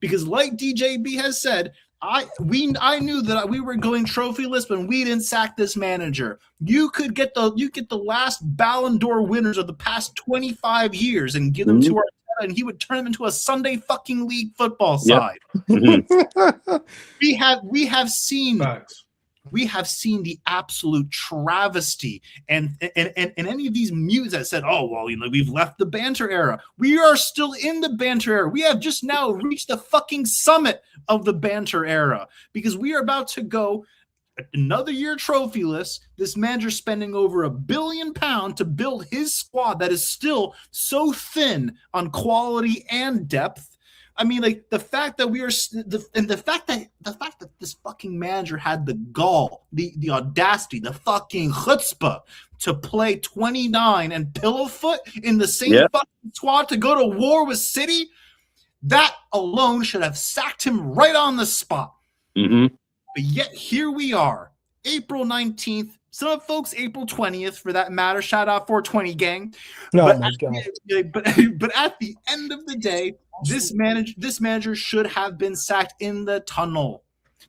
because like DJB has said, I knew that we were going trophyless when we didn't sack this manager. You get the last Ballon d'Or winners of the past 25 years and give them to Arteta, and he would turn them into a Sunday fucking league football side. We have seen Facts. We have seen the absolute travesty and any of these mutes that said, oh, well, we've left the banter era. We are still in the banter era. We have just now reached the fucking summit of the banter era because we are about to go another year trophyless. This manager spending over £1 billion to build his squad that is still so thin on quality and depth. I mean, like the fact that the fact that this fucking manager had the gall, the audacity, the fucking chutzpah to play 29 and Pillowfoot in the same fucking squad to go to war with City, that alone should have sacked him right on the spot. But yet here we are, April 19th. Some folks, April 20th, for that matter. Shout out 420 gang. Oh my God. But at the end of the day, this manager should have been sacked in the tunnel.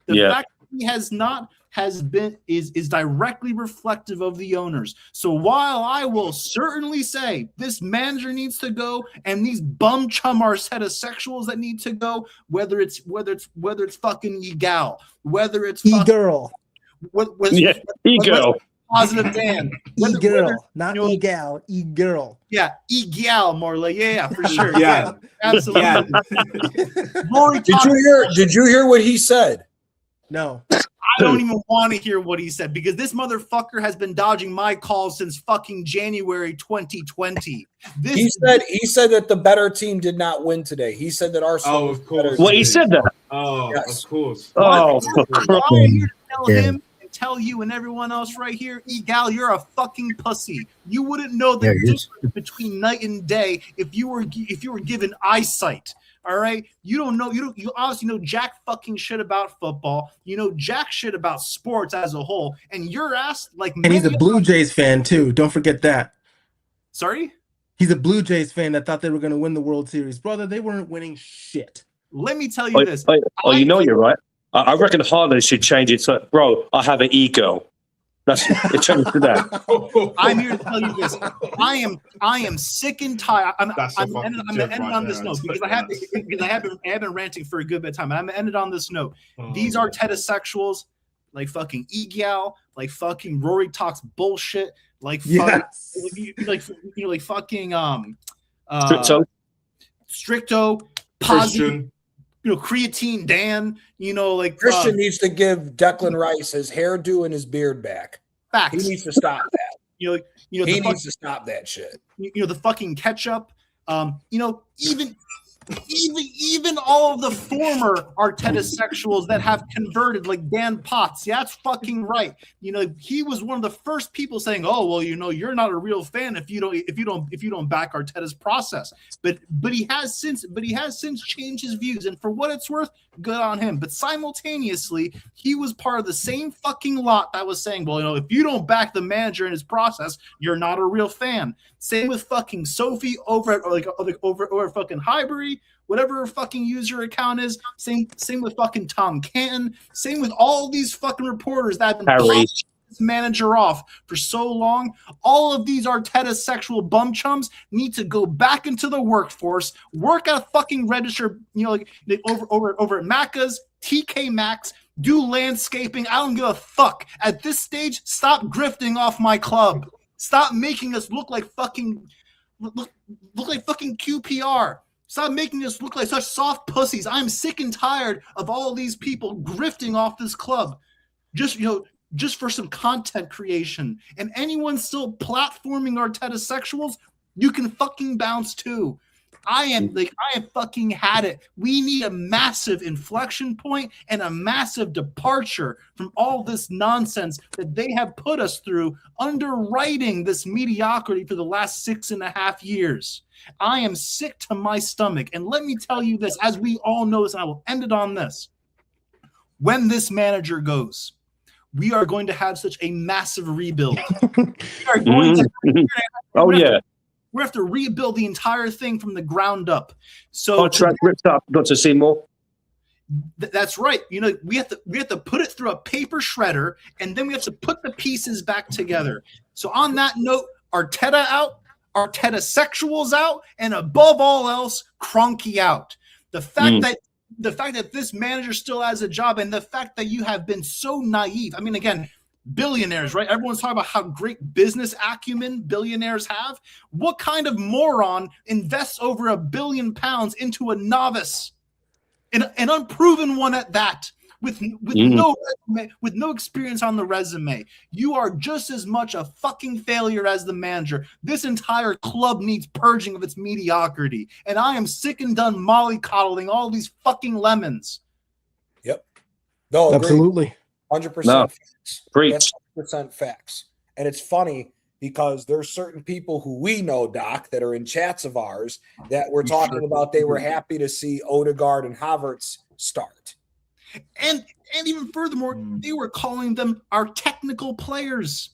The fact that he has not is directly reflective of the owners. So while I will certainly say this manager needs to go, and these bum chum Arteta sexuals that need to go, whether it's fucking Egal, whether it's E-girl. E-girl. Positive Dan. E-girl, not E-gal, E-girl. Yeah, E-gal, more like, yeah, for sure. Yeah. Absolutely. Yeah. Rory Did you hear what he said? No. I don't even want to hear what he said because this motherfucker has been dodging my calls since fucking January 2020. He said that the better team did not win today. He said that Arsenal. Oh, of course. Well, he said that. Oh, yes. Of course. Oh, I am here to tell him and tell you and everyone else right here, Egal, you're a fucking pussy. You wouldn't know the difference between night and day if you were given eyesight. All right, you obviously know jack fucking shit about football. You know jack shit about sports as a whole, and your ass and he's a Blue Jays fan too. Don't forget that. Sorry, he's a Blue Jays fan that thought they were going to win the World Series, brother. They weren't winning shit. Let me tell you this. You know you're right. I reckon Haaland should change it to, bro, I have an ego. It changed to that. I'm here to tell you this. I am sick and tired. I'm ending on this note because I have been ranting for a good bit of time. And I'm gonna end it on this note. These Arteta sexuals, like fucking Egal, like fucking Rory talks bullshit, like fucking Stricto, Christian. Creatine Dan, like Christian needs to give Declan Rice his hairdo and his beard back. Facts. He needs to stop that. He needs to stop that shit. The fucking ketchup. Even all of the former Arteta sexuals that have converted, like Dan Potts. Yeah, that's fucking right. He was one of the first people saying, "Oh, well, you're not a real fan if you don't back Arteta's process." But he has since changed his views, and for what it's worth, good on him. But simultaneously, he was part of the same fucking lot that was saying, "Well, if you don't back the manager in his process, you're not a real fan." Same with fucking Sophie over at fucking Highbury, whatever her fucking user account is. Same with fucking Tom Canton. Same with all these fucking reporters that have been passing this manager off for so long. All of these Arteta sexual bum chums need to go back into the workforce, work at a fucking register, over at Macca's, TK Maxx, do landscaping. I don't give a fuck. At this stage, stop grifting off my club. Stop making us look like fucking QPR. Stop making us look like such soft pussies. I'm sick and tired of all these people grifting off this club, just for some content creation. And anyone still platforming Arteta sexuals, you can fucking bounce too. I have fucking had it. We need a massive inflection point and a massive departure from all this nonsense that they have put us through, underwriting this mediocrity for the last 6.5 years. I am sick to my stomach. And let me tell you this, as we all know this, and I will end it on this. When this manager goes, we are going to have such a massive rebuild. We are going to we have to rebuild the entire thing from the ground up. So contract ripped up, not to see more. That's right. You know, we have to put it through a paper shredder, and then we have to put the pieces back together. So on that note, Arteta out, Arteta sexuals out, and above all else, Kroenke out. The fact that this manager still has a job, and the fact that you have been so naive. I mean, again, billionaires, right? Everyone's talking about how great business acumen billionaires have. What kind of moron invests over £1 billion into a novice, an unproven one at that, with no resume, with no experience on the resume? You are just as much a fucking failure as the manager. This entire club needs purging of its mediocrity, and I am sick and done mollycoddling all these fucking lemons. Yep. No, absolutely. 100% No. facts. Preach. That's 100% facts. And it's funny because there's certain people who we know, Doc, that are in chats of ours that were talking about they were happy to see Odegaard and Havertz start. And even furthermore, they were calling them our technical players.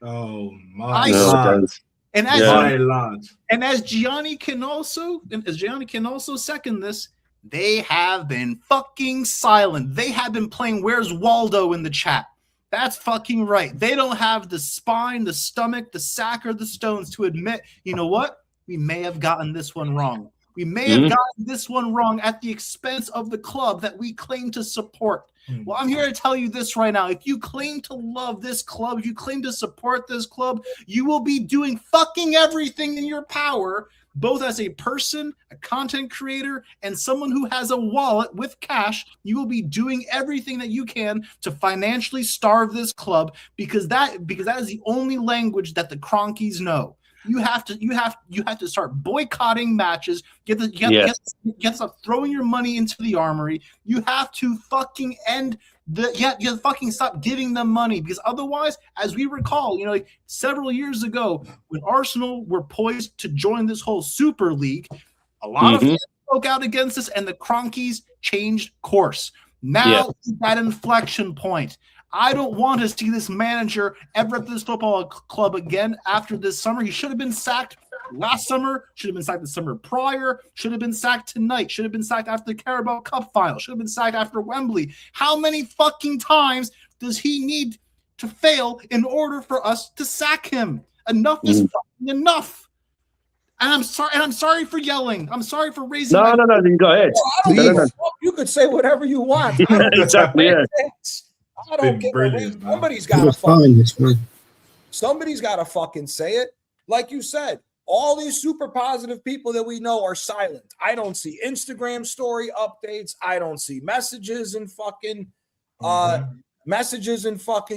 Oh my God. And as Gianni can also second this, they have been fucking silent. They have been playing Where's Waldo in the chat. That's fucking right. They don't have the spine, the stomach, the sack, or the stones to admit, you know what? We may have gotten this one wrong. We may have gotten this one wrong at the expense of the club that we claim to support. Well, I'm here to tell you this right now. If you claim to love this club, if you claim to support this club, you will be doing fucking everything in your power, both as a person, a content creator, and someone who has a wallet with cash. You will be doing everything that you can to financially starve this club, because that is the only language that the Kroenkes know. You have to start boycotting matches. You have to stop throwing your money into the armory. You have to fucking end you have to fucking stop giving them money, because otherwise, as we recall, several years ago when Arsenal were poised to join this whole Super League, a lot of fans spoke out against this, and the Kroenkes changed course. Now is that inflection point. I don't want to see this manager ever at this football club again after this summer. He should have been sacked last summer, should have been sacked the summer prior, should have been sacked tonight, should have been sacked after the Carabao Cup final, should have been sacked after Wembley. How many fucking times does he need to fail in order for us to sack him? Enough is fucking enough. And I'm sorry for yelling. I'm sorry for raising No, you go ahead. You could say whatever you want. Exactly, yeah. I don't care. Somebody's got to fucking say it. Like you said, all these super positive people that we know are silent. I don't see Instagram story updates. I don't see messages and fucking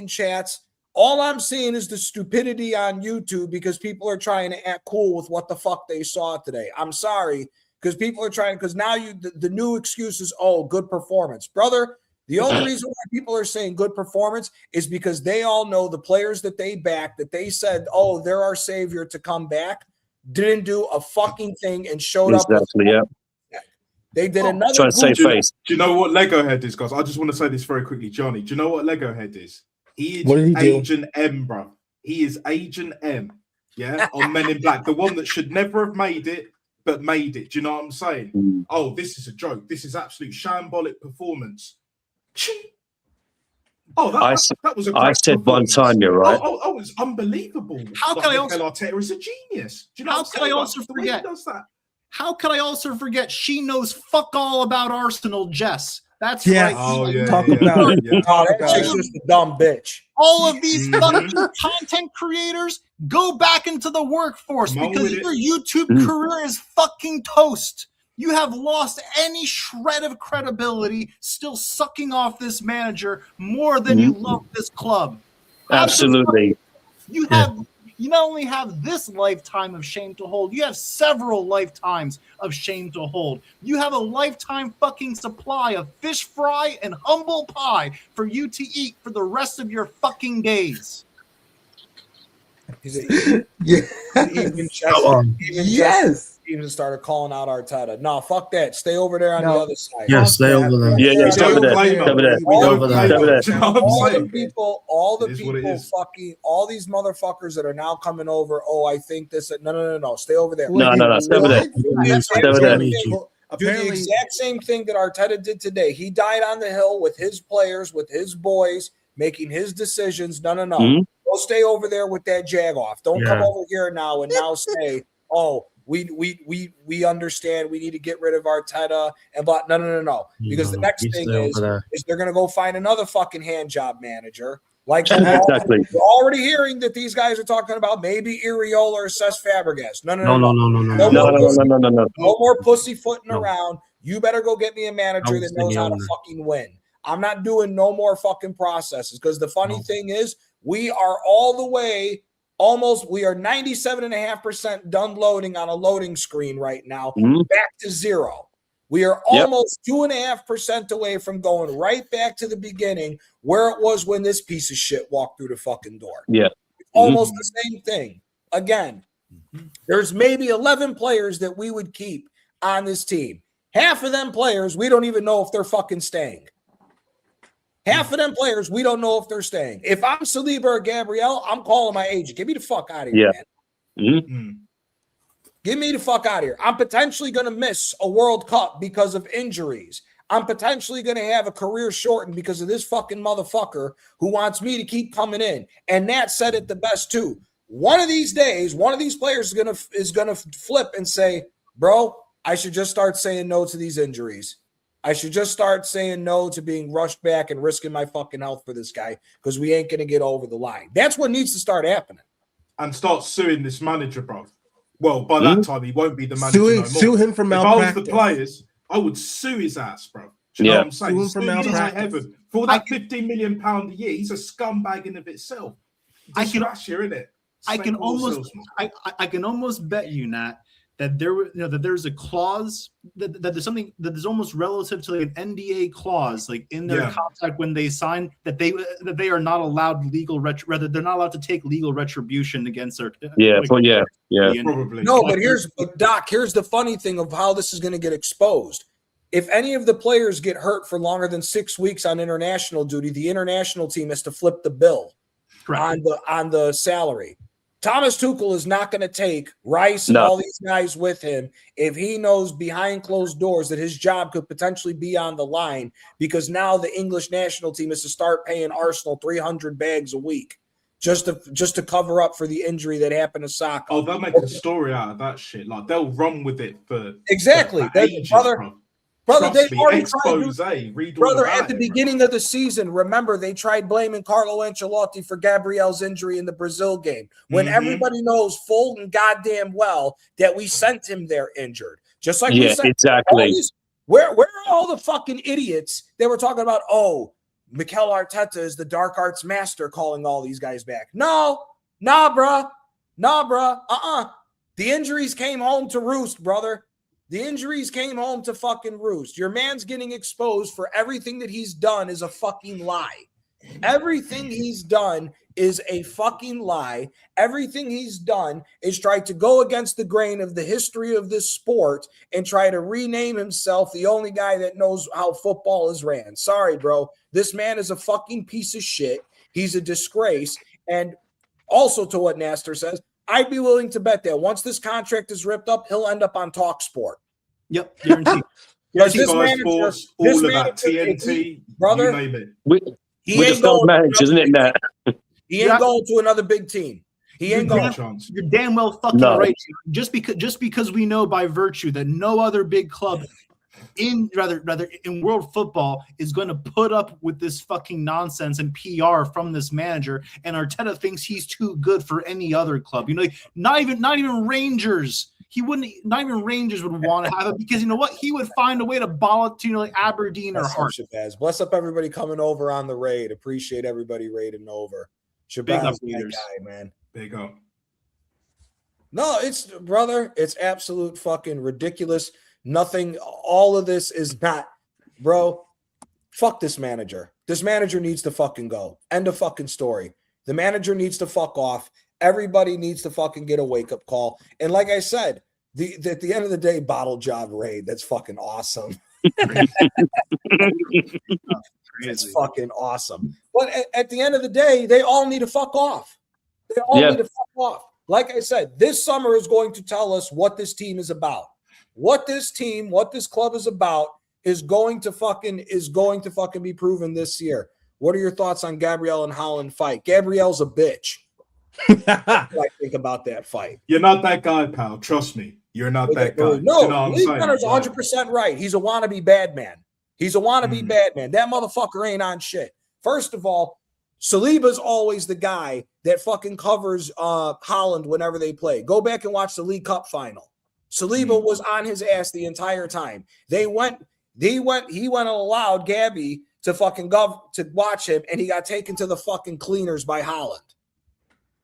chats. All I'm seeing is the stupidity on YouTube because people are trying to act cool with what the fuck they saw today. I'm sorry, because people are trying, because now the new excuse is, oh, good performance. Brother, the only reason why people are saying good performance is because they all know the players that they backed, that they said, oh, they're our savior to come back, didn't do a fucking thing and showed up. They did another. Trying to save face. Do you know what Lego Head is, guys? I just want to say this very quickly, Johnny. Do you know what Lego Head is? He is Agent M, bro. He is Agent M. Yeah, on Men in Black, the one that should never have made it, but made it. Do you know what I'm saying? Oh, this is a joke. This is absolute shambolic performance. Oh, that was a great I said one time, you're right. Oh, it's unbelievable. How can I also? Arteta is a genius. Do you know how can I also forget? Does that? How can I also forget? She knows fuck all about Arsenal, Jess. That's right. Oh, yeah. Talk about it. She's just a dumb bitch. All of these fucking content creators, go back into the workforce because your YouTube career is fucking toast. You have lost any shred of credibility, still sucking off this manager more than you love this club. Absolutely. You not only have this lifetime of shame to hold, you have several lifetimes of shame to hold. You have a lifetime fucking supply of fish fry and humble pie for you to eat for the rest of your fucking days. Even started calling out Arteta. No, fuck that. Stay over there on the other side. Yeah, stay over there. Yeah, stay over there. All the people fucking, all these motherfuckers that are now coming over. Oh, I think this. No. Stay over there. No. Stay over there. Stay over there. Do the Apparently, exact same thing that Arteta did today. He died on the hill with his players, with his boys, making his decisions. No. Mhm. Go stay over there with that jag off. Don't come Yeah. over here now and now say, oh, we understand we need to get rid of Arteta and blah. No. Because the next You thing stay over there. is they're going to go find another fucking hand job manager. Like Exactly. we're already hearing that these guys are talking about maybe Iriola or Cesc Fabregas. No. No. No more pussyfooting No. around. You better go get me a manager I that was knows how to thinking fucking win. I'm not doing no more fucking processes because the funny thing is we are all the way we are 97.5% done loading on a loading screen right now, back to zero. We are almost 2.5% away from going right back to the beginning where it was when this piece of shit walked through the fucking door. Yeah. Almost the same thing. Again, there's maybe 11 players that we would keep on this team. Half of them players, we don't even know if they're fucking staying. Half of them players, we don't know if they're staying. If I'm Saliba or Gabriel, I'm calling my agent. Get me the fuck out of here, man. Get me the fuck out of here. I'm potentially going to miss a World Cup because of injuries. I'm potentially going to have a career shortened because of this fucking motherfucker who wants me to keep coming in. And Nat said it the best too. One of these days, one of these players is gonna flip and say, bro, I should just start saying no to these injuries. I should just start saying no to being rushed back and risking my fucking health for this guy because we ain't going to get over the line. That's what needs to start happening. And start suing this manager, bro. Well, by that time, he won't be the manager no more. Sue him for malpractice. If I was the players, I would sue his ass, bro. Do you know what I'm saying? Sue him for malpractice. Heaven. For that £15 million a year, he's a scumbag in of itself. I can almost bet you, Nat, that there's a clause that there's something that is almost relative to like an NDA clause, like in their contract when they sign that they are not allowed they're not allowed to take legal retribution against their probably. No, but Doc, here's the funny thing of how this is going to get exposed. If any of the players get hurt for longer than 6 weeks on international duty, the international team has to flip the bill on the salary. Thomas Tuchel is not going to take Rice and all these guys with him if he knows behind closed doors that his job could potentially be on the line because now the English national team is to start paying Arsenal 300 bags a week just to cover up for the injury that happened to Saka. Oh, they'll make a story out of that shit. Like they'll run with it for exactly. For ages, Brother, they already expose, at the beginning of the season, remember, they tried blaming Carlo Ancelotti for Gabriel's injury in the Brazil game when everybody knows full and goddamn well that we sent him there injured. Just like we sent exactly. Where are all the fucking idiots that were talking about, Mikel Arteta is the dark arts master calling all these guys back? Nah, bruh. The injuries came home to roost, brother. The injuries came home to fucking roost. Your man's getting exposed for everything that he's done is a fucking lie. Everything he's done is a fucking lie. Everything he's done is try to go against the grain of the history of this sport and try to rename himself the only guy that knows how football is ran. Sorry, bro. This man is a fucking piece of shit. He's a disgrace. And also to what Nasser says, I'd be willing to bet that once this contract is ripped up, he'll end up on TalkSport. Yep, guaranteed. This manager, TNT, brother, you name it. He ain't going to another big team. He ain't going. You're damn well fucking right. Just because we know by virtue that no other big club in world football is going to put up with this fucking nonsense and PR from this manager, and Arteta thinks he's too good for any other club. You know, like, not even Rangers. Not even Rangers would want to have it because you know what? He would find a way to ball it to like Aberdeen or Hearts. Bless up everybody coming over on the raid. Appreciate everybody raiding over. Shabazz, big guy, man. Big up. No, it's absolute fucking ridiculous. Nothing, all of this is not, bro. Fuck this manager. This manager needs to fucking go. End of fucking story. The manager needs to fuck off. Everybody needs to fucking get a wake-up call. And like I said, at the end of the day, bottle job raid. That's fucking awesome. It's fucking awesome. But at the end of the day, they all need to fuck off. They all need to fuck off. Like I said, this summer is going to tell us what this team is about. what this team, what this club is about is going to fucking be proven this year. What are your thoughts on Gabrielle and Haaland fight? Gabrielle's a bitch. What do I think about that fight? You're not that guy, pal. Trust me. You're not that guy. No, you know Lee Gunner's 100% right. He's a wannabe bad man. He's a wannabe bad man. That motherfucker ain't on shit. First of all, Saliba's always the guy that fucking covers Haaland whenever they play. Go back and watch the League Cup final. Saliba was on his ass the entire time. He went and allowed Gabby to fucking to watch him, and he got taken to the fucking cleaners by Haaland.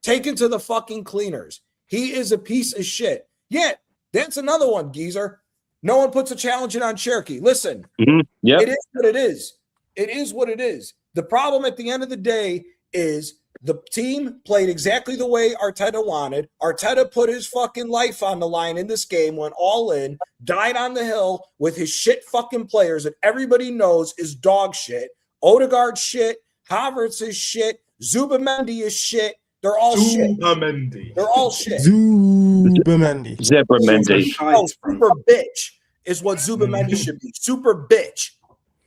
Taken to the fucking cleaners. He is a piece of shit. Yet, that's another one, geezer. No one puts a challenge in on Cherokee. Listen, it is what it is. It is what it is. The problem at the end of the day is the team played exactly the way Arteta wanted. Arteta put his fucking life on the line in this game, went all in, died on the hill with his shit fucking players that everybody knows is dog shit. Odegaard shit. Havertz is shit. Zubamendi is shit. They're all shit. They're all shit. Zubamendi. Oh, super bitch is what Zubamendi should be. Super bitch.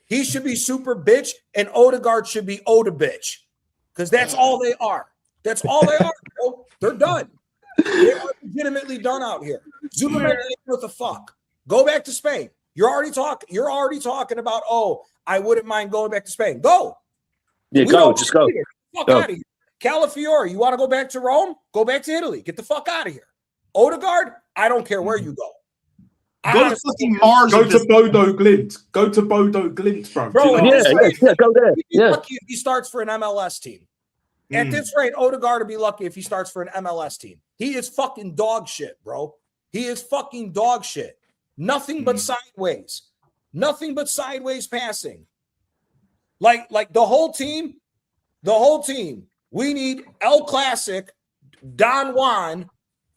He should be super bitch, and Odegaard should be Oda bitch. Because that's all they are. That's all they are, bro. They're done. They are legitimately done out here. Zubamendi ain't worth a fuck. Go back to Spain. You're already talking about, oh, I wouldn't mind going back to Spain. Go. Yeah, go. Just go. Fuck out of here. Calafiore, you want to go back to Rome? Go back to Italy. Get the fuck out of here. Odegaard, I don't care where you go. Go to fucking Mars. Go to Bodo Glimt. Go to Bodo Glimt, bro. Bro, go there. He'd be lucky if he starts for an MLS team. At this rate, Odegaard would be lucky if he starts for an MLS team. He is fucking dog shit, bro. He is fucking dog shit. Nothing but sideways. Nothing but sideways passing. Like the whole team. We need El Classic, Don Juan,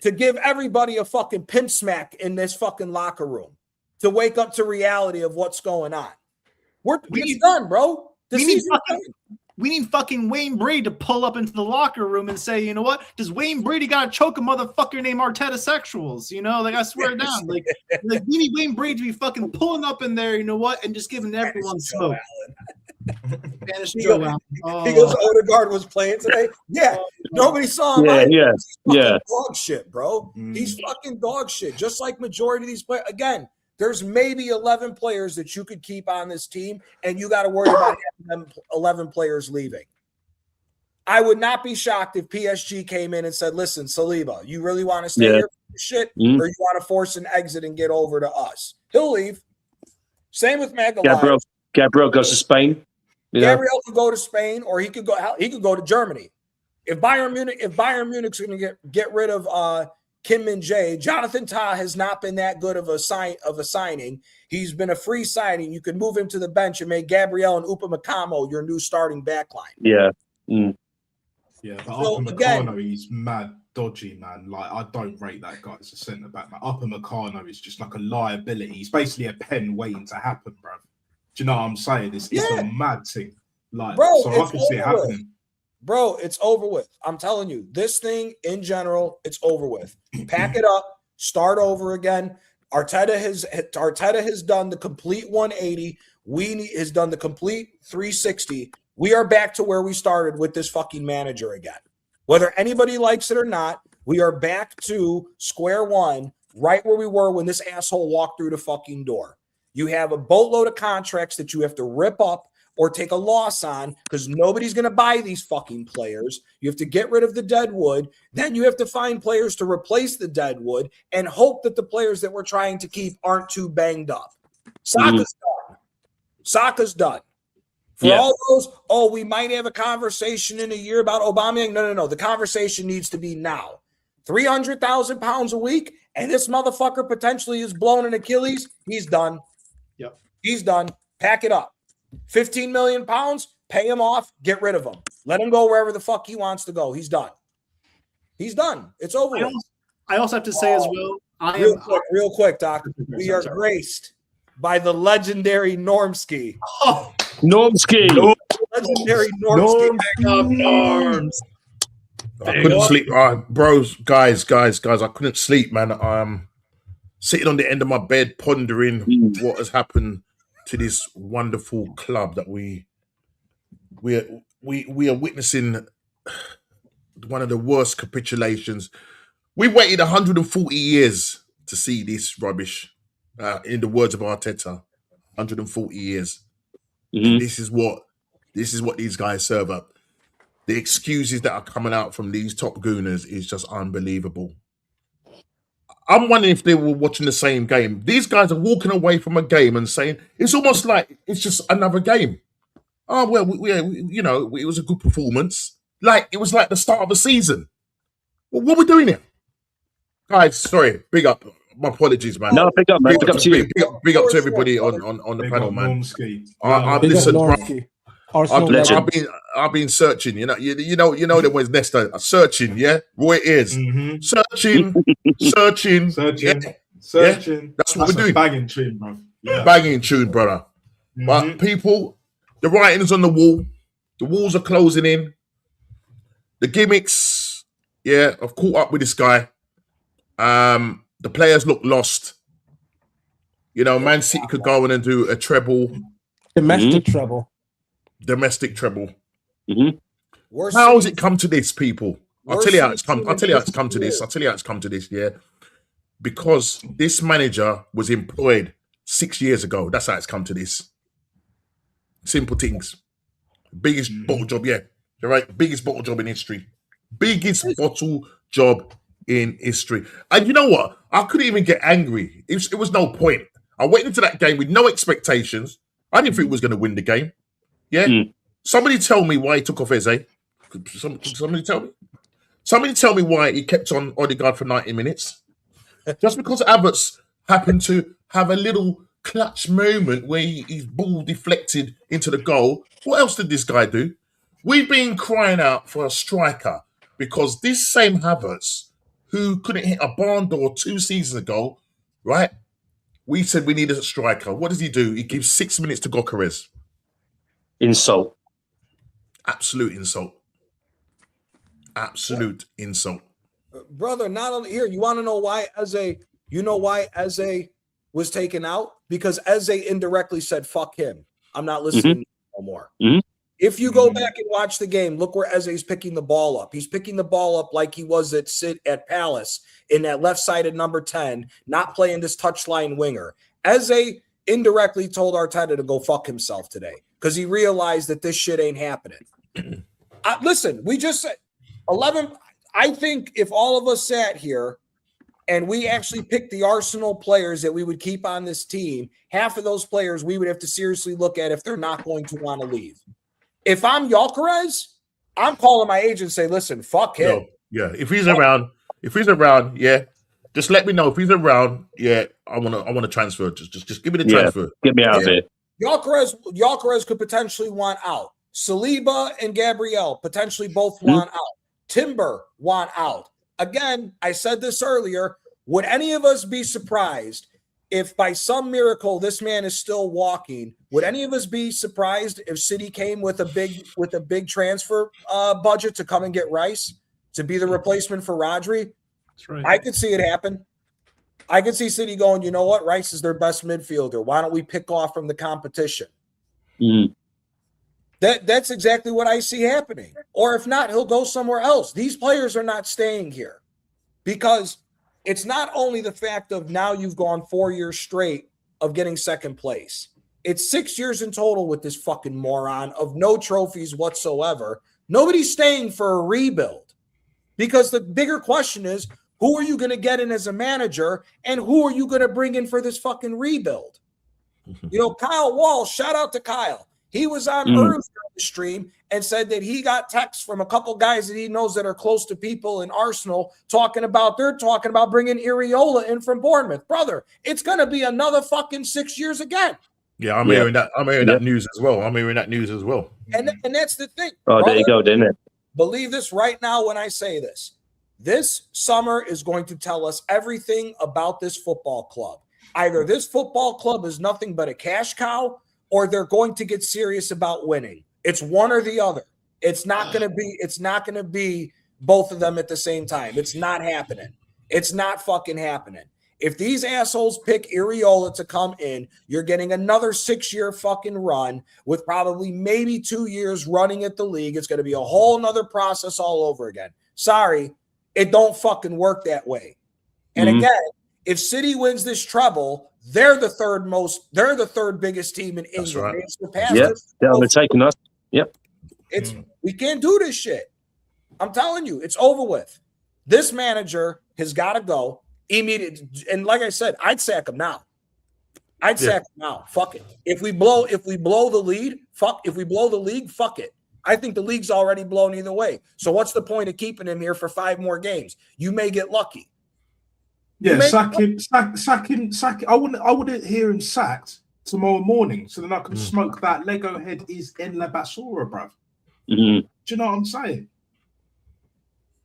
to give everybody a fucking pin smack in this fucking locker room to wake up to reality of what's going on. It's done, bro. We need fucking Wayne Brady to pull up into the locker room and say, you know what? Does Wayne Brady gotta choke a motherfucker named Arteta sexuals? You know, like I swear down. Like we need Wayne Brady to be fucking pulling up in there, you know what, and just giving everyone smoke. Spanish Joe Allen. He goes, Odegaard was playing today. Yeah, nobody saw him. Yeah. Dog shit, bro. He's fucking dog shit. Just like majority of these players. Again, there's maybe 11 players that you could keep on this team, and you got to worry about having them 11 players leaving. I would not be shocked if PSG came in and said, listen, Saliba, you really want to stay here for shit, or you want to force an exit and get over to us? He'll leave. Same with Magalhaes. Gabriel goes to Spain. Gabriel could go to Spain, or he could go to Germany. If Bayern Munich's going to get rid of Kim Min-jae, Jonathan Tah has not been that good of a signing. He's been a free signing. You could move him to the bench and make Gabriel and Upamecano your new starting backline. Yeah. Yeah, but Upamecano, he's mad dodgy, man. Like, I don't rate that guy as a centre back. Man. Upamecano is just like a liability. He's basically a pen waiting to happen, bro. Do you know what I'm saying? It's a mad thing. Like, bro, so I can see it happening. Bro, it's over with. I'm telling you, this thing in general, it's over with. Pack it up, start over again. Arteta has done the complete 180. Has done the complete 360. We are back to where we started with this fucking manager again. Whether anybody likes it or not, we are back to square one, right where we were when this asshole walked through the fucking door. You have a boatload of contracts that you have to rip up or take a loss on because nobody's going to buy these fucking players. You have to get rid of the deadwood. Then you have to find players to replace the deadwood and hope that the players that we're trying to keep aren't too banged up. Saka's done. Saka's done. For all those, we might have a conversation in a year about Aubameyang. No. The conversation needs to be now. 300,000 pounds a week, and this motherfucker potentially is blown an Achilles. He's done. Yep. He's done. Pack it up. 15 million pounds, pay him off, get rid of him. Let him go wherever the fuck he wants to go. He's done. He's done. It's over with. I also have to say as well, real quick, Doc. We are graced by the legendary Normski. Oh, Normski. Legendary Normski. Norms. I couldn't sleep. Bros, guys, I couldn't sleep, man. sitting on the end of my bed, pondering what has happened to this wonderful club that we are witnessing one of the worst capitulations. We waited 140 years to see this rubbish. In the words of Arteta, 140 years. And this is what these guys serve up. The excuses that are coming out from these top gooners is just unbelievable. I'm wondering if they were watching the same game. These guys are walking away from a game and saying it's almost like it's just another game. Oh well, it was a good performance. Like it was like the start of a season. Well, what are we doing here, guys? Sorry, big up. My apologies, man. No, big up, man. Big up to you. Big up to everybody on the panel, man. Listen, bro. I've been searching. You know that was Nesta searching. Yeah, Roy is searching. Yeah. That's what we're doing. Banging tune, bro. Yeah. Banging tune, brother. But people, the writing's on the wall. The walls are closing in. The gimmicks, yeah, I've caught up with this guy. The players look lost. You know, Man City could go in and do a treble. Domestic treble. Domestic treble. How has it come to this, people? I'll tell you how it's come to this. Yeah. Because this manager was employed 6 years ago. That's how it's come to this. Simple things. Biggest bottle job, yeah. You're right. Biggest bottle job in history. Biggest bottle job in history. And you know what? I couldn't even get angry. It was no point. I went into that game with no expectations. I didn't think we was going to win the game. Yeah. Somebody tell me why he took off Eze. Somebody tell me. Somebody tell me why he kept on Odegaard for 90 minutes. Just because Havertz happened to have a little clutch moment where his ball deflected into the goal. What else did this guy do? We've been crying out for a striker because this same Havertz, who couldn't hit a barn door 2 seasons ago, right? We said we needed a striker. What does he do? He gives 6 minutes to Gyökeres. Insult. Absolute insult. Absolute insult. Brother, not only here, you want to know why Eze was taken out? Because Eze indirectly said, fuck him. I'm not listening no more. If you go back and watch the game, look where Eze's picking the ball up. He's picking the ball up like he was at Palace in that left-sided number 10, not playing this touchline winger. Eze indirectly told Arteta to go fuck himself today because he realized that this shit ain't happening. Listen, we just said 11. I think if all of us sat here and we actually picked the Arsenal players that we would keep on this team, half of those players we would have to seriously look at if they're not going to want to leave. If I'm Gyökeres, I'm calling my agent and say, listen, fuck him. Yeah, if he's around, yeah, just let me know. If he's around, yeah, I want to transfer. Just give me the transfer. Get me out of here. Gyökeres could potentially want out. Saliba and Gabriel potentially both want out. Timber want out. Again, I said this earlier. Would any of us be surprised if by some miracle this man is still walking? Would any of us be surprised if City came with a big transfer budget to come and get Rice to be the replacement for Rodri? That's right. I could see it happen. I could see City going, you know what? Rice is their best midfielder. Why don't we pick off from the competition? That's exactly what I see happening. Or if not, he'll go somewhere else. These players are not staying here because it's not only the fact of now you've gone 4 years straight of getting second place. It's 6 years in total with this fucking moron of no trophies whatsoever. Nobody's staying for a rebuild because the bigger question is, who are you going to get in as a manager and who are you going to bring in for this fucking rebuild? You know, Kyle Walsh, shout out to Kyle. He was on earlier in the stream and said that he got texts from a couple guys that he knows that are close to people in Arsenal they're talking about bringing Iriola in from Bournemouth. Brother, it's going to be another fucking 6 years again. Yeah, I'm hearing that. I'm hearing that news as well. And that's the thing. Oh, brother, there you go, didn't it? Believe this right now when I say this. This summer is going to tell us everything about this football club. Either this football club is nothing but a cash cow, or they're going to get serious about winning. It's one or the other. It's not going to be both of them at the same time. It's not happening. It's not fucking happening. If these assholes pick Iraola to come in, you're getting another 6-year fucking run with probably maybe 2 years running at the league. It's going to be a whole nother process all over again. Sorry, it don't fucking work that way. And again, if City wins this treble, they're the third biggest team in England. Right. They surpassed Yep, us. they're overtaking us. Yep. We can't do this shit. I'm telling you, it's over with. This manager has got to go immediately. And like I said, I'd sack him now. Sack him now. Fuck it. If we blow the lead, fuck it. I think the league's already blown either way. So what's the point of keeping him here for 5 more games? You may get lucky. Yeah, sack him. I wouldn't hear him sacked tomorrow morning, so then I can smoke that Lego head is en la basura, bruv. Do you know what I'm saying?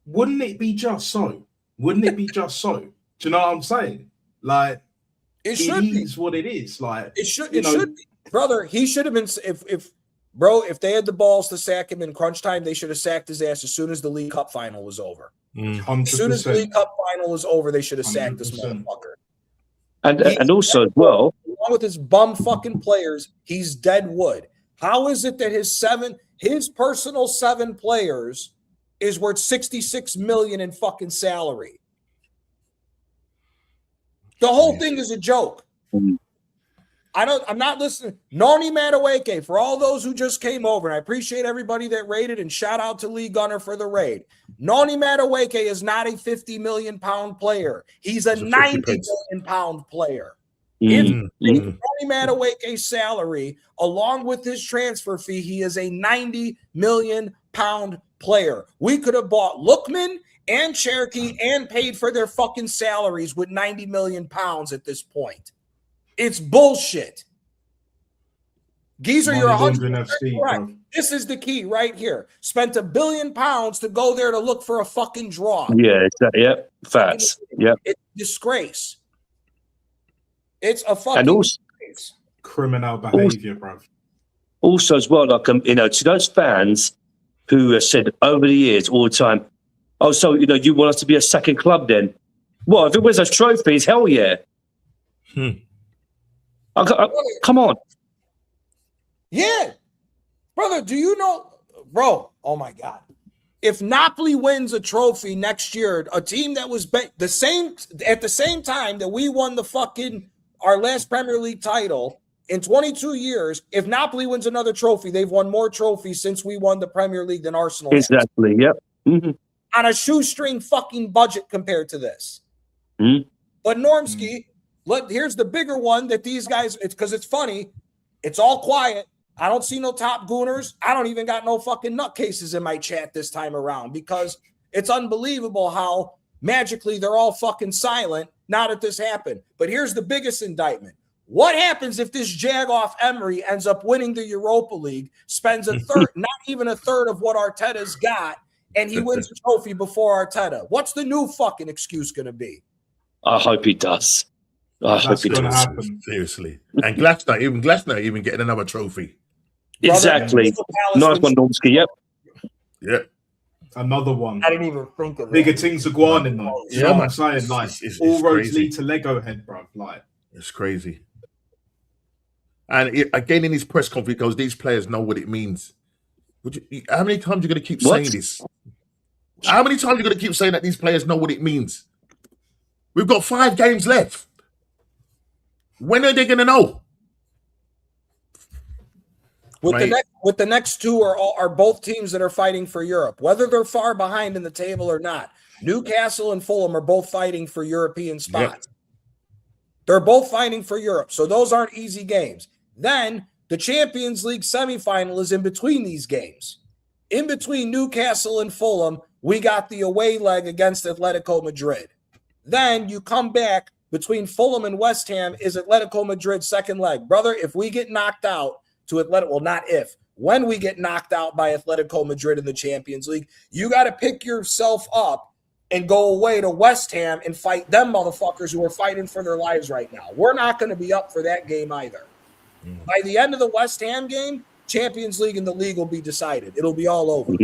Wouldn't it be just so? Do you know what I'm saying? Like, it is what it is. Like, it should be. Brother, he should have been if they had the balls to sack him in crunch time, they should have sacked his ass as soon as the League Cup final was over. 100%. As soon as the League Cup final was over, they should have sacked this motherfucker. And also as well, along with his bum fucking players, he's dead wood. How is it that his personal 7 players is worth $66 million in fucking salary? The whole thing is a joke. I'm not listening. Noni Madueke, for all those who just came over, and I appreciate everybody that raided, and shout out to Lee Gunner for the raid. Noni Madueke is not a 50 million pound player. He's a 90 million pound player. If Noni Madueke's salary, along with his transfer fee, he is a 90 million pound player. We could have bought Lookman and Cherokee and paid for their fucking salaries with 90 million pounds at this point. It's bullshit. Geezer, you're 100% correct. This is the key right here. Spent £1 billion to go there to look for a fucking draw. Yeah, facts. Yeah, it's a disgrace. It's a fucking disgrace. Criminal behavior, bro. Also, as well, like to those fans who have said over the years all the time, "Oh, so you want us to be a second club then?" Well, if it wins us trophies, hell yeah. Come on. Yeah. Brother, do you know, bro, oh my God. If Napoli wins a trophy next year, a team that was at the same time that we won our last Premier League title in 22 years, if Napoli wins another trophy, they've won more trophies since we won the Premier League than Arsenal. Exactly, yep. On a shoestring fucking budget compared to this. But Normski, look, here's the bigger one that these guys, because it's funny, it's all quiet. I don't see no top gooners. I don't even got no fucking nutcases in my chat this time around because it's unbelievable how magically they're all fucking silent now that this happened. But here's the biggest indictment. What happens if this Jagoff Emery ends up winning the Europa League, spends a third, not even a third of what Arteta's got, and he wins the trophy before Arteta? What's the new fucking excuse going to be? I hope he does. That's going to happen. Seriously. And Glasner even getting another trophy. Exactly. Nice one, Normski. Yep. Yep. Another one. I didn't even think of bigger things are going in there. You know what I'm saying? Like, it's all roads crazy. lead to Lego head, bro. Like, it's crazy. And again, in his press conference, he goes, "These players know what it means." How many times are you going to keep saying this? How many times are you going to keep saying that these players know what it means? We've got 5 games left. When are they going to know? With the next 2 are both teams that are fighting for Europe, whether they're far behind in the table or not. Newcastle and Fulham are both fighting for European spots. Yep. They're both fighting for Europe, so those aren't easy games. Then the Champions League semifinal is in between these games. In between Newcastle and Fulham, we got the away leg against Atletico Madrid. Then you come back between Fulham and West Ham is Atletico Madrid's second leg. Brother, if we get knocked out to Atletico, well, not if, when we get knocked out by Atletico Madrid in the Champions League, you got to pick yourself up and go away to West Ham and fight them motherfuckers who are fighting for their lives right now. We're not going to be up for that game either. By the end of the West Ham game, Champions League and the league will be decided. It'll be all over.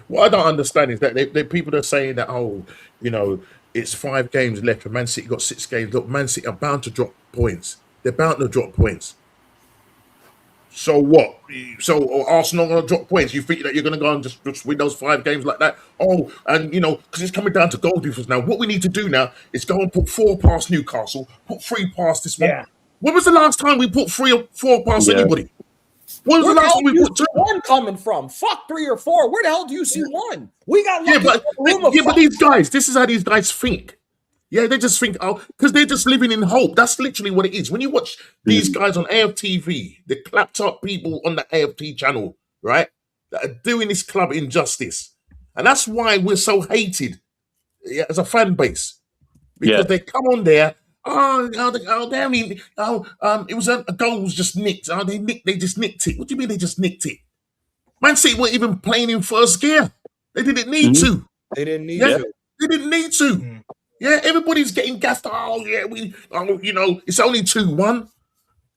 What I don't understand is that they people are saying that, it's 5 games left, and Man City got 6 games. Look, Man City are bound to drop points. They're bound to drop points. So what? So Arsenal going to drop points? You think that you're going to go and just win those 5 games like that? Oh, and you know, because it's coming down to goal difference now. What we need to do now is go and put 4 past Newcastle, put 3 past this one. Yeah. When was the last time we put 3 or 4 past anybody? When was the last time we put 2? 1 coming from? Fuck 3 or 4. Where the hell do you see 1? We got but these guys, this is how these guys think. Yeah, they just think, oh, because they're just living in hope. That's literally what it is. When you watch these guys on AFTV, the clapped up people on the AFT channel, right, that are doing this club injustice. And that's why we're so hated as a fan base. Because they come on there, it was a goal was just nicked. Oh, they just nicked it. What do you mean they just nicked it? Man City weren't even playing in first gear. They didn't need to. They didn't need to. They didn't need to. Yeah, everybody's getting gassed. Oh, yeah, it's only 2-1.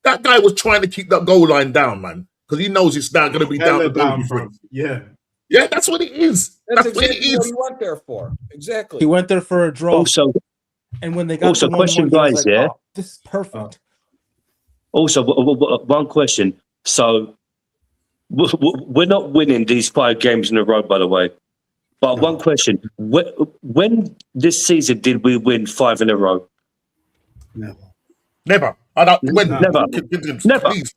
That guy was trying to keep that goal line down, man, because he knows it's now going to be down to goal difference. Yeah. Yeah, that's what it is. That's exactly what he went there for. Exactly. He went there for a draw. Also, and when they got also, question, guys, like, oh, this is perfect. Also, one question. So, we're not winning these 5 games in a row, by the way. But one question: when this season did we win 5 in a row? Never. I don't. Never. Please.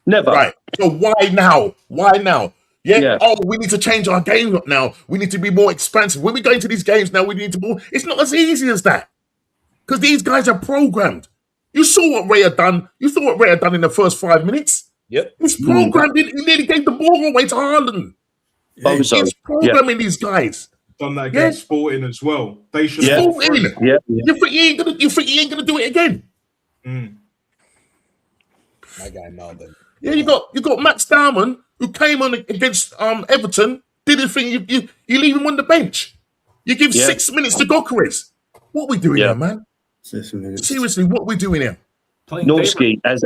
Never. Right. So why now? Why now? Yeah. Oh, we need to change our game up now. We need to be more expansive. When we go into these games now, we need to be. It's not as easy as that, because these guys are programmed. You saw what Ray had done. You saw what Ray had done in the first 5 minutes. Yep. He's programmed. He nearly gave the ball away to Haaland. He's programming these guys. Done that against Sporting as well. They should Sporting. You think he ain't gonna do it again? My guy Melvin. Yeah, you got Max Darman, who came on against Everton, did his thing. You leave him on the bench. You give 6 minutes to Gokares. What are we doing here, man? Seriously, what are we doing here? Norski, as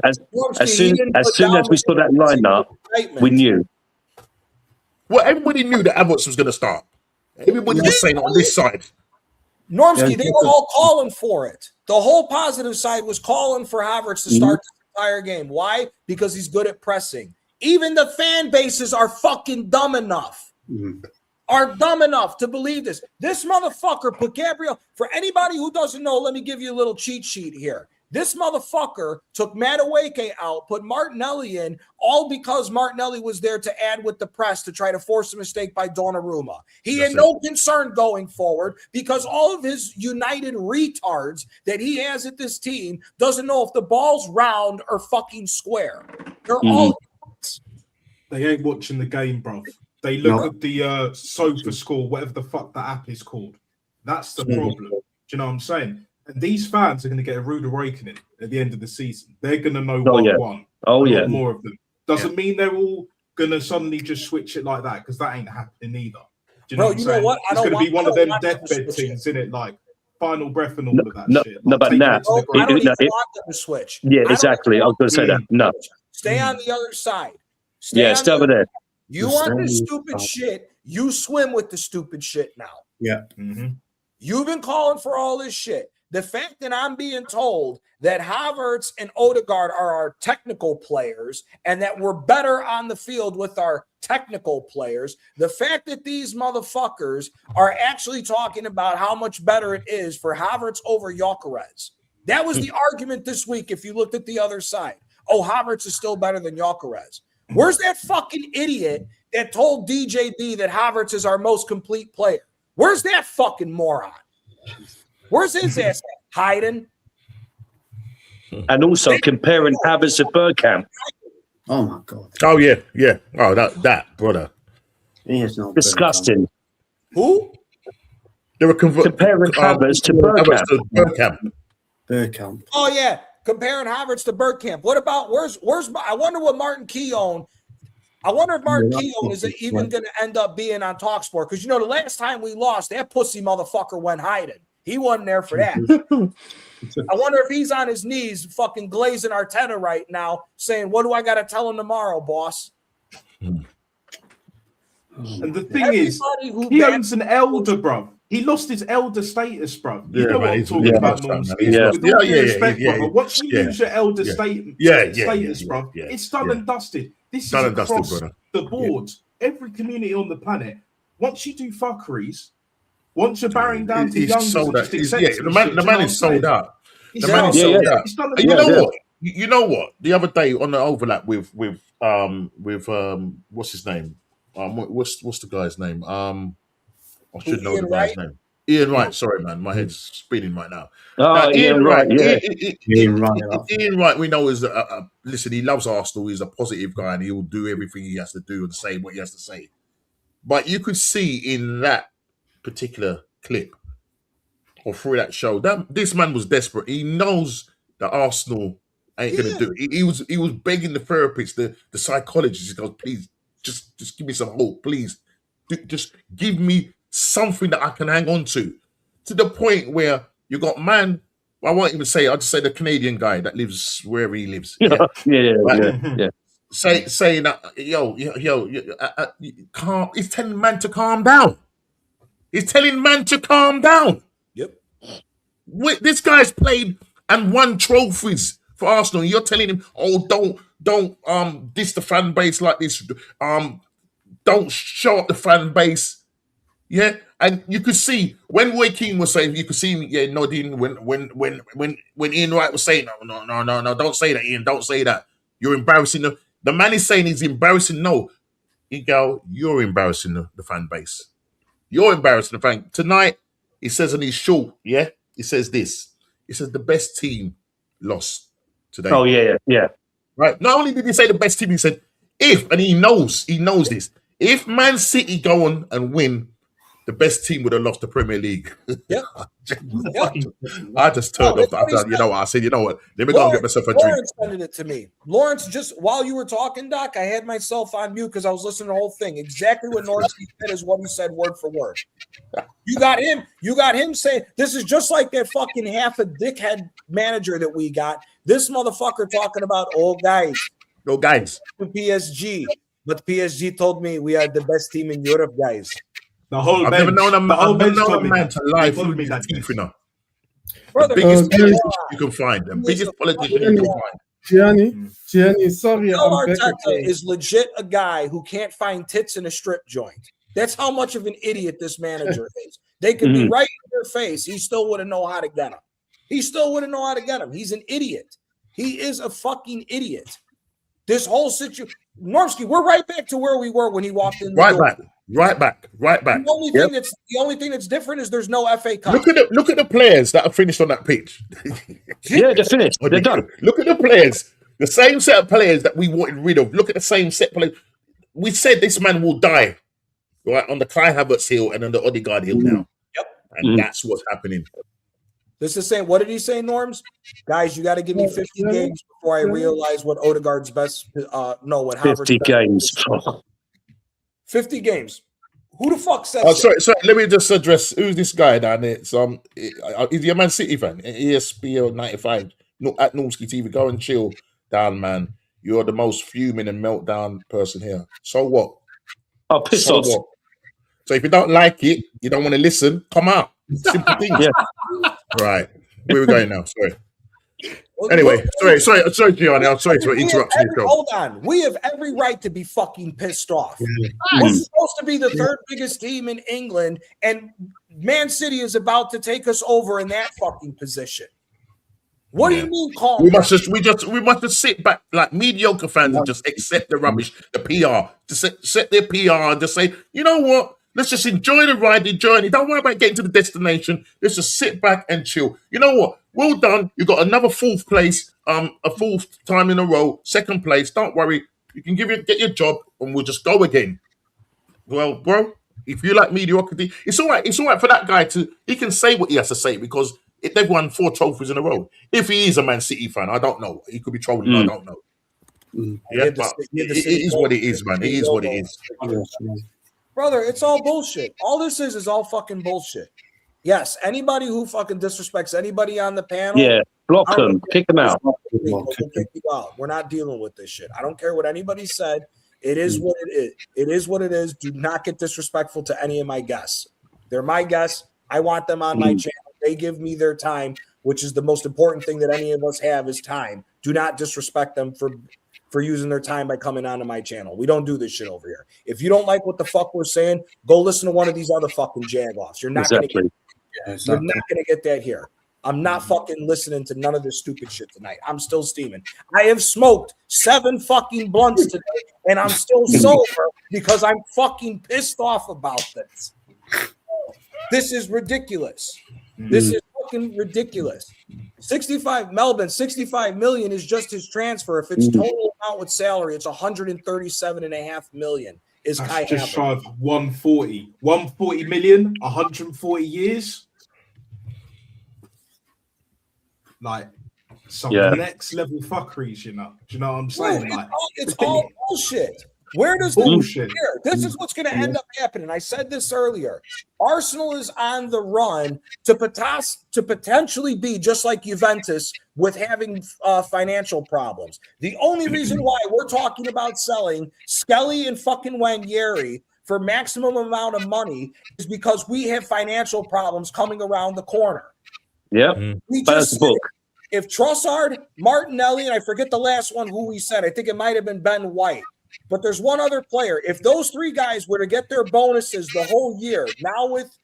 soon as we saw that lineup, we knew. Well, everybody knew that Havertz was going to start. Everybody was saying on this side. Normski, they were all calling for it. The whole positive side was calling for Havertz to start the entire game. Why? Because he's good at pressing. Even the fan bases are fucking dumb enough. Are dumb enough to believe this. This motherfucker put Gabriel. For anybody who doesn't know, let me give you a little cheat sheet here. This motherfucker took Madueke out, put Martinelli in, all because Martinelli was there to add with the press to try to force a mistake by Donnarumma. He had no concern going forward because all of his United retards that he has at this team doesn't know if the ball's round or fucking square. They're all. They ain't watching the game, bro. They look at the sofa score, whatever the fuck that app is called. That's the problem. Do you know what I'm saying? And these fans are going to get a rude awakening at the end of the season. They're going to know what won. More of them. Doesn't mean they're all going to suddenly just switch it like that, because that ain't happening either. Do you know what I'm saying? What? It's going to be one of them deathbed things, isn't it? Like final breath and all of that shit. No, but now. I don't even want them to switch. Yeah, exactly. I was going to say that. No. Stay on the other side. Stay over there. You want this stupid shit, you swim with the stupid shit now. Yeah. You've been calling for all this shit. The fact that I'm being told that Havertz and Odegaard are our technical players and that we're better on the field with our technical players, the fact that these motherfuckers are actually talking about how much better it is for Havertz over Gyökeres. That was the argument this week if you looked at the other side. Oh, Havertz is still better than Gyökeres. Where's that fucking idiot that told DJB that Havertz is our most complete player? Where's that fucking moron? Where's his ass at? Hiding? And also comparing Havertz to Bergkamp. Oh my god. Oh yeah. Oh, that brother. He is not disgusting. Who? They were comparing Havertz to Bergkamp. Bergkamp. Oh yeah, comparing Havertz to Bergkamp. What about where's? I wonder what Martin Keown. I wonder if Martin Keown is even going to end up being on TalkSport, because the last time we lost, that pussy motherfucker went hiding. He wasn't there for that. I wonder if he's on his knees fucking glazing Arteta right now saying, what do I got to tell him tomorrow, boss? And the thing is, he owns an elder, bro. He lost his elder status, bro. You Yeah, know man, what I'm he's talking about, lost that, Norms. man. He's lost. With all due Yeah, respect, yeah, brother, once you lose your elder status, bro, it's done and dusted. This Done is and dusted, across brother. the board. Every community on the planet. Once you do fuckeries, once you're barring down to He's youngsters sold and out. just accepting shit, The man is sold out. It's The man is sold out. It's done and And you know dusted. what? You know what? The other day on the overlap with what's his name? What's the guy's name? I should know the guy's name. Ian Wright. Sorry, man, my head's spinning right now. Oh, Ian Wright. Yeah. Ian Wright. We know is listen. He loves Arsenal. He's a positive guy, and he will do everything he has to do and say what he has to say. But you could see in that particular clip or through that show that this man was desperate. He knows that Arsenal ain't gonna do it. He was begging the therapist, the psychologist. He goes, please, just give me some hope, please. Just give me something that I can hang on to the point where you got man. I won't even say. I'll just say the Canadian guy that lives wherever he lives. Yeah. Saying that calm. He's telling man to calm down. He's telling man to calm down. Yep. This guy's played and won trophies for Arsenal. You're telling him, oh, don't diss the fan base like this. Don't show up the fan base. Yeah, and you could see when Roy Keane was saying, you could see him, nodding when Ian Wright was saying, no, don't say that, Ian, don't say that. You're embarrassing the man is saying he's embarrassing. No, you're embarrassing the fan base. You're embarrassing the fan. Tonight, he says on his short, he says this. He says the best team lost today. Oh, yeah. Right. Not only did he say the best team, he said, and he knows this. If Man City go on and win, the best team would have lost the Premier League. Yep. I just turned off. You know what? I said, you know what? Let me go and get myself a drink. Lawrence sent it to me. Lawrence, just while you were talking, Doc, I had myself on mute because I was listening to the whole thing. Exactly what Norsky said is what he said word for word. You got him saying, this is just like that fucking half a dickhead manager that we got. This motherfucker talking about, guys. No, guys. PSG. But PSG told me we are the best team in Europe, guys. The whole I've bench. never known a The man to lie through me his teeth enough. Brother, the biggest politician you can find. The biggest politician you can find. Gianni, sorry, I'm back Arteta again. is legit a guy who can't find tits in a strip joint. That's how much of an idiot this manager is. They could be right in their face. He still wouldn't know how to get him. He's an idiot. He is a fucking idiot. This whole situation, Norsky, we're right back to where we were when he walked in. Right back. The only thing that's different is there's no FA Cup. Look at the players that are finished on that pitch. Yeah, they're finished. They're done. Look at the players. The same set of players that we wanted rid of. Look at the same set of players. We said this man will die, right, on the Kai Havertz hill and on the Odegaard hill now. Yep. And that's what's happening. This is saying, what did he say, Norms? Guys, you got to give me 50 games before I realize what Odegaard's best. What Havertz 50 games. 50 games. Who the fuck said? Sorry. Let me just address who's this guy down there. Is he a Man City fan? ESPN 95 at Normski TV. Go and chill down, man. You're the most fuming and meltdown person here. So what? Oh, piss off. What? So if you don't like it, you don't want to listen, come out. Simple thing. Yeah. Right. Where are we going now? Sorry. Anyway, sorry, Gianni. I'm sorry to interrupt you. Hold on. We have every right to be fucking pissed off. We're supposed to be the third biggest team in England, and Man City is about to take us over in that fucking position. What do you mean, calm? We must just sit back like mediocre fans and just accept the rubbish, the PR. Just accept their PR and just say, you know what? Let's just enjoy the ride, the journey. Don't worry about getting to the destination. Let's just sit back and chill. You know what? Well done. You got another fourth place, a fourth time in a row, second place. Don't worry. You can get your job and we'll just go again. Well, bro, if you like mediocrity, it's all right. It's all right for that guy he can say what he has to say because they've won 4 trophies in a row. If he is a Man City fan, I don't know. He could be trolling, I don't know. Yeah, but it is what it is, man. It is what it is. Brother, it's all bullshit. All this is all fucking bullshit. Yes, anybody who fucking disrespects anybody on the panel, block them, kick them out. We'll kick you out. We're not dealing with this shit. I don't care what anybody said. It is what it is. It is what it is. Do not get disrespectful to any of my guests. They're my guests. I want them on my channel. They give me their time, which is the most important thing that any of us have is time. Do not disrespect them for using their time by coming onto my channel. We don't do this shit over here. If you don't like what the fuck we're saying, go listen to one of these other fucking jagoffs. You're not going to get that here. I'm not fucking listening to none of this stupid shit tonight. I'm still steaming. I have smoked 7 fucking blunts today, and I'm still sober because I'm fucking pissed off about this. This is ridiculous. This is fucking ridiculous. 65 million is just his transfer. If it's total amount with salary, it's 137.5 million. Is That's Kai just Havertz. shy of 140 million, 140 years. Like some next level fuckeries, you know. Do you know what I'm saying? No, like it's all bullshit. Where does bullshit? This is what's going to end up happening. I said this earlier. Arsenal is on the run to potentially be just like Juventus with having financial problems. The only reason why we're talking about selling Skelly and fucking Wanyeri for maximum amount of money is because we have financial problems coming around the corner. Yep. We just said, if Trossard, Martinelli, and I forget the last one who we said, I think it might have been Ben White. But there's one other player. If those 3 guys were to get their bonuses the whole year, now with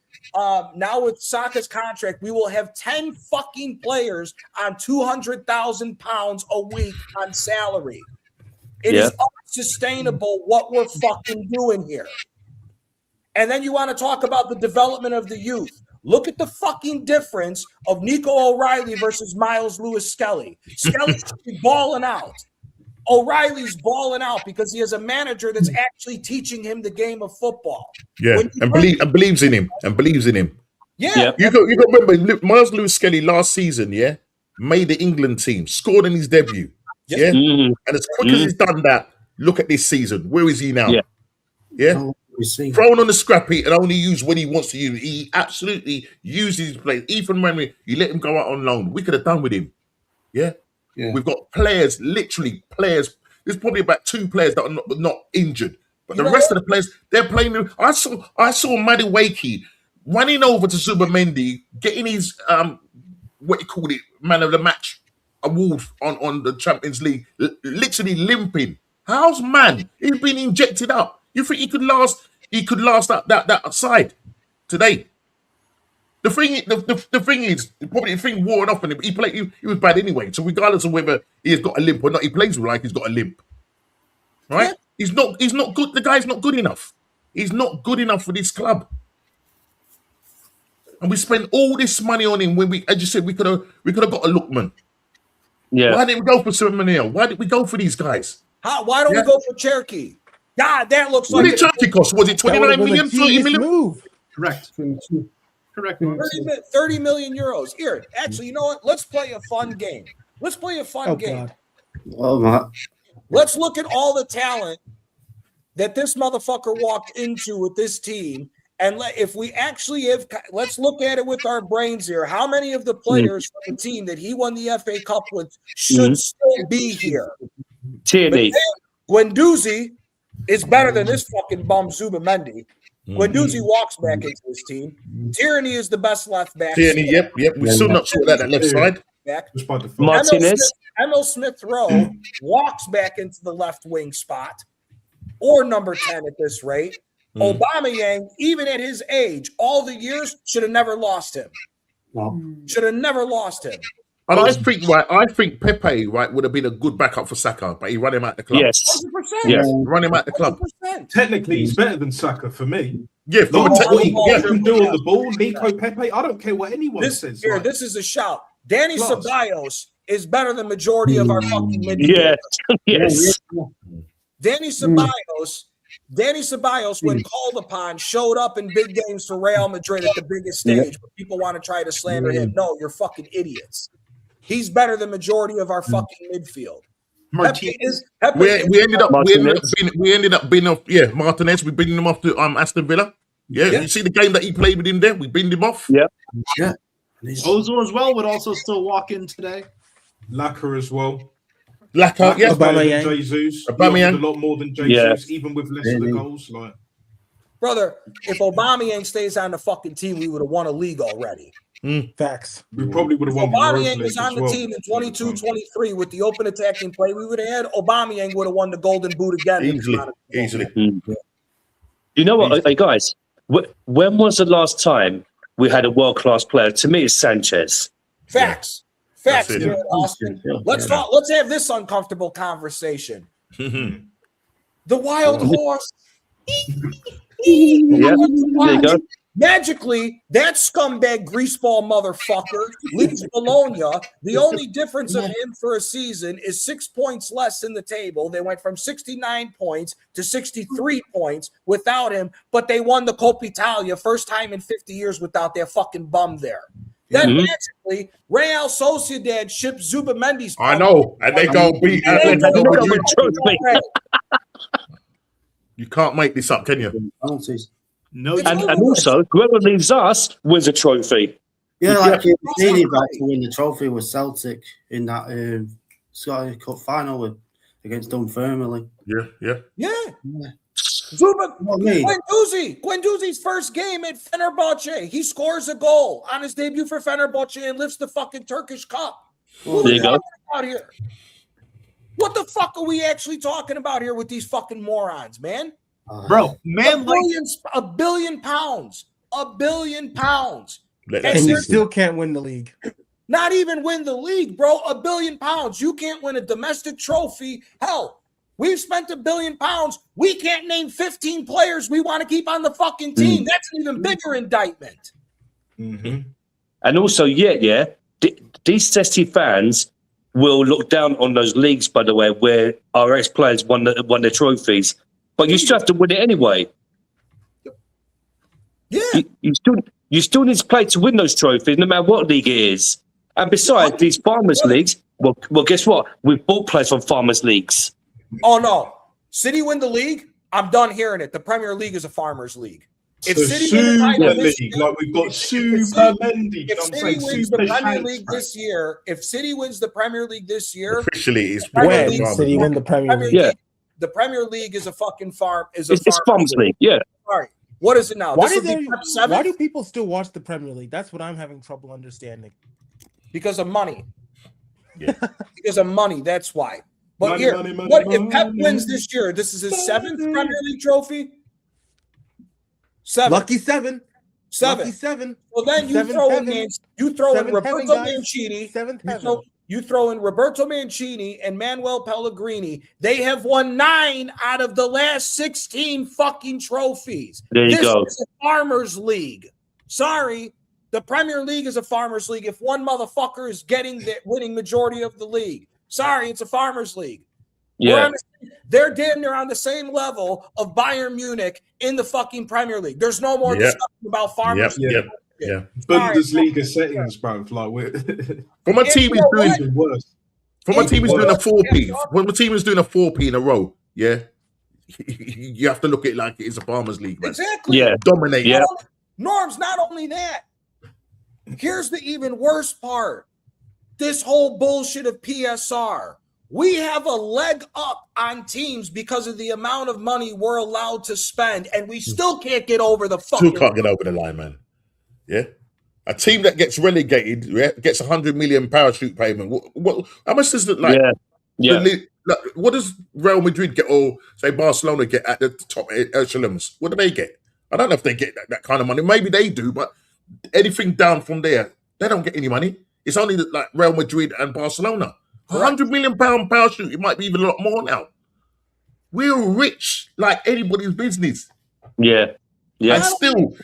Saka's contract, we will have 10 fucking players on £200,000 a week on salary. It is unsustainable what we're fucking doing here. And then you want to talk about the development of the youth. Look at the fucking difference of Nico O'Reilly versus Miles Lewis-Skelly. Skelly should be balling out. O'Reilly's balling out because he has a manager that's actually teaching him the game of football. Yeah, and believes in him. Yeah. You got to remember, Miles Lewis-Skelly last season, made the England team, scored in his debut. Yeah. And as quick as he's done that, look at this season. Where is he now? Yeah. Thrown on the scrappy and only used when he wants to use. He absolutely uses his play. Even when you let him go out on loan, we could have done with him. Yeah. We've got players, literally players. There's probably about 2 players that are not injured, but the rest of the players, they're playing. I saw Madueke running over to Zubimendi, getting his what you call it, man of the match award on the Champions League, literally limping. How's man? He's been injected up. You think he could last? He could last that side today. The thing is, probably the thing wore off, and he was bad anyway. So regardless of whether he has got a limp or not, he plays like he's got a limp, right? Yeah. He's not good. The guy's not good enough. He's not good enough for this club. And we spent all this money on him when we, as you said, we could have got a Lookman. Yeah. Why didn't we go for Ceremonial? Why did we go for these guys? Why don't we go for Cherokee? God, that looks what like did Cherokee cost? Was it 29 million, 30 million? Move. Correct. 30 million euros. Here, actually, you know what? Let's play a fun game. God. Oh, my. Let's look at all the talent that this motherfucker walked into with this team. And if we actually have, let's look at it with our brains here. How many of the players from the team that he won the FA Cup with should still be here? Tierney. Guendouzi is better than this fucking bum Zubimendi. Guendouzi walks back into his team. Tierney is the best left back. Tierney, yep. We still not sure that left side. Back. Martinez. Emil Smith-Rowe walks back into the left wing spot, or number 10 at this rate. Aubameyang, even at his age, all the years, should have never lost him. Should have never lost him. And I think Pepe would have been a good backup for Saka, but he ran him out the club. Yes. 100%. Yes. Run him out the club. 100%. Technically, he's better than Saka for me. Yeah, from what he can do on the ball, Nico Pepe. I don't care what anyone says. Here, this is a shout. Danny Ceballos is better than majority of our fucking midfield. Yes. Danny Ceballos, when called upon, showed up in big games for Real Madrid at the biggest stage. But people want to try to slander him. No, you're fucking idiots. He's better than majority of our fucking midfield. Martinez. We ended up being off. Yeah, Martinez. We binned him off to Aston Villa. Yeah, you see the game that he played with him there. We binned him off. Yeah. Ozil as well would also still walk in today. Lacquer as well. Lacquer, yeah. Aubameyang. Jesus. Aubameyang. A lot more than Jesus, even with less of the goals. Brother, if Aubameyang stays on the fucking team, we would have won a league already. Facts. We probably would have won the Aubameyang Europa was League on as the well. team in 22-23 with the open attacking play we would have had. Aubameyang would have won the Golden Boot again. Easily. You know what, hey guys? When was the last time we had a world-class player? To me, it's Sanchez. Facts. Facts, That's it. Jared Austin. Let's talk. Let's have this uncomfortable conversation. The wild horse. Yeah, there you go. Magically, that scumbag greaseball motherfucker leaves Bologna. The only difference of him for a season is 6 points less in the table. They went from 69 points to 63 points without him, but they won the Coppa Italia first time in 50 years without their fucking bum there. Then magically, Real Sociedad ships Zubamendi's. I know, and they go beat. You can't make this up, can you? No, And also, whoever leaves us wins a trophy. Yeah, like he needed that to win the trophy with Celtic in that Scottish Cup final against Dunfermline. Yeah. Guendouzi's first game at Fenerbahce. He scores a goal on his debut for Fenerbahce and lifts the fucking Turkish Cup. What are we talking about here? What the fuck are we actually talking about here with these fucking morons, man? Bro, man, a billion pounds. And you still can't win the league. Not even win the league, bro. £1 billion. You can't win a domestic trophy. Hell, we've spent £1 billion. We can't name 15 players we want to keep on the fucking team. That's an even bigger indictment. And also, these City fans will look down on those leagues, by the way, where our ex-players won their trophies. But you still have to win it anyway. Yeah. You still need to play to win those trophies, no matter what league it is. And besides, these farmers leagues, well, guess what? We've bought players from farmers leagues. Oh, no. City win the league? I'm done hearing it. The Premier League is a farmers league. If City win the title this year, like we've got Super Mendy. If City wins the Premier League this year, Officially, it's when City win the Premier League. Yeah. The Premier League is a fucking farm. It's farmers league. Yeah. Sorry. What is it now? Why do people still watch the Premier League? That's what I'm having trouble understanding. Because of money. Yeah. Because of money. That's why. But Money, here, money, money, what money, if Pep money. wins this year? This is his 7th Premier League trophy. 7. Lucky 7. 7. Lucky 7. Well, then you throw in Roberto Mancini. You throw in Roberto Mancini and Manuel Pellegrini. They have won 9 out of the last 16 fucking trophies. There you go. This is a farmers league. Sorry, the Premier League is a farmers league. If one motherfucker is getting the winning majority of the league, sorry, it's a farmers league. Yeah. They're damn near on the same level of Bayern Munich in the fucking Premier League. There's no more discussion about farmers. Yeah. Bundesliga settings, bro. Like we're For my team is doing the worst. For my team is doing a 4P. When my team is doing a 4P in a row, yeah. You have to look at it like it is a farmers league, man. Exactly. Yeah. Dominate. Yeah. Norms, not only that. Here's the even worse part. This whole bullshit of PSR. We have a leg up on teams because of the amount of money we're allowed to spend, and we still can't get over the fucking. Still can't get over the line, man. Yeah. A team that gets relegated gets 100 million parachute payment. What? How much does it like? Yeah. What does Real Madrid get, or say Barcelona get at the top echelons? What do they get? I don't know if they get that kind of money. Maybe they do, but anything down from there, they don't get any money. It's only like Real Madrid and Barcelona. 100 million pound parachute. It might be even a lot more now. We're rich like anybody's business. Yeah. Yeah. And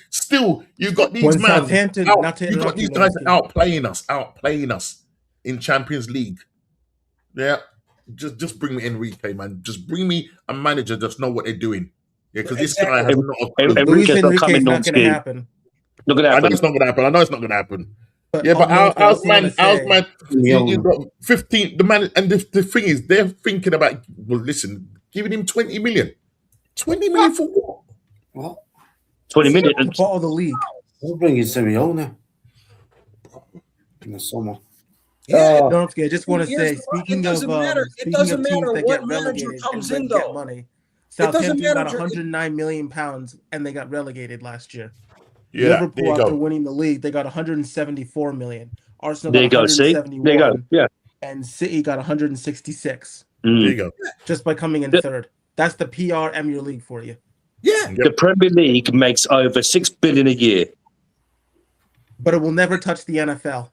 still, you got these men. You got these guys outplaying us in Champions League. Yeah. Just bring me Enrique, man. Just bring me a manager that's know what they're doing. Yeah, because this guy has not. Enrique's not going to happen. Not gonna happen. I know it's not going to happen. I know it's not going to happen. But how's man? You got 15. The man, and the thing is, they're thinking about. Well, listen, giving him 20 million. 20 million for what? What? 20 million for all the league. We'll bring in Simeone in the summer. Yeah, don't forget. I just want to say, it doesn't matter. It doesn't matter what manager comes in, though. money. Southampton got matter. 109 million pounds and they got relegated last year. Yeah, Liverpool, after winning the league, they got 174 million. Arsenal There you got go. See, 171. there you go. Yeah, And City got 166 there you go. just by coming in third. That's the PR Premier League for you. Yeah. The Premier League makes over $6 billion a year. But it will never touch the NFL.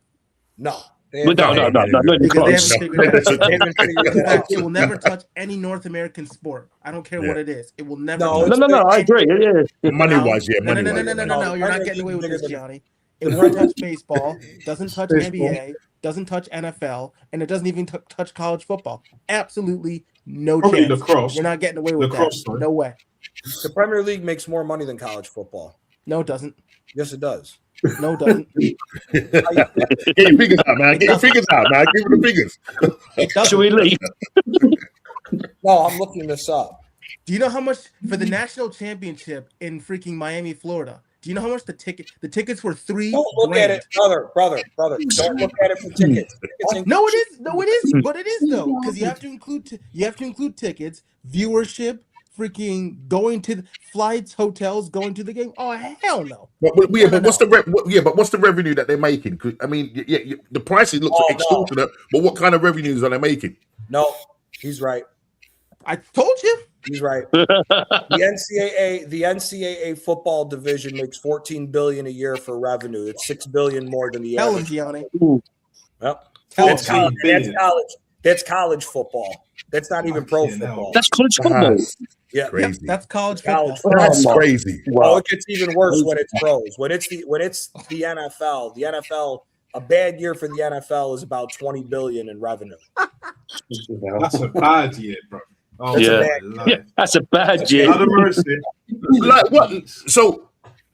No. No, because they haven't figured that out. It will never touch any North American sport. I don't care what it is. It will never. No, I agree. Yeah. Money-wise, yeah. No. You're not getting away with this, Gianni. It won't touch baseball. Doesn't touch NBA. Doesn't touch NFL, and it doesn't even touch college football. Absolutely no chance. Lacrosse. You're not getting away with that. No way. The Premier League makes more money than college football. No, it doesn't. Yes, it does. No, it doesn't. Get your figures out, man. Get your figures out, man. Give me the figures. Should we leave? No, I'm looking this up. Do you know how much for the national championship in freaking Miami, Florida? Do you know how much the tickets were $3,000? Don't look at it, brother. Don't look at it for tickets. No, it is. No, it is. But it is though, because you have to include tickets, viewership, freaking going to flights, hotels, going to the game. Oh hell no! But what's the revenue that they're making? I mean, the prices look extortionate, but what kind of revenues are they making? No, he's right. I told you. He's right. The NCAA football division makes $14 billion a year for revenue. It's $6 billion more than the average. Tell him, Gianni. Yep. That's college. That's college football. That's not even pro football. That's college football. Yeah, crazy. That's college football. That's crazy. Wow. Oh, it gets even worse when it's pros. When it's the NFL. The NFL. A bad year for the NFL is about $20 billion in revenue. That's a bad year, bro. Oh, that's a bad year. Like what? So,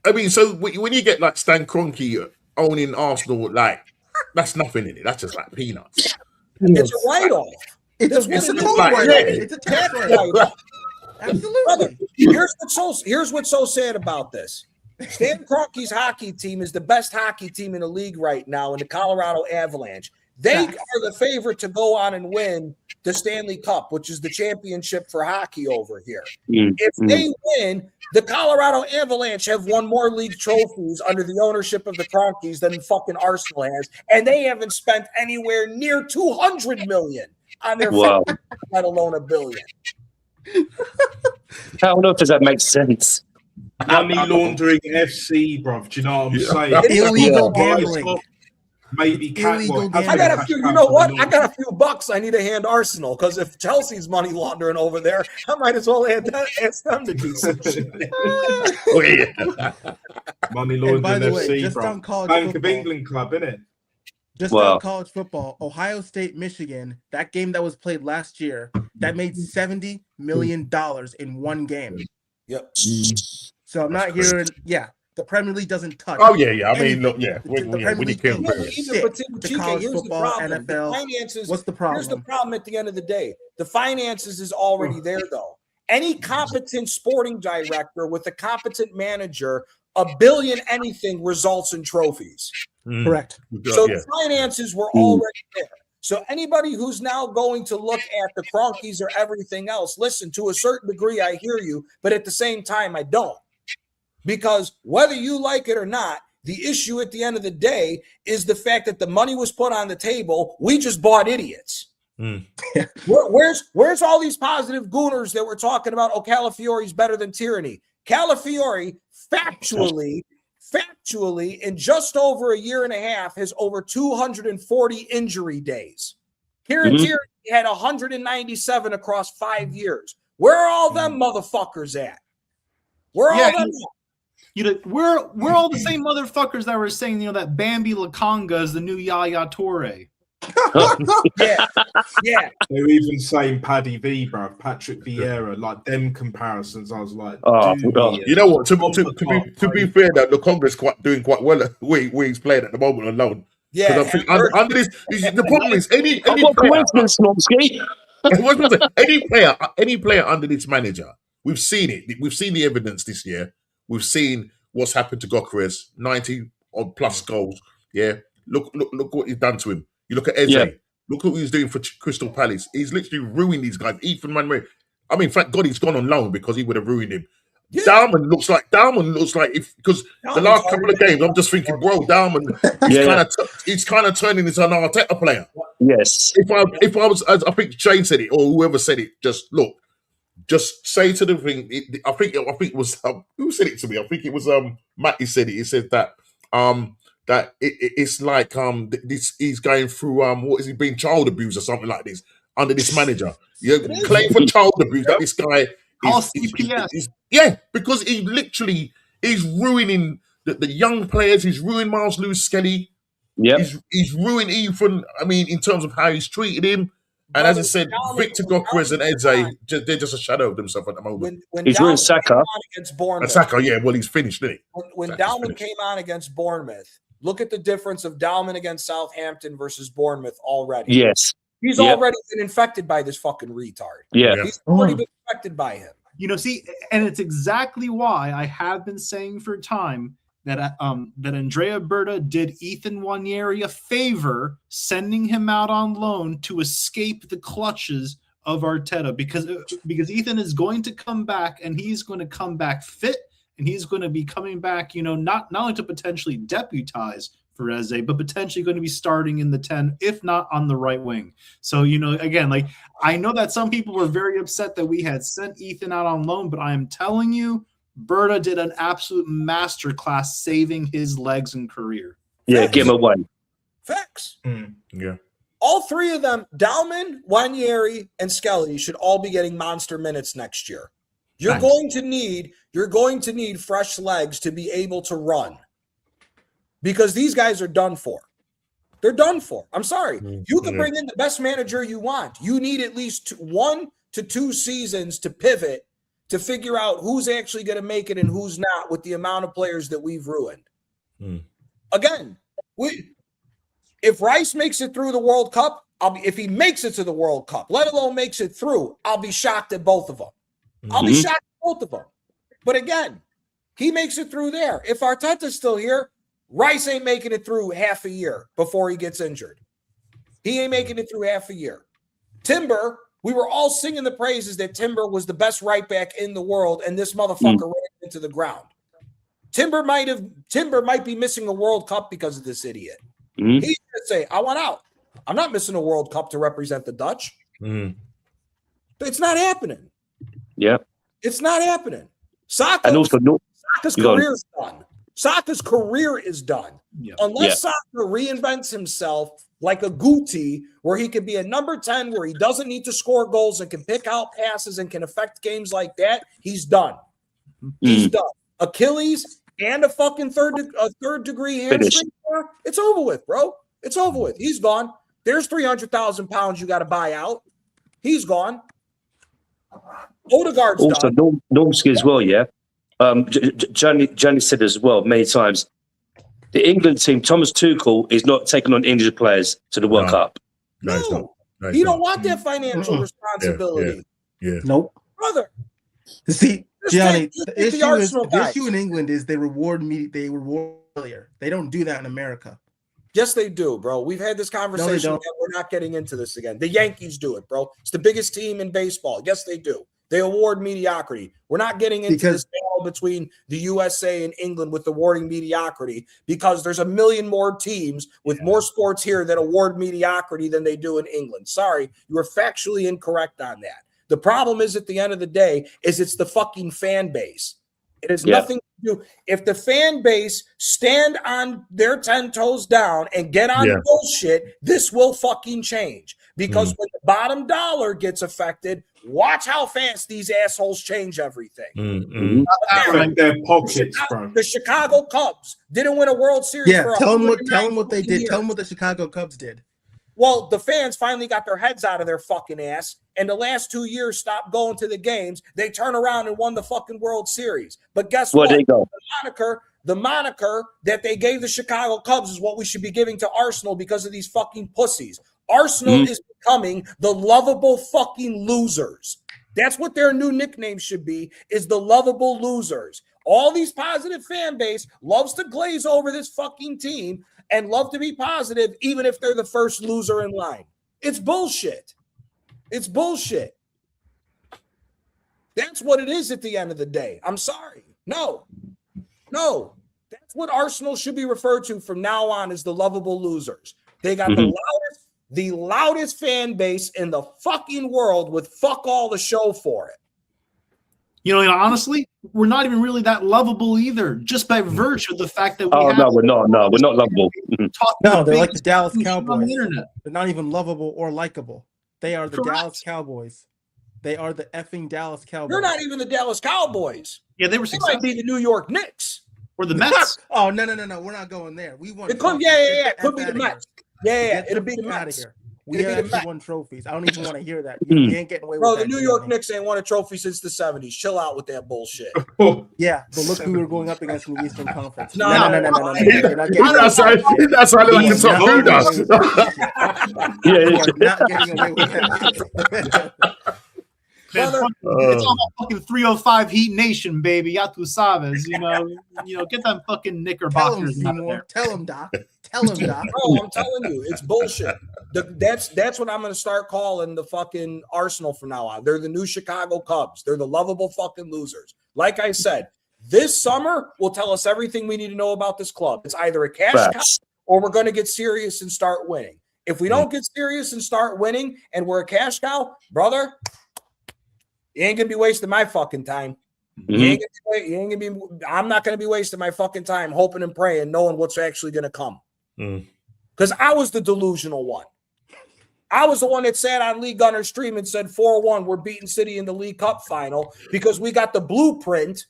I mean, when you get like Stan Kroenke owning Arsenal, like that's nothing in it. That's just like peanuts. It's a write-off. It's a total write-off. It's a tax write-off. Absolutely. Brother, here's what's so sad about this. Stan Kroenke's hockey team is the best hockey team in the league right now in the Colorado Avalanche. They are the favorite to go on and win the Stanley Cup, which is the championship for hockey over here. If they win, the Colorado Avalanche have won more league trophies under the ownership of the Kroenkes than fucking Arsenal has, and they haven't spent anywhere near $200 million on their fucking, let alone $1 billion. How on earth does that make sense? Money laundering FC, bruv. Do you know what I'm saying? Illegal gambling. Maybe illegal gambling. I got a few. You know what? I got a few bucks. I need to hand Arsenal because if Chelsea's money laundering over there, I might as well ask them to do some shit. Oh yeah, money laundering by the FC, way, just bro. on college Bank football, of England club, innit? Just on college football, Ohio State, Michigan. That game that was played last year, that made $70 million in one game. Yep. So I'm not hearing. Yeah. The Premier League doesn't touch. Oh yeah. I mean, look, when you can. The college football, NFL. The finances. What's the problem? Here's the problem. At the end of the day, the finances is already there, though. Any competent sporting director with a competent manager, $1 billion anything results in trophies. Correct. So the finances were already there. So anybody who's now going to look at the Kroenkes or everything else, listen, to a certain degree, I hear you, but at the same time, I don't. Because whether you like it or not, the issue at the end of the day is the fact that the money was put on the table. We just bought idiots. Where's all these positive gooners that we're talking about? Oh, Calafiori's better than Tierney. Calafiori, factually, in just over a year and a half, has over 240 injury days. Kieran Tierney had 197 across 5 years. Where are all them motherfuckers at? Where are all them? We're all the same motherfuckers that were saying, that Bambi Lakonga is the new Yaya Toure. Yeah. They're even saying Paddy V, bro, Patrick Vieira, like them comparisons. I was like, you know what? To be fair, that Lakonga's doing quite well where he's playing at the moment on loan. Yeah, I think under this, the problem is any player under this manager, we've seen it. We've seen the evidence this year. We've seen what's happened to Gyökeres, 90 odd plus goals. Yeah, look what he's done to him. You look at Eze. Look what he's doing for Crystal Palace. He's literally ruined these guys. Ethan Manuel. I mean, thank God he's gone on loan because he would have ruined him. Yeah. Dalman looks like if because the last couple of games, I'm just thinking, bro, Dalman, he's kind of turning into an Arteta player. Yes. If I was, as I think Shane said it or whoever said it, just look, just say to the thing. I think it was who said it to me. I think it was Matty said it. He said that it's like this he's going through what is he being child abuse or something like this under this manager. You claim for child abuse that this guy is because he's ruining the young players. He's ruined Miles Lewis Skelly. Yeah, he's ruined Ethan. I mean, in terms of how he's treated him. And as I said, Victor Gokres and Eze, they're just a shadow of themselves at the moment. When he's ruined Saka against Bournemouth. Saka, yeah, well, he's finished, isn't he? When Dalman came on against Bournemouth, look at the difference of Dalman against Southampton versus Bournemouth already. Yes. He's already been infected by this fucking retard. Yeah. He's already been infected by him. You know, see, and it's exactly why I have been saying for time that Andrea Berta did Ethan Nwaneri a favor sending him out on loan to escape the clutches of Arteta because Ethan is going to come back and he's going to come back fit and he's going to be coming back, you know, not only to potentially deputize for Eze, but potentially going to be starting in the 10, if not on the right wing. So, you know, again, like I know that some people were very upset that we had sent Ethan out on loan, but I am telling you, Berta did an absolute masterclass saving his legs and career. Yeah, give him away. Facts. Yeah. All three of them, Dalman, Nwaneri, and Skelly, should all be getting monster minutes next year. You're going to need fresh legs to be able to run. Because these guys are done for. They're done for. I'm sorry. You can bring in the best manager you want. You need at least 1 to 2 seasons to pivot to figure out who's actually going to make it and who's not with the amount of players that we've ruined. Again, if Rice makes it through the World Cup, if he makes it to the World Cup, let alone makes it through, I'll be shocked at both of them. I'll be shocked at both of them. But again, he makes it through there. If Arteta's still here, Rice ain't making it through half a year before he gets injured. He ain't making it through half a year. Timber, we were all singing the praises that Timber was the best right back in the world, and this motherfucker ran into the ground. Timber might be missing a World Cup because of this idiot. He's going to say, I want out. I'm not missing a World Cup to represent the Dutch. It's not happening. Yeah. It's not happening. Saka's career is done. Saka's career is done. Unless Saka reinvents himself like a Guti, where he could be a number 10, where he doesn't need to score goals and can pick out passes and can affect games like that, he's done. He's done. Achilles and a fucking third degree hamstring, it's over with, bro. It's over with. He's gone. There's 300,000 pounds you got to buy out. He's gone. Odegaard's also done. Normski as well, yeah. Johnny said as well many times, the England team, Thomas Tuchel, is not taking on English players to the World Cup. No, he don't want that financial responsibility. Nope. Brother. See, Gianni, the issue in England is they reward failure. They don't do that in America. Yes, they do, bro. We've had this conversation. We're not getting into this again. The Yankees do it, bro. It's the biggest team in baseball. Yes, they do. They award mediocrity. We're not getting into this battle between the USA and England with awarding mediocrity because there's a million more teams with more sports here that award mediocrity than they do in England. Sorry, you are factually incorrect on that. The problem is, at the end of the day, is it's the fucking fan base. It has nothing to do. If the fan base stand on their 10 toes down and get on the bullshit, this will fucking change. Because when the bottom dollar gets affected, watch how fast these assholes change everything. Their pockets, bro. The Chicago Cubs didn't win a World Series. Yeah, tell them what they did. Tell them what the Chicago Cubs did. Well, the fans finally got their heads out of their fucking ass, and the last 2 years stopped going to the games. They turn around and won the fucking World Series. But guess what? The moniker that they gave the Chicago Cubs is what we should be giving to Arsenal because of these fucking pussies. Arsenal is becoming the lovable fucking losers. That's what their new nickname should be, is the lovable losers. All these positive fan base loves to glaze over this fucking team and love to be positive, even if they're the first loser in line. It's bullshit. It's bullshit. That's what it is at the end of the day. I'm sorry. No. That's what Arsenal should be referred to from now on as the lovable losers. They got the loudest fan base in the fucking world with fuck all the show for it. You know, honestly, we're not even really that lovable either, just by virtue of the fact that we're not lovable. No, they're like the Dallas Cowboys. The they're not even lovable or likable. They are the Dallas Cowboys. They are the effing Dallas Cowboys. They're not even the Dallas Cowboys. Yeah, they might be the New York Knicks or the Mets. Oh no, we're not going there. We won. It could, it could be the Mets. Yeah, it'll be the Mets. Out of here. We actually won trophies. I don't even want to hear that. You ain't getting away with that. Bro, the New York Knicks ain't won a trophy since the 70s. Chill out with that bullshit. Yeah, but look who we were going up against in the Eastern Conference. No. That's why they like to talk through us. Not getting away with that. Man, it's all about fucking 305 Heat Nation, baby. Ya tu sabes, you know, get them fucking knickerbockers out of there. Tell him, Doc. Tell him, Doc. Bro, I'm telling you, it's bullshit. That's what I'm going to start calling the fucking Arsenal from now on. They're the new Chicago Cubs. They're the lovable fucking losers. Like I said, this summer will tell us everything we need to know about this club. It's either a cash cow or we're going to get serious and start winning. If we don't get serious and start winning and we're a cash cow, brother, you ain't gonna be wasting my fucking time. I'm not gonna be wasting my fucking time hoping and praying, knowing what's actually gonna come. Because I was the delusional one. I was the one that sat on Lee Gunner's stream and said 4-1, we're beating City in the League Cup final because we got the blueprint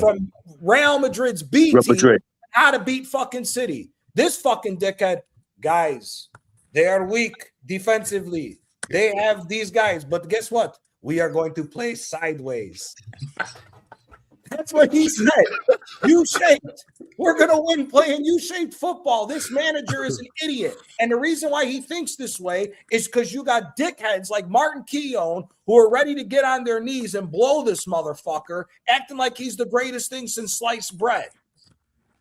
from Real Madrid's B team how to beat fucking City. This fucking dickhead, guys, they are weak defensively. They have these guys, but guess what? We are going to play sideways. That's what he said. U-shaped. We're going to win playing U-shaped football. This manager is an idiot. And the reason why he thinks this way is because you got dickheads like Martin Keown who are ready to get on their knees and blow this motherfucker, acting like he's the greatest thing since sliced bread.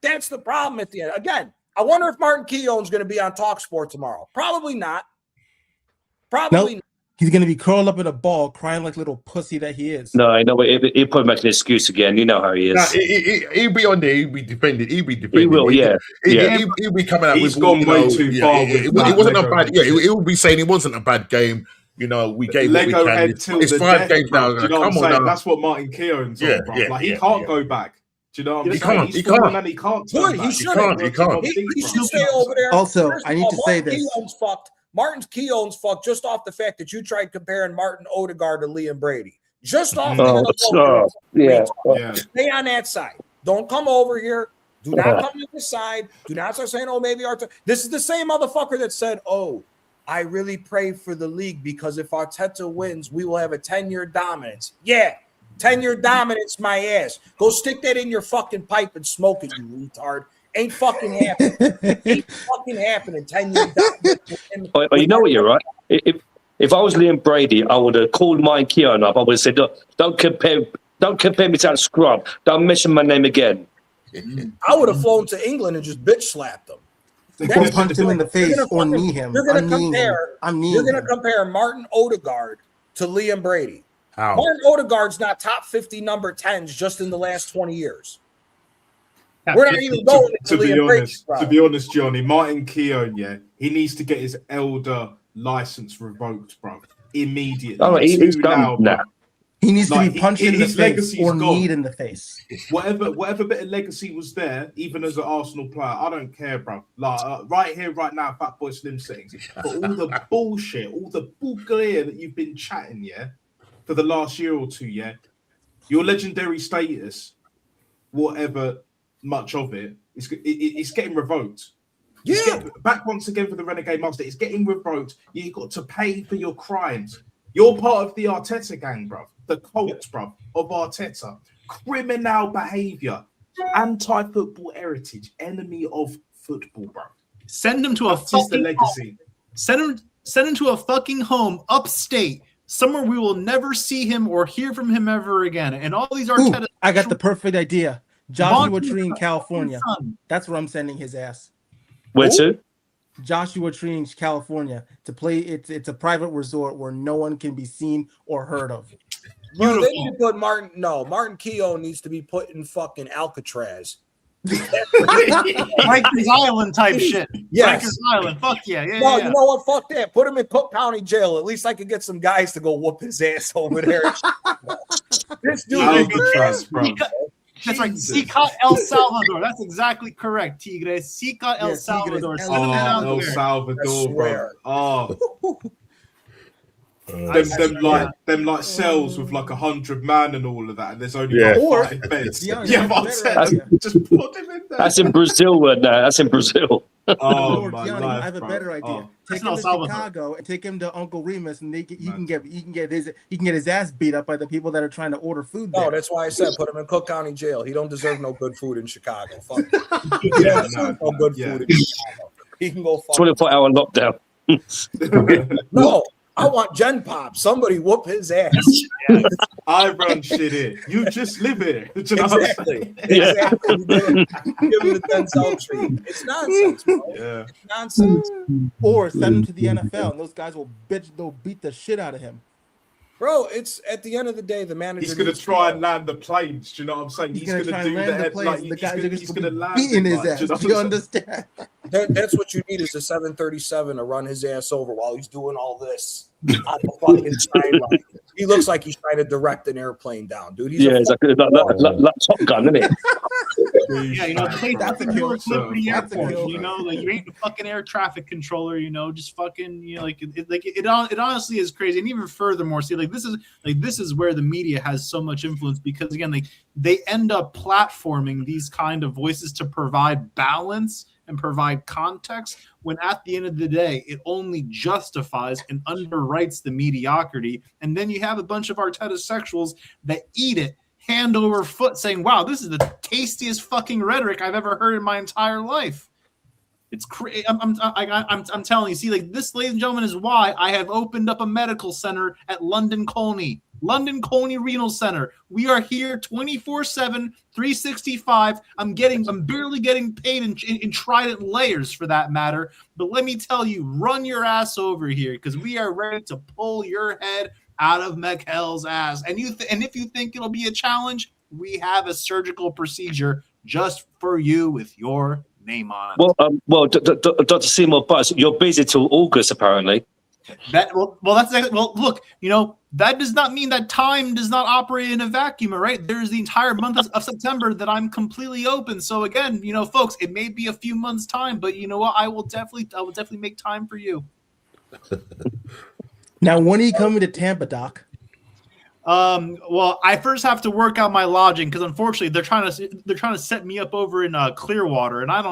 That's the problem at the end. Again, I wonder if Martin Keown's going to be on TalkSport tomorrow. Probably not. Probably not. He's going to be curled up in a ball, crying like little pussy that he is. No, I know, but he'll probably make an excuse again. You know how he is. Nah, he'll be on there. He'll be defended. He will, yeah. He'll be coming out. He's gone way too far. It wasn't a bad. Yeah, he'll be saying it wasn't a bad game. You know, we gave Lego what we can. It's 5 games now. Do you know what I'm saying? That's what Martin Keown's on, bro. Like he can't go back. Do you know what I'm saying? He can't. And he can't. He should stay over there. Also, I need to say this. Keown's fucked. Martin Keown's fucked just off the fact that you tried comparing Martin Odegaard to Liam Brady. Just off the Stay on that side. Don't come over here. Do not come to the side. Do not start saying, oh, maybe Arteta. This is the same motherfucker that said, oh, I really pray for the league because if Arteta wins, we will have a 10-year dominance. Yeah, 10-year dominance, my ass. Go stick that in your fucking pipe and smoke it, you retard. Ain't fucking happening. Ain't fucking happening. 10 years. You know what? You're right. If I was Liam Brady, I would have called Mike Keown up. I would have said, "Look, don't compare me to that scrub. Don't mention my name again." I would have flown to England and just bitch slapped him. Or punch him in the face or knee him. You're going to compare Martin Odegaard to Liam Brady. How? Martin Odegaard's not top 50 number 10s just in the last 20 years. We're not even going to be honest, Johnny, Martin Keown, he needs to get his elder license revoked, bro, immediately. Oh, he's done now. He needs to be punched in the face or kneed in the face. Whatever bit of legacy was there, even as an Arsenal player, I don't care, bro. Like right here, right now, Fat Boy Slim settings. But all the bullshit, all the bullclear that you've been chatting, for the last year or two, your legendary status, whatever much of it, it's getting revoked. Back once again for the Renegade Master. It's getting revoked. You got to pay for your crimes. You're part of the Arteta gang, bruv. The cult, bruv, of Arteta. Criminal behaviour. Anti-football heritage. Enemy of football, bruv. Send him to a fucking legacy. Send him to a fucking home upstate. Somewhere we will never see him or hear from him ever again. And all these Arteta... I got the perfect idea. Joshua Tree in California. That's where I'm sending his ass. Where to? Joshua Tree in California to play. It's a private resort where no one can be seen or heard of. Bro, they need to put Martin Keown needs to be put in fucking Alcatraz. Rikers Island type shit. Yes. Rikers Island. Fuck yeah. No, you know what? Fuck that. Put him in Cook County Jail. At least I could get some guys to go whoop his ass over there. This dude Alcatraz, bro. That's right. Sica El Salvador. That's exactly correct, Tigre. Sica El Salvador. El Salvador, bro. Oh. Them like cells with like 100 man and all of that, and there's only like 5 beds. Yeah, but just put him in there. That's in Brazil, That's in Brazil. Oh my Gianni, life, I have a better idea. Take him to Chicago and take him to Uncle Remus, and he can get his ass beat up by the people that are trying to order food there. No, that's why I said put him in Cook County Jail. He don't deserve no good food in Chicago. Fuck. No good food in Chicago. He can go fuck. 24-hour lockdown. No. I want Gen Pop. Somebody whoop his ass. I run shit here. You just live here. Do you know Exactly. Exactly. Give him the Denzel treat. It's nonsense, bro. Yeah. It's nonsense. Or send him to the NFL, and those guys will beat the shit out of him. Bro, it's at the end of the day, the manager. He's going to try and land the planes. Do you know what I'm saying? He's going to do land the planes. like, the guys are he's going to land beating his ass. Do you understand? That's what you need is a 737 to run his ass over while he's doing all this on the fucking sideline. He looks like he's trying to direct an airplane down, dude. It's like Top Gun, isn't it? Yeah, you know, that's a Newark Liberty Airport. You know, like you ain't the fucking air traffic controller. You know, just fucking, you know, like it honestly is crazy. And even furthermore, see, this is where the media has so much influence because again, they end up platforming these kind of voices to provide balance and provide context when at the end of the day, it only justifies and underwrites the mediocrity. And then you have a bunch of Arteta sexuals that eat it hand over foot saying, wow, this is the tastiest fucking rhetoric I've ever heard in my entire life. It's crazy. I'm telling you, see, like this, ladies and gentlemen, is why I have opened up a medical center at London Colney Renal Center. We are here 24/7, 365. I'm barely getting paid in Trident layers for that matter. But let me tell you, run your ass over here because we are ready to pull your head out of Mechel's ass. And if you think it'll be a challenge, we have a surgical procedure just for you with your name on it. Well, Dr. Seymour Butts, you're busy till August apparently. Look, you know, that does not mean that time does not operate in a vacuum, right? There's the entire month of September that I'm completely open. So again, you know, folks, it may be a few months' time, but you know what? I will definitely make time for you. Now, when are you coming to Tampa, Doc? Well, I first have to work out my lodging because unfortunately they're trying to set me up over in Clearwater, and I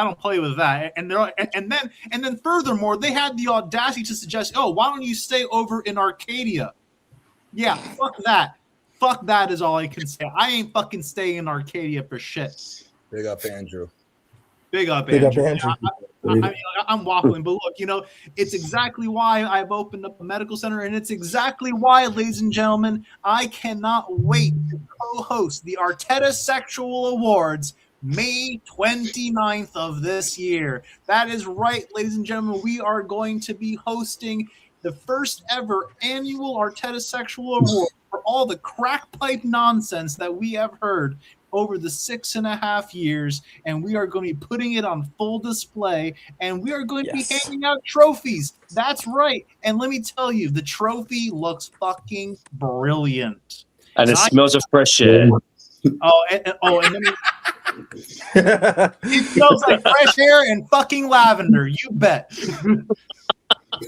don't play with that. And then furthermore, they had the audacity to suggest, oh, why don't you stay over in Arcadia? Yeah, fuck that. Fuck that is all I can say. I ain't fucking staying in Arcadia for shit. Big up, Andrew. Big up, Andrew. I'm waffling, but look, you know, it's exactly why I've opened up a medical center, and it's exactly why, ladies and gentlemen, I cannot wait to co-host the Arteta Sexual Awards May 29th of this year. That is right, ladies and gentlemen, we are going to be hosting the first ever annual Arteta Sexual Award for all the crack pipe nonsense that we have heard over the 6.5 years, and we are going to be putting it on full display, and we are going to be handing out trophies. That's right. And let me tell you, the trophy looks fucking brilliant. And it smells of fresh air. And then it smells like fresh air and fucking lavender. You bet.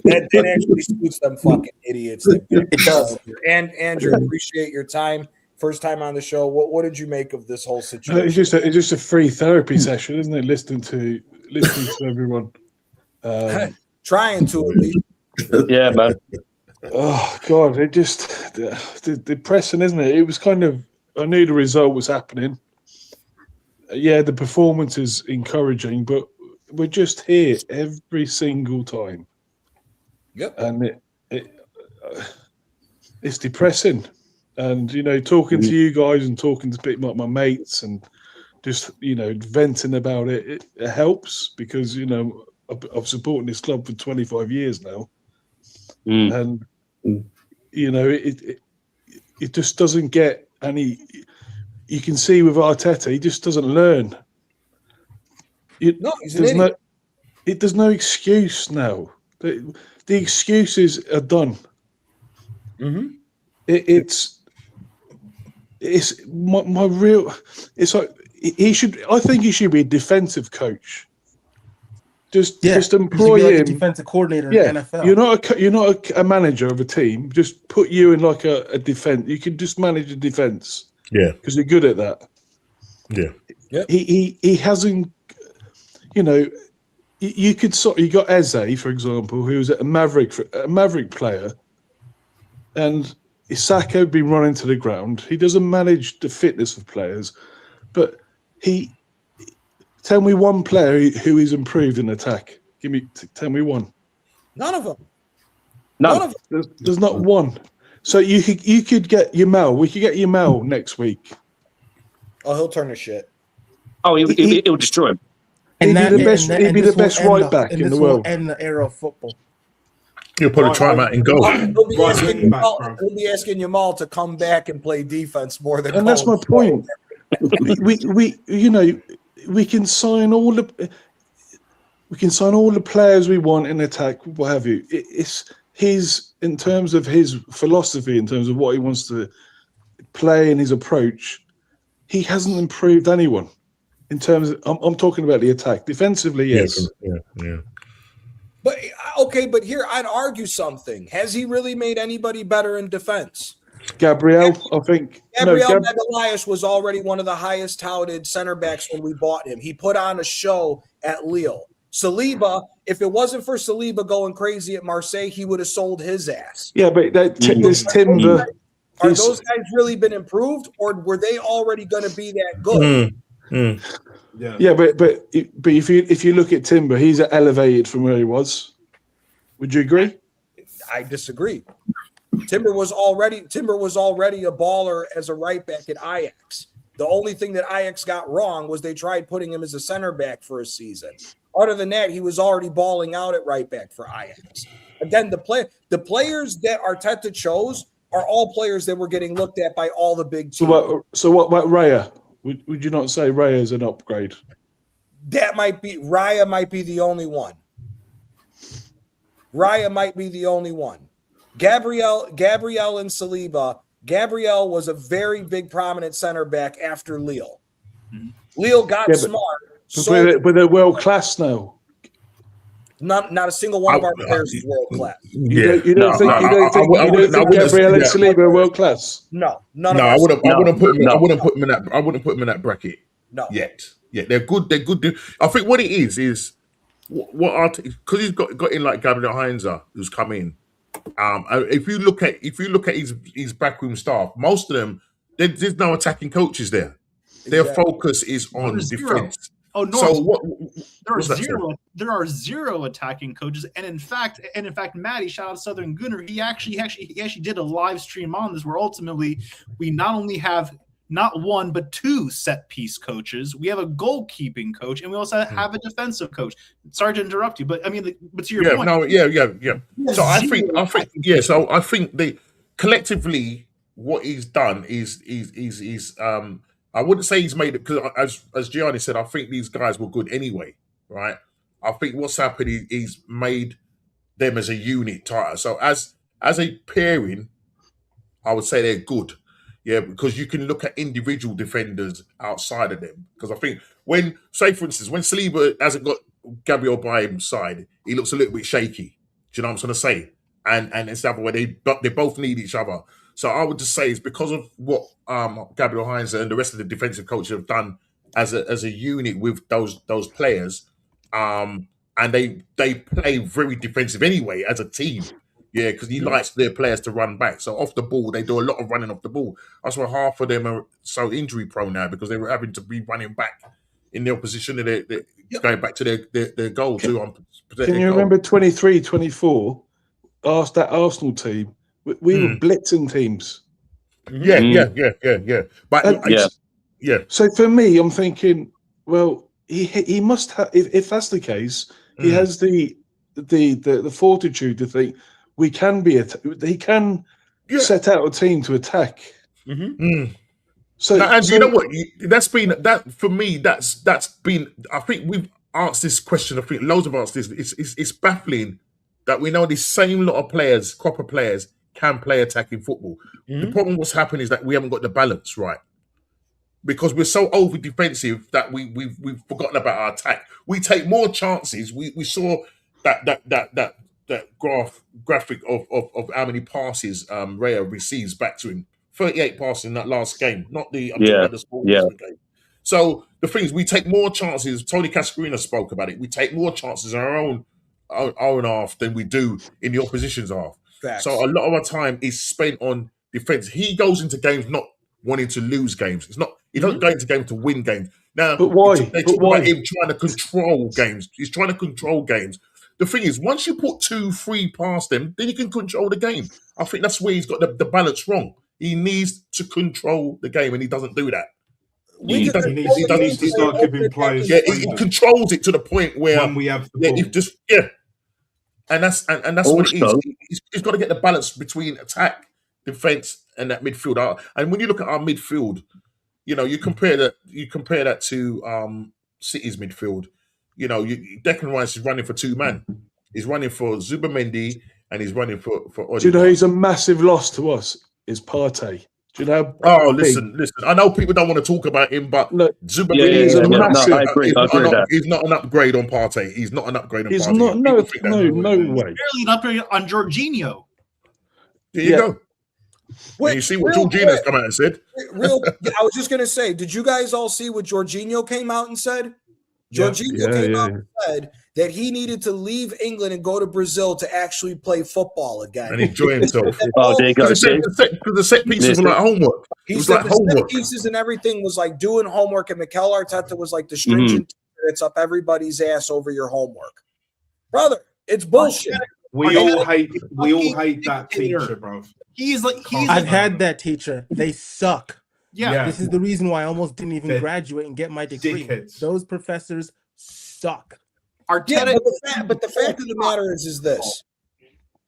That actually suits them fucking idiots. It does. And Andrew, appreciate your time. First time on the show. What did you make of this whole situation? It's just a free therapy session, isn't it? Listening to everyone. Trying to at least. Yeah, man. Oh God, it just depressing, isn't it? It was kind of. I knew the result was happening. Yeah, the performance is encouraging, but we're just here every single time. Yep. And it's depressing. And, you know, talking to you guys and talking to people like my mates and just, you know, venting about it, it helps because, you know, I've supported this club for 25 years now. And, you know, it just doesn't get any. You can see with Arteta, he just doesn't learn. No, he's an idiot. There's no excuse now. The excuses are done. Mm-hmm. It's my real. It's like he should. I think he should be a defensive coach. Just employ like him. a defensive coordinator in the NFL. You're not a manager of a team. Just put you in like a defense. You can just manage a defense. Yeah, because you're good at that. Yeah. Yep. He hasn't. You know, you could sort. You got Eze, for example, who was a Maverick player, and Isako had been running to the ground. He doesn't manage the fitness of players, but tell me one player who is improved in attack. Tell me one. None of them. None of them. There's not one. So you could get Yamal. We could get Yamal next week. Oh, he'll turn to shit. Oh, he'll destroy him. He'd be the best right back in the world. And the era of football. He'll probably try him out in goal. He'll be asking Yamal to come back and play defense more than. And that's my point. We can sign all the players we want in attack, what have you. It's his, in terms of his philosophy, in terms of what he wants to play and his approach, he hasn't improved anyone. In terms of, I'm talking about the attack. Defensively, yes. Yeah. But okay, but here I'd argue something. Has he really made anybody better in defense? Gabriel, I think. Gabriel Magalhaes was already one of the highest touted center backs when we bought him. He put on a show at Lille. Saliba, if it wasn't for Saliba going crazy at Marseille, he would have sold his ass. Yeah, but there's Timber. Are those guys really been improved, or were they already going to be that good? Yeah, but if you look at Timber, he's elevated from where he was. Would you agree? I disagree. Timber was already a baller as a right back at Ajax. The only thing that Ajax got wrong was they tried putting him as a center back for a season. Other than that, he was already balling out at right back for Ajax. Again, the players that Arteta chose are all players that were getting looked at by all the big teams. So what about Raya? Would you not say Raya is an upgrade? Raya might be the only one. Raya might be the only one. Gabriel and Saliba. Gabriel was a very big prominent center back after Lille. Lille got smart. But they're world class now. Not a single one of our players is world class. You don't think Gabriel and Saliba are world class? No, I wouldn't put him in that bracket. No. Yet. They're good. I think what it is what because he's got in like Gabriel Heinze who's come in. If you look at his backroom staff, most of them there's no attacking coaches there. Their focus is on defense. Oh no! So there are zero attacking coaches, and in fact, Maddie, shout out Southern Gunner. He actually did a live stream on this, where ultimately we not only have not one but two set piece coaches. We have a goalkeeping coach, and we also have a defensive coach. Sorry to interrupt you, but I mean, but to your point, So I think they collectively what he's done is I wouldn't say he's made it because, as Gianni said, I think these guys were good anyway, right? I think what's happened, he's made them as a unit tighter. So as a pairing, I would say they're good, because you can look at individual defenders outside of them. Because I think for instance, when Saliba hasn't got Gabriel by his side, he looks a little bit shaky. Do you know what I'm trying to say? And it's the other way. They both need each other. So I would just say it's because of what Gabriel Heinze and the rest of the defensive coaches have done as a unit with those players, and they play very defensive anyway as a team, because he likes their players to run back. So off the ball, they do a lot of running off the ball. That's why half of them are so injury prone now because they were having to be running back in the opposition and they're going back to their goal too. Can you remember 23-24? That Arsenal team. We were blitzing teams. Yeah. But So for me, I'm thinking, well, he must have. If that's the case, he has the fortitude to think we can be. He can set out a team to attack. So, you know what? That's been that for me. That's been. I think we've asked this question. I think loads of asked this. It's baffling that we know this same lot of players, proper players, can play attacking football. The problem what's happened is that we haven't got the balance right because we're so over defensive that we've forgotten about our attack. We take more chances. We saw that graphic of how many passes Raya receives back to him. 38 passes in that last game, not the I'm talking about the small game. So the thing is, we take more chances. Tony Cascarino spoke about it. We take more chances in our own half than we do in the opposition's half. Facts. So a lot of our time is spent on defense. He goes into games not wanting to lose games. It's not. He doesn't go into games to win games. Now, but why? They talk about him trying to control games. He's trying to control games. The thing is, once you put 2-3 past them, then you can control the game. I think that's where he's got the balance wrong. He needs to control the game, and he doesn't do that. He needs to start giving players. Yeah, he controls it to the point where when we have the ball. And that's what it is. He's got to get the balance between attack, defense, and that midfield. And when you look at our midfield, you compare that to City's midfield. Declan Rice is running for 2 men. He's running for Zubamendi and he's running for Odegaard. Do you know he's a massive loss to us? Is Partey. Do you know? Oh, listen. I know people don't want to talk about him, but Zubamendi is a massive. I agree with that. He's not an upgrade on Partey. He's not an upgrade on Partey. He's not. No way. Barely an upgrade on Jorginho. There you go. And you see what Jorginho's come out and said. I was just going to say, did you guys all see what Jorginho came out and said? Jorginho came out and said that he needed to leave England and go to Brazil to actually play football again. And enjoy himself. There you go. Because the set pieces were like homework. He said the set pieces and everything was like doing homework, and Mikel Arteta was like the stringent it's up everybody's ass over your homework. Brother, it's bullshit. We all hate that teacher, bro. I've had that teacher. They suck. Yeah. This is the reason why I almost didn't even graduate and get my degree. Dickheads. Those professors suck. Arteta, but the fact of the matter is this.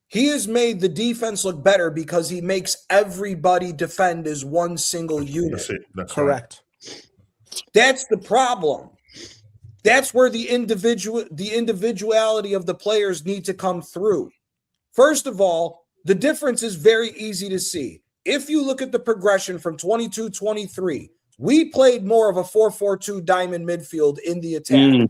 He has made the defense look better because he makes everybody defend as one single unit. That's it. That's correct. Right. That's the problem. That's where the individuality of the players need to come through. First of all, the difference is very easy to see. If you look at the progression from 22-23, we played more of a 4-4-2 diamond midfield in the attack.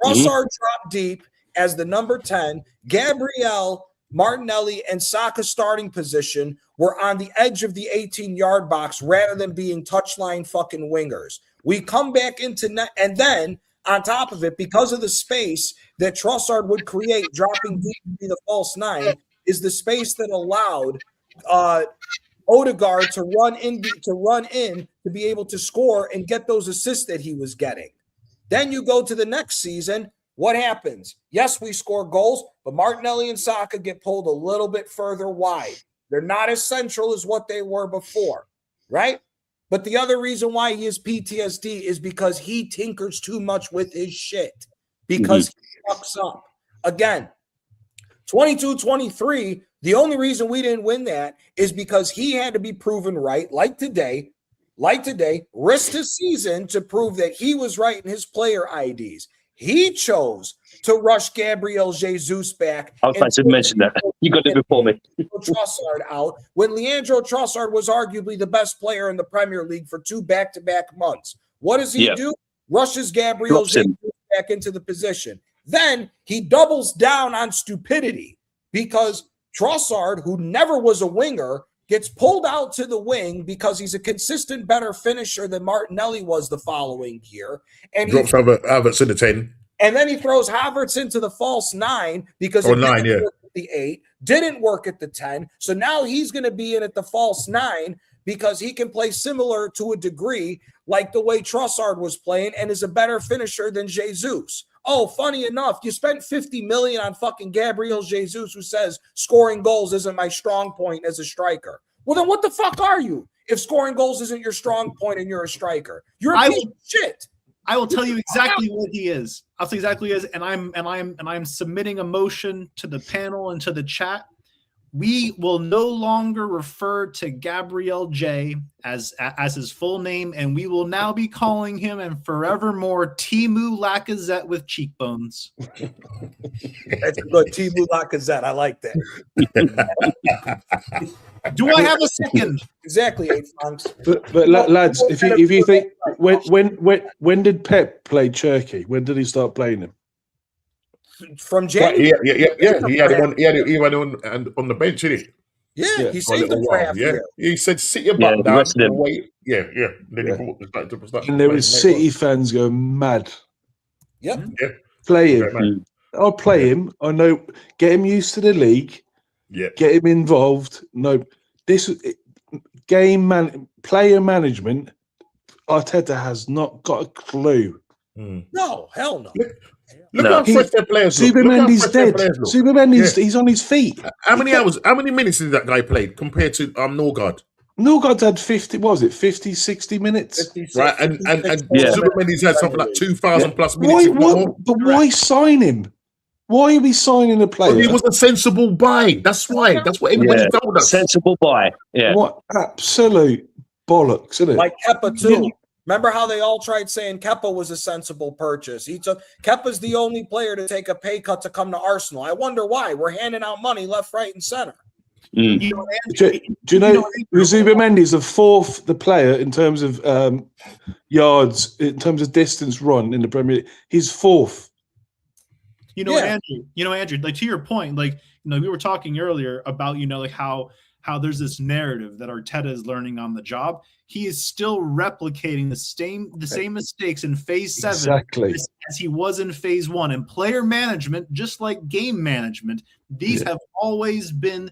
Trossard dropped deep as the number 10. Gabriel, Martinelli, and Saka's starting position were on the edge of the 18-yard box rather than being touchline fucking wingers. We come back into net, and then on top of it, because of the space that Trossard would create, dropping deep to be the false 9, is the space that allowed Odegaard to run in to be able to score and get those assists that he was getting. Then you go to the next season. What happens? Yes, we score goals, but Martinelli and Saka get pulled a little bit further wide. They're not as central as what they were before, right? But the other reason why he has PTSD is because he tinkers too much with his shit because he fucks up. Again, 22-23, the only reason we didn't win that is because he had to be proven right, like today, risked his season to prove that he was right in his player IDs. He chose to rush Gabriel Jesus back. I was about to mention that. You got it before me. Trossard out when Leandro Trossard was arguably the best player in the Premier League for 2 back-to-back months. What does he do? Rushes Gabriel Jesus back into the position. Then he doubles down on stupidity because Trossard, who never was a winger, gets pulled out to the wing because he's a consistent better finisher than Martinelli was the following year. And drops Havertz in the 10. And then he throws Havertz into the false 9 because it didn't work at the 8, didn't work at the 10. So now he's going to be in at the false 9 because he can play similar to a degree like the way Trossard was playing and is a better finisher than Jesus. Oh, funny enough, you spent $50 million on fucking Gabriel Jesus, who says scoring goals isn't my strong point as a striker. Well, then what the fuck are you? If scoring goals isn't your strong point and you're a striker, you're a piece of shit. I will tell you exactly what he is. I'll say exactly what he is, and I'm submitting a motion to the panel and to the chat. We will no longer refer to Gabriel J as his full name, and we will now be calling him and forevermore Timu Lacazette with cheekbones. That's a good Timu Lacazette. I like that. Do I have a second? Exactly, 8 francs. But lads, if you think when did Pep play Cherky? When did he start playing him? From January. Yeah. He had him on the bench, didn't he? Yeah, he saved him for half a year. He said, "Sit your butt down and wait." Yeah. Then he brought and there was City fans going mad. Yep. Yeah. Play him. I'll play him. I know. Get him used to the league. Yeah. Get him involved. No, player management. Arteta has not got a clue. No, hell no. Look how fresh their players look. Superman's dead. Superman's he's on his feet. How many minutes did that guy play compared to Norgard? Norgard's had 50, 60 minutes. 56, Right, and Superman's had something like 2,000 plus Why, minutes. why sign him? Why are we signing a player? Well, he was a sensible buy. That's why. That's what everybody told us. Sensible buy. Yeah. What absolute bollocks, isn't it? Like Kepa too. Remember how they all tried saying Kepa was a sensible purchase? Kepa's the only player to take a pay cut to come to Arsenal. I wonder why. We're handing out money left, right, and center. Do you know Zubimendi is the player in terms of yards, in terms of distance run in the Premier League? He's fourth. Andrew, like to your point, like, we were talking earlier about, like how there's this narrative that Arteta is learning on the job. He is still replicating the same mistakes in phase 7 as he was in phase 1. And player management, just like game management, these have always been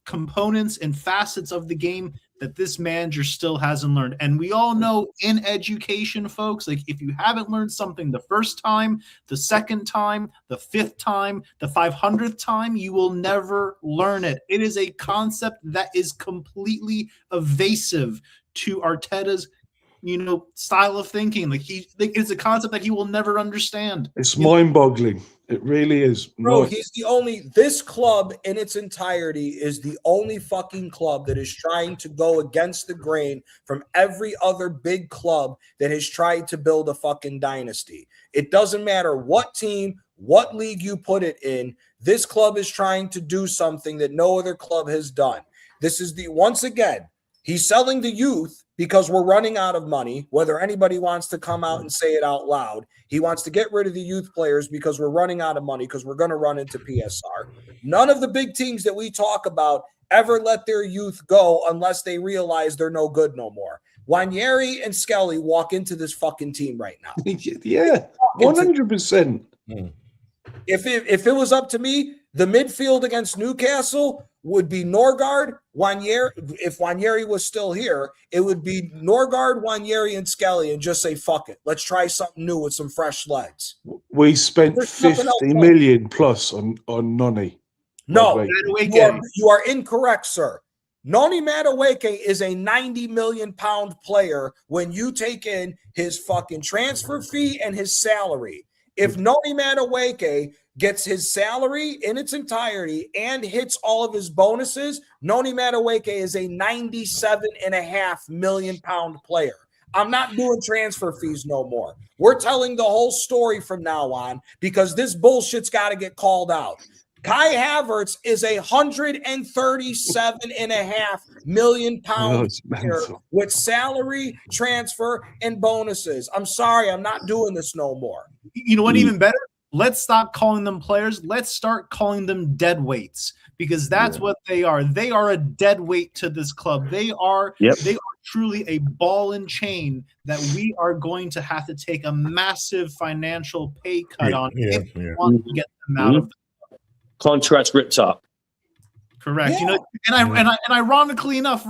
components and facets of the game that this manager still hasn't learned. And we all know in education, folks, like if you haven't learned something the first time, the second time, the 5th time, the 500th time, you will never learn it. It is a concept that is completely evasive to Arteta's, style of thinking. It's a concept that he will never understand. It's mind-boggling. It really is. Bro, this club in its entirety is the only fucking club that is trying to go against the grain from every other big club that has tried to build a fucking dynasty. It doesn't matter what team, what league you put it in. This club is trying to do something that no other club has done. Once again, he's selling the youth because we're running out of money, whether anybody wants to come out and say it out loud. He wants to get rid of the youth players because we're running out of money, because we're going to run into PSR. None of the big teams that we talk about ever let their youth go unless they realize they're no good no more. Wanyeri and Skelly walk into this fucking team right now. Yeah, 100%. If it was up to me, the midfield against Newcastle would be Norgard, Wanyeri. If Wanyeri was still here, it would be Norgard, Wanyeri, and Skelly, and just say, fuck it. Let's try something new with some fresh legs. We spent 50 million plus on Noni. No, you are incorrect, sir. Noni Madueke is a 90 million pound player when you take in his fucking transfer fee and his salary. If Noni Madueke gets his salary in its entirety and hits all of his bonuses, Noni Madueke is a 97.5 million pound player. I'm not doing transfer fees no more. We're telling the whole story from now on because this bullshit's got to get called out. Kai Havertz is a 137.5 million pound player with salary, transfer, and bonuses. I'm sorry, I'm not doing this no more. You know what? Even better. Let's stop calling them players. Let's start calling them dead weights, because that's what they are. They are a dead weight to this club. They are truly a ball and chain that we are going to have to take a massive financial pay cut on if we want to get them out of the contracts ripped up. Correct. Yeah. And ironically enough,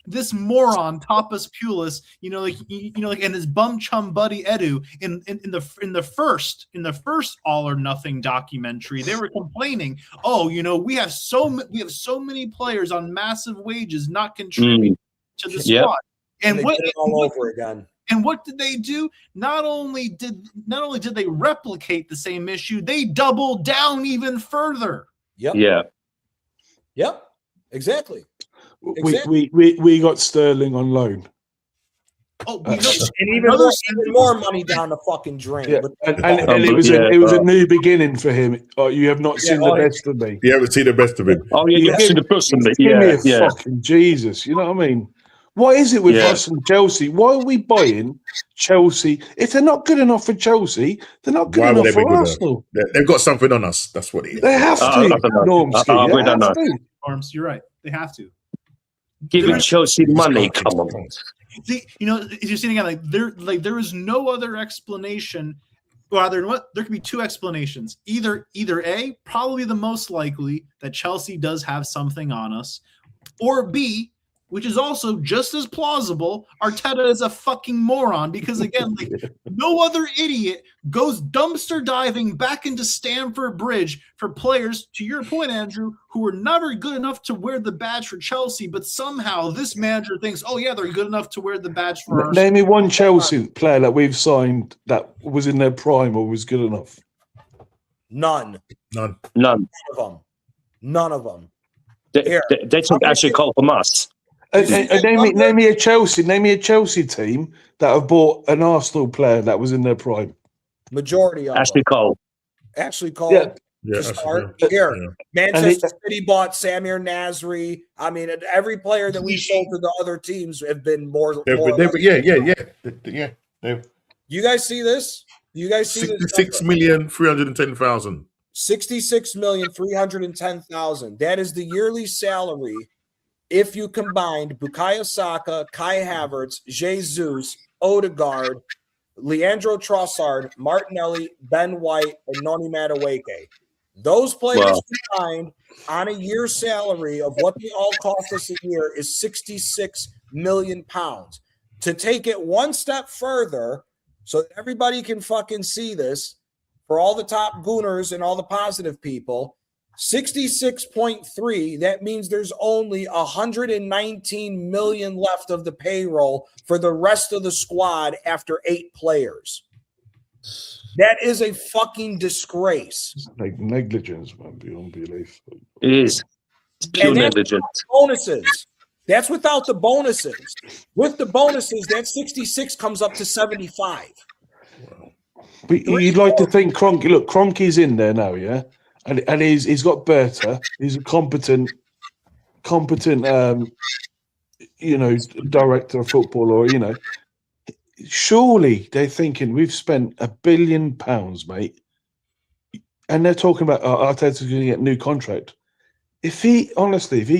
this moron Tapas Pulis, and his bum chum buddy Edu in the first All or Nothing documentary, they were complaining, we have so many players on massive wages not contributing to the squad. And what all over again. And what did they do? Not only did they replicate the same issue, they doubled down even further. Yep. Yeah. Yep, exactly. We got Sterling on loan. Oh, and even more money down the fucking drain. Yeah. But And it was a new beginning for him. Oh, you have not seen the best of me. You haven't seen the best of him. Oh, yeah, you've seen the best of me. Give me a fucking Jesus. You know what I mean? What is it with us and Chelsea? Why are we buying Chelsea? If they're not good enough for Chelsea, they're not good enough for Arsenal. They've got something on us. That's what it is. They have to. We don't know. Arms, you're right. They have to. Giving Chelsea money, come on. See, you're seeing again, there is no other explanation. Well, there could be two explanations. Either A, probably the most likely that Chelsea does have something on us, or B, which is also just as plausible, Arteta is a fucking moron because, again, no other idiot goes dumpster diving back into Stamford Bridge for players, to your point, Andrew, who were never good enough to wear the badge for Chelsea, but somehow this manager thinks, oh, yeah, they're good enough to wear the badge for Arsenal. Name me one Chelsea player that we've signed that was in their prime or was good enough. None. None of them. They took Ashley Cole from us. Name me a Chelsea team that have bought an Arsenal player that was in their prime. Majority of Ashley Cole. Ashley Cole. Yeah. To start here, Manchester City bought Samir Nasri. I mean, every player that we sold to the other teams have been more. You guys see this? You guys see this? 66,310,000. 66,310,000. That is the yearly salary. If you combined Bukayo Saka, Kai Havertz, Jesus, Odegaard, Leandro Trossard, Martinelli, Ben White, and Noni Madueke. Those players combined on a year's salary of what they all cost us a year is 66 million pounds. To take it one step further, so that everybody can fucking see this, for all the top gooners and all the positive people, 66.3, that means there's only 119 million left of the payroll for the rest of the squad after 8 players. That is a fucking disgrace. Like negligence, man, beyond belief. It is. It's pure negligence. Bonuses. That's without the bonuses. With the bonuses, that 66 comes up to 75. But you'd like to think Kroenke. Look, Kroenke's in there now, yeah? And he's got Berta. He's a competent, director of football, or surely they're thinking we've spent £1 billion, mate, and they're talking about Arteta's going to get a new contract. If he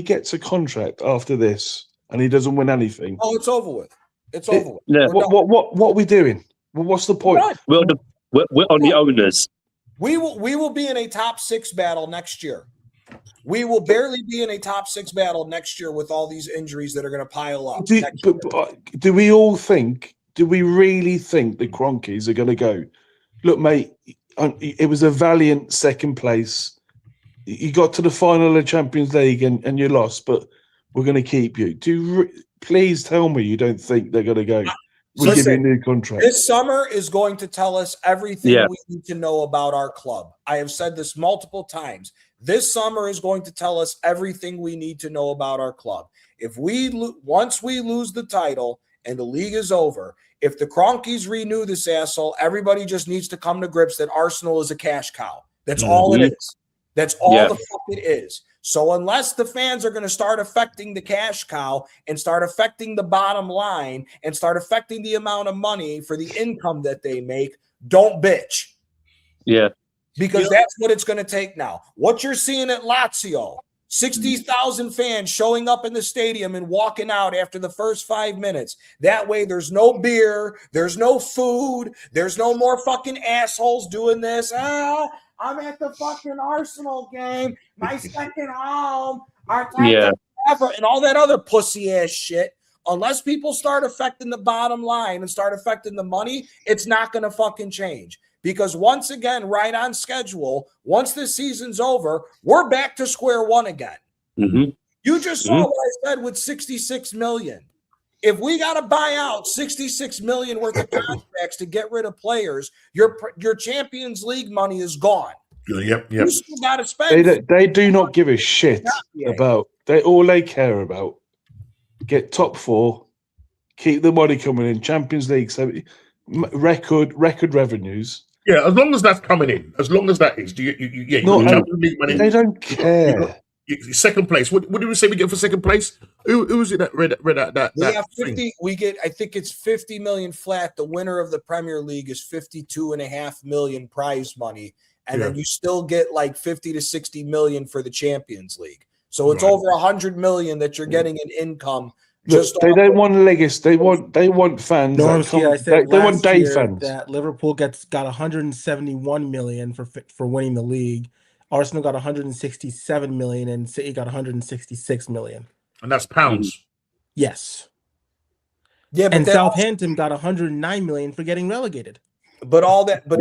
gets a contract after this and he doesn't win anything, it's over with. It's over with. Yeah. What are we doing? Well, what's the point? We're on the owners. We will be in a top 6 battle next year. We will barely be in a top 6 battle next year with all these injuries that are going to pile up. Do we all think? Do we really think the Kroenkes are going to go? Look, mate, it was a valiant second place. You got to the final of the Champions League and you lost, but we're going to keep you. Please tell me you don't think they're going to go. We'll give you a new contract. This summer is going to tell us everything we need to know about our club. I have said this multiple times. This summer is going to tell us everything we need to know about our club. Once we lose the title and the league is over, if the Kroenkes renew this asshole, everybody just needs to come to grips that Arsenal is a cash cow. That's all it is. That's all the fuck it is. So unless the fans are going to start affecting the cash cow and start affecting the bottom line and start affecting the amount of money for the income that they make, don't bitch. Yeah. Because that's what it's going to take now. What you're seeing at Lazio, 60,000 fans showing up in the stadium and walking out after the first 5 minutes. That way there's no beer, there's no food, there's no more fucking assholes doing this. I'm at the fucking Arsenal game, my second home, Arteta, and all that other pussy ass shit. Unless people start affecting the bottom line and start affecting the money, it's not going to fucking change. Because once again, right on schedule, once the season's over, we're back to square one again. Mm-hmm. You just saw what I said with 66 million. If we got to buy out 66 million worth of contracts to get rid of players, your Champions League money is gone. Yep. You still got to spend. They do not give a shit about. All they care about get top 4, keep the money coming in. Champions League, so record revenues. Yeah, as long as that's coming in, as long as that is, you got Champions League money. They don't care. Second place. What did we say we get for second place? Who was it that read that? We have 50. We get. I think it's 50 million flat. The winner of the Premier League is 52.5 million prize money, and then you still get like 50 to 60 million for the Champions League. So it's over 100 million that you're getting in income. Look, they don't want legacy. They want fans. No, I said they want day fans. That Liverpool got 171 million for winning the league. Arsenal got 167 million, and City got 166 million. And that's pounds. Yes. Yeah, but and Southampton got 109 million for getting relegated. But all that, but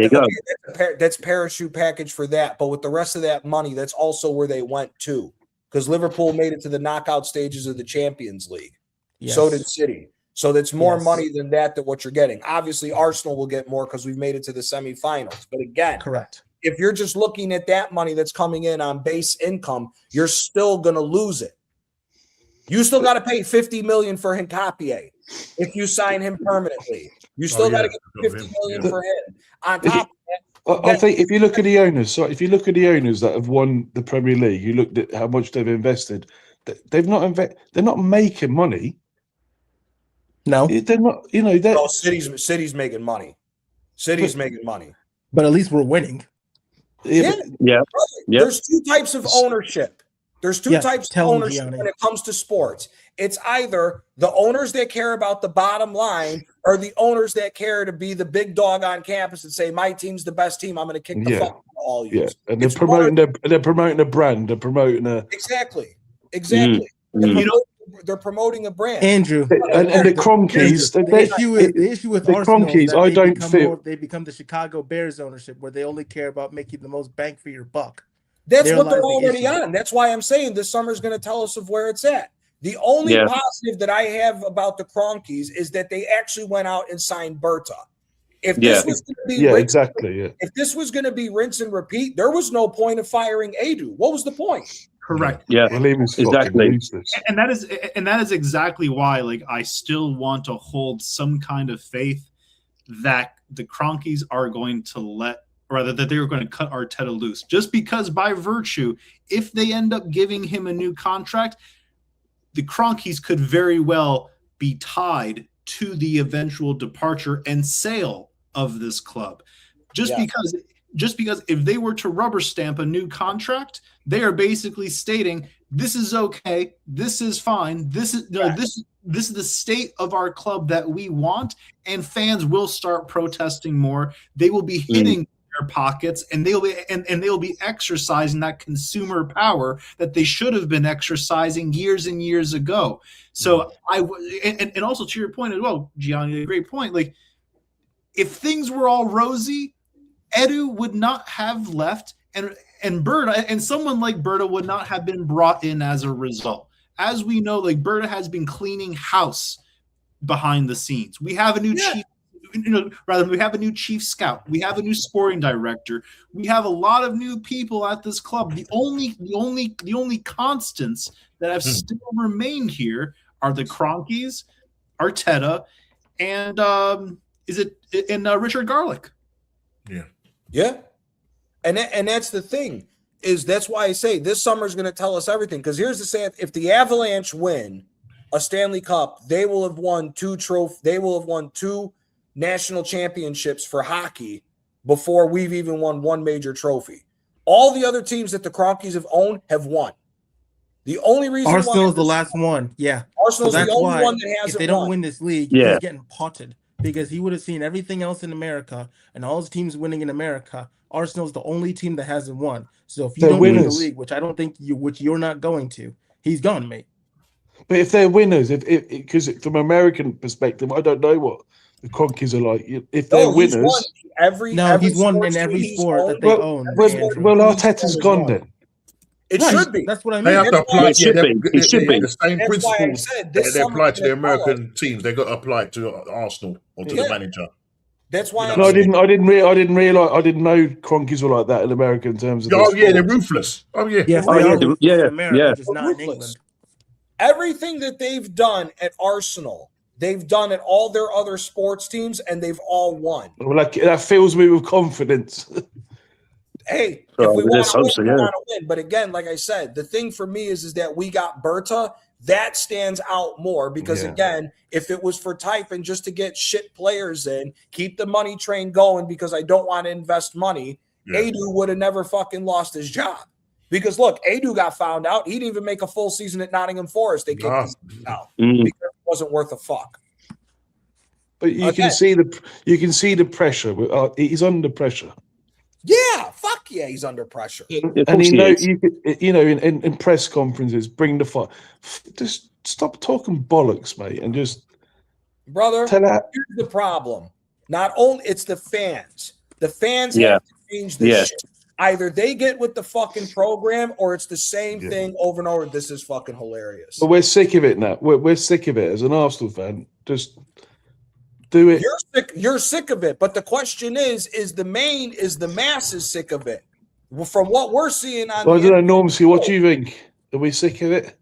that's parachute package for that. But with the rest of that money, that's also where they went to, because Liverpool made it to the knockout stages of the Champions League. Yes. So did City. So that's more money than what you're getting. Obviously, Arsenal will get more because we've made it to the semifinals. But again, correct. If you're just looking at that money that's coming in on base income, you're still going to lose it. You still got to pay 50 million for Hincapié if you sign him permanently. You still got to get 50 million for him. On top of that, I think if you look at the owners, that have won the Premier League, you looked at how much they've invested. They're not making money. No, they're not. City's making money. City's making money. But at least we're winning. Yeah. There's two types of ownership. There's two types of ownership when it comes to sports. It's either the owners that care about the bottom line or the owners that care to be the big dog on campus and say, my team's the best team. I'm going to kick the fuck out of all you. Yeah, and they're promoting a brand. They're promoting a Exactly. They're promoting a brand. Andrew. And the Cronkies. The issue with Arsenal Cronkies, I don't feel they become the Chicago Bears ownership, where they only care about making the most bang for your buck. That's what they're already on. That's why I'm saying this summer is going to tell us of where it's at. The only positive that I have about the Cronkies is that they actually went out and signed Berta. If this was going to be if this was going to be rinse and repeat, there was no point of firing Edu. What was the point? Correct. Yeah, exactly. And that is exactly why, like, I still want to hold some kind of faith that the Cronkies are going to that they're going to cut Arteta loose. Just because, by virtue, if they end up giving him a new contract, the Cronkies could very well be tied to the eventual departure and sale of this club. Just because if they were to rubber stamp a new contract, they are basically stating this is okay, this is fine, this is the state of our club that we want, and fans will start protesting more. They will be hitting their pockets, and they'll be exercising that consumer power that they should have been exercising years and years ago. So and also to your point as well, Gianni, a great point. Like, if things were all rosy, Edu would not have left, and Berta and someone like Berta would not have been brought in as a result. As we know, like, Berta has been cleaning house behind the scenes. We have a new chief. We have a new chief scout. We have a new sporting director. We have a lot of new people at this club. The only constants that have still remained here are the Cronkies, Arteta, and Richard Garlick. Yeah. And that's the thing, is that's why I say this summer is going to tell us everything. Because here's the say: if the Avalanche win a Stanley Cup, they will have won two national championships for hockey before we've even won one major trophy. All the other teams that the Cronkies have owned have won. The only reason Arsenal is the last one. Yeah. Arsenal's the only one that hasn't If they don't win this league, he's getting potted, because he would have seen everything else in America and all his teams winning in America. Arsenal's the only team that hasn't won. So if you don't win the league, which I don't think you're not going to, he's gone, mate. But if they're winners, because from an American perspective, I don't know what the Cronkies are like. If they're winners, he's won in every sport that they own. Well, Arteta's gone then. It should be. That's what I mean. They have to apply. It should be the same principles that they apply to the American teams. They got to apply it to Arsenal or to the manager. That's why I didn't realize. I didn't know Cronkies were like that in America in terms of. Oh yeah, they're ruthless. Oh yeah. Yes, Oh, they yeah, are ruthless yeah, in America, yeah. just not in England. Everything that they've done at Arsenal, they've done at all their other sports teams, and they've all won. Well, like, that fills me with confidence. Hey, if Oh, we want to win, so, we yeah. want to win. But again, like I said, the thing for me is that we got Berta. That stands out more because, again, if it was for typing just to get shit players in, keep the money train going because I don't want to invest money, Adu would have never fucking lost his job. Because, look, Adu got found out. He didn't even make a full season at Nottingham Forest. They kicked his out because it wasn't worth a fuck. But you can see the pressure. He's under pressure. Yeah, fuck yeah, he's under pressure. And in press conferences, bring the fight. Just stop talking bollocks, mate, and just brother. Here's the problem: not only it's the fans. The fans have to change this shit. Either they get with the fucking program, or it's the same thing over and over. This is fucking hilarious. But we're sick of it now. We're sick of it. As an Arsenal fan, just do it. You're sick of it. But the question is the masses sick of it? Well, from what we're seeing on I don't know, Normsky, what do you think? Are we sick of it?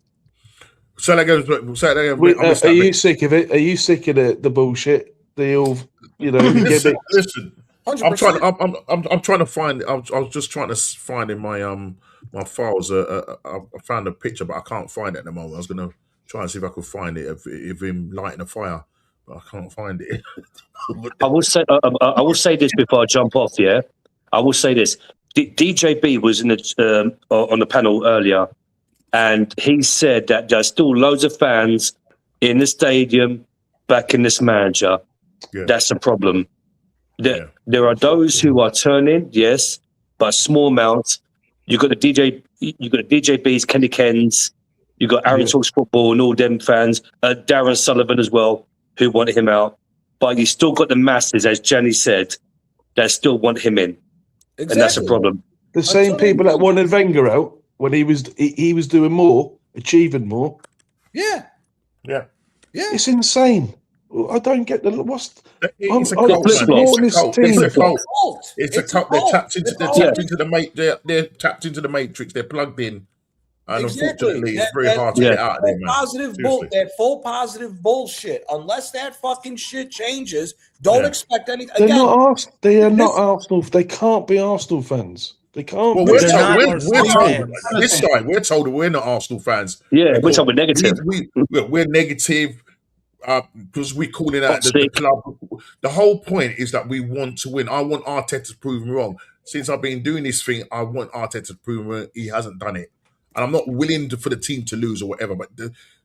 Say that again. Are you sick of it? Are you sick of the bullshit? Listen. 100%. I'm trying to find. I was just trying to find in my my files. I found a picture, but I can't find it at the moment. I was gonna try and see if I could find it of him lighting a fire, but I can't find it. I will say this before I jump off. Yeah, I will say this. DJB was in the on the panel earlier, and he said that there's still loads of fans in the stadium backing this manager. Yeah. That's a problem. There are those who are turning, yes, but small amounts. You got the DJBs, Kenny Kens, you got Aaron Talks Football and all them fans, Darren Sullivan as well, who want him out. But you still got the masses, as Jenny said, that still want him in, and that's a problem. The same people that wanted Wenger out when he was doing more, achieving more. Yeah. It's insane. I don't get the It's a cult. It's a cult. They're tapped into They're tapped into the matrix. They're plugged in, and unfortunately, it's very hard to get out of there, man. That full positive bullshit. Unless that fucking shit changes, don't expect anything. They are not Arsenal. They can't be Arsenal fans. They can't. Well, we're told this time. We're told that we're not Arsenal fans. Yeah, we're told we're negative. We're negative. Because we're calling out the club. The whole point is that we want to win. I want Arteta to prove me wrong. Since I've been doing this thing, I want Arteta to prove me wrong. He hasn't done it. And I'm not willing for the team to lose or whatever. But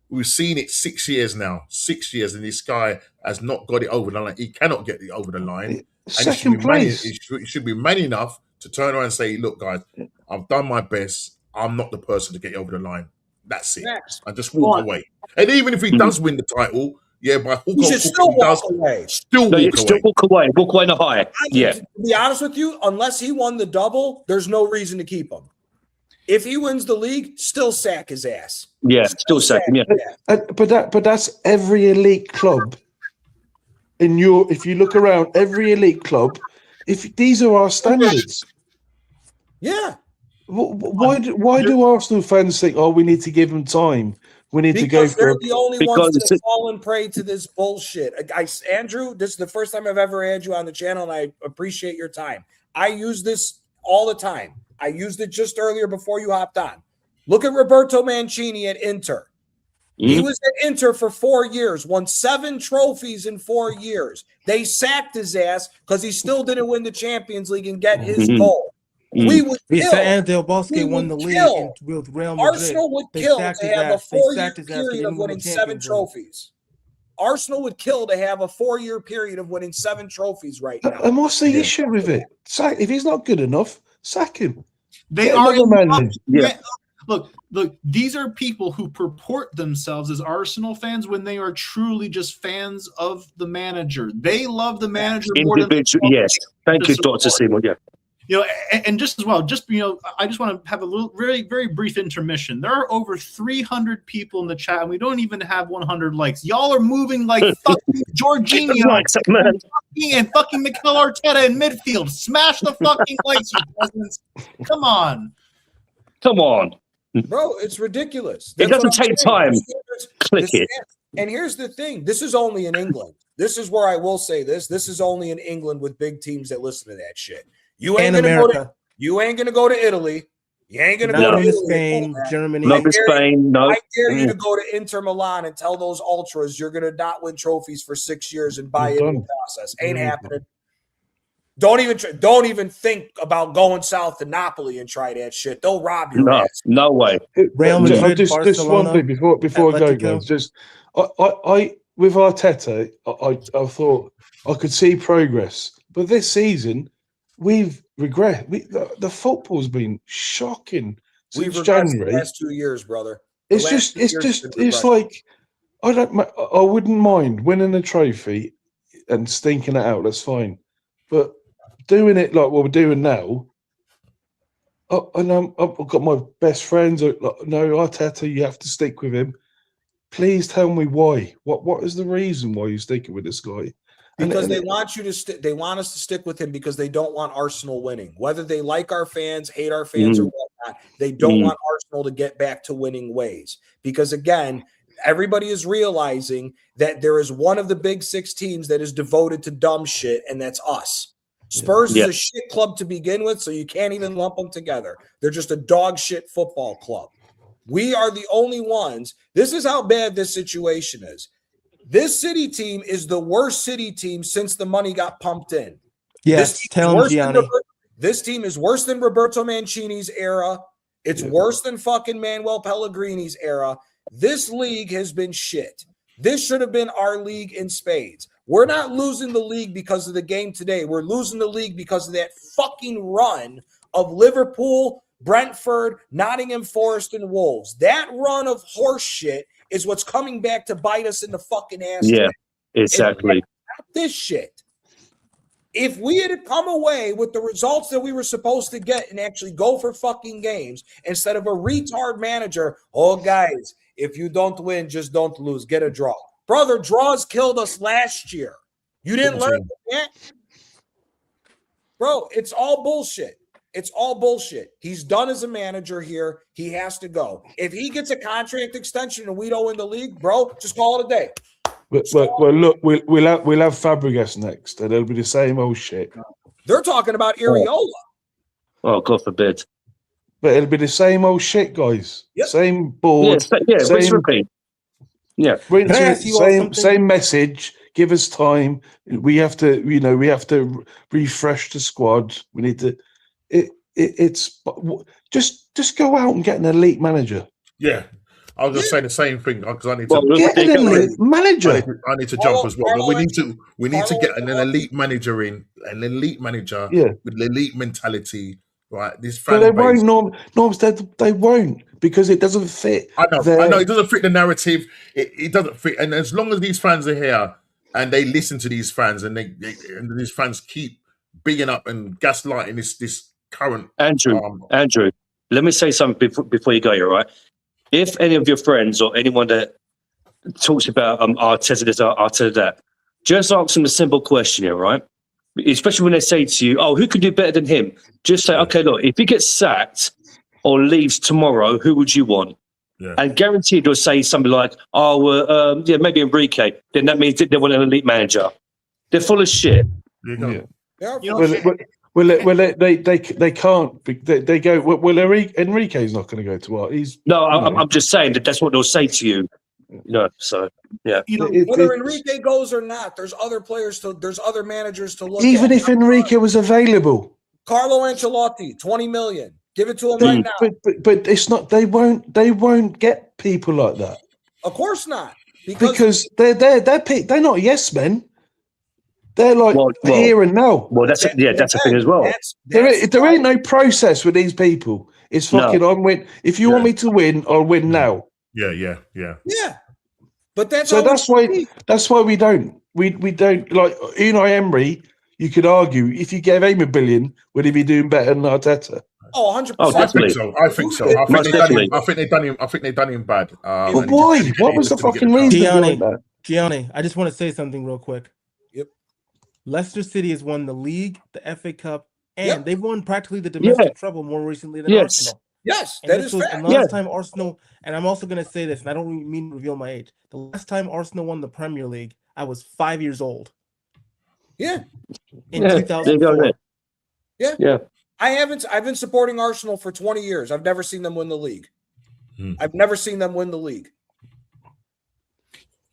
we've seen it 6 years now. 6 years, and this guy has not got it over the line. He cannot get it over the line. Second place. He should be man enough to turn around and say, look, guys, I've done my best. I'm not the person to get over the line. That's it. And just walk away. And even if he does win the title, by hook you should still walk away. Still walk away. Walk away in a high. To be honest with you, unless he won the double, there's no reason to keep him. If he wins the league, still sack his ass. Yeah, still sack him. Yeah. But that's every elite club. If you look around, every elite club, if these are our standards. Yeah. Why do Arsenal fans think, we need to give them time? We need to go for they're the only ones that have fallen prey to this bullshit. Andrew, this is the first time I've ever had you on the channel, and I appreciate your time. I use this all the time. I used it just earlier before you hopped on. Look at Roberto Mancini at Inter. He was at Inter for 4 years, won 7 trophies in 4 years. They sacked his ass because he still didn't win the Champions League and get his goal. We would kill. And Del Bosque won the league with Real Madrid. Arsenal would kill to have a 4-year period of winning 7 trophies. Arsenal would kill to have a 4-year period of winning 7 trophies right now. And what's the issue with it? If he's not good enough, sack him. They are. Look, these are people who purport themselves as Arsenal fans when they are truly just fans of the manager. They love the manager more than yes. Thank you, Dr. Seymour. Yeah. and just as well, I just want to have a little, very, very brief intermission. There are over 300 people in the chat, and we don't even have 100 likes. Y'all are moving like fucking Jorginho and fucking Mikel Arteta in midfield. Smash the fucking likes, you peasants. Come on. Bro, it's ridiculous. It doesn't take time. Click it. And here's the thing. This is only in England. This is where I will say this. This is only in England with big teams that listen to that shit. You ain't gonna go to Italy. You ain't gonna go to Spain, Germany. I dare you to go to Inter Milan and tell those ultras you're gonna not win trophies for 6 years and buy into the process. Ain't happening. Don't even think about going south to Napoli and try that shit. They'll rob your ass. No way. Real Madrid, just one thing before I go, guys. Just I with Arteta, I thought I could see progress, but this season we've regret. The football's been shocking since January. The last 2 years, brother. It's like I wouldn't mind winning a trophy and stinking it out. That's fine, but doing it like what we're doing now. And I've got my best friends. No, Arteta, you have to stick with him. Please tell me why. What is the reason why you're sticking with this guy? Because they want you to they want us to stick with him because they don't want Arsenal winning. Whether they like our fans, hate our fans, or whatnot, they don't want Arsenal to get back to winning ways. Because again, everybody is realizing that there is one of the big 6 teams that is devoted to dumb shit, and that's us. Spurs is a shit club to begin with, so you can't even lump them together. They're just a dog shit football club. We are the only ones. This is how bad this situation is. This City team is the worst City team since the money got pumped in. Yes, tell him, Gianni. This team is worse than Roberto Mancini's era. It's worse than fucking Manuel Pellegrini's era. This league has been shit. This should have been our league in spades. We're not losing the league because of the game today. We're losing the league because of that fucking run of Liverpool, Brentford, Nottingham Forest, and Wolves. That run of horse shit is what's coming back to bite us in the fucking ass. Yeah, exactly. This shit. If we had come away with the results that we were supposed to get and actually go for fucking games instead of a retard manager, guys, if you don't win, just don't lose. Get a draw. Brother, draws killed us last year. You didn't learn from that? Bro, it's all bullshit. It's all bullshit. He's done as a manager here. He has to go. If he gets a contract extension and we don't win the league, bro, just call it a day. Well, look, we'll have Fabregas next, and it'll be the same old shit. They're talking about Areola. Oh, God forbid. But it'll be the same old shit, guys. Yep. Same board. Same repeat. Yeah. Same message. Give us time. We have to, refresh the squad. We need to. It's just go out and get an elite manager. Yeah, I was just saying the same thing because I need to get an elite manager. I need to jump as well. We need to get an elite manager in, an elite manager with an elite mentality. Right, this fan but they base. won't. Norms, they won't because it doesn't fit. I know it doesn't fit the narrative. It doesn't fit, and as long as these fans are here and they listen to these fans and and these fans keep bigging up and gaslighting this current Andrew, let me say something before you go here, right? If any of your friends or anyone that talks about Arteta this, Arteta that, just ask them a simple question here, right? Especially when they say to you, "Oh, who could do better than him?" Just say, "Okay, look, if he gets sacked or leaves tomorrow, who would you want?" Yeah. And guaranteed they'll say something like, maybe Enrique. Then that means they want an elite manager. They're full of shit. They can't. They go. Well, Enrique's not going to go to what he's. No, I'm just saying that's what they'll say to you. So yeah. Whether Enrique goes or not, there's other managers to look. Even if Enrique was available, Carlo Ancelotti, 20 million. Give it to him right now. But it's not. They won't get people like that. Of course not. Because they're not yes men. They're like here and now. Well, that's a thing as well. There ain't no process with these people. It's fucking on win. If you want me to win, I'll win now. Yeah. But that's why we don't like Unai Emery. you could argue if you gave him $1 billion, would he be doing better than Arteta? Oh, 100%. I think so. I think so. I think they've done him bad. But why? What was the fucking reason behind that? Gianni, I just want to say something real quick. Yep. Leicester City has won the league, the FA Cup, and they've won practically the domestic treble more recently than Arsenal. Yes, and that this is was, fact. and last time Arsenal, and I'm also going to say this, and I don't mean to reveal my age. The last time Arsenal won the Premier League, I was 5 years old. Yeah. In 2004. Yeah. I've been supporting Arsenal for 20 years. I've never seen them win the league. I've never seen them win the league.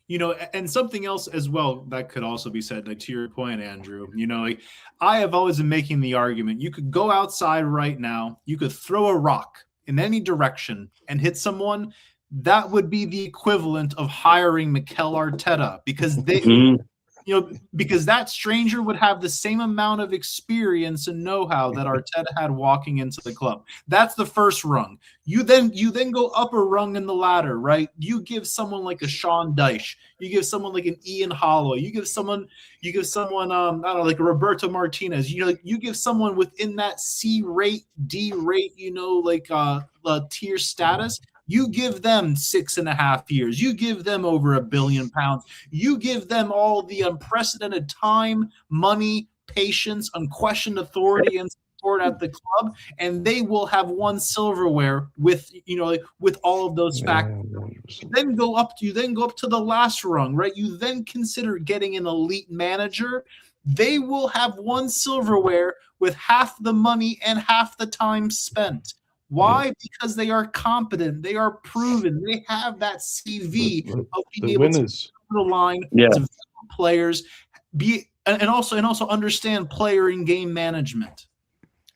You know, and something else as well that could also be said, like to your point, Andrew, you know, like I have always been making the argument, you could go outside right now, you could throw a rock in any direction and hit someone. That would be the equivalent of hiring Mikel Arteta, because they, you know, because that stranger would have the same amount of experience and know-how that Arteta had walking into the club. That's the first rung. You then go up a rung in the ladder, right? You give someone like a Sean Dyche, you give someone like an Ian Holloway, you give someone I don't know, like a Roberto Martinez. You know, you give someone within that C rate, D rate, you know, like tier status. You give them 6.5 years. You give them over £1 billion. You give them all the unprecedented time, money, patience, unquestioned authority, and support at the club, and they will have won silverware with, you know, with all of those factors. You then go up to the last rung, right? You then consider getting an elite manager. They will have won silverware with half the money and half the time spent. Why? Because they are competent. They are proven. They have that CV of being able to the line, develop players, and also understand player and game management.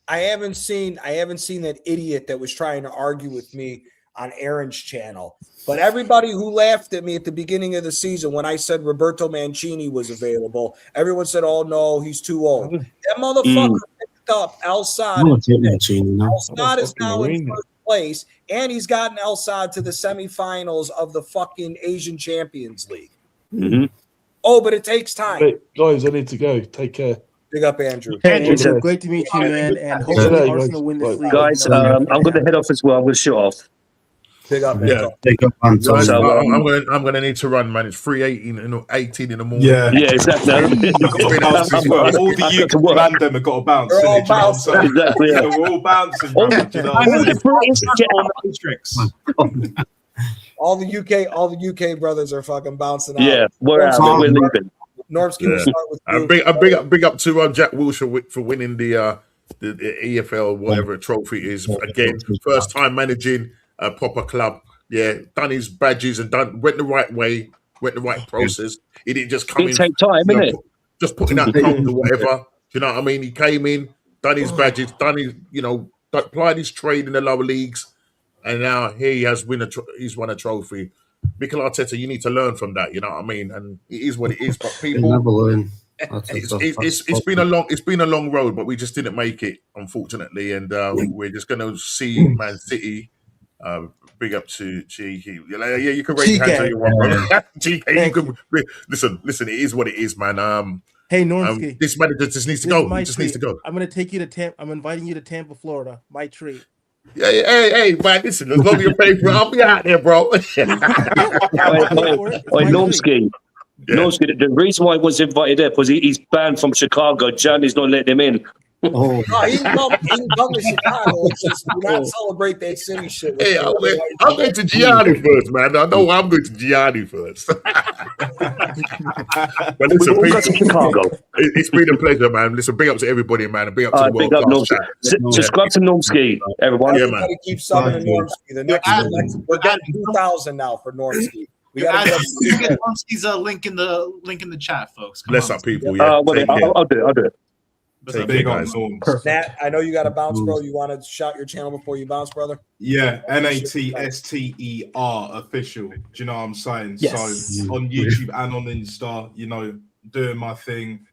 I haven't seen that idiot that was trying to argue with me on Aaron's channel. But everybody who laughed at me at the beginning of the season when I said Roberto Mancini was available, everyone said, "Oh no, he's too old." That motherfucker picked up El Sad. El Sad is now in first place, and he's gotten El Sad to the semifinals of the fucking Asian Champions League. Oh, but it takes time. Hey, guys, I need to go. Take care. Big up, Andrew. Hey, Andrew, great to meet you, man. And hopefully Arsenal win this league. Guys, I'm going to head off as well. I'm going to shoot off. Big up, Big up, Anton. I'm gonna need to run, man. It's 3:18 and 18 in the morning. Yeah, exactly. All the UK random have got to bounce. We're all bouncing. Exactly. Yeah. We're all bouncing. All the UK brothers are fucking bouncing out. Yeah, we're leaving. Normski will start with big up to Jack Wilshere for winning the EFL whatever trophy it is. Again, first time managing a proper club. Yeah, done his badges and went the right way, went the right process. He didn't just come in. Take time, innit? Just putting out cold or whatever. You know what I mean? He came in, done his badges, done his, applied his trade in the lower leagues, and now here he has he's won a trophy. Mikel Arteta, you need to learn from that. You know what I mean? And it is what it is. But people, it's been a long road, but we just didn't make it, unfortunately. And we're just going to see Man City. Big up to GK. Yeah, you can raise your hands all you want, bro. GK, you can listen. It is what it is, man. Hey, Normski, this manager just needs to go. He just needs to go. I'm going to take you to Tampa. I'm inviting you to Tampa, Florida. My treat. Yeah, hey, man, listen, as long as you pay for it, I'll be out there, bro. Normski. Normski, the reason why he was invited there was he's banned from Chicago. Johnny's not letting him in. No, he can come to Chicago. It's just do not celebrate that city shit. Hey, I'm going to Gianni first, man. I know I'm going to Gianni first. But listen, Chicago. It's been a pleasure, man. Listen, big up to everybody, man. And big up to the World Class chat. Subscribe to Normski, everyone. Yeah, man. Keep subbing to Normski. The next we're getting 2,000 now for Normski. We got to get Normski's link in the chat, folks. Bless up, people. Yeah, I'll do it. Big on Nat, I know you got to bounce, bro. You want to shout your channel before you bounce, brother? Yeah, NATSTER official. Do you know what I'm saying? Yes. So on YouTube and on Insta, doing my thing.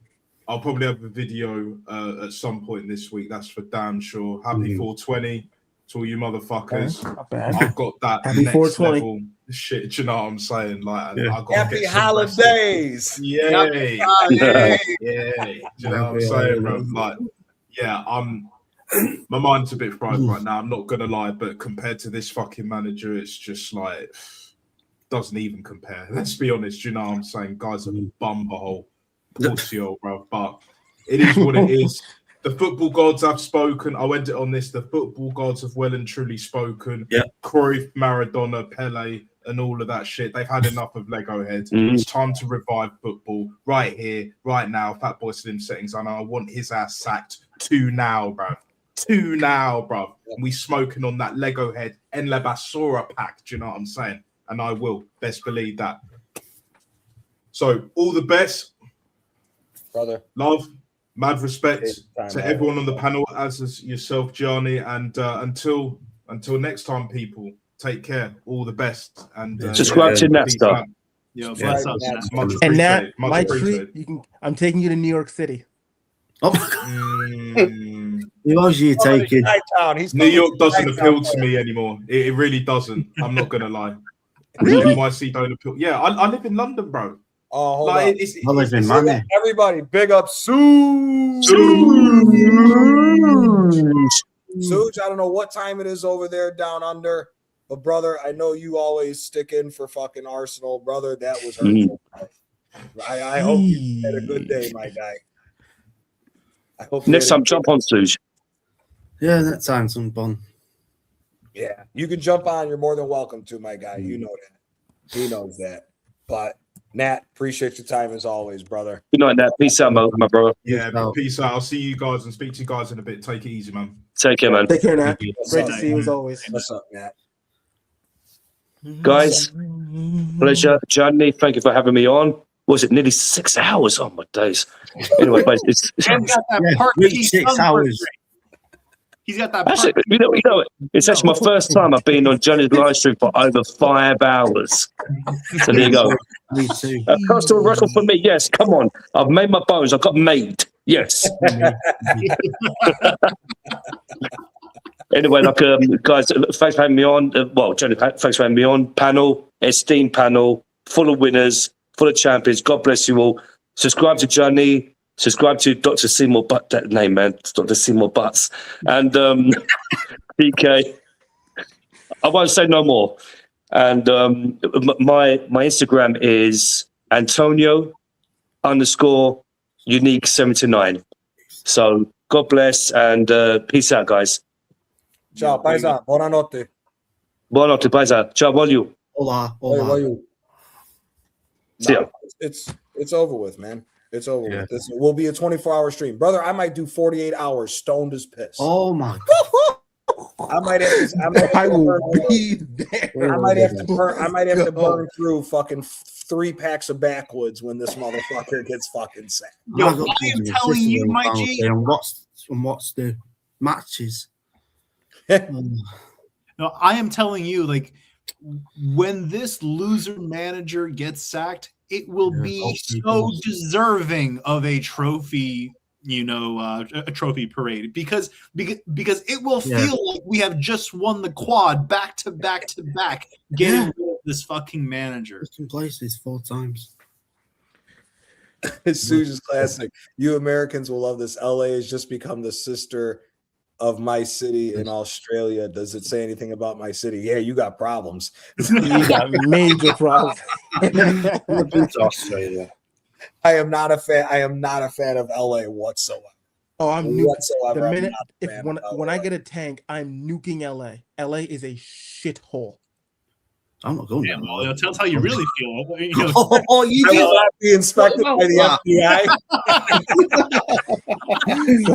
I'll probably have a video at some point this week. That's for damn sure. Happy 420. to all you motherfuckers. Not bad. I've got that Happy next 420. level shit. Do you know what I'm saying? Like, Yeah. I got Happy holidays. Yay! holidays. Yay! Do you know what I'm saying, bro? Like, yeah, my mind's a bit fried right now. I'm not gonna lie, but compared to this fucking manager, it's just like doesn't even compare. Let's be honest. You know what I'm saying? Guys are bumble pussy hole, bro. But it is what it is. The football gods have spoken. I'll end it on this. The football gods have well and truly spoken. Yeah. Cruyff, Maradona, Pele, and all of that shit. They've had enough of Lego heads. It's time to revive football right here, right now. Fatboy Slim settings. I know I want his ass sacked now, bruv. Now, bruv. And we smoking on that Lego head Enla Basura pack. Do you know what I'm saying? And I will. Best believe that. So all the best. Brother. Love. Mad respect to everyone on the panel, as yourself, Gianni, and until next time, people, take care. All the best, and subscribe to Napster. And Nat, my treat, I'm taking you to New York City. Oh, who else are you taking? New York doesn't appeal to me anymore. It really doesn't. I'm not gonna lie. Really? NYC don't appeal. Yeah, I live in London, bro. Oh, hold like, on. Everybody, big up Suge. Suge, I don't know what time it is over there down under, but brother, I know you always stick in for fucking Arsenal, brother. That was hurtful. I hope you had a good day, my guy. I hope next time jump on, Suge. Yeah, next time some fun. Yeah, you can jump on. You're more than welcome to, my guy. You know that. He knows that. But Nat, appreciate your time as always, brother. Good night, Nat. Peace out, my brother. Yeah, peace out. I'll see you guys and speak to you guys in a bit. Take it easy, man. Take care, man. Take care, Nat. Great to see you as always. What's up, Nat? Guys, pleasure. Johnny, thank you for having me on. Was it nearly 6 hours? Oh, my days. Anyway, guys, it's Ken's got that part 6 hours. He's got that. Actually, you know, it's actually my first time I've been on Johnny's live stream for over 5 hours. So there you go. Me too. A personal record for me. Yes, come on. I've made my bones. I've got made. Yes. Anyway, guys, thanks for having me on. Johnny, thanks for having me on. Panel, esteemed panel, full of winners, full of champions. God bless you all. Subscribe to Johnny. Subscribe to Dr. Seymour Butt. That name, man. It's Dr. Seymour Butts. And PK. I won't say no more. And my Instagram is Antonio_unique79. So God bless and peace out, guys. Ciao, paisa. Buonanotte. Buonanotte, paisa. Ciao, voglio. Hola. See ya. It's over with, man. It's over with. This will be a 24-hour stream. Brother, I might do 48 hours stoned as piss. Oh my God. I might have to burn through fucking 3 packs of backwoods when this motherfucker gets fucking sacked. Yo, I am telling you, my G. And what's the matches? No, I am telling you, like, when this loser manager gets sacked, it will be so deserving of a trophy, a trophy parade because it will feel like we have just won the quad back to back to back, getting rid of this fucking manager. We can place this 4 times. It's Suge's classic. You Americans will love this. LA has just become the sister of my city in Australia. Does it say anything about my city? Yeah, you got problems. You got major problems. Australia. I am not a fan of LA whatsoever. Oh, I'm whatsoever. The minute when I get a tank, I'm nuking LA. LA is a shithole. I'm not going. Yeah, well, tell us how you really feel. You will not be inspected by the FBI.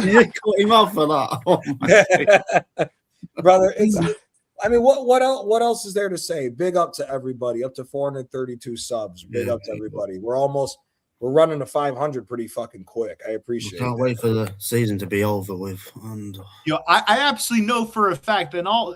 You cut him off for that, brother. What else is there to say? Big up to everybody. Up to 432 subs. Big up to everybody. We're running to 500 pretty fucking quick. I appreciate it. Can't wait for the season to be over with. And I absolutely know for a fact that all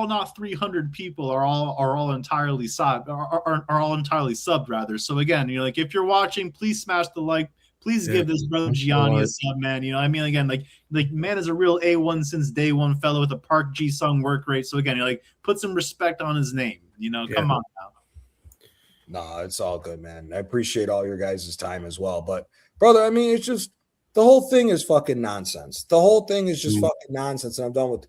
not 300 people are all entirely subbed rather. So again, if you're watching, please smash the like Please give this brother Gianni a sub, man. You know, I mean, again, like man is a real A1 since day one fellow with a Park Ji Sung work rate. So again, like put some respect on his name. You know, come on now. No, it's all good, man. I appreciate all your guys' time as well. But brother, I mean, it's just the whole thing is fucking nonsense. The whole thing is just fucking nonsense, and I'm done with.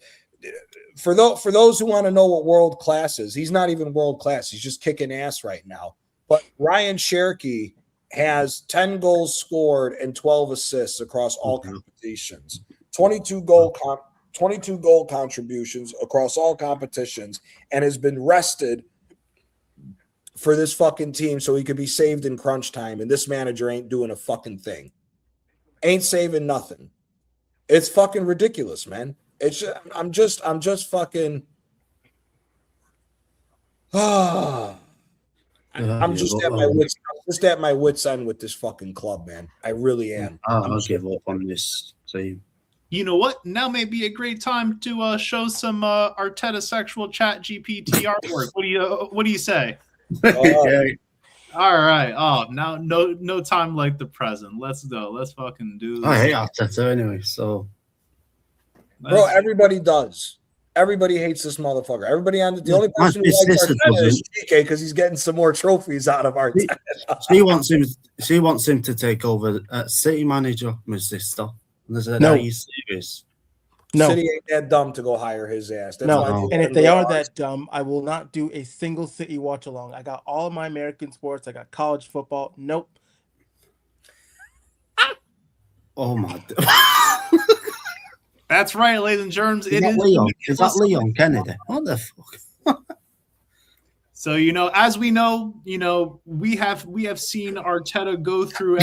For those who want to know what world class is, he's not even world class. He's just kicking ass right now. But Ryan Cherky has 10 goals scored and 12 assists across all competitions. 22 goal contributions across all competitions, and has been rested for this fucking team so he could be saved in crunch time. And this manager ain't doing a fucking thing. Ain't saving nothing. It's fucking ridiculous, man. It's just, I'm just fucking I'm just at my wits end with this fucking club, man. I really am. I'll give up on this team. You know what? Now may be a great time to show some Arteta sexual chat GPT artwork. What do you say? All right. Oh, now no time like the present. Let's go. Let's fucking do this. I hate Arteta anyway, so bro, everybody does. Everybody hates this motherfucker. Everybody on the only person who likes Arteta is GK because he's getting some more trophies out of Arteta. She wants him to take over City manager, my sister. No. Are you serious? No. City ain't that dumb to go hire his ass. That's No, and if they are that dumb, I will not do a single City watch along. I got all of my American sports. I got college football. Nope. Oh my! That's right, ladies and germs. Is that Leon Kennedy? What the fuck? So as we know, we have seen Arteta go through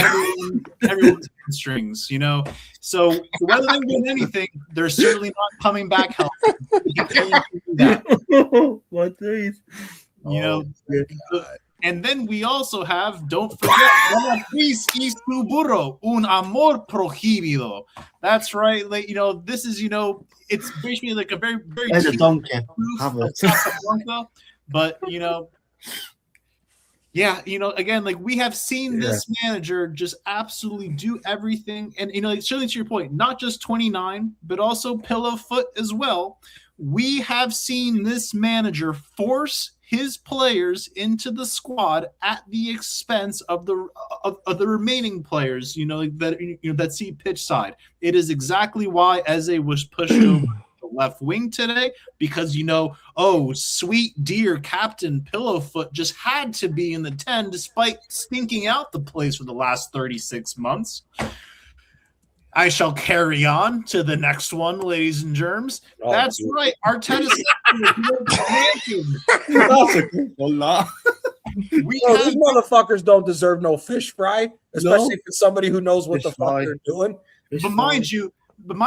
everyone's strings. So rather than doing anything, they're certainly not coming back healthy. What please? And then we also have, don't forget, un amor prohibido. That's right. Like, this is, it's basically like a very, very donkey. But, again, like we have seen this manager just absolutely do everything. And, certainly to your point, not just 29, but also pillow foot as well. We have seen this manager force his players into the squad at the expense of the remaining players, that see pitch side. It is exactly why Eze was pushed over the left wing today, because sweet dear Captain Pillowfoot just had to be in the 10 despite stinking out the place for the last 36 months. I shall carry on to the next one, ladies and germs. That's right. Arteta. These motherfuckers don't deserve no fish fry, especially for somebody who knows what the fuck they're doing. But mind you,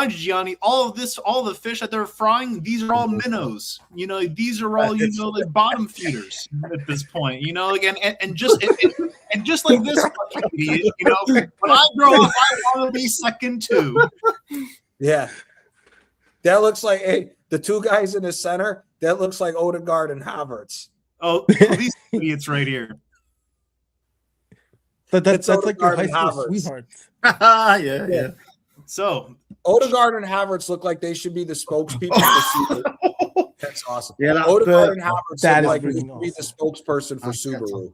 Gianni, all the fish that they're frying, these are all minnows. These are all like bottom feeders at this point. And just like this, when I grow up, I want to be second too. Yeah, that looks like the two guys in the center. That looks like Odegaard and Havertz. Oh, these idiots right here. But that's like your high school sweethearts. Yeah. So Odegaard and Havertz look like they should be the spokespeople for Subaru. That's awesome. Yeah, Odegaard and Havertz look like they should be the spokesperson for Subaru.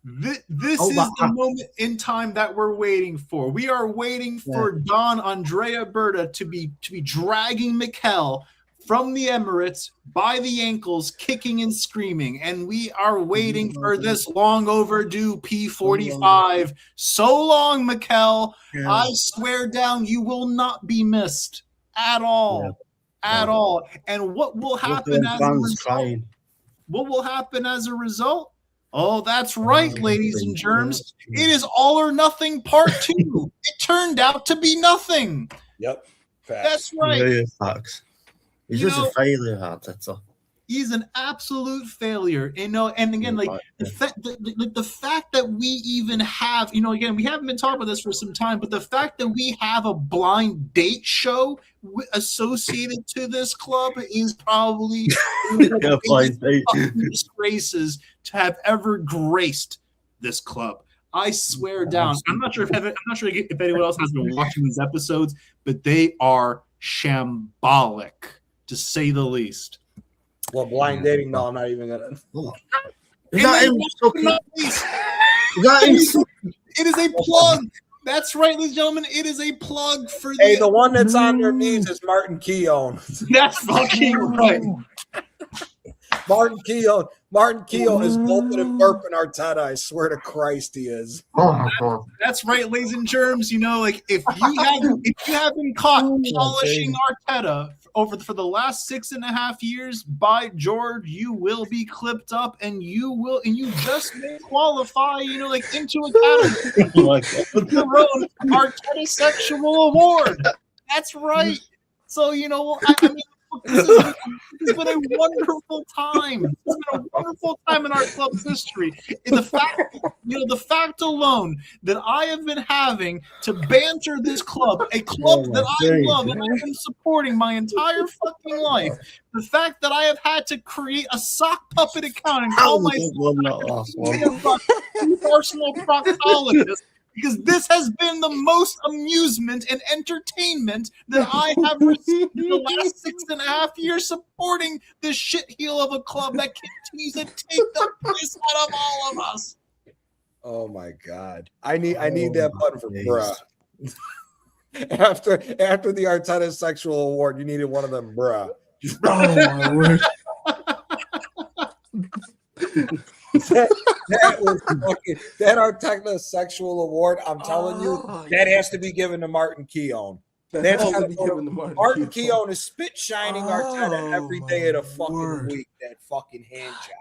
This is the moment in time that we're waiting for. We are waiting for Don Andrea Berta to be dragging Mikel from the Emirates by the ankles, kicking and screaming. And we are waiting for this long overdue P45. So long, Mikel. Yeah. I swear down, you will not be missed at all. Yeah. At all. And what will happen as a result? What will happen as a result? Oh, that's right, ladies and germs. It is all or nothing part 2. It turned out to be nothing. Yep. Facts. That's right. Yeah, facts. He's just a failure, Arteta. He's an absolute failure. And again, like the fact that we even have, again, we haven't been talking about this for some time, but the fact that we have a blind date show associated to this club is probably one of the biggest disgraces to have ever graced this club. I swear down. I'm not sure if anyone else has been watching these episodes, but they are shambolic, to say the least. Well, blind dating? No, I'm not even gonna. It is a plug. That's right, ladies and gentlemen. It is a plug for the one that's on their knees is Martin Keown. That's fucking right. Martin Keown is bolting and burping Arteta. I swear to Christ, he is. That's right, ladies and germs. You know, like if you have been caught polishing Arteta for the last 6.5 years, by George, you will be clipped up, and you just may qualify, into a category with your own Arteta Sexual Award. That's right. So I mean. This has been a wonderful time. It's been a wonderful time in our club's history. And the fact alone that I have been having to banter this club, a club that I love and I've been supporting my entire fucking life, the fact that I have had to create a sock puppet account and call myself Arsenal proctologist, because this has been the most amusement and entertainment that I have received in the last 6.5 years supporting this shitheel of a club that continues to take the piss out of all of us. Oh my God. I need that button for bruh. After the Arteta Sexual Award, you needed one of them bruh. Oh my word. That was fucking, that Arteta Sexual Award. I'm telling you, that has to be given to Martin Keown. That's got to be given to Martin Keown is spit shining Arteta every day of the fucking week. That fucking hand job.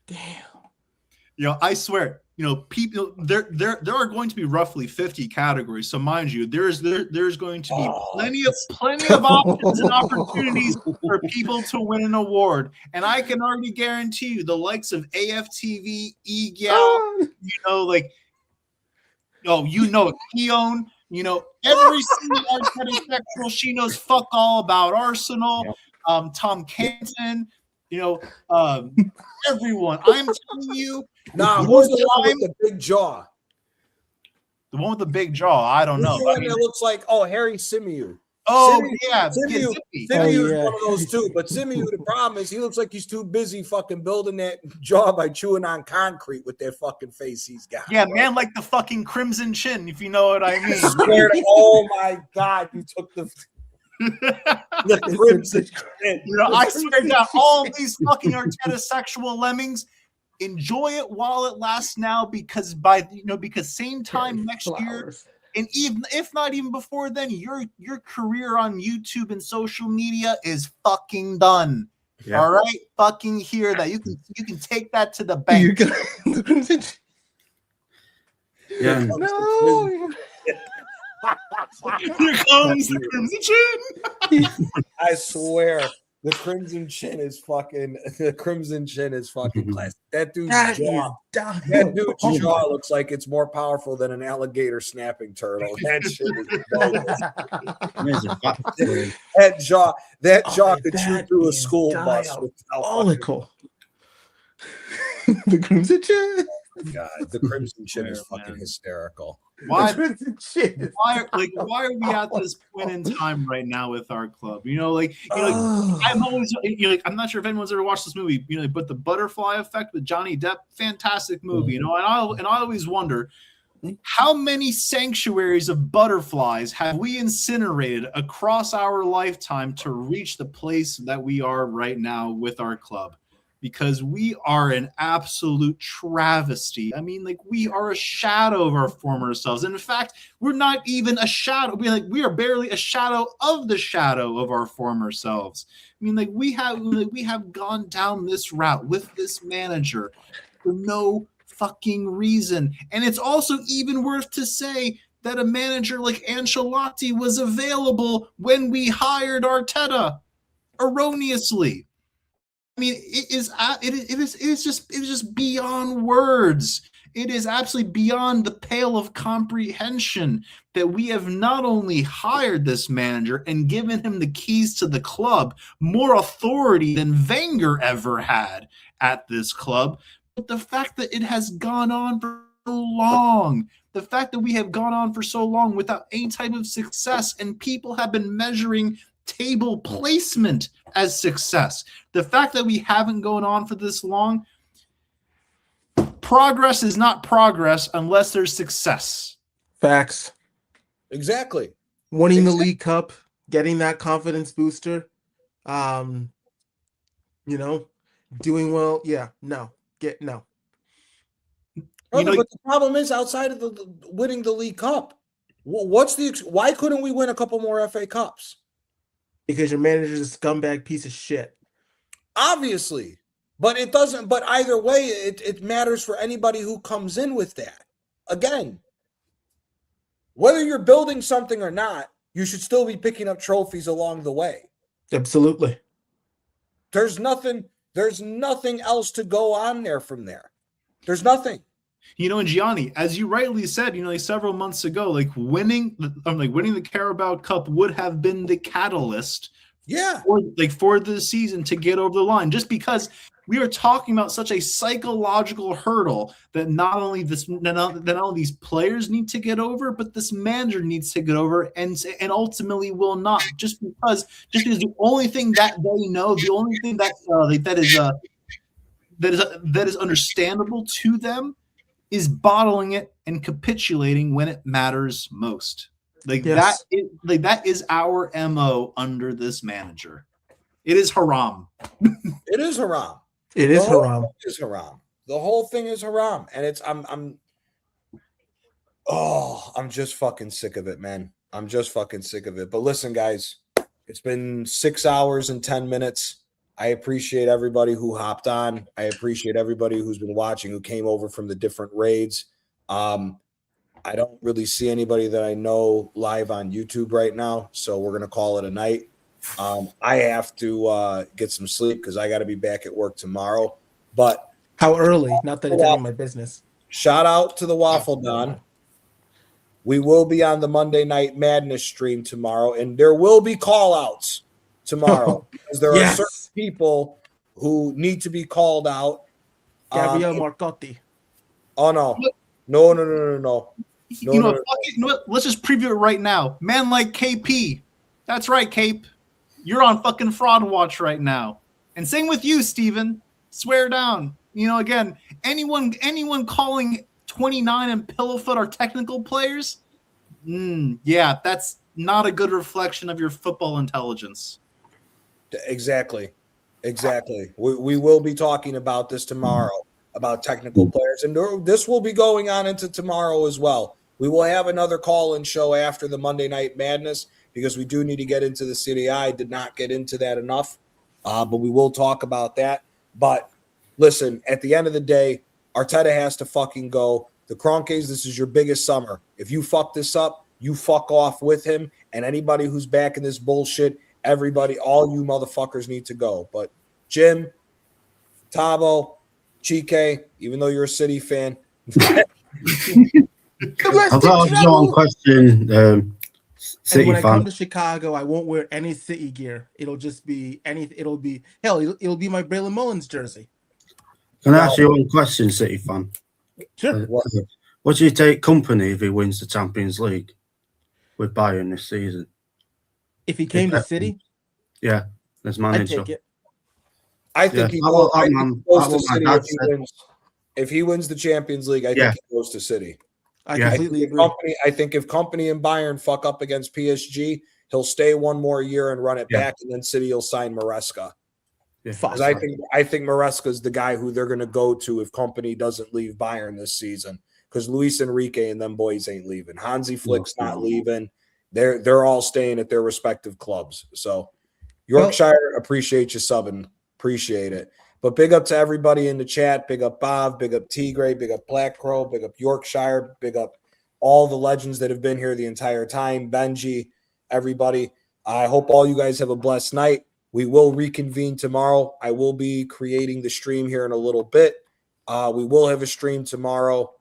Damn. I swear, people there are going to be roughly 50 categories. So mind you, there's going to be plenty of options and opportunities for people to win an award. And I can already guarantee you the likes of AFTV, EGAL, Keown, every single Arteta sexual, she knows fuck all about Arsenal, Tom Canton, everyone. I'm telling you. Nah, who's the one with the big jaw? The one with the big jaw. I don't know. The one that looks like Harry Symeou. Yeah. Symeou is one of those too. But Symeou, the problem is he looks like he's too busy fucking building that jaw by chewing on concrete with that fucking face he's got. Yeah, man, like the fucking crimson chin, if you know what I mean. Oh my God, you took the crimson chin. I swear down, all these fucking Arteta sexual lemmings. Enjoy it while it lasts now, because because same time next year, and even if not even before then, your career on YouTube and social media is fucking done. Yeah. All right, fucking hear that. You can take that to the bank. Yeah. No. Here comes the crimson chin. I swear. The crimson chin is fucking classic. That dude's jaw looks like it's more powerful than an alligator snapping turtle. That shit is that jaw could chew through a school bus without the crimson chin. God, the crimson chin is fucking hysterical. Why are we at this point in time right now with our club? I'm always I'm not sure if anyone's ever watched this movie, but The Butterfly Effect with Johnny Depp, fantastic movie, and I always wonder how many sanctuaries of butterflies have we incinerated across our lifetime to reach the place that we are right now with our club. Because we are an absolute travesty. I mean, we are a shadow of our former selves. And in fact, we're not even a shadow. We are barely a shadow of the shadow of our former selves. I mean, we have gone down this route with this manager for no fucking reason. And it's also even worth to say that a manager like Ancelotti was available when we hired Arteta erroneously. I mean, it is just beyond words. It is absolutely beyond the pale of comprehension that we have not only hired this manager and given him the keys to the club, more authority than Wenger ever had at this club, but the fact that it has gone on for long. The fact that we have gone on for so long without any type of success, and people have been measuring table placement as success. The fact that we haven't gone on for this long, progress is not progress unless there's success. Facts. Exactly. Winning the League Cup, getting that confidence booster, doing well. Yeah, no. Brother, but the problem is outside of the winning the League Cup, why couldn't we win a couple more FA Cups? Because your manager's a scumbag piece of shit. Obviously. But it doesn't. But either way, it matters for anybody who comes in with that. Again, whether you're building something or not, you should still be picking up trophies along the way. Absolutely. There's nothing else to go on there from there. There's nothing. And Gianni, as you rightly said, several months ago, winning the Carabao Cup would have been the catalyst, for the season to get over the line. Just because we are talking about such a psychological hurdle that not only these players need to get over, but this manager needs to get over, and ultimately will not. Just because the only thing that they know, the only thing that is understandable to them is bottling it and capitulating when it matters most. That is our MO under this manager. It is haram. It is haram. It is haram. It is haram. The whole thing is haram. And it's I'm just fucking sick of it, man. I'm just fucking sick of it. But listen, guys, it's been 6 hours and 10 minutes. I appreciate everybody who hopped on. I appreciate everybody who's been watching, who came over from the different raids. I don't really see anybody that I know live on YouTube right now, so we're going to call it a night. I have to get some sleep because I got to be back at work tomorrow. But how early? Not that it's any of my business. Shout out to the Waffle Don. We will be on the Monday Night Madness stream tomorrow, and there will be call-outs tomorrow because there are certain people who need to be called out. Gabriel Marcotti. Oh, no. No. You know what? Let's just preview it right now. Man like KP. That's right, Cape. You're on fucking fraud watch right now. And same with you, Steven. Swear down. Again, anyone calling 29 and Pillowfoot are technical players, that's not a good reflection of your football intelligence. Exactly. We will be talking about this tomorrow, about technical players. And this will be going on into tomorrow as well. We will have another call-in show after the Monday Night Madness because we do need to get into the Serie A. I did not get into that enough, but we will talk about that. But listen, at the end of the day, Arteta has to fucking go. The Kroenkes, this is your biggest summer. If you fuck this up, you fuck off with him. And anybody who's back in this bullshit, everybody, all you motherfuckers need to go. But Jim, Tabo, Chike, even though you're a City fan. I've got one question. City and when fan. I come to Chicago, I won't wear any City gear. It'll just be it'll be my Braylon Mullins jersey. Can I ask you one question, City fan? Sure. What do you take company if he wins the Champions League with Bayern this season? If he came to City? Yeah, as manager. I'd take it. I think he goes to City if he wins the Champions League. I think he goes to City. I completely agree. I think if Company and Bayern fuck up against PSG, he'll stay one more year and run it back, and then City will sign Maresca. Because I think Maresca is the guy who they're going to go to if Company doesn't leave Bayern this season. Because Luis Enrique and them boys ain't leaving. Hansi Flick's not leaving. They're all staying at their respective clubs. So Yorkshire, appreciate you subbing. Appreciate it. But big up to everybody in the chat. Big up Bob. Big up Tigray. Big up Black Crow. Big up Yorkshire. Big up all the legends that have been here the entire time. Benji, everybody. I hope all you guys have a blessed night. We will reconvene tomorrow. I will be creating the stream here in a little bit. We will have a stream tomorrow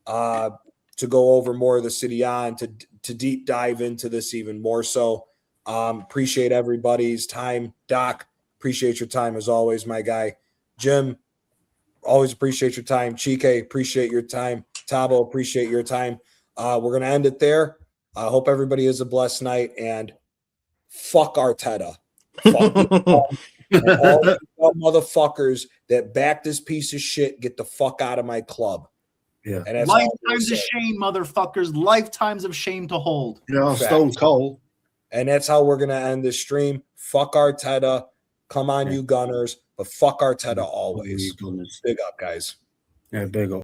to go over more of the City A and to deep dive into this even more so. Appreciate everybody's time. Doc, appreciate your time as always, my guy. Jim, always appreciate your time. Chike, appreciate your time. Tabo, appreciate your time. We're going to end it there. I hope everybody has a blessed night, and fuck Arteta. Fuck and all you motherfuckers that back this piece of shit, get the fuck out of my club. Yeah. And that's all I'm gonna Lifetimes of say. shame, motherfuckers. Lifetimes of shame to hold. Yeah, Fact. Stone Cold. And that's how we're going to end this stream. Fuck Arteta. Come on, you Gunners. But fuck Arteta always. Big up, guys. Yeah, big up.